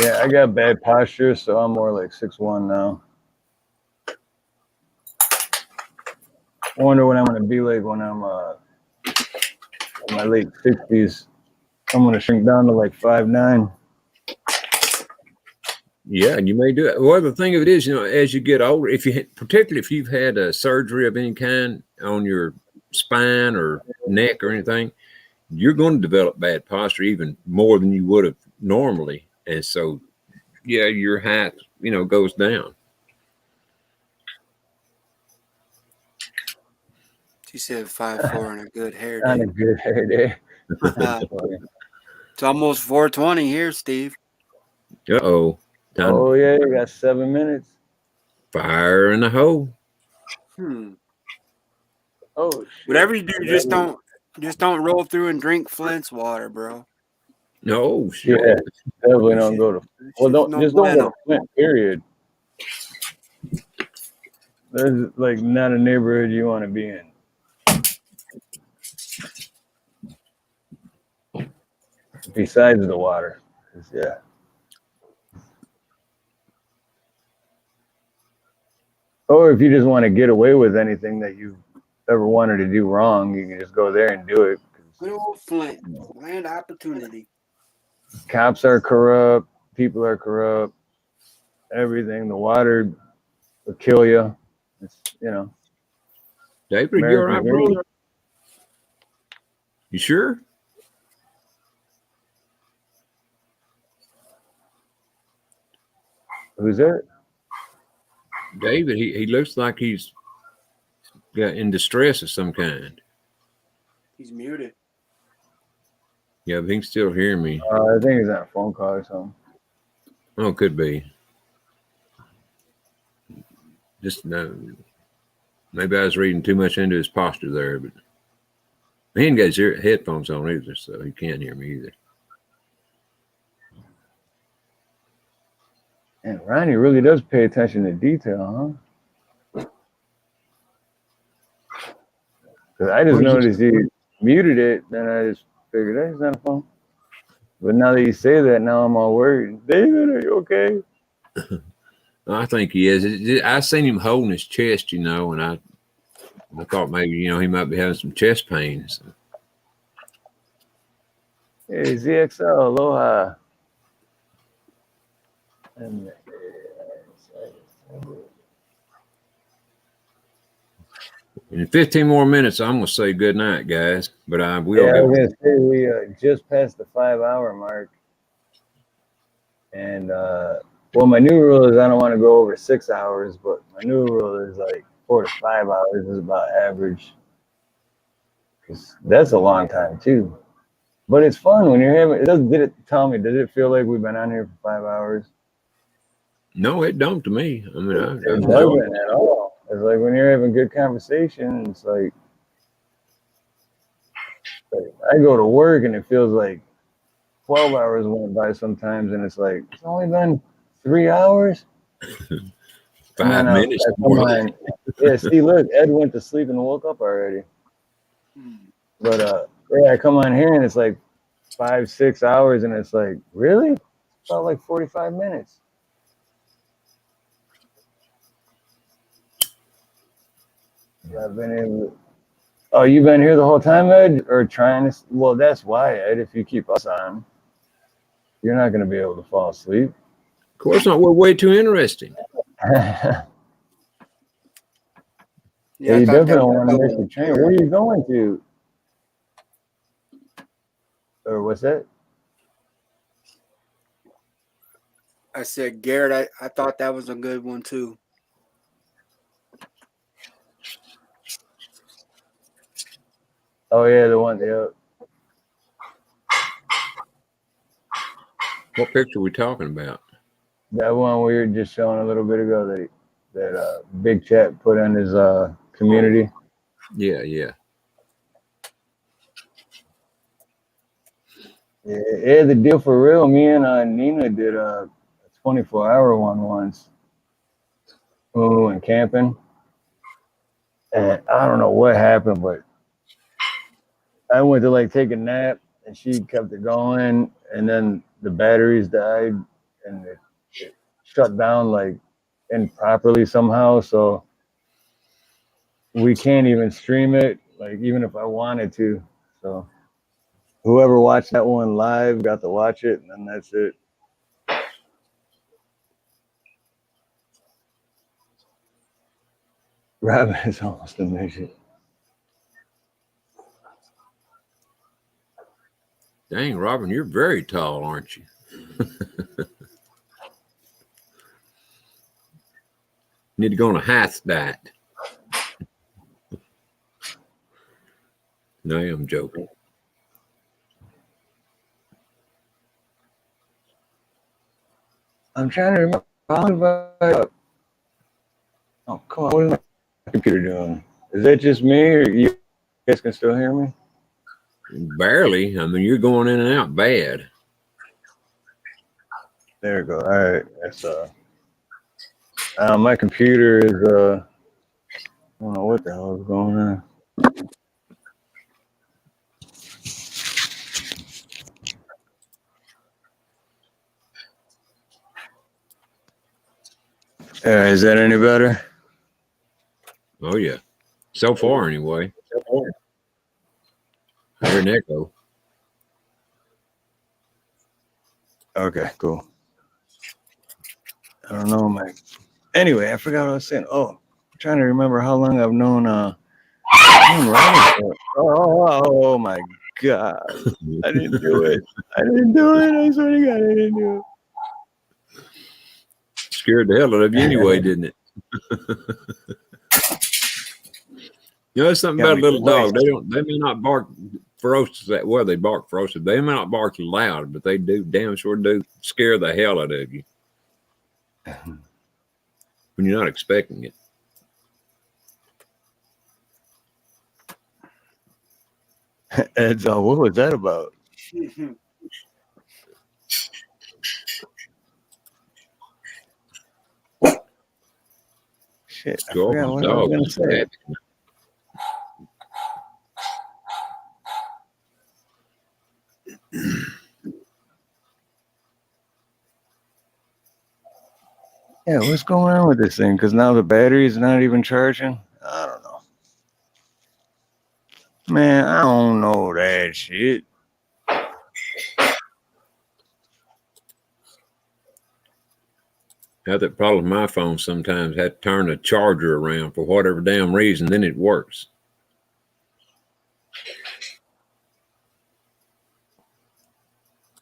[SPEAKER 3] Yeah, I got bad posture, so I'm more like 6'1" now. I wonder what I'm gonna be like when I'm in my late 60s. I'm gonna shrink down to like 5'9".
[SPEAKER 4] Yeah, and you may do it. Well, the thing of it is, as you get older, particularly if you've had a surgery of any kind on your spine or neck or anything, you're going to develop bad posture even more than you would have normally. And so, yeah, your height, goes down.
[SPEAKER 2] She said 5'4" and a good hair
[SPEAKER 3] On
[SPEAKER 2] day.
[SPEAKER 3] a good hair day.
[SPEAKER 2] It's almost 4:20 here, Steve.
[SPEAKER 4] Uh-oh.
[SPEAKER 3] Oh, yeah, you got 7 minutes.
[SPEAKER 4] Fire in the hole.
[SPEAKER 3] Oh, shit.
[SPEAKER 2] Whatever you do, just don't roll through and drink Flint's water, bro.
[SPEAKER 4] No, shit.
[SPEAKER 3] Yeah, definitely don't go to. Well, don't go to Flint. Period. There's like not a neighborhood you want to be in. Besides the water, yeah. Or if you just want to get away with anything that you've ever wanted to do wrong, you can just go there and do it.
[SPEAKER 2] Good old Flint, land of opportunity.
[SPEAKER 3] Cops are corrupt. People are corrupt. Everything. The water will kill you. It's,
[SPEAKER 4] David, you all right, brother? You sure?
[SPEAKER 3] Who's that?
[SPEAKER 4] David, he looks like he's in distress of some kind.
[SPEAKER 2] He's muted.
[SPEAKER 4] Yeah, but he can still hear me.
[SPEAKER 3] I think he's on a phone call or something.
[SPEAKER 4] Oh, could be. Just maybe I was reading too much into his posture there, but he ain't got his headphones on either, so he can't hear me either.
[SPEAKER 3] And Ronnie really does pay attention to detail, huh? Because I just noticed he muted it, then I just figured, hey, he's on the phone. But now that you say that, now I'm all worried. David, are you okay?
[SPEAKER 4] I think he is. I seen him holding his chest, and I thought maybe, he might be having some chest pains.
[SPEAKER 3] Hey, ZXL, aloha. And
[SPEAKER 4] in 15 more minutes, I'm going to say good night, guys. But I will.
[SPEAKER 3] Yeah, I was going to say, we just passed the 5-hour mark. And, well, my new rule is I don't want to go over 6 hours, but my new rule is like 4 to 5 hours is about average. Because that's a long time, too. But it's fun when you're having, did it feel like we've been on here for 5 hours?
[SPEAKER 4] No, it don't to me. I mean,
[SPEAKER 3] it doesn't at all. It's like when you're having good conversation, it's like I go to work and it feels like 12 hours went by sometimes, and it's like it's only been 3 hours.
[SPEAKER 4] 5 minutes.
[SPEAKER 3] Yeah, see, look, Ed went to sleep and woke up already. But yeah, I come on here and it's like 5-6 hours, and it's like, really? It felt like 45 minutes. I've been able. Oh, you've been here the whole time, Ed, or trying to? Well, that's why, Ed. If you keep us on, you're not going to be able to fall asleep.
[SPEAKER 4] Of course not. We're way too interesting.
[SPEAKER 3] Yeah,
[SPEAKER 2] Yeah, I
[SPEAKER 3] you
[SPEAKER 2] thought that
[SPEAKER 3] definitely
[SPEAKER 2] was
[SPEAKER 3] want to miss the train. Where are you going to? Or what's that?
[SPEAKER 2] I said, Garrett, I thought that was a good one too.
[SPEAKER 3] Oh yeah, the one. Yeah.
[SPEAKER 4] What picture are we talking about?
[SPEAKER 3] That one we were just showing a little bit ago that Big Chat put on his community.
[SPEAKER 4] Yeah, yeah.
[SPEAKER 3] Yeah, the deal for real. Me and Nina did a 24-hour one once. We went camping, and I don't know what happened, but I went to like take a nap, and she kept it going, and then the batteries died, and it shut down like improperly somehow. So we can't even stream it, like even if I wanted to. So whoever watched that one live got to watch it, and then that's it. Robin is almost a midget.
[SPEAKER 4] Dang, Robin, you're very tall, aren't you? Need to go on a height diet. No, I'm joking.
[SPEAKER 3] I'm trying to remember. Oh, come on. What is my computer doing? Is that just me, or you guys can still hear me?
[SPEAKER 4] Barely. I mean, you're going in and out bad.
[SPEAKER 3] There we go. All right. That's my computer is I don't know what the hell is going on. Is that any better?
[SPEAKER 4] Oh yeah. So far anyway. I hear an echo.
[SPEAKER 3] Okay, cool. I don't know, Mike. Anyway, I forgot what I was saying. Oh, I'm trying to remember how long I've known Robin for. Oh my God. I didn't do it. I didn't do it. I swear to God, I didn't do it.
[SPEAKER 4] Scared the hell out of you anyway, didn't it? You know, there's something about a little dog. They may not bark ferocious that well, they bark ferocious. They may not bark loud, but they do damn sure do scare the hell out of you when you're not expecting it.
[SPEAKER 3] Ed's what was that about? Shit, I forgot what I was going to say. Yeah, what's going on with this thing? Because now the battery's not even charging. I don't know. Man, I don't know that shit.
[SPEAKER 4] I have that problem with my phone sometimes. I have to turn the charger around for whatever damn reason, then it works.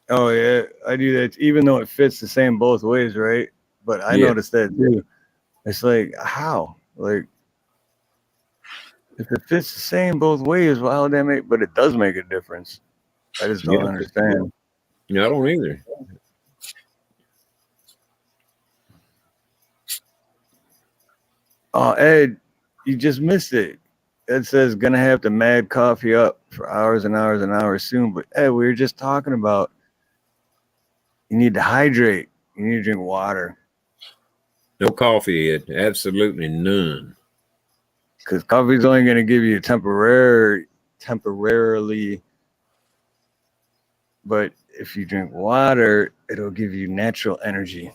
[SPEAKER 3] Oh, yeah, I do that even though it fits the same both ways, right? But I noticed that too. It's like, how? Like, if it fits the same both ways, well, how would that make? But it does make a difference. I just don't understand.
[SPEAKER 4] Yeah, I don't either.
[SPEAKER 3] Oh, Ed, you just missed it. Ed says gonna have to mad coffee up for hours and hours and hours soon. But Ed, we were just talking about you need to hydrate. You need to drink water.
[SPEAKER 4] No coffee, Ed. Absolutely none.
[SPEAKER 3] Because coffee's only gonna give you temporarily. But if you drink water, it'll give you natural energy.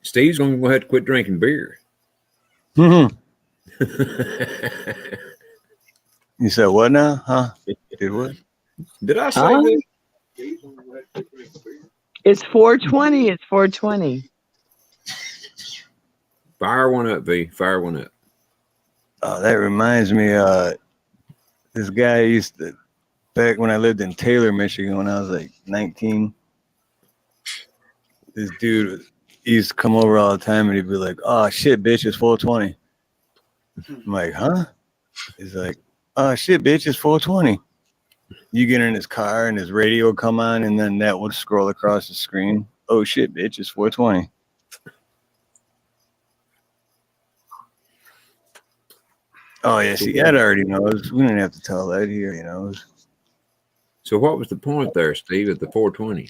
[SPEAKER 4] Steve's gonna go ahead to quit drinking beer.
[SPEAKER 3] You said what now? Huh? Did what?
[SPEAKER 4] Did I say
[SPEAKER 16] Huh?
[SPEAKER 4] that?
[SPEAKER 16] It's 420. It's 420.
[SPEAKER 4] Fire one up, V. Fire one up.
[SPEAKER 3] Oh, that reminds me. This guy used to, back when I lived in Taylor, Michigan, when I was like 19. This dude he used to come over all the time, and he'd be like, "Oh shit, bitch, it's 420." I'm like, "Huh?" He's like, "Oh shit, bitch, it's 420." You get in his car, and his radio come on, and then that would scroll across the screen. Oh shit, bitch, it's 420. Oh yeah, see, Ed already knows. We didn't have to tell Ed. He already knows.
[SPEAKER 4] So what was the point there, Steve, at the 420?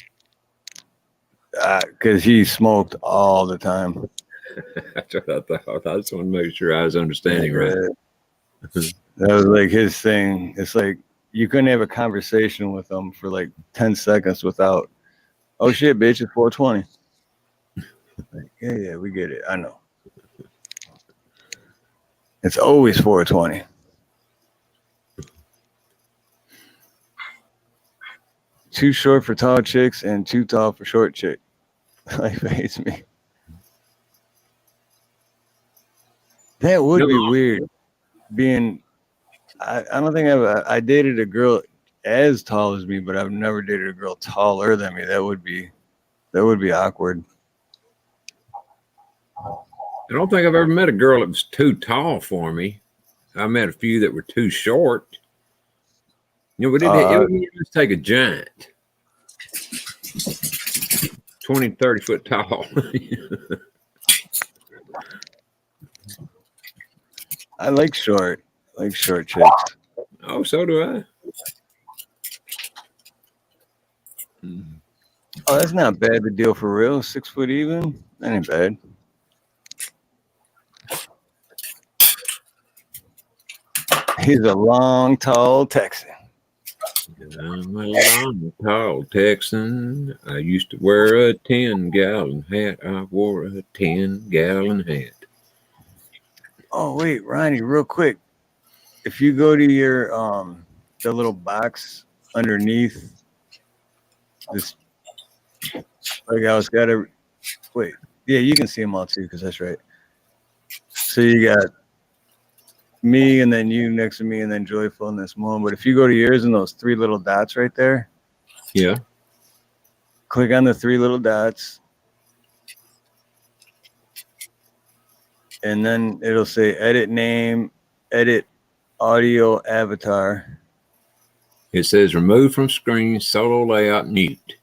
[SPEAKER 3] Because he smoked all the time.
[SPEAKER 4] That's what I thought. I just want to make sure I was understanding right.
[SPEAKER 3] That was like his thing. It's like you couldn't have a conversation with him for like 10 seconds without, "Oh shit, bitch, it's 420. Like, yeah, we get it. I know. It's always 420. Too short for tall chicks and too tall for short chick. Life hates me. That would be weird. Being, I don't think I dated a girl as tall as me, but I've never dated a girl taller than me. That would be awkward.
[SPEAKER 4] I don't think I've ever met a girl that was too tall for me. I met a few that were too short. You know, but it would just take a giant. 20, 30 foot tall.
[SPEAKER 3] I like short chicks.
[SPEAKER 4] Oh, so do I.
[SPEAKER 3] Oh, that's not bad to deal for real. 6 foot even. That ain't bad. He's a long, tall Texan.
[SPEAKER 4] I'm a long, tall Texan. I used to wear a 10-gallon hat. I wore a 10-gallon hat.
[SPEAKER 3] Oh, wait, Ronnie, real quick. If you go to your the little box underneath this, like I was gotta wait. Yeah, you can see them all too, because that's right. So you got me, and then you next to me, and then Joyful, and then Simone. But if you go to yours and those 3 little dots right there,
[SPEAKER 4] yeah,
[SPEAKER 3] click on the 3 little dots, and then it'll say edit name, edit audio avatar.
[SPEAKER 4] It says remove from screen, solo layout, mute.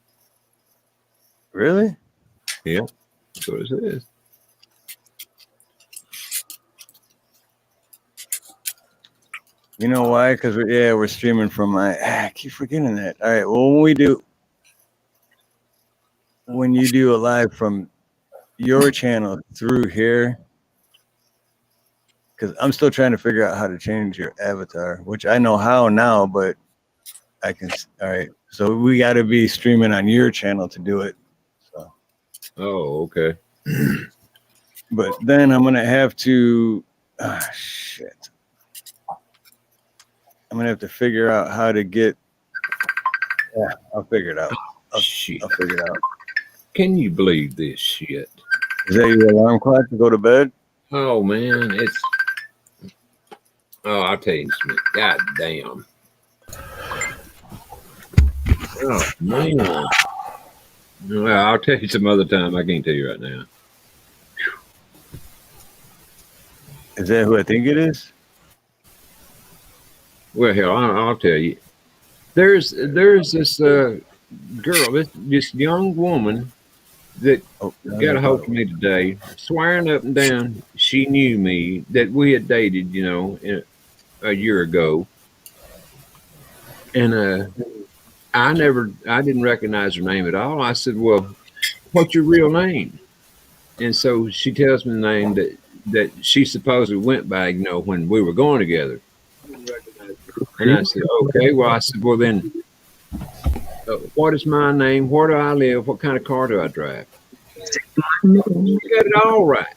[SPEAKER 3] Really?
[SPEAKER 4] Yeah, that's what it says.
[SPEAKER 3] You know why? Because we're streaming from my. I keep forgetting that. All right. Well, when you do a live from your channel through here, because I'm still trying to figure out how to change your avatar, which I know how now, but I can. All right. So we got to be streaming on your channel to do it. So.
[SPEAKER 4] Oh, okay.
[SPEAKER 3] But then I'm gonna have to. Ah, shit. I'm gonna have to figure out how to get. Yeah, I'll figure it out. I'll figure it out.
[SPEAKER 4] Can you believe this shit?
[SPEAKER 3] Is that your alarm clock to go to bed?
[SPEAKER 4] Oh man, it's. Oh, I'll tell you something. God damn. Oh man. Well, I'll tell you some other time. I can't tell you right now.
[SPEAKER 3] Is that who I think it is?
[SPEAKER 4] Well, hell, I'll tell you. There's this girl, this young woman that got a hold of me today, swearing up and down she knew me, that we had dated, you know, a year ago, and I didn't recognize her name at all. I said, "Well, what's your real name?" And so she tells me the name that she supposedly went by, you know, when we were going together. And I said, okay, well, I said, well, then, what is my name? Where do I live? What kind of car do I drive? You got it all right.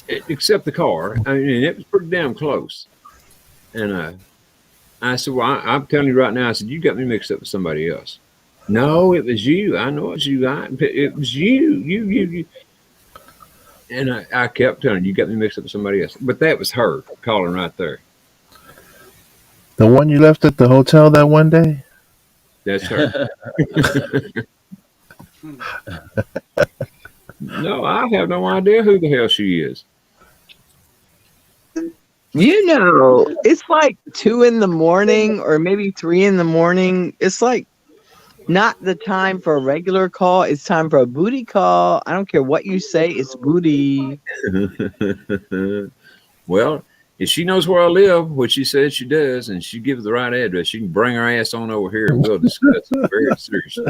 [SPEAKER 4] except the car. I mean, it was pretty damn close. And I said, well, I'm telling you right now, I said, you got me mixed up with somebody else. No, it was you. I know it was you. It was you. And I kept telling you got me mixed up with somebody else. But that was her calling right there.
[SPEAKER 19] The one you left at the hotel that one day?
[SPEAKER 4] That's her. No, I have no idea who the hell she is.
[SPEAKER 16] You know, it's like 2 a.m. or maybe 3 a.m. It's like not the time for a regular call. It's time for a booty call. I don't care what you say. It's booty.
[SPEAKER 4] Well, if she knows where I live, which she says she does, and she gives the right address, she can bring her ass on over here and we'll discuss it very seriously.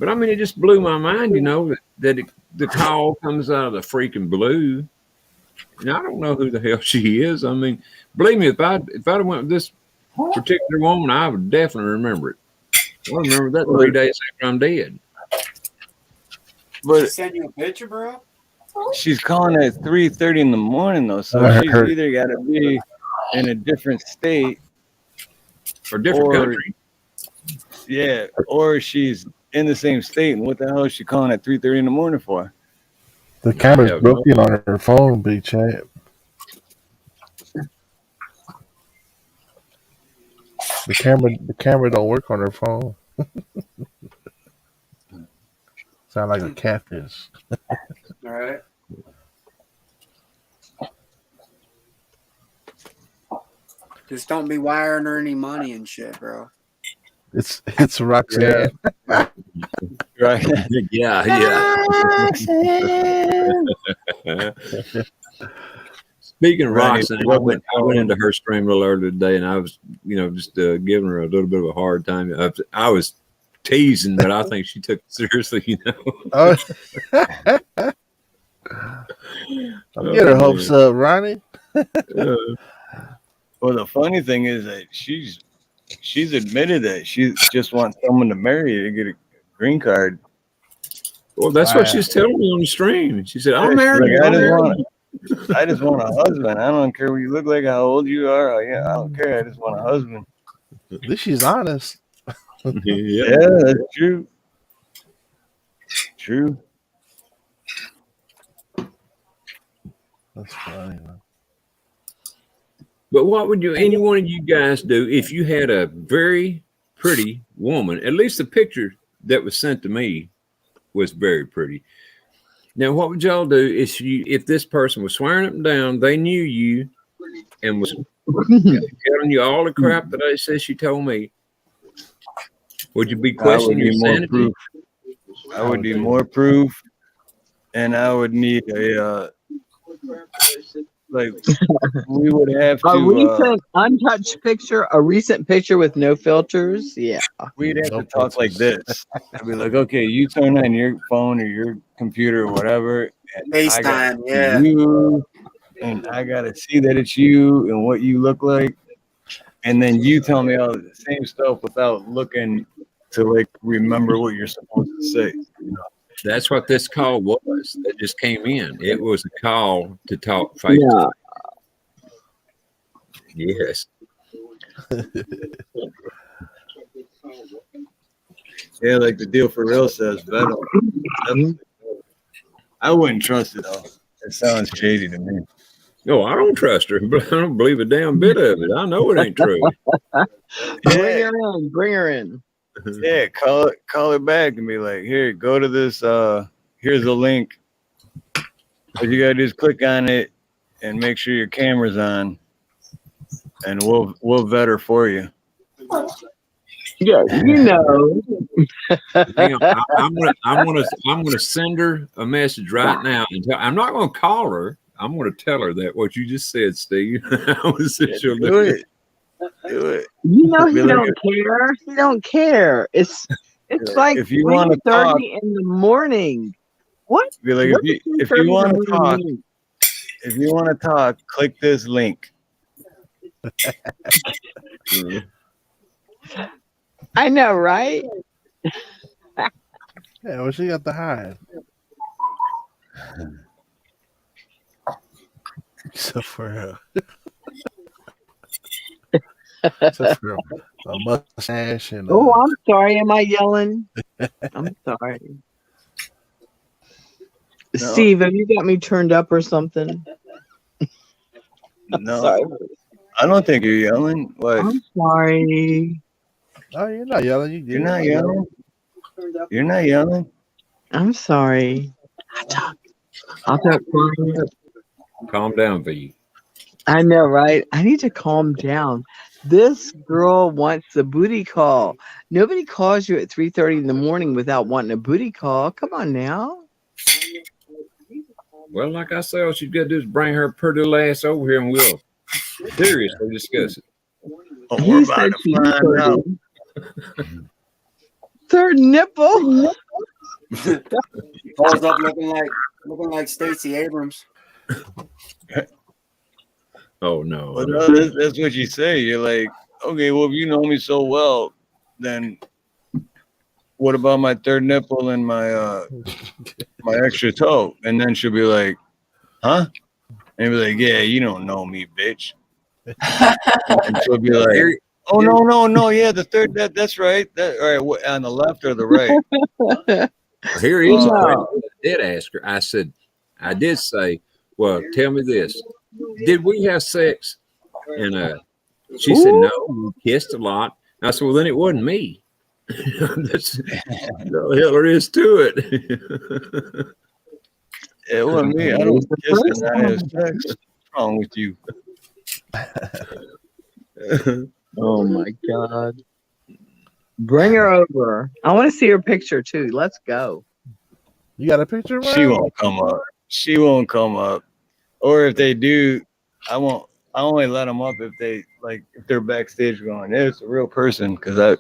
[SPEAKER 4] But I mean, it just blew my mind, you know, that the call comes out of the freaking blue. And I don't know who the hell she is. I mean, believe me, if I'd have went with this particular woman, I would definitely remember it. I remember that 3 days after I'm dead.
[SPEAKER 2] But she send you a picture, bro?
[SPEAKER 3] She's calling at 3:30 in the morning though, so she's either got to be in a different state
[SPEAKER 4] or different country.
[SPEAKER 3] Yeah, or she's in the same state. And what the hell is she calling at 3:30 in the morning for?
[SPEAKER 19] The camera's broken on her phone, big chat. The camera don't work on her phone. Sound like a catfish.
[SPEAKER 2] All right. Just don't be wiring her any money and shit, bro.
[SPEAKER 19] It's Roxanne.
[SPEAKER 3] Yeah. Right.
[SPEAKER 4] Yeah. Speaking of Roxanne, I went into her stream a little earlier today, and I was, just giving her a little bit of a hard time. I was teasing, but I think she took it seriously,
[SPEAKER 19] Oh. Don't get her hopes up, Ronnie.
[SPEAKER 3] Well, the funny thing is that she's admitted that she just wants someone to marry to get a green card.
[SPEAKER 4] Well, that's what she's telling me on the stream. She said, "I'm married.
[SPEAKER 3] I just want a husband. I don't care what you look like, how old you are. I don't care. I just want a husband."
[SPEAKER 19] At least she's honest.
[SPEAKER 3] Yeah, that's true. True.
[SPEAKER 19] That's funny, man.
[SPEAKER 4] But what would any one of you guys do if you had a very pretty woman? At least the picture that was sent to me was very pretty. Now, what would y'all do if this person was swearing up and down, they knew you and was telling you all the crap that I said she told me? Would you be questioning your sanity?
[SPEAKER 3] I would be more proof, and I would need a we would have to
[SPEAKER 16] a recent untouched picture, a recent picture with no filters. Yeah,
[SPEAKER 3] we'd have to talk like this. I'd be like, okay, you turn on your phone or your computer or whatever, and
[SPEAKER 2] FaceTime,
[SPEAKER 3] you, and I gotta see that it's you and what you look like, and then you tell me all the same stuff without looking to remember what you're supposed to say.
[SPEAKER 4] That's what this call was that just came in. It was a call to talk face to face. Yes.
[SPEAKER 3] Yeah, like the deal for real says, Venom. I wouldn't trust it though. It sounds shady to me.
[SPEAKER 4] No, I don't trust her, but I don't believe a damn bit of it. I know it ain't true.
[SPEAKER 16] Bring her in.
[SPEAKER 3] Yeah, call it back and be like, here, go to this. Here's a link. All you gotta do is click on it and make sure your camera's on, and we'll vet her for you.
[SPEAKER 16] Yeah,
[SPEAKER 4] Hang on, I'm gonna send her a message right now, and I'm not gonna call her. I'm gonna tell her that what you just said, Steve.
[SPEAKER 3] Do it. Do it.
[SPEAKER 16] He don't care. He don't care. It's like
[SPEAKER 3] if you want to
[SPEAKER 16] 3:30 in the morning. What?
[SPEAKER 3] Be like, if you want to talk, if you want to talk, click this link.
[SPEAKER 16] I know, right?
[SPEAKER 8] Yeah, well, she got the hide. Except for her. Except for a mustache and
[SPEAKER 16] Oh, I'm sorry. Am I yelling? I'm sorry.
[SPEAKER 3] No,
[SPEAKER 16] Steve, have you got me turned up or something?
[SPEAKER 3] no,
[SPEAKER 16] Sorry.
[SPEAKER 3] I don't think you're yelling. What?
[SPEAKER 16] I'm sorry.
[SPEAKER 8] Oh, you're not yelling. You
[SPEAKER 3] You're
[SPEAKER 8] good.
[SPEAKER 3] not yelling. You're not yelling.
[SPEAKER 16] I'm sorry. I'll start crying.
[SPEAKER 4] Calm down, V.
[SPEAKER 16] I know, right? I need to calm down. This girl wants the booty call. Nobody calls you at 3:30 in the morning without wanting a booty call. Come on now.
[SPEAKER 4] Well, like I said, all she's got to do is bring her pretty little ass over here and we'll seriously discuss it.
[SPEAKER 3] Oh, we're
[SPEAKER 16] He
[SPEAKER 3] about
[SPEAKER 16] said
[SPEAKER 3] to
[SPEAKER 16] she's
[SPEAKER 3] find out.
[SPEAKER 16] 30. Third nipple.
[SPEAKER 2] Pulls up looking like Stacey Abrams.
[SPEAKER 4] Oh no.
[SPEAKER 3] Well, no, that's what you say. You're like, okay, well, if you know me so well, then what about my third nipple and my my extra toe? And then she'll be like, huh? And be like, yeah, you don't know me, bitch. And she'll be like, oh no, yeah, the third that's right. That all right, what, on the left or the right?
[SPEAKER 4] Here is a question I did ask her. I said, I did say, well, tell me this. Did we have sex? And she said, no, we kissed a lot. I said, well, then it wasn't me. That's the hell there is to it.
[SPEAKER 3] It wasn't me. I don't kiss and not have sex. What's wrong with you?
[SPEAKER 16] Oh my God. Bring her over. I want to see her picture too. Let's go.
[SPEAKER 8] You got a picture?
[SPEAKER 3] She won't come up. She won't come up. Or if they do, I won't. I only let them up if they like if they're backstage going, "There's a real person," because I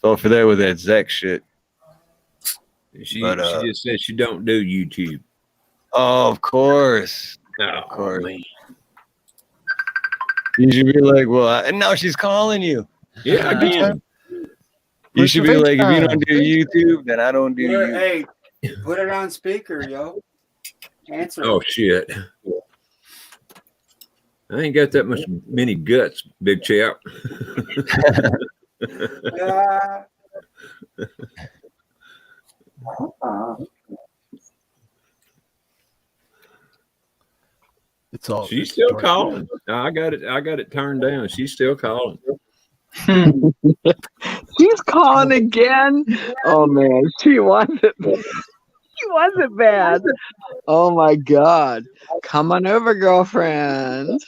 [SPEAKER 3] fell for that with that Zach shit.
[SPEAKER 4] She just said she don't do YouTube.
[SPEAKER 3] Oh, of course,
[SPEAKER 4] of
[SPEAKER 3] course.
[SPEAKER 4] Man.
[SPEAKER 3] You should be like, well, and now she's calling you.
[SPEAKER 4] Yeah, again.
[SPEAKER 3] You should be like, if you don't do YouTube, then I don't do YouTube.
[SPEAKER 2] Hey, put it on speaker, yo. Answer.
[SPEAKER 4] Oh shit. I ain't got that many guts, big chap.
[SPEAKER 8] It's all.
[SPEAKER 4] She's still calling. I got it turned down. She's still calling.
[SPEAKER 16] She's calling again. Oh man, she wants it. She wants it bad. Oh my God. Come on over, girlfriend.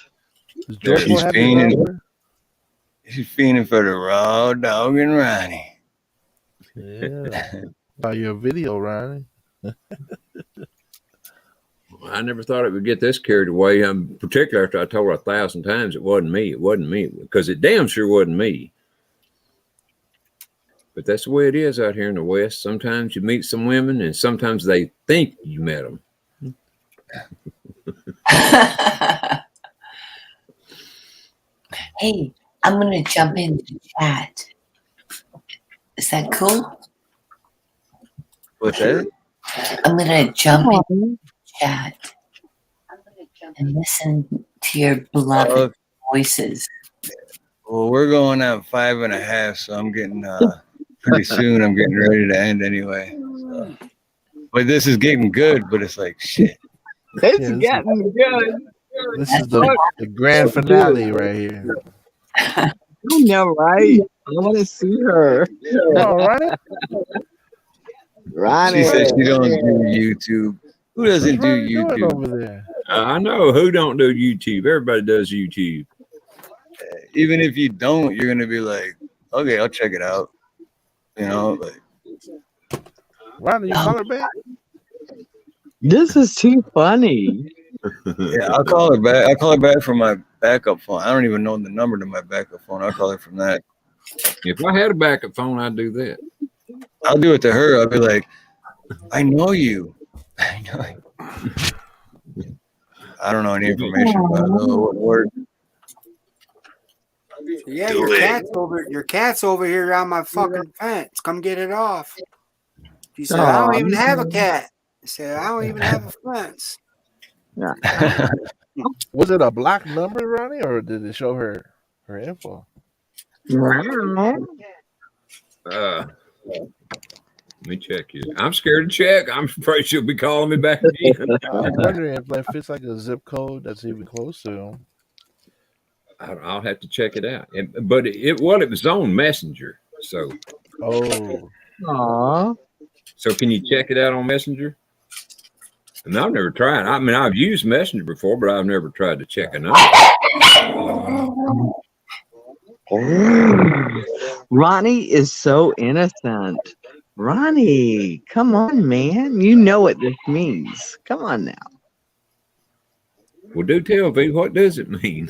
[SPEAKER 3] She's fiending. She's fiending for the raw dog and Ronnie.
[SPEAKER 8] Yeah. Saw your video, Ronnie.
[SPEAKER 4] I never thought it would get this carried away. Particularly after I told her 1,000 times it wasn't me. It wasn't me. Because it damn sure wasn't me. But that's the way it is out here in the West. Sometimes you meet some women and sometimes they think you met them.
[SPEAKER 7] Hey, I'm going to jump into the chat. Is that cool?
[SPEAKER 3] What's that?
[SPEAKER 7] I'm going to jump into the chat and listen to your beloved voices.
[SPEAKER 3] Well, we're going on 5.5, so I'm getting pretty soon. I'm getting ready to end anyway. So. But this is getting good, but it's like shit.
[SPEAKER 16] It's getting good.
[SPEAKER 8] This is the grand finale right here.
[SPEAKER 16] I know, right? I want to see her.
[SPEAKER 8] All right.
[SPEAKER 3] She said she don't do YouTube. Who doesn't do YouTube
[SPEAKER 8] over there?
[SPEAKER 4] I know who don't do YouTube. Everybody does YouTube.
[SPEAKER 3] Even if you don't, you're gonna be like, okay, I'll check it out. You know, like.
[SPEAKER 8] Ronnie, you call her back?
[SPEAKER 16] This is too funny.
[SPEAKER 3] Yeah, I'll call her back. I'll call her back from my backup phone. I don't even know the number to my backup phone. I'll call her from that.
[SPEAKER 4] If I had a backup phone, I'd do that.
[SPEAKER 3] I'll do it to her. I'll be like, I know you. I know you. I don't know any information about what word.
[SPEAKER 2] Yeah, your cat's over here on my fucking fence. Come get it off. She said, I don't even have a cat. I said, I don't even have a fence.
[SPEAKER 16] Yeah.
[SPEAKER 8] Was it a block number, Ronnie, or did it show her info?
[SPEAKER 4] Let me check you. I'm scared to check. I'm afraid she'll be calling me back again.
[SPEAKER 8] I'm wondering if that fits like a zip code that's even close to him.
[SPEAKER 4] I'll have to check it out. But it was on Messenger. So.
[SPEAKER 8] Oh.
[SPEAKER 16] Aww.
[SPEAKER 4] So can you check it out on Messenger? And I've never tried. I mean, I've used Messenger before, but I've never tried to check a number.
[SPEAKER 16] Ronnie is so innocent. Ronnie, come on, man. You know what this means. Come on now.
[SPEAKER 4] Well, do tell me, what does it mean?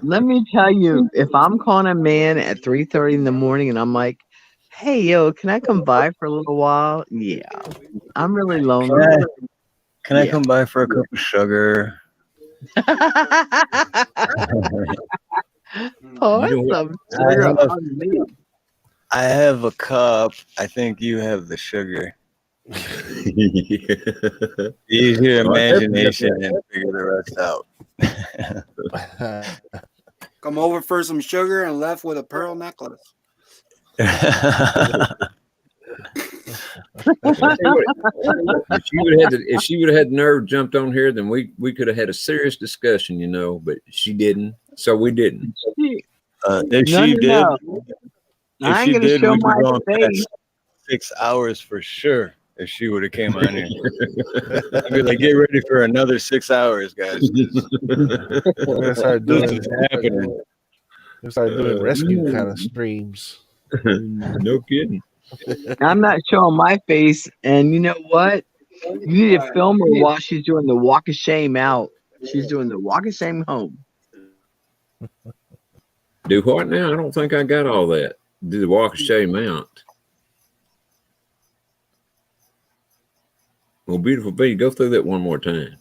[SPEAKER 16] Let me tell you, if I'm calling a man at 3:30 in the morning and I'm like, hey, yo, can I come by for a little while? Yeah, I'm really lonely.
[SPEAKER 3] Can I come by for a cup of sugar?
[SPEAKER 16] Awesome.
[SPEAKER 3] I have a cup. I think you have the sugar. Use your imagination and figure the rest out.
[SPEAKER 2] Come over for some sugar and left with a pearl necklace.
[SPEAKER 4] If she would have had the nerve jumped on here, then we could have had a serious discussion, you know. But she didn't, so we didn't.
[SPEAKER 3] If she did,
[SPEAKER 16] I ain't gonna show my face.
[SPEAKER 3] 6 hours for sure. If she would have came on here, I'd be like, get ready for another 6 hours, guys.
[SPEAKER 8] We're gonna start doing
[SPEAKER 3] this is happening.
[SPEAKER 8] We'll start doing rescue kind of streams.
[SPEAKER 4] No kidding.
[SPEAKER 16] I'm not showing my face, and you know what? You need to film her while she's doing the walk of shame out. She's doing the walk of shame home.
[SPEAKER 4] Do what now? I don't think I got all that. Do the walk of shame out. Well, beautiful B, go through that one more time.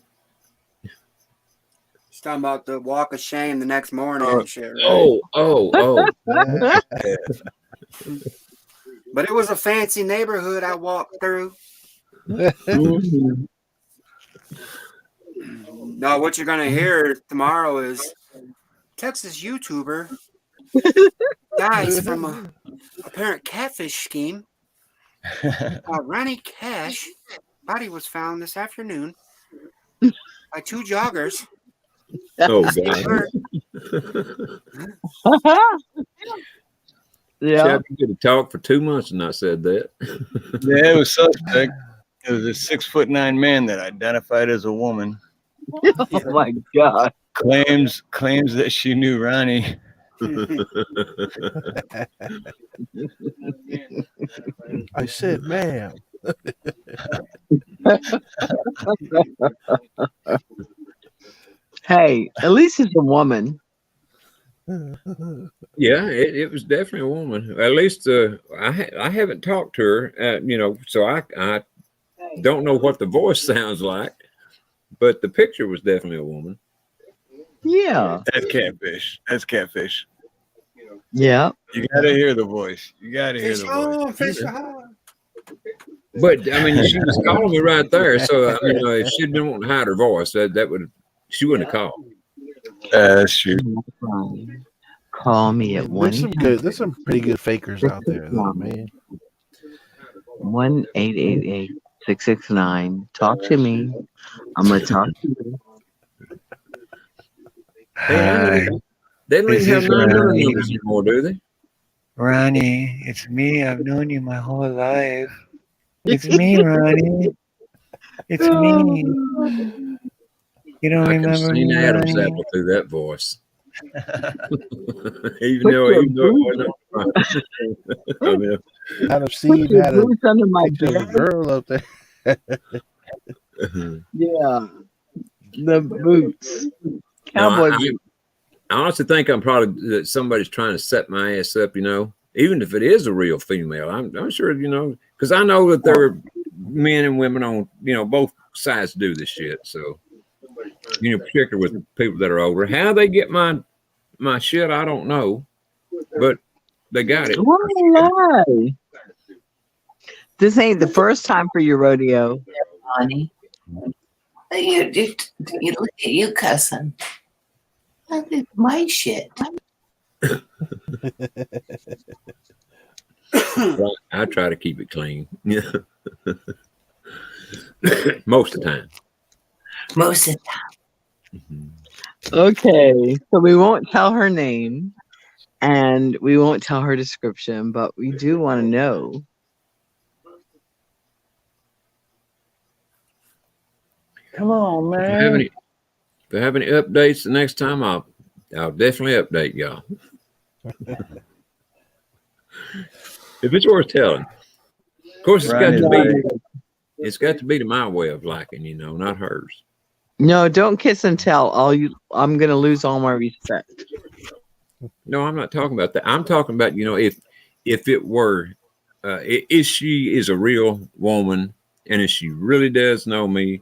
[SPEAKER 2] She's talking about the walk of shame the next morning and shit, right?
[SPEAKER 4] Oh.
[SPEAKER 2] But it was a fancy neighborhood I walked through. No, what you're going to hear tomorrow is Texas YouTuber dies from a apparent catfish scheme. Ronnie Cash body was found this afternoon by two joggers.
[SPEAKER 4] Oh, God.
[SPEAKER 16] Yeah.
[SPEAKER 4] Chad, you could have talked for 2 months and not said that.
[SPEAKER 3] Yeah, it was suspect. It was a 6'9" man that identified as a woman.
[SPEAKER 16] Oh my God.
[SPEAKER 3] Claims that she knew Ronnie.
[SPEAKER 8] I said, ma'am.
[SPEAKER 16] Hey, at least it's a woman.
[SPEAKER 4] Yeah, it was definitely a woman. At least I haven't talked to her, you know, so I don't know what the voice sounds like, but the picture was definitely a woman.
[SPEAKER 16] Yeah.
[SPEAKER 3] That's catfish. That's catfish.
[SPEAKER 16] Yeah.
[SPEAKER 3] You gotta hear the voice. You gotta hear the voice.
[SPEAKER 2] Fish on.
[SPEAKER 4] But I mean, she was calling me right there, so I mean, if she'd been wanting to hide her voice, she wouldn't have called.
[SPEAKER 3] That's true.
[SPEAKER 16] Call me at
[SPEAKER 8] There's some pretty good fakers out there, though, man.
[SPEAKER 16] 1-888-669. Talk to me. I'm gonna talk to you.
[SPEAKER 3] Hi.
[SPEAKER 4] They don't even have none of the numbers anymore, do they?
[SPEAKER 3] Ronnie, it's me. I've known you my whole life. It's me, Ronnie. It's me. You don't
[SPEAKER 4] I
[SPEAKER 3] remember
[SPEAKER 4] can see
[SPEAKER 3] me,
[SPEAKER 4] Adam's
[SPEAKER 3] Ronnie?
[SPEAKER 4] apple through that voice. even
[SPEAKER 16] Put
[SPEAKER 4] though
[SPEAKER 16] your
[SPEAKER 4] it wasn't.
[SPEAKER 8] Adam Steve
[SPEAKER 16] Put your
[SPEAKER 8] had
[SPEAKER 16] boots under my
[SPEAKER 8] a
[SPEAKER 16] bed.
[SPEAKER 8] girl up there.
[SPEAKER 16] Yeah. The boots. Cowboy boots.
[SPEAKER 4] I honestly think I'm probably that somebody's trying to set my ass up, you know, even if it is a real female. I'm sure, you know, because I know that there are men and women on, you know, both sides do this shit. So, you know, particularly with people that are older, how they get my shit, I don't know, but they got it.
[SPEAKER 16] Why lie? This ain't the first time for your rodeo.
[SPEAKER 7] Ronnie. You look at you cussing. Look at my shit.
[SPEAKER 4] I try to keep it clean. Yeah. Most of the time.
[SPEAKER 7] Most of the time.
[SPEAKER 16] Okay, so we won't tell her name and we won't tell her description, but we do want to know.
[SPEAKER 3] Come on,
[SPEAKER 4] If I have
[SPEAKER 3] man.
[SPEAKER 4] any updates the next time, I'll definitely update y'all. If it's worth telling. Of course, it's got to be to my way of liking, you know, not hers.
[SPEAKER 16] No, don't kiss and tell. I'm gonna lose all my respect.
[SPEAKER 4] No, I'm not talking about that. I'm talking about, you know, if it were, if she is a real woman and if she really does know me,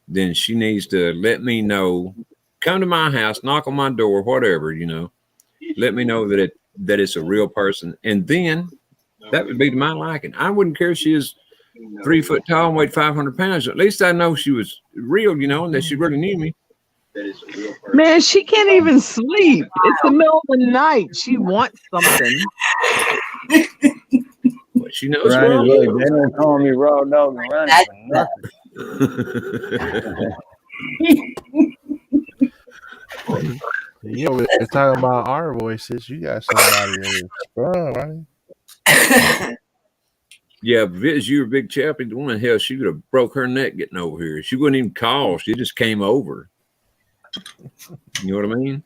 [SPEAKER 4] then she needs to let me know. Come to my house, knock on my door, whatever, you know. Let me know that it's a real person, and then that would be to my liking. I wouldn't care if she is 3 foot tall and weighed 500 pounds. At least I know she was real, you know, and that she really knew me.
[SPEAKER 16] Man, she can't even sleep. It's the middle of the night. She wants something.
[SPEAKER 4] But she knows
[SPEAKER 3] Ronnie's like, they don't call me raw dog and Ronnie for nothing.
[SPEAKER 8] You know, we're talking about our voices. You got somebody that is strong, Ronnie.
[SPEAKER 4] Yeah, if it was you a big chappy, the one, hell, she would have broke her neck getting over here. She wouldn't even call. She just came over. You know what I mean?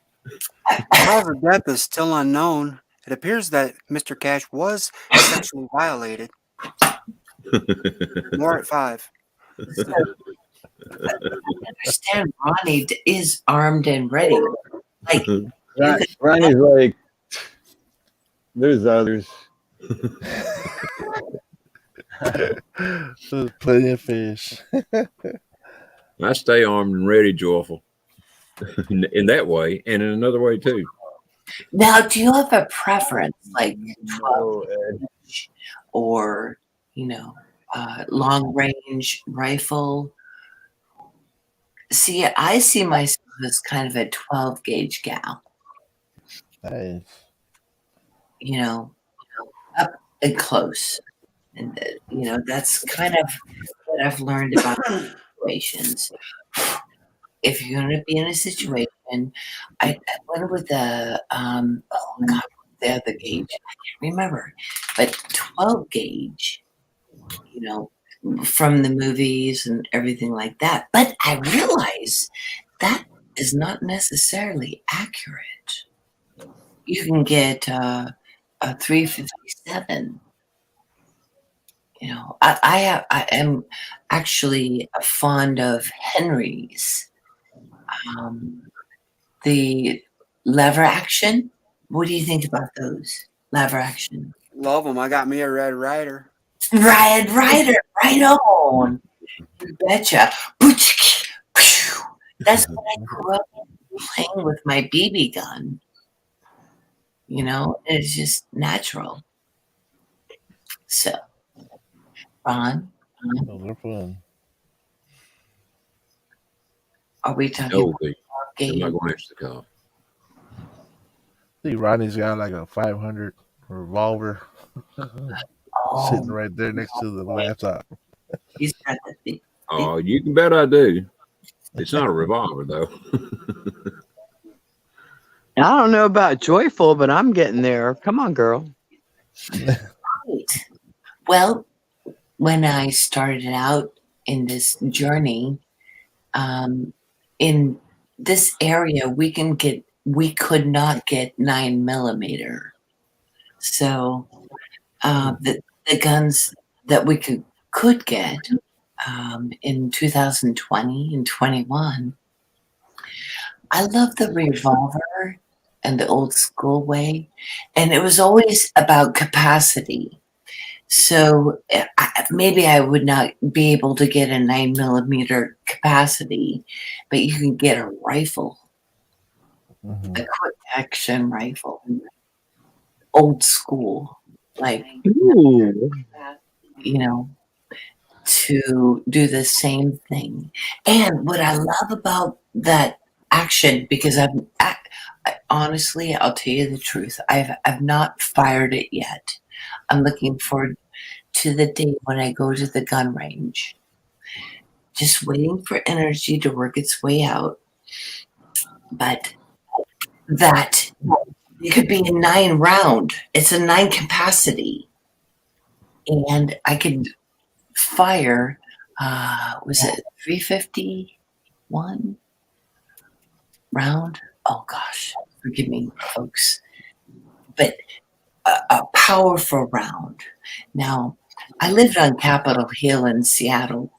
[SPEAKER 2] Cause of death is still unknown. It appears that Mr. Cash was sexually violated. More at 5.
[SPEAKER 7] So, I understand Ronnie is armed and ready. Like
[SPEAKER 3] Ronnie's like, there's others.
[SPEAKER 8] There's plenty of fish.
[SPEAKER 4] I stay armed and ready, joyful. In that way, and in another way too.
[SPEAKER 7] Now, do you have a preference, like 12 gauge or, you know, long range rifle? See, I see myself as kind of a 12 gauge gal.
[SPEAKER 8] Nice.
[SPEAKER 7] You know, up and close. And, you know, that's kind of what I've learned about situations. If you're going to be in a situation, I went with the, the other gauge. I can't remember. But 12 gauge, you know, from the movies and everything like that. But I realize that is not necessarily accurate. You can get a 357. You know, I am actually fond of Henry's. The lever action. What do you think about those lever action?
[SPEAKER 2] Love them. I got me a Red Ryder.
[SPEAKER 7] Red Ryder, right on. You betcha. That's what I grew up playing with my BB gun. You know, it's just natural. So, Ron,
[SPEAKER 8] Those are fun.
[SPEAKER 7] are we talking
[SPEAKER 4] No,
[SPEAKER 7] about
[SPEAKER 4] I'm
[SPEAKER 7] game?
[SPEAKER 4] not going to answer the call.
[SPEAKER 8] See, Ronnie's got like a 500 revolver sitting right there next to the laptop.
[SPEAKER 7] He's got the big.
[SPEAKER 4] Oh, you can bet I do. It's not a revolver, though.
[SPEAKER 16] I don't know about joyful, but I'm getting there. Come on, girl.
[SPEAKER 7] Right. Well, when I started out in this journey, in this area, we could not get 9mm. So the guns that we could get in 2020 and 21, I love the revolver and the old school way, and it was always about capacity. So maybe I would not be able to get a 9mm capacity, but you can get a rifle, a quick action rifle, old school, like.
[SPEAKER 16] Ooh.
[SPEAKER 7] you know, to do the same thing. And what I love about that action, because honestly, I'll tell you the truth, I've not fired it yet. I'm looking forward to the day when I go to the gun range, just waiting for energy to work its way out. But that it could be a 9 round. It's a 9 capacity, and I could fire. Was it 351 round? Oh gosh, forgive me, folks. But a powerful round. Now, I lived on Capitol Hill in Seattle,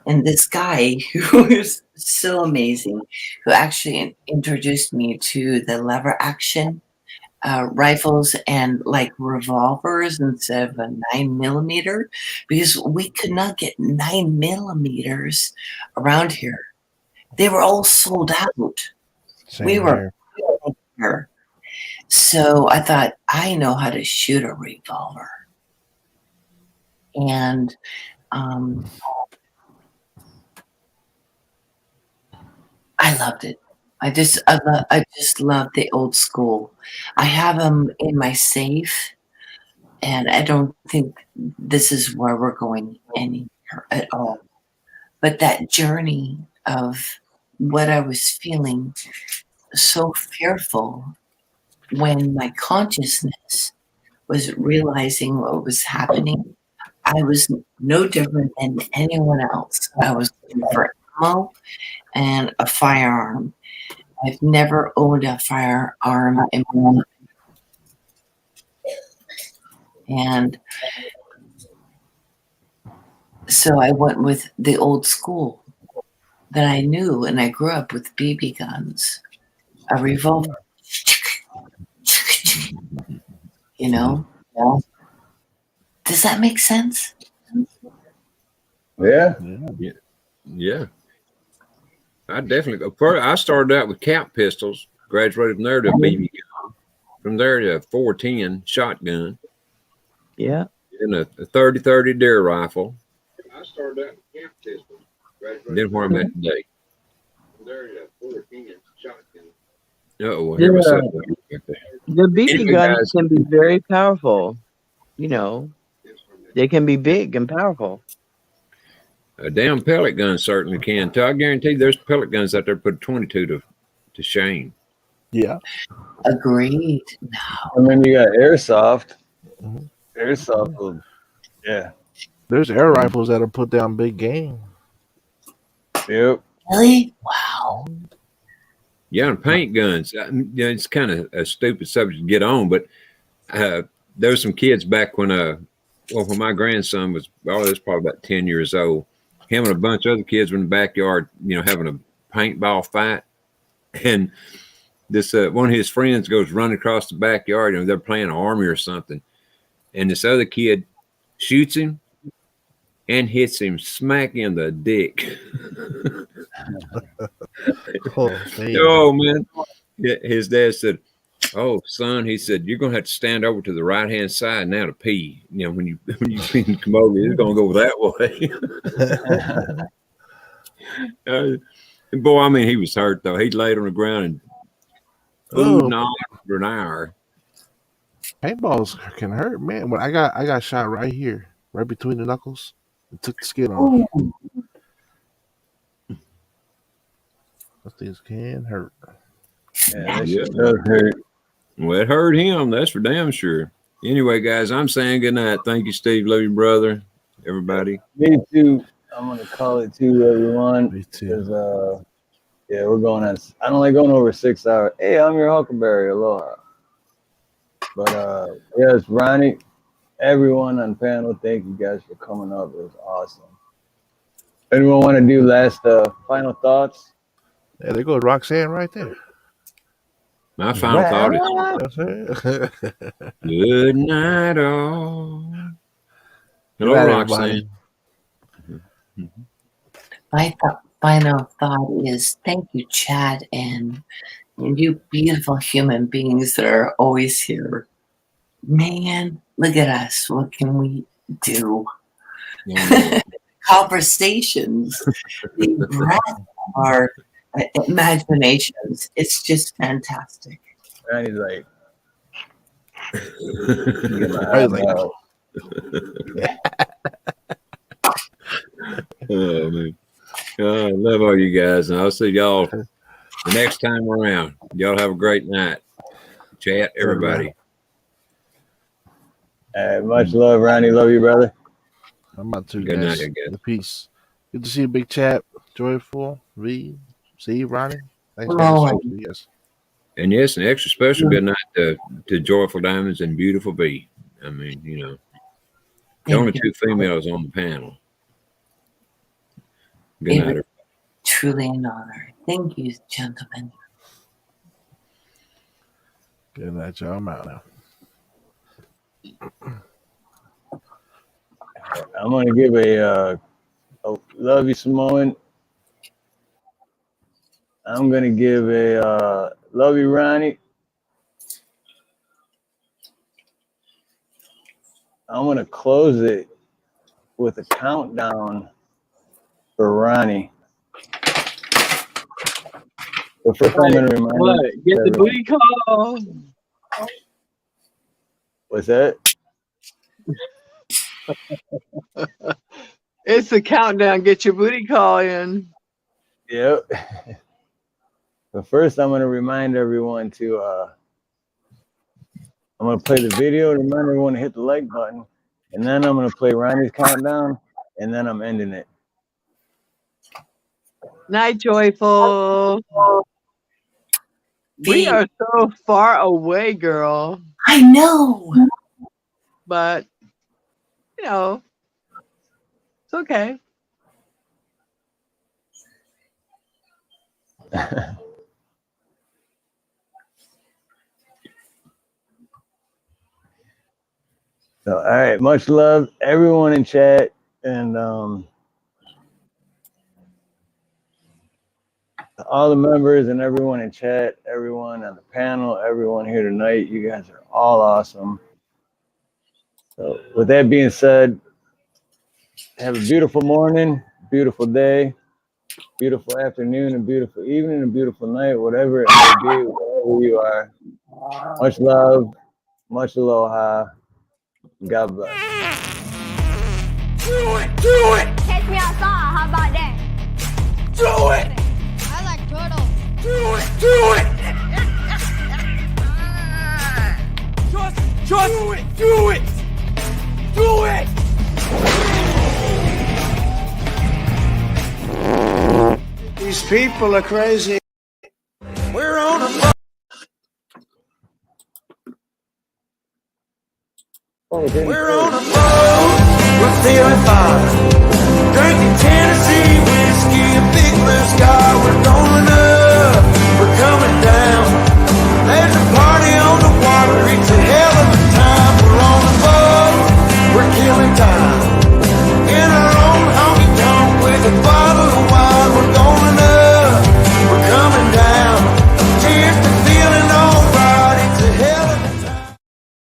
[SPEAKER 7] and this guy who is so amazing, who actually introduced me to the lever action rifles and like revolvers instead of a 9mm, because we could not get 9mm around here. They were all sold out. We were here. So I thought, I know how to shoot a revolver. And I loved it. I just love the old school. I have them in my safe, and I don't think this is where we're going anywhere at all. But that journey of what I was feeling, so fearful, when my consciousness was realizing what was happening, I was no different than anyone else. I was looking for ammo and a firearm. I've never owned a firearm in my life. And so I went with the old school that I knew, and I grew up with BB guns, a revolver. You know? Does that make sense?
[SPEAKER 3] Yeah.
[SPEAKER 4] Yeah. I definitely. I started out with cap pistols, graduated from there to a BB gun, from there to a 410 shotgun.
[SPEAKER 16] Yeah.
[SPEAKER 4] And a 30-30 deer rifle. I started out with cap pistols, graduated. Then where I'm at today. From there to a 410 shotgun. Oh, here was something.
[SPEAKER 16] The BB guns can be very powerful. You know, they can be big and powerful.
[SPEAKER 4] A damn pellet gun certainly can. I guarantee there's pellet guns out there put 22 to shame.
[SPEAKER 8] Yeah.
[SPEAKER 7] Agreed. No.
[SPEAKER 3] And then you got airsoft. Airsoft, yeah.
[SPEAKER 8] There's air rifles that'll put down big game.
[SPEAKER 3] Yep.
[SPEAKER 7] Really? Wow.
[SPEAKER 4] Yeah, and paint guns. It's kind of a stupid subject to get on, but there were some kids back when when my grandson was, that's probably about 10 years old. Him and a bunch of other kids were in the backyard, having a paintball fight. And this one of his friends goes running across the backyard, they're playing army or something. And this other kid shoots him and hits him smack in the dick. Oh, man. His dad said, "Oh, son," he said, "you're going to have to stand over to the right-hand side now to pee. When you come over, it's going to go that way." Boy, I mean, he was hurt, though. He laid on the ground and for an hour.
[SPEAKER 8] Paintballs can hurt, man. When I got shot right here, right between the knuckles. It took the skin off. Those things can hurt.
[SPEAKER 3] Yeah, that does hurt.
[SPEAKER 4] Well, it hurt him. That's for damn sure. Anyway, guys, I'm saying good night. Thank you, Steve. Love you, brother. Everybody.
[SPEAKER 3] Me too. I'm gonna call it too, everyone. Me too. Yeah, we're going on. I'm only going over 6 hours. Hey, I'm your Huckleberry. Aloha. But yes, Ronnie, everyone on panel, thank you guys for coming up. It was awesome. Anyone want to do last final thoughts?
[SPEAKER 8] Yeah, there goes Roxanne right there.
[SPEAKER 4] My final thought is good night, all. Hello, Roxanne.
[SPEAKER 7] My final thought is thank you, Chad, and you beautiful human beings that are always here. Man, look at us. What can we do? conversations, the breadth of our imaginations. It's just fantastic.
[SPEAKER 3] And he's like,
[SPEAKER 8] Right, like,
[SPEAKER 4] oh man, I love all you guys, and I'll see y'all the next time around. Y'all have a great night. Chat, everybody.
[SPEAKER 3] much love, Ronnie. Love you, brother.
[SPEAKER 8] I'm about to
[SPEAKER 4] Good
[SPEAKER 8] guys.
[SPEAKER 4] night, I guess.
[SPEAKER 8] Peace. Good to see you, Big Chat. Joyful. V. See you, Ronnie. Thanks,
[SPEAKER 7] Oh,
[SPEAKER 8] guys. Yes.
[SPEAKER 4] And yes, an extra special good night to Joyful Diamonds and Beautiful V. I mean, you know, the only two females on the panel. Good night, everybody.
[SPEAKER 7] Truly an honor. Thank you, gentlemen.
[SPEAKER 8] Good night, y'all. I'm out now.
[SPEAKER 3] I'm gonna give a love you, Samoan. I'm gonna give a love you, Ronnie. I'm gonna close it with a countdown for Ronnie. But first, I'm gonna remind
[SPEAKER 16] What? Get the booty call.
[SPEAKER 3] What's that?
[SPEAKER 16] It's the countdown. Get your booty call in.
[SPEAKER 3] Yep. But first, I'm gonna remind everyone to I'm gonna play the video to remind everyone to hit the like button, and then I'm gonna play Ronnie's countdown, and then I'm ending it.
[SPEAKER 16] Night, Joyful. We are so far away, girl.
[SPEAKER 7] I know.
[SPEAKER 16] But, you know, it's okay.
[SPEAKER 3] So, all right, much love, everyone in chat, and all the members and everyone in chat, everyone on the panel, everyone here tonight. You guys are all awesome. So, with that being said, have a beautiful morning, beautiful day, beautiful afternoon, and beautiful evening, and beautiful night, whatever it may be, wherever you are. Much love, much aloha. God bless.
[SPEAKER 1] Do it! Do it!
[SPEAKER 20] Catch me outside, how about that?
[SPEAKER 1] Do it!
[SPEAKER 20] I like turtles.
[SPEAKER 1] Do it! Do it! Just do it! Do it! Do it! These people are crazy. We're on a We're on a boat, we're feeling fine, drinking Tennessee